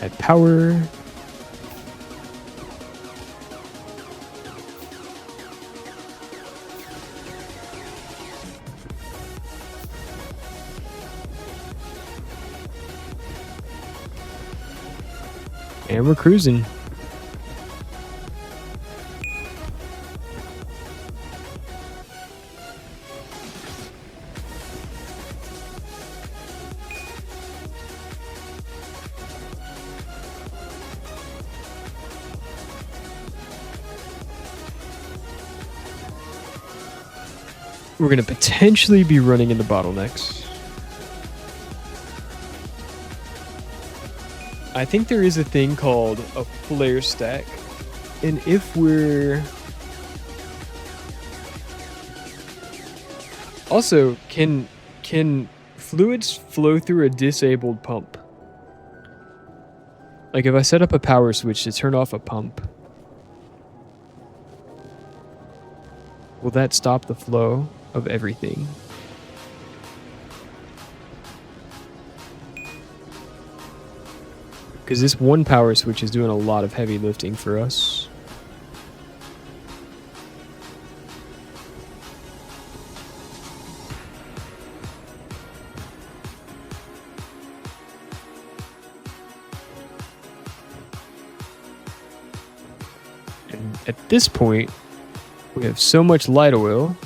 Add power. And we're cruising. We're going to potentially be running into bottlenecks. I think there is a thing called a flare stack. And if we're... Also, can fluids flow through a disabled pump? Like if I set up a power switch to turn off a pump, will that stop the flow of everything? Because this one power switch is doing a lot of heavy lifting for us. And at this point, we have so much light oil.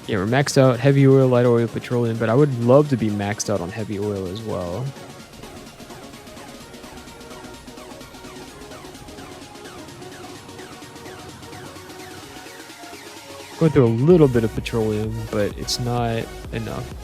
Yeah, we're maxed out heavy oil, light oil, petroleum, but I would love to be maxed out on heavy oil as well. Going through a little bit of petroleum, but it's not enough.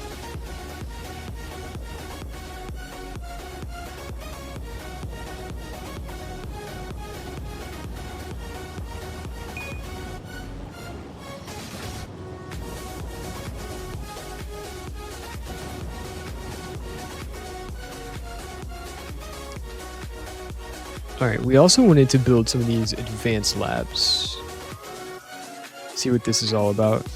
Alright, we also wanted to build some of these advanced labs. See what this is all about.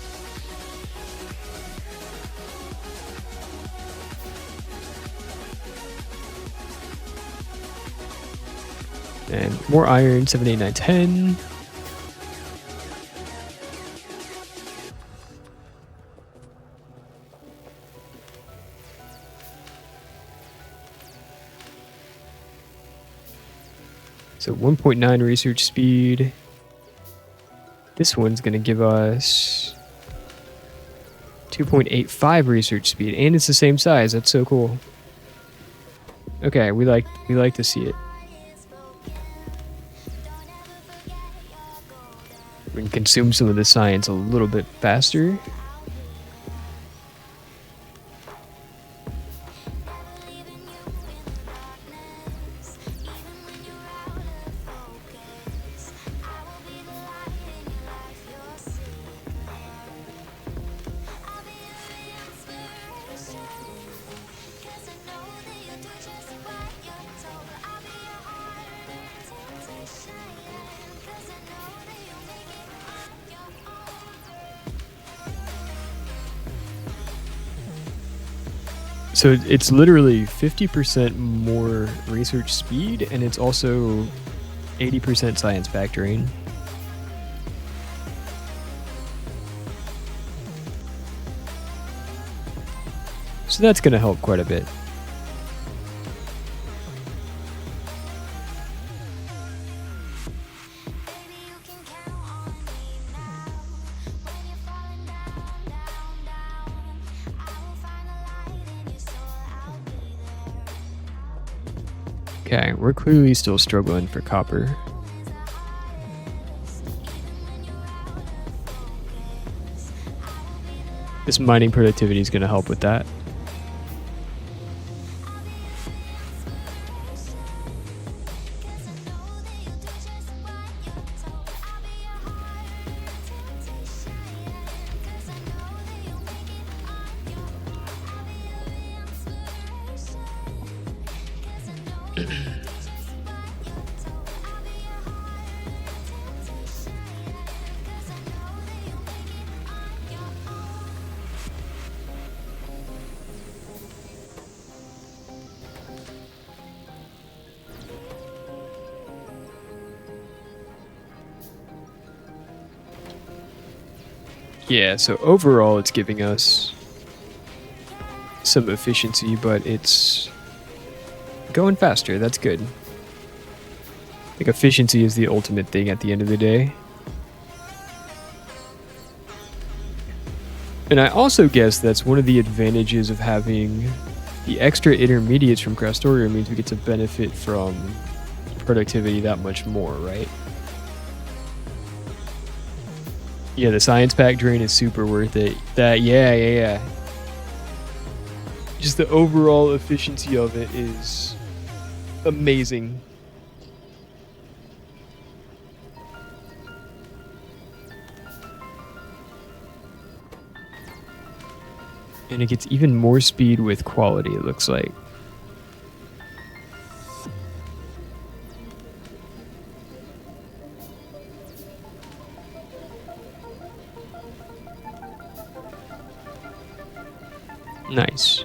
And more iron, 7, 8, 9, 10. So 1.9 research speed. This one's going to give us 2.85 research speed, and it's the same size. That's so cool. Okay, we like to see it. We can consume some of the science a little bit faster. So it's literally 50% more research speed, and it's also 80% science factoring. So that's going to help quite a bit. Okay, we're clearly still struggling for copper. This mining productivity is going to help with that. Yeah, so overall it's giving us some efficiency, but it's going faster. That's good. I think efficiency is the ultimate thing at the end of the day. And I also guess that's one of the advantages of having the extra intermediates from Crastorio means we get to benefit from productivity that much more, right? Yeah, the science pack drain is super worth it. Yeah. Just the overall efficiency of it is amazing. And it gets even more speed with quality, it looks like. Nice.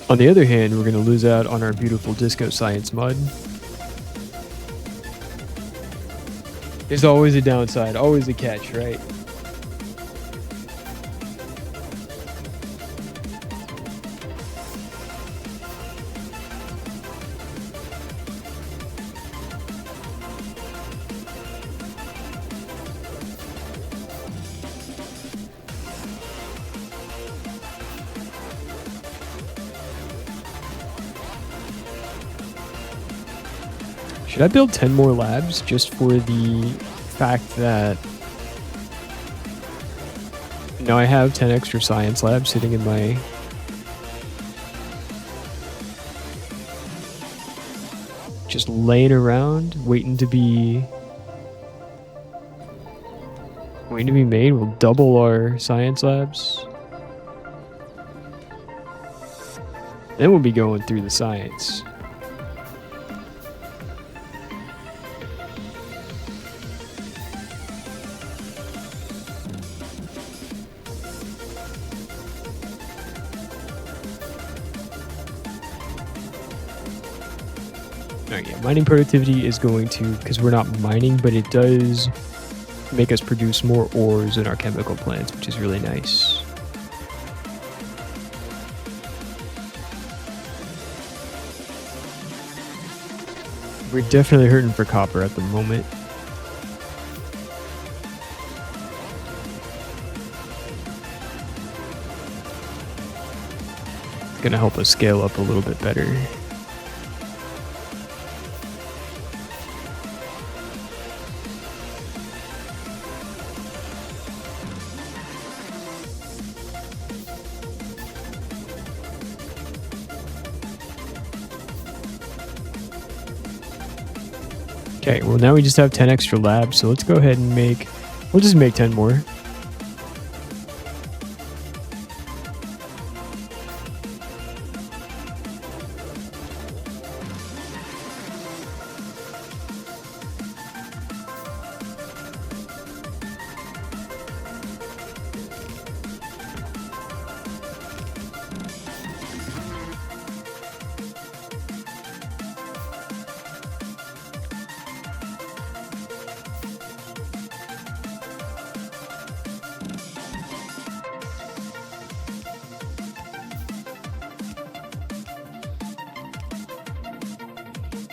On the other hand, we're going to lose out on our beautiful disco science mud. There's always a downside, always a catch, right? Should I build 10 more labs just for the fact that now I have 10 extra science labs sitting in my just laying around waiting to be made? We'll double our science labs. Then we'll be going through the science. Alright, yeah, mining productivity is going to, because we're not mining, but it does make us produce more ores in our chemical plants, which is really nice. We're definitely hurting for copper at the moment. gonna help us scale up a little bit better. Okay, well now we just have 10 extra labs, so let's go ahead and we'll just make 10 more.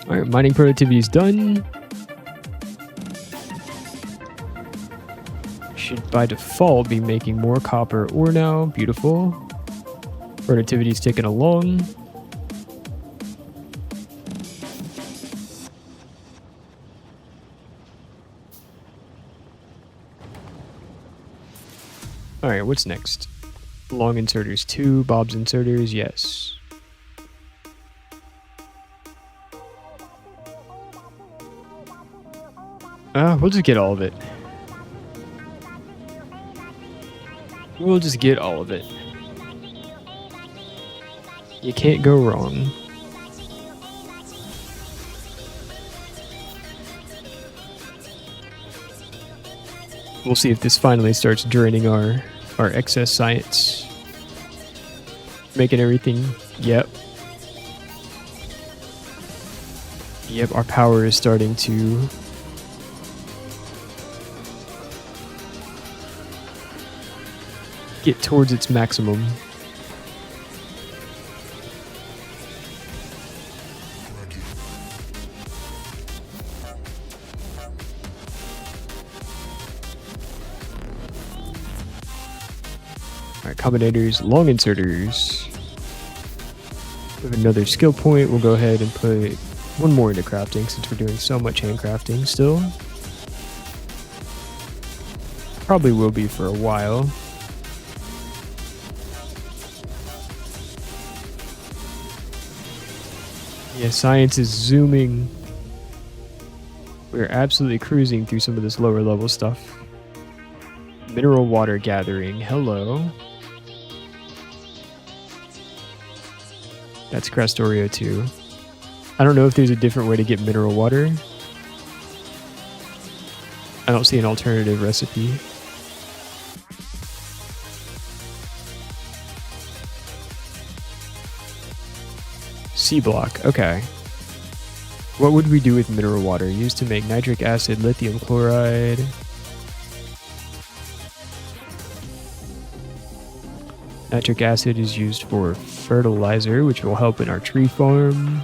Alright, mining productivity is done. Should by default be making more copper ore now. Beautiful. Productivity is ticking along. Alright, what's next? Long inserters 2, Bob's inserters, yes. We'll just get all of it. We'll just get all of it. You can't go wrong. We'll see if this finally starts draining our excess science. Making everything, yep. Yep, our power is starting to get towards its maximum. Alright, combinators, long inserters. We have another skill point. We'll go ahead and put one more into crafting since we're doing so much handcrafting still. Probably will be for a while. Yeah, science is zooming. We're absolutely cruising through some of this lower level stuff. Mineral water gathering. Hello. That's Crastorio too. I don't know if there's a different way to get mineral water. I don't see an alternative recipe. C block, okay. What would we do with mineral water? Used to make nitric acid, lithium chloride. Nitric acid is used for fertilizer, which will help in our tree farm.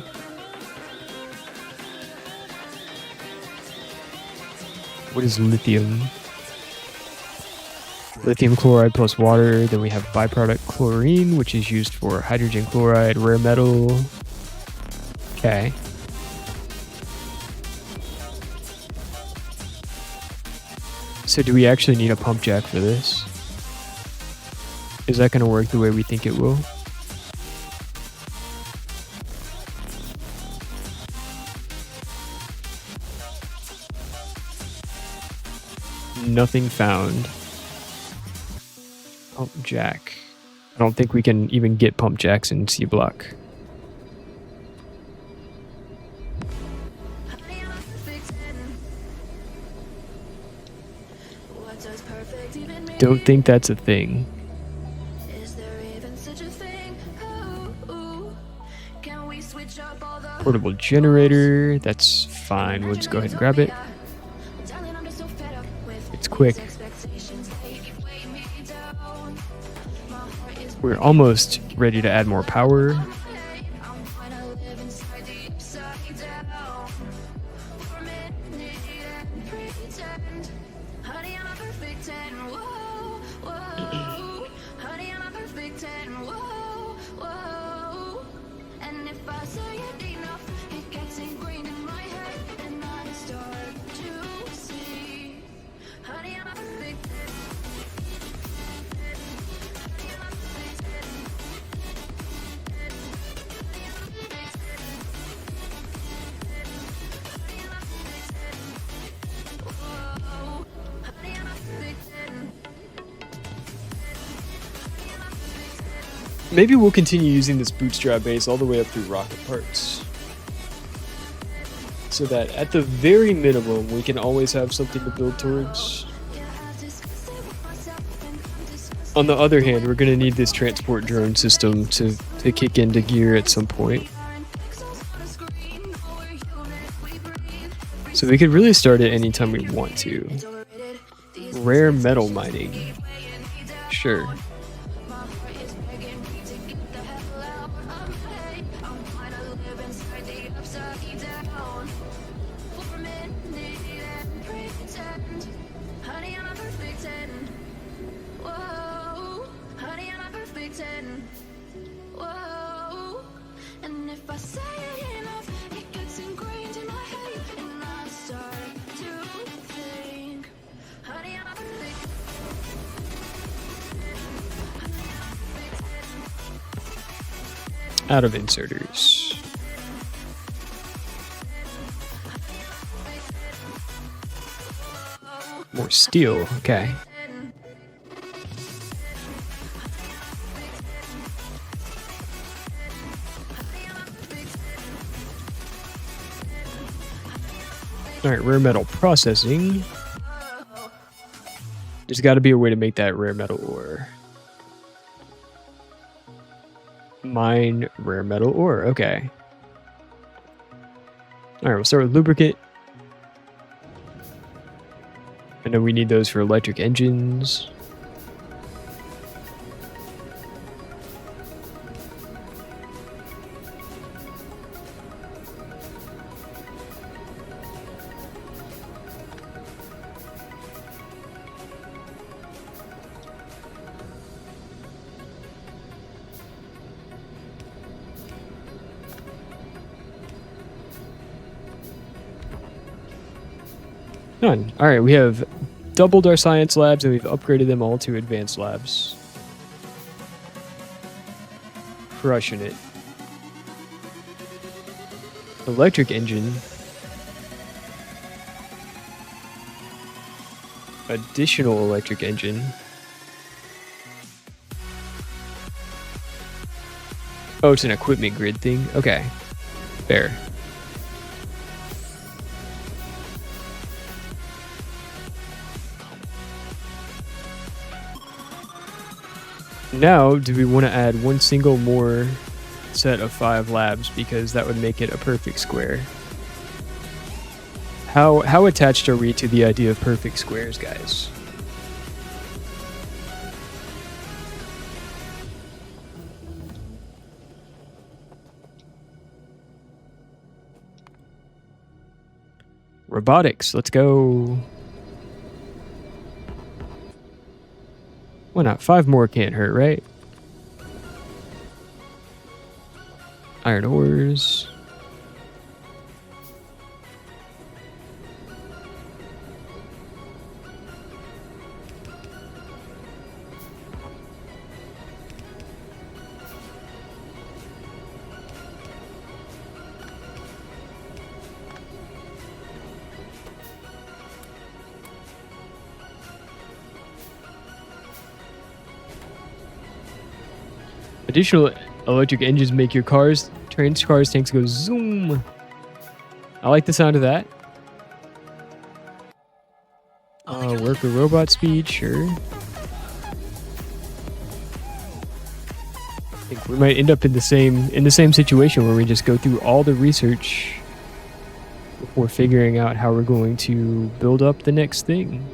What is lithium? Lithium chloride plus water. Then we have byproduct chlorine, which is used for hydrogen chloride, rare metal. Okay. So do we actually need a pump jack for this? Is that going to work the way we think it will? Nothing found. Pump jack. I don't think we can even get pump jacks in C block. Don't think that's a thing. Portable generator, that's fine. We'll just go ahead and grab it. It's quick. We're almost ready to add more power. Maybe we'll continue using this bootstrap base all the way up through rocket parts. So that at the very minimum, we can always have something to build towards. On the other hand, we're going to need this transport drone system to kick into gear at some point. So we could really start it anytime we want to. Rare metal mining. Sure. Out of inserters. More steel, okay. Alright, rare metal processing. There's got to be a way to make that rare metal ore. Mine rare metal ore, okay. Alright, we'll start with lubricant. I know we need those for electric engines. Done. Alright, we have doubled our science labs and we've upgraded them all to advanced labs. Crushing it. Electric engine. Additional electric engine. Oh, it's an equipment grid thing? Okay. Fair. Now, do we want to add one single more set of 5 labs because that would make it a perfect square? How attached are we to the idea of perfect squares, guys? Robotics, let's go. Why not? 5 more can't hurt, right? Iron ores. Additional electric engines make your cars, trains, cars, tanks go zoom. I like the sound of that. Worker robot speed, sure. I think we might end up in the same situation where we just go through all the research before figuring out how we're going to build up the next thing.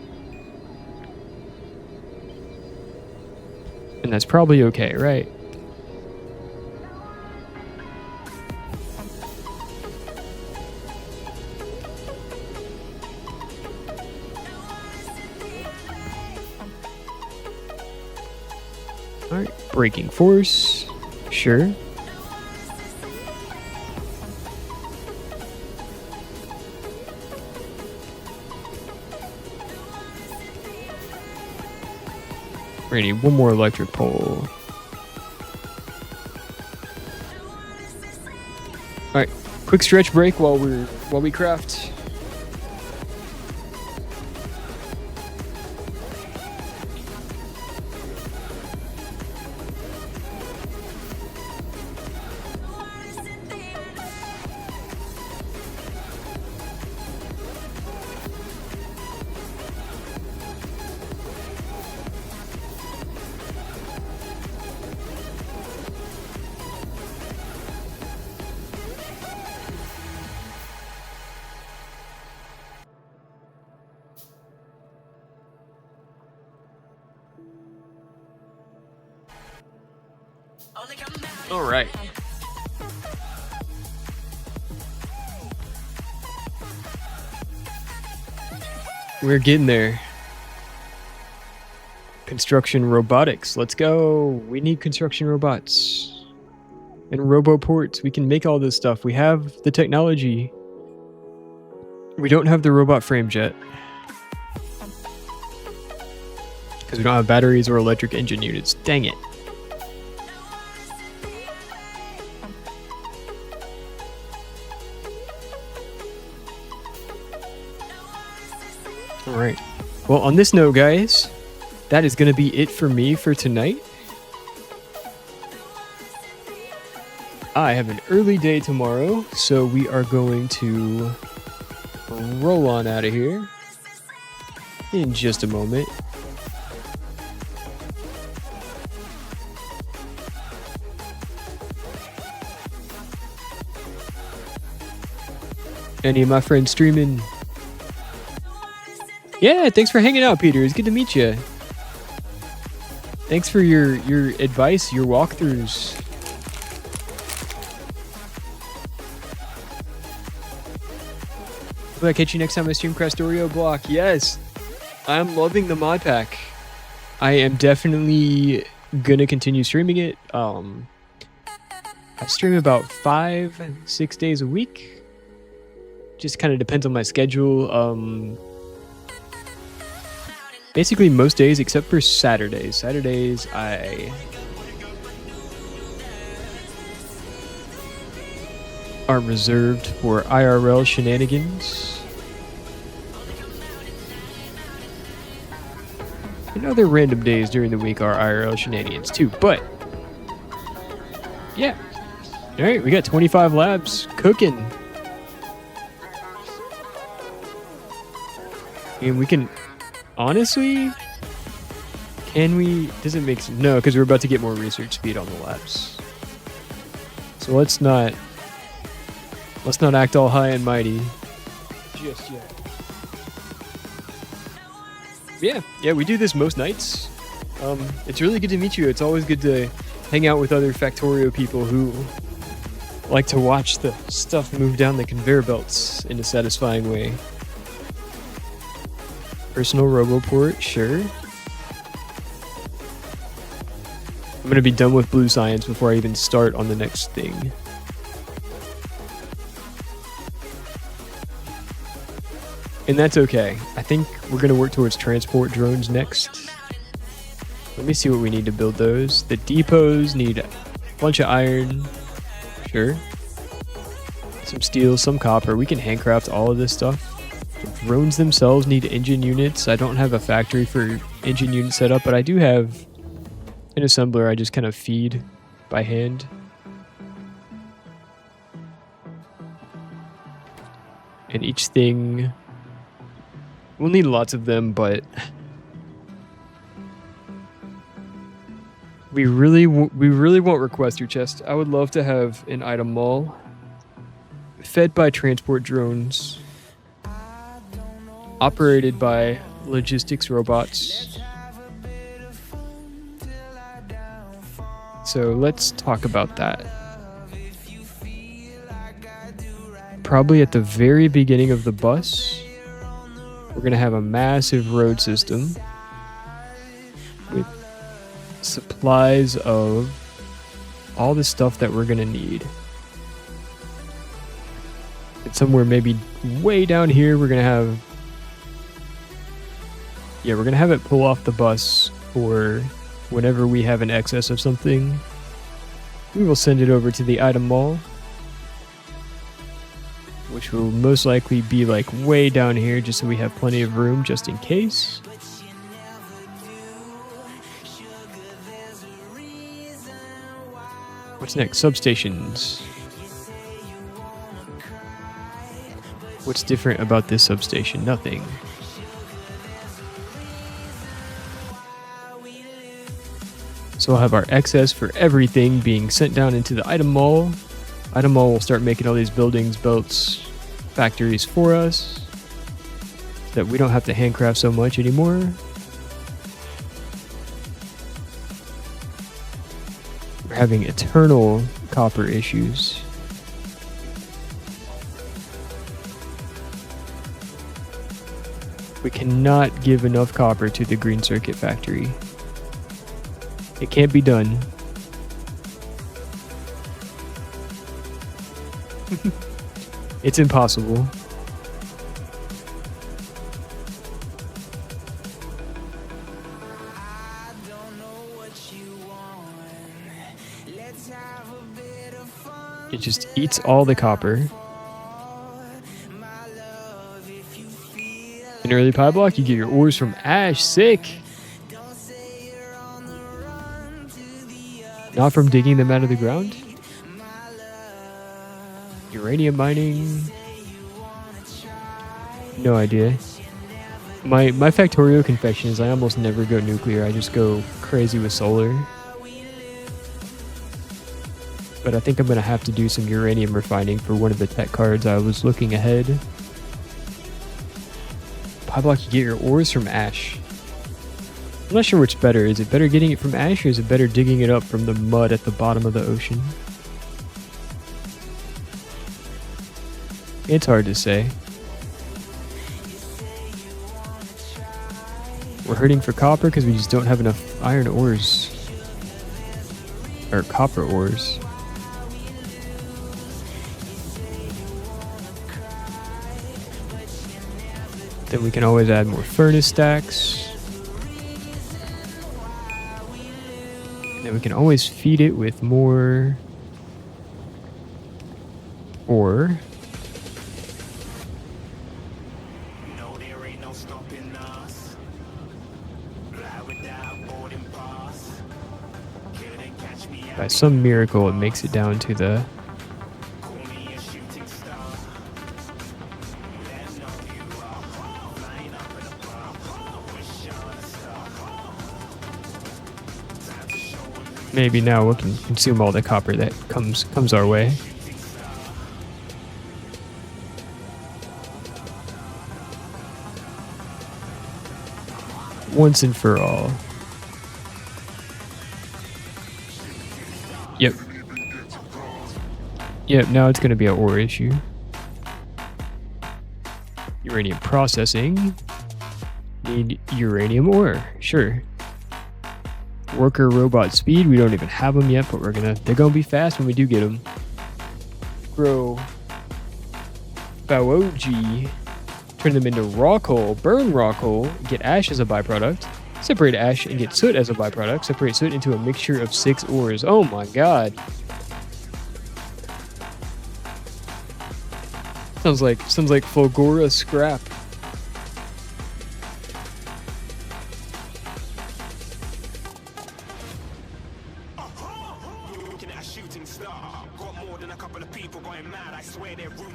And that's probably okay, right? Alright, braking force, sure. We're gonna need one more electric pole. Alright, quick stretch break while we craft. All right. We're getting there. Construction robotics. Let's go. We need construction robots. And roboports. We can make all this stuff. We have the technology. We don't have the robot frames yet. Because we don't have batteries or electric engine units. Dang it. Alright. Well, on this note, guys, that is going to be it for me for tonight. I have an early day tomorrow, so we are going to roll on out of here in just a moment. Any of my friends streaming? Yeah, thanks for hanging out, Peter. It's good to meet you. Thanks for your advice, your walkthroughs. Will I catch you next time I stream Crastorio block? Yes. I'm loving the mod pack. I am definitely gonna continue streaming it. I stream about 5-6 days a week. Just kind of depends on my schedule. Basically most days except for Saturdays. Saturdays I are reserved for IRL shenanigans. And other random days during the week are IRL shenanigans too, but yeah. Alright, we got 25 labs cooking. And we can, honestly, can we, does it make sense? No, because we're about to get more research speed on the labs. So let's not act all high and mighty just yet. Yeah, we do this most nights. It's really good to meet you. It's always good to hang out with other Factorio people who like to watch the stuff move down the conveyor belts in a satisfying way. Personal roboport, sure. I'm gonna be done with blue science before I even start on the next thing. And that's okay. I think we're gonna work towards transport drones next. Let me see what we need to build those. The depots need a bunch of iron. Sure. Some steel, some copper. We can handcraft all of this stuff. The drones themselves need engine units. I don't have a factory for engine unit set up, but I do have an assembler I just kind of feed by hand. And each thing, we'll need lots of them, but we really won't request your chest. I would love to have an item mall fed by transport drones, operated by logistics robots. So let's talk about that. Probably at the very beginning of the bus, we're going to have a massive road system with supplies of all the stuff that we're going to need. And somewhere maybe way down here, we're going to have... Yeah, we're going to have it pull off the bus for whenever we have an excess of something. We will send it over to the item mall, which will most likely be like way down here just so we have plenty of room just in case. What's next? Substations. What's different about this substation? Nothing. So we'll have our excess for everything being sent down into the item mall. Item mall will start making all these buildings, belts, factories for us, so that we don't have to handcraft so much anymore. We're having eternal copper issues. We cannot give enough copper to the green circuit factory. It can't be done. It's impossible. It just eats all the copper. In early pie block, you get your ores from ash. Sick. Not from digging them out of the ground. Uranium mining. No idea. My Factorio confession is I almost never go nuclear. I just go crazy with solar. But I think I'm going to have to do some uranium refining for one of the tech cards I was looking ahead. Pie block, you get your ores from ash. I'm not sure which better. Is it better getting it from ash or is it better digging it up from the mud at the bottom of the ocean? It's hard to say. We're hurting for copper because we just don't have enough iron ores. Or copper ores. Then we can always add more furnace stacks. Then we can always feed it with more ore. No, there ain't no stopping us. Fly without boarding pass. Couldn't catch me By some miracle, it makes it down to the call me a shooting star. Let know you are flying up in a bar. Wish on a star. Time to show 'em maybe now we can consume all the copper that comes our way. Once and for all. Yep. Yep, now it's going to be an ore issue. Uranium processing. Need uranium ore. Sure. Worker robot speed. We don't even have them yet, but they're gonna be fast when we do get them. Grow Bawoji. Turn them into raw coal. Burn raw coal. Get ash as a byproduct. Separate ash and get soot as a byproduct. Separate soot into a mixture of 6 ores. Oh my god. Sounds like Fulgora scrap.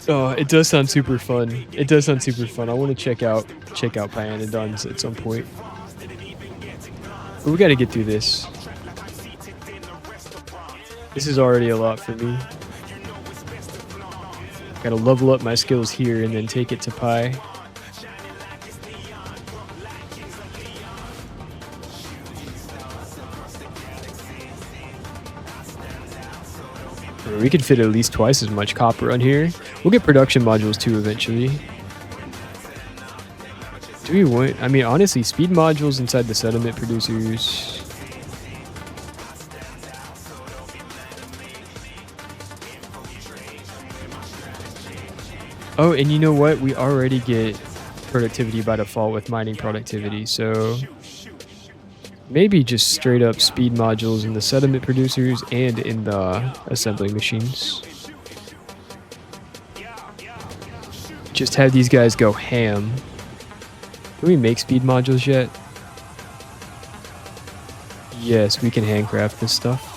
Oh, it does sound super fun. It does sound super fun. I want to check out Pyanodons at some point. But we got to get through this. This is already a lot for me. Got to level up my skills here and then take it to Pi. We could fit at least twice as much copper on here. We'll get production modules too eventually. Do we want... I mean, honestly, speed modules inside the settlement producers. Oh, and you know what? We already get productivity by default with mining productivity, so... maybe just straight up speed modules in the settlement producers and in the assembly machines. Just have these guys go ham. Can we make speed modules yet? Yes, we can handcraft this stuff.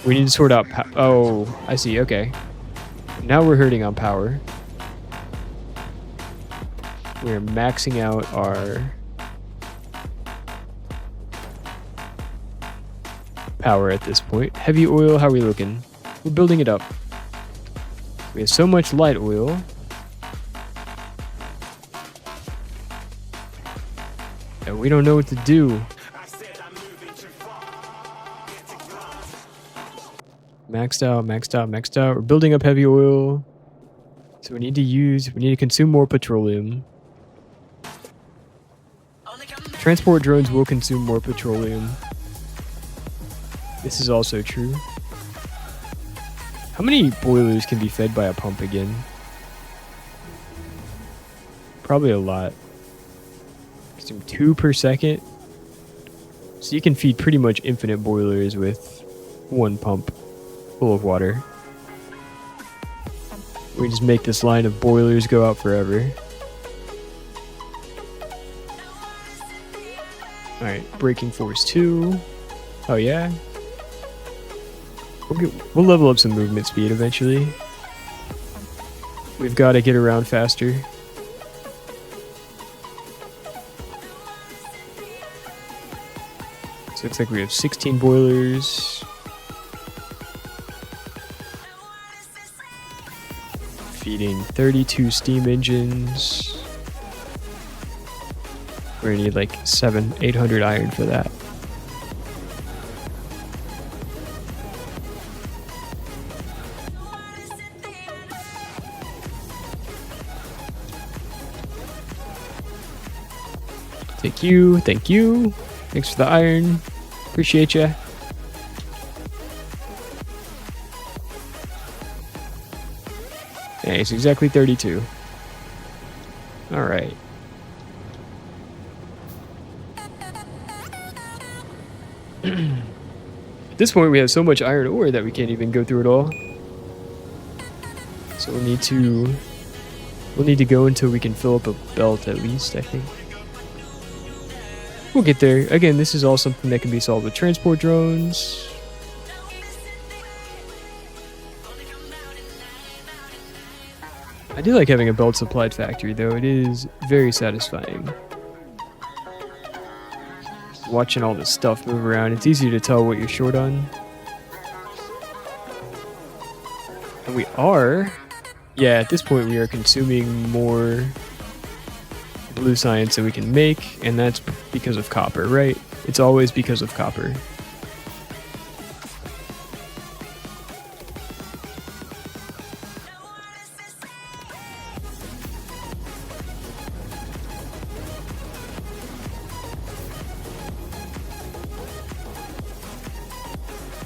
We need to sort out oh, I see, okay. Now we're hurting on power. We're maxing out our power at this point. Heavy oil, how are we looking? We're building it up. We have so much light oil. And we don't know what to do. Maxed out, maxed out, maxed out. We're building up heavy oil. So we need to consume more petroleum. Transport drones will consume more petroleum. This is also true. How many boilers can be fed by a pump again? Probably a lot. Consume 2 per second. So you can feed pretty much infinite boilers with 1 pump full of water. We just make this line of boilers go out forever. Alright, braking force 2. Oh yeah. We'll level up some movement speed eventually. We've got to get around faster. So looks like we have 16 boilers. Feeding 32 steam engines. We're gonna need like 800 iron for that. Thank you, thank you. Thanks for the iron. Appreciate ya. Hey, it's exactly 32. Alright. At this point, we have so much iron ore that we can't even go through it all. So we'll need to go until we can fill up a belt at least, I think. We'll get there. Again, this is all something that can be solved with transport drones. I do like having a belt supplied factory, though. It is very satisfying. Watching all this stuff move around, it's easy to tell what you're short on. And we are... Yeah, at this point we are consuming more blue science than we can make, and that's because of copper, right? It's always because of copper.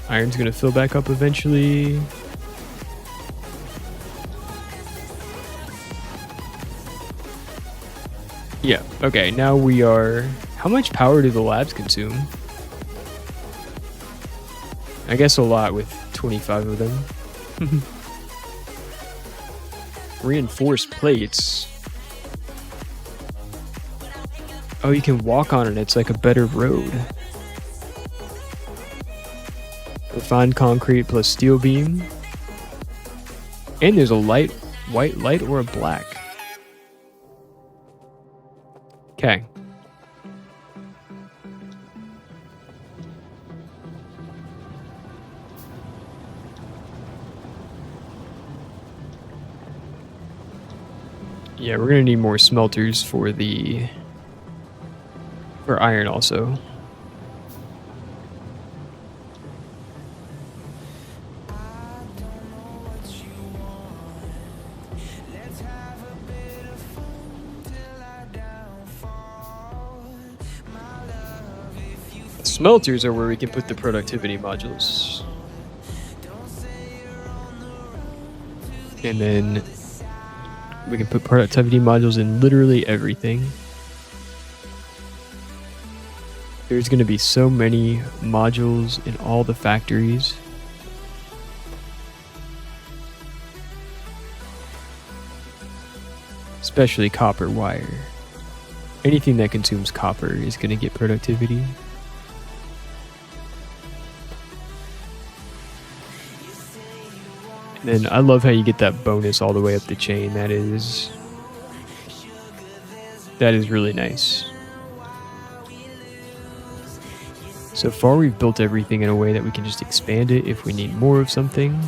Iron's gonna fill back up eventually. Yeah, okay, now we are... How much power do the labs consume? I guess a lot with 25 of them. Reinforced plates. Oh, you can walk on it. It's like a better road. Refined concrete plus steel beam. And there's a light, white light or a black. Okay. Yeah, we're gonna need more smelters for iron also. Smelters are where we can put the productivity modules. And then we can put productivity modules in literally everything. There's going to be so many modules in all the factories. Especially copper wire. Anything that consumes copper is going to get productivity. And I love how you get that bonus all the way up the chain. That is really nice. So far we've built everything in a way that we can just expand it if we need more of something.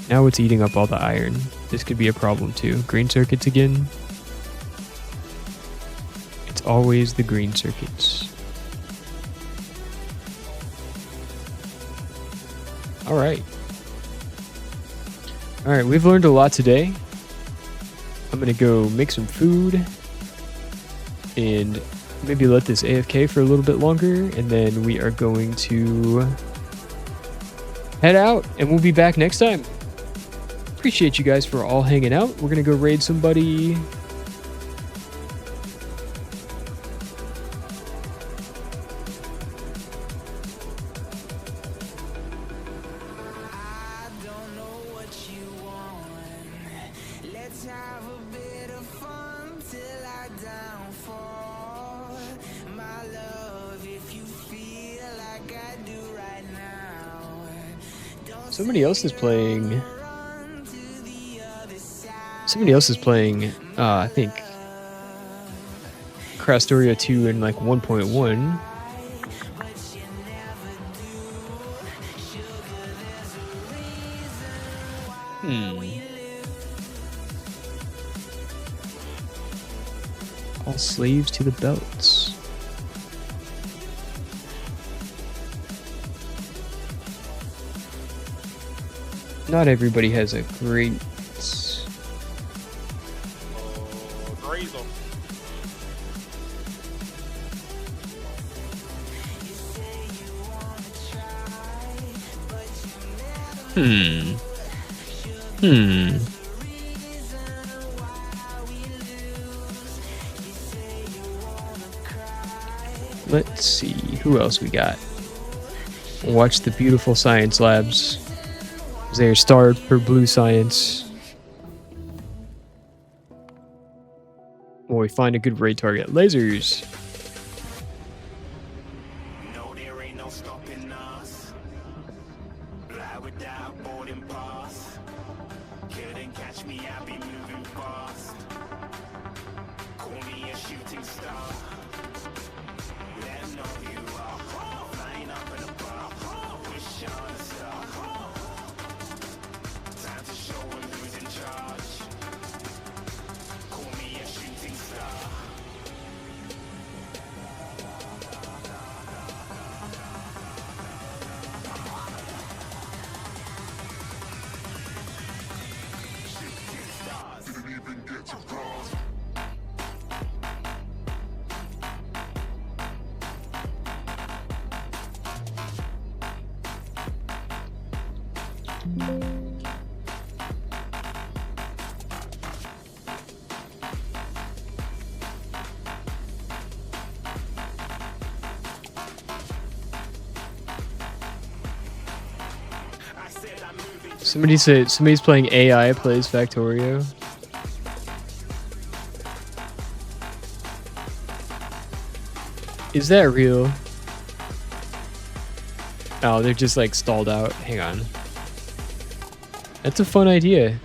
Now it's eating up all the iron. This could be a problem too. Green circuits again. always the green circuits. All right. All right, we've learned a lot today. I'm going to go make some food and maybe let this AFK for a little bit longer, and then we are going to head out, and we'll be back next time. Appreciate you guys for all hanging out. We're going to go raid somebody. I don't know what you want. Let's have a bit of fun till I downfall. My love, if you feel like I do right now. Don't Somebody else is playing. run to the other side. Somebody else is playing, I think, Factorio 2 in like 1.1. All slaves to the belts. Not everybody has a great. Graze them. Let's see, who else we got? Watch the beautiful science labs. They're starred for blue science. When we find a good raid target. Lasers. No, there ain't no stopping us. Fly without boarding pass. Couldn't catch me, I be moving fast. Call me a shooting star. Let 'em know who you are. Flying up in a bar. Wish on a star. Time to show 'em who's in charge. Call me a shooting star. Somebody said somebody's playing AI plays Factorio. Is that real? Oh, they're just like stalled out. Hang on. That's a fun idea.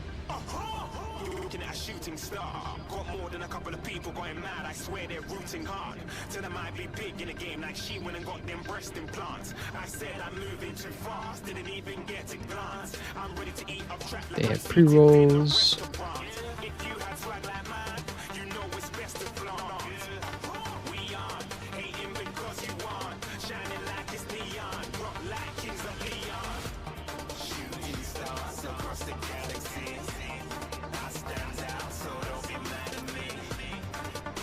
Looking at a shooting star. Got more than a couple of people going mad. I swear they're rooting hard. Till they might be big in the game like she went and got them breast implants. I said I'm moving too fast. Didn't even get a glance. I'm ready to eat up track like They I'm have seated in a pre-rolls. restaurant. If you had swag like mine, you know it's best to flaunt. We on, hating because you want. Shining like it's neon. Rock like kings of Leon. Shooting stars across the galaxy. I stand out, so don't be mad at me.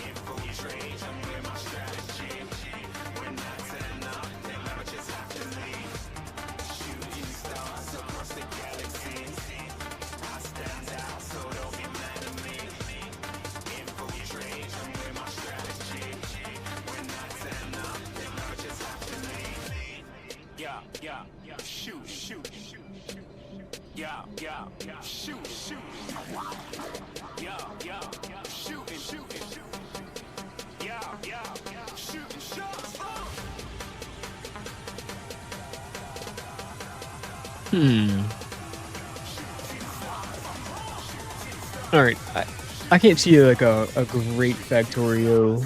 Infiltrate, I'm with my strategy. When I turn up, then I just have to leave. Shooting stars across the galaxy. I stand out, so don't be mad at me. Infiltrate, I'm with my strategy. When I turn up, then I just have to leave. Yeah, shoot, shoot, shoot. Yeah, shoot, shoot. Yeah, shooting, shooting. Yeah, shooting shots. All right, I can't see like a great Factorio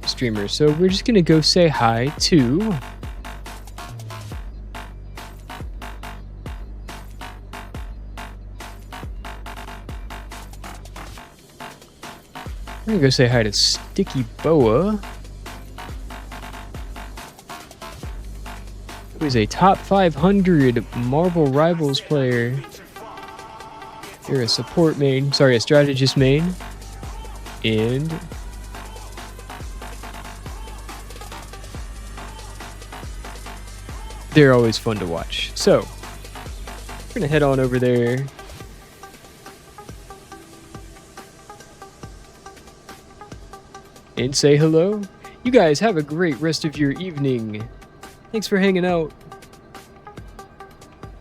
streamer, so we're just gonna go say hi to. I'm gonna go say hi to Sticky Boa, who is a top 500 Marvel Rivals player. You're a support main, sorry, a strategist main. And they're always fun to watch. So, we're gonna head on over there. And say hello. You guys have a great rest of your evening. Thanks for hanging out.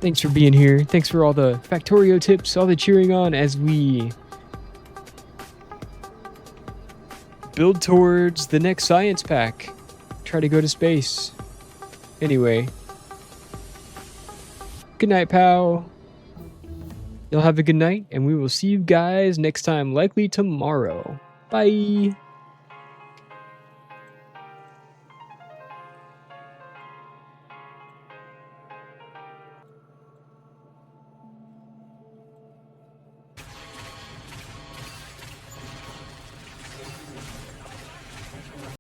Thanks for being here. Thanks for all the Factorio tips, all the cheering on as we build towards the next science pack. Try to go to space. Anyway. Good night, pal. You'll have a good night, and we will see you guys next time, likely tomorrow. Bye.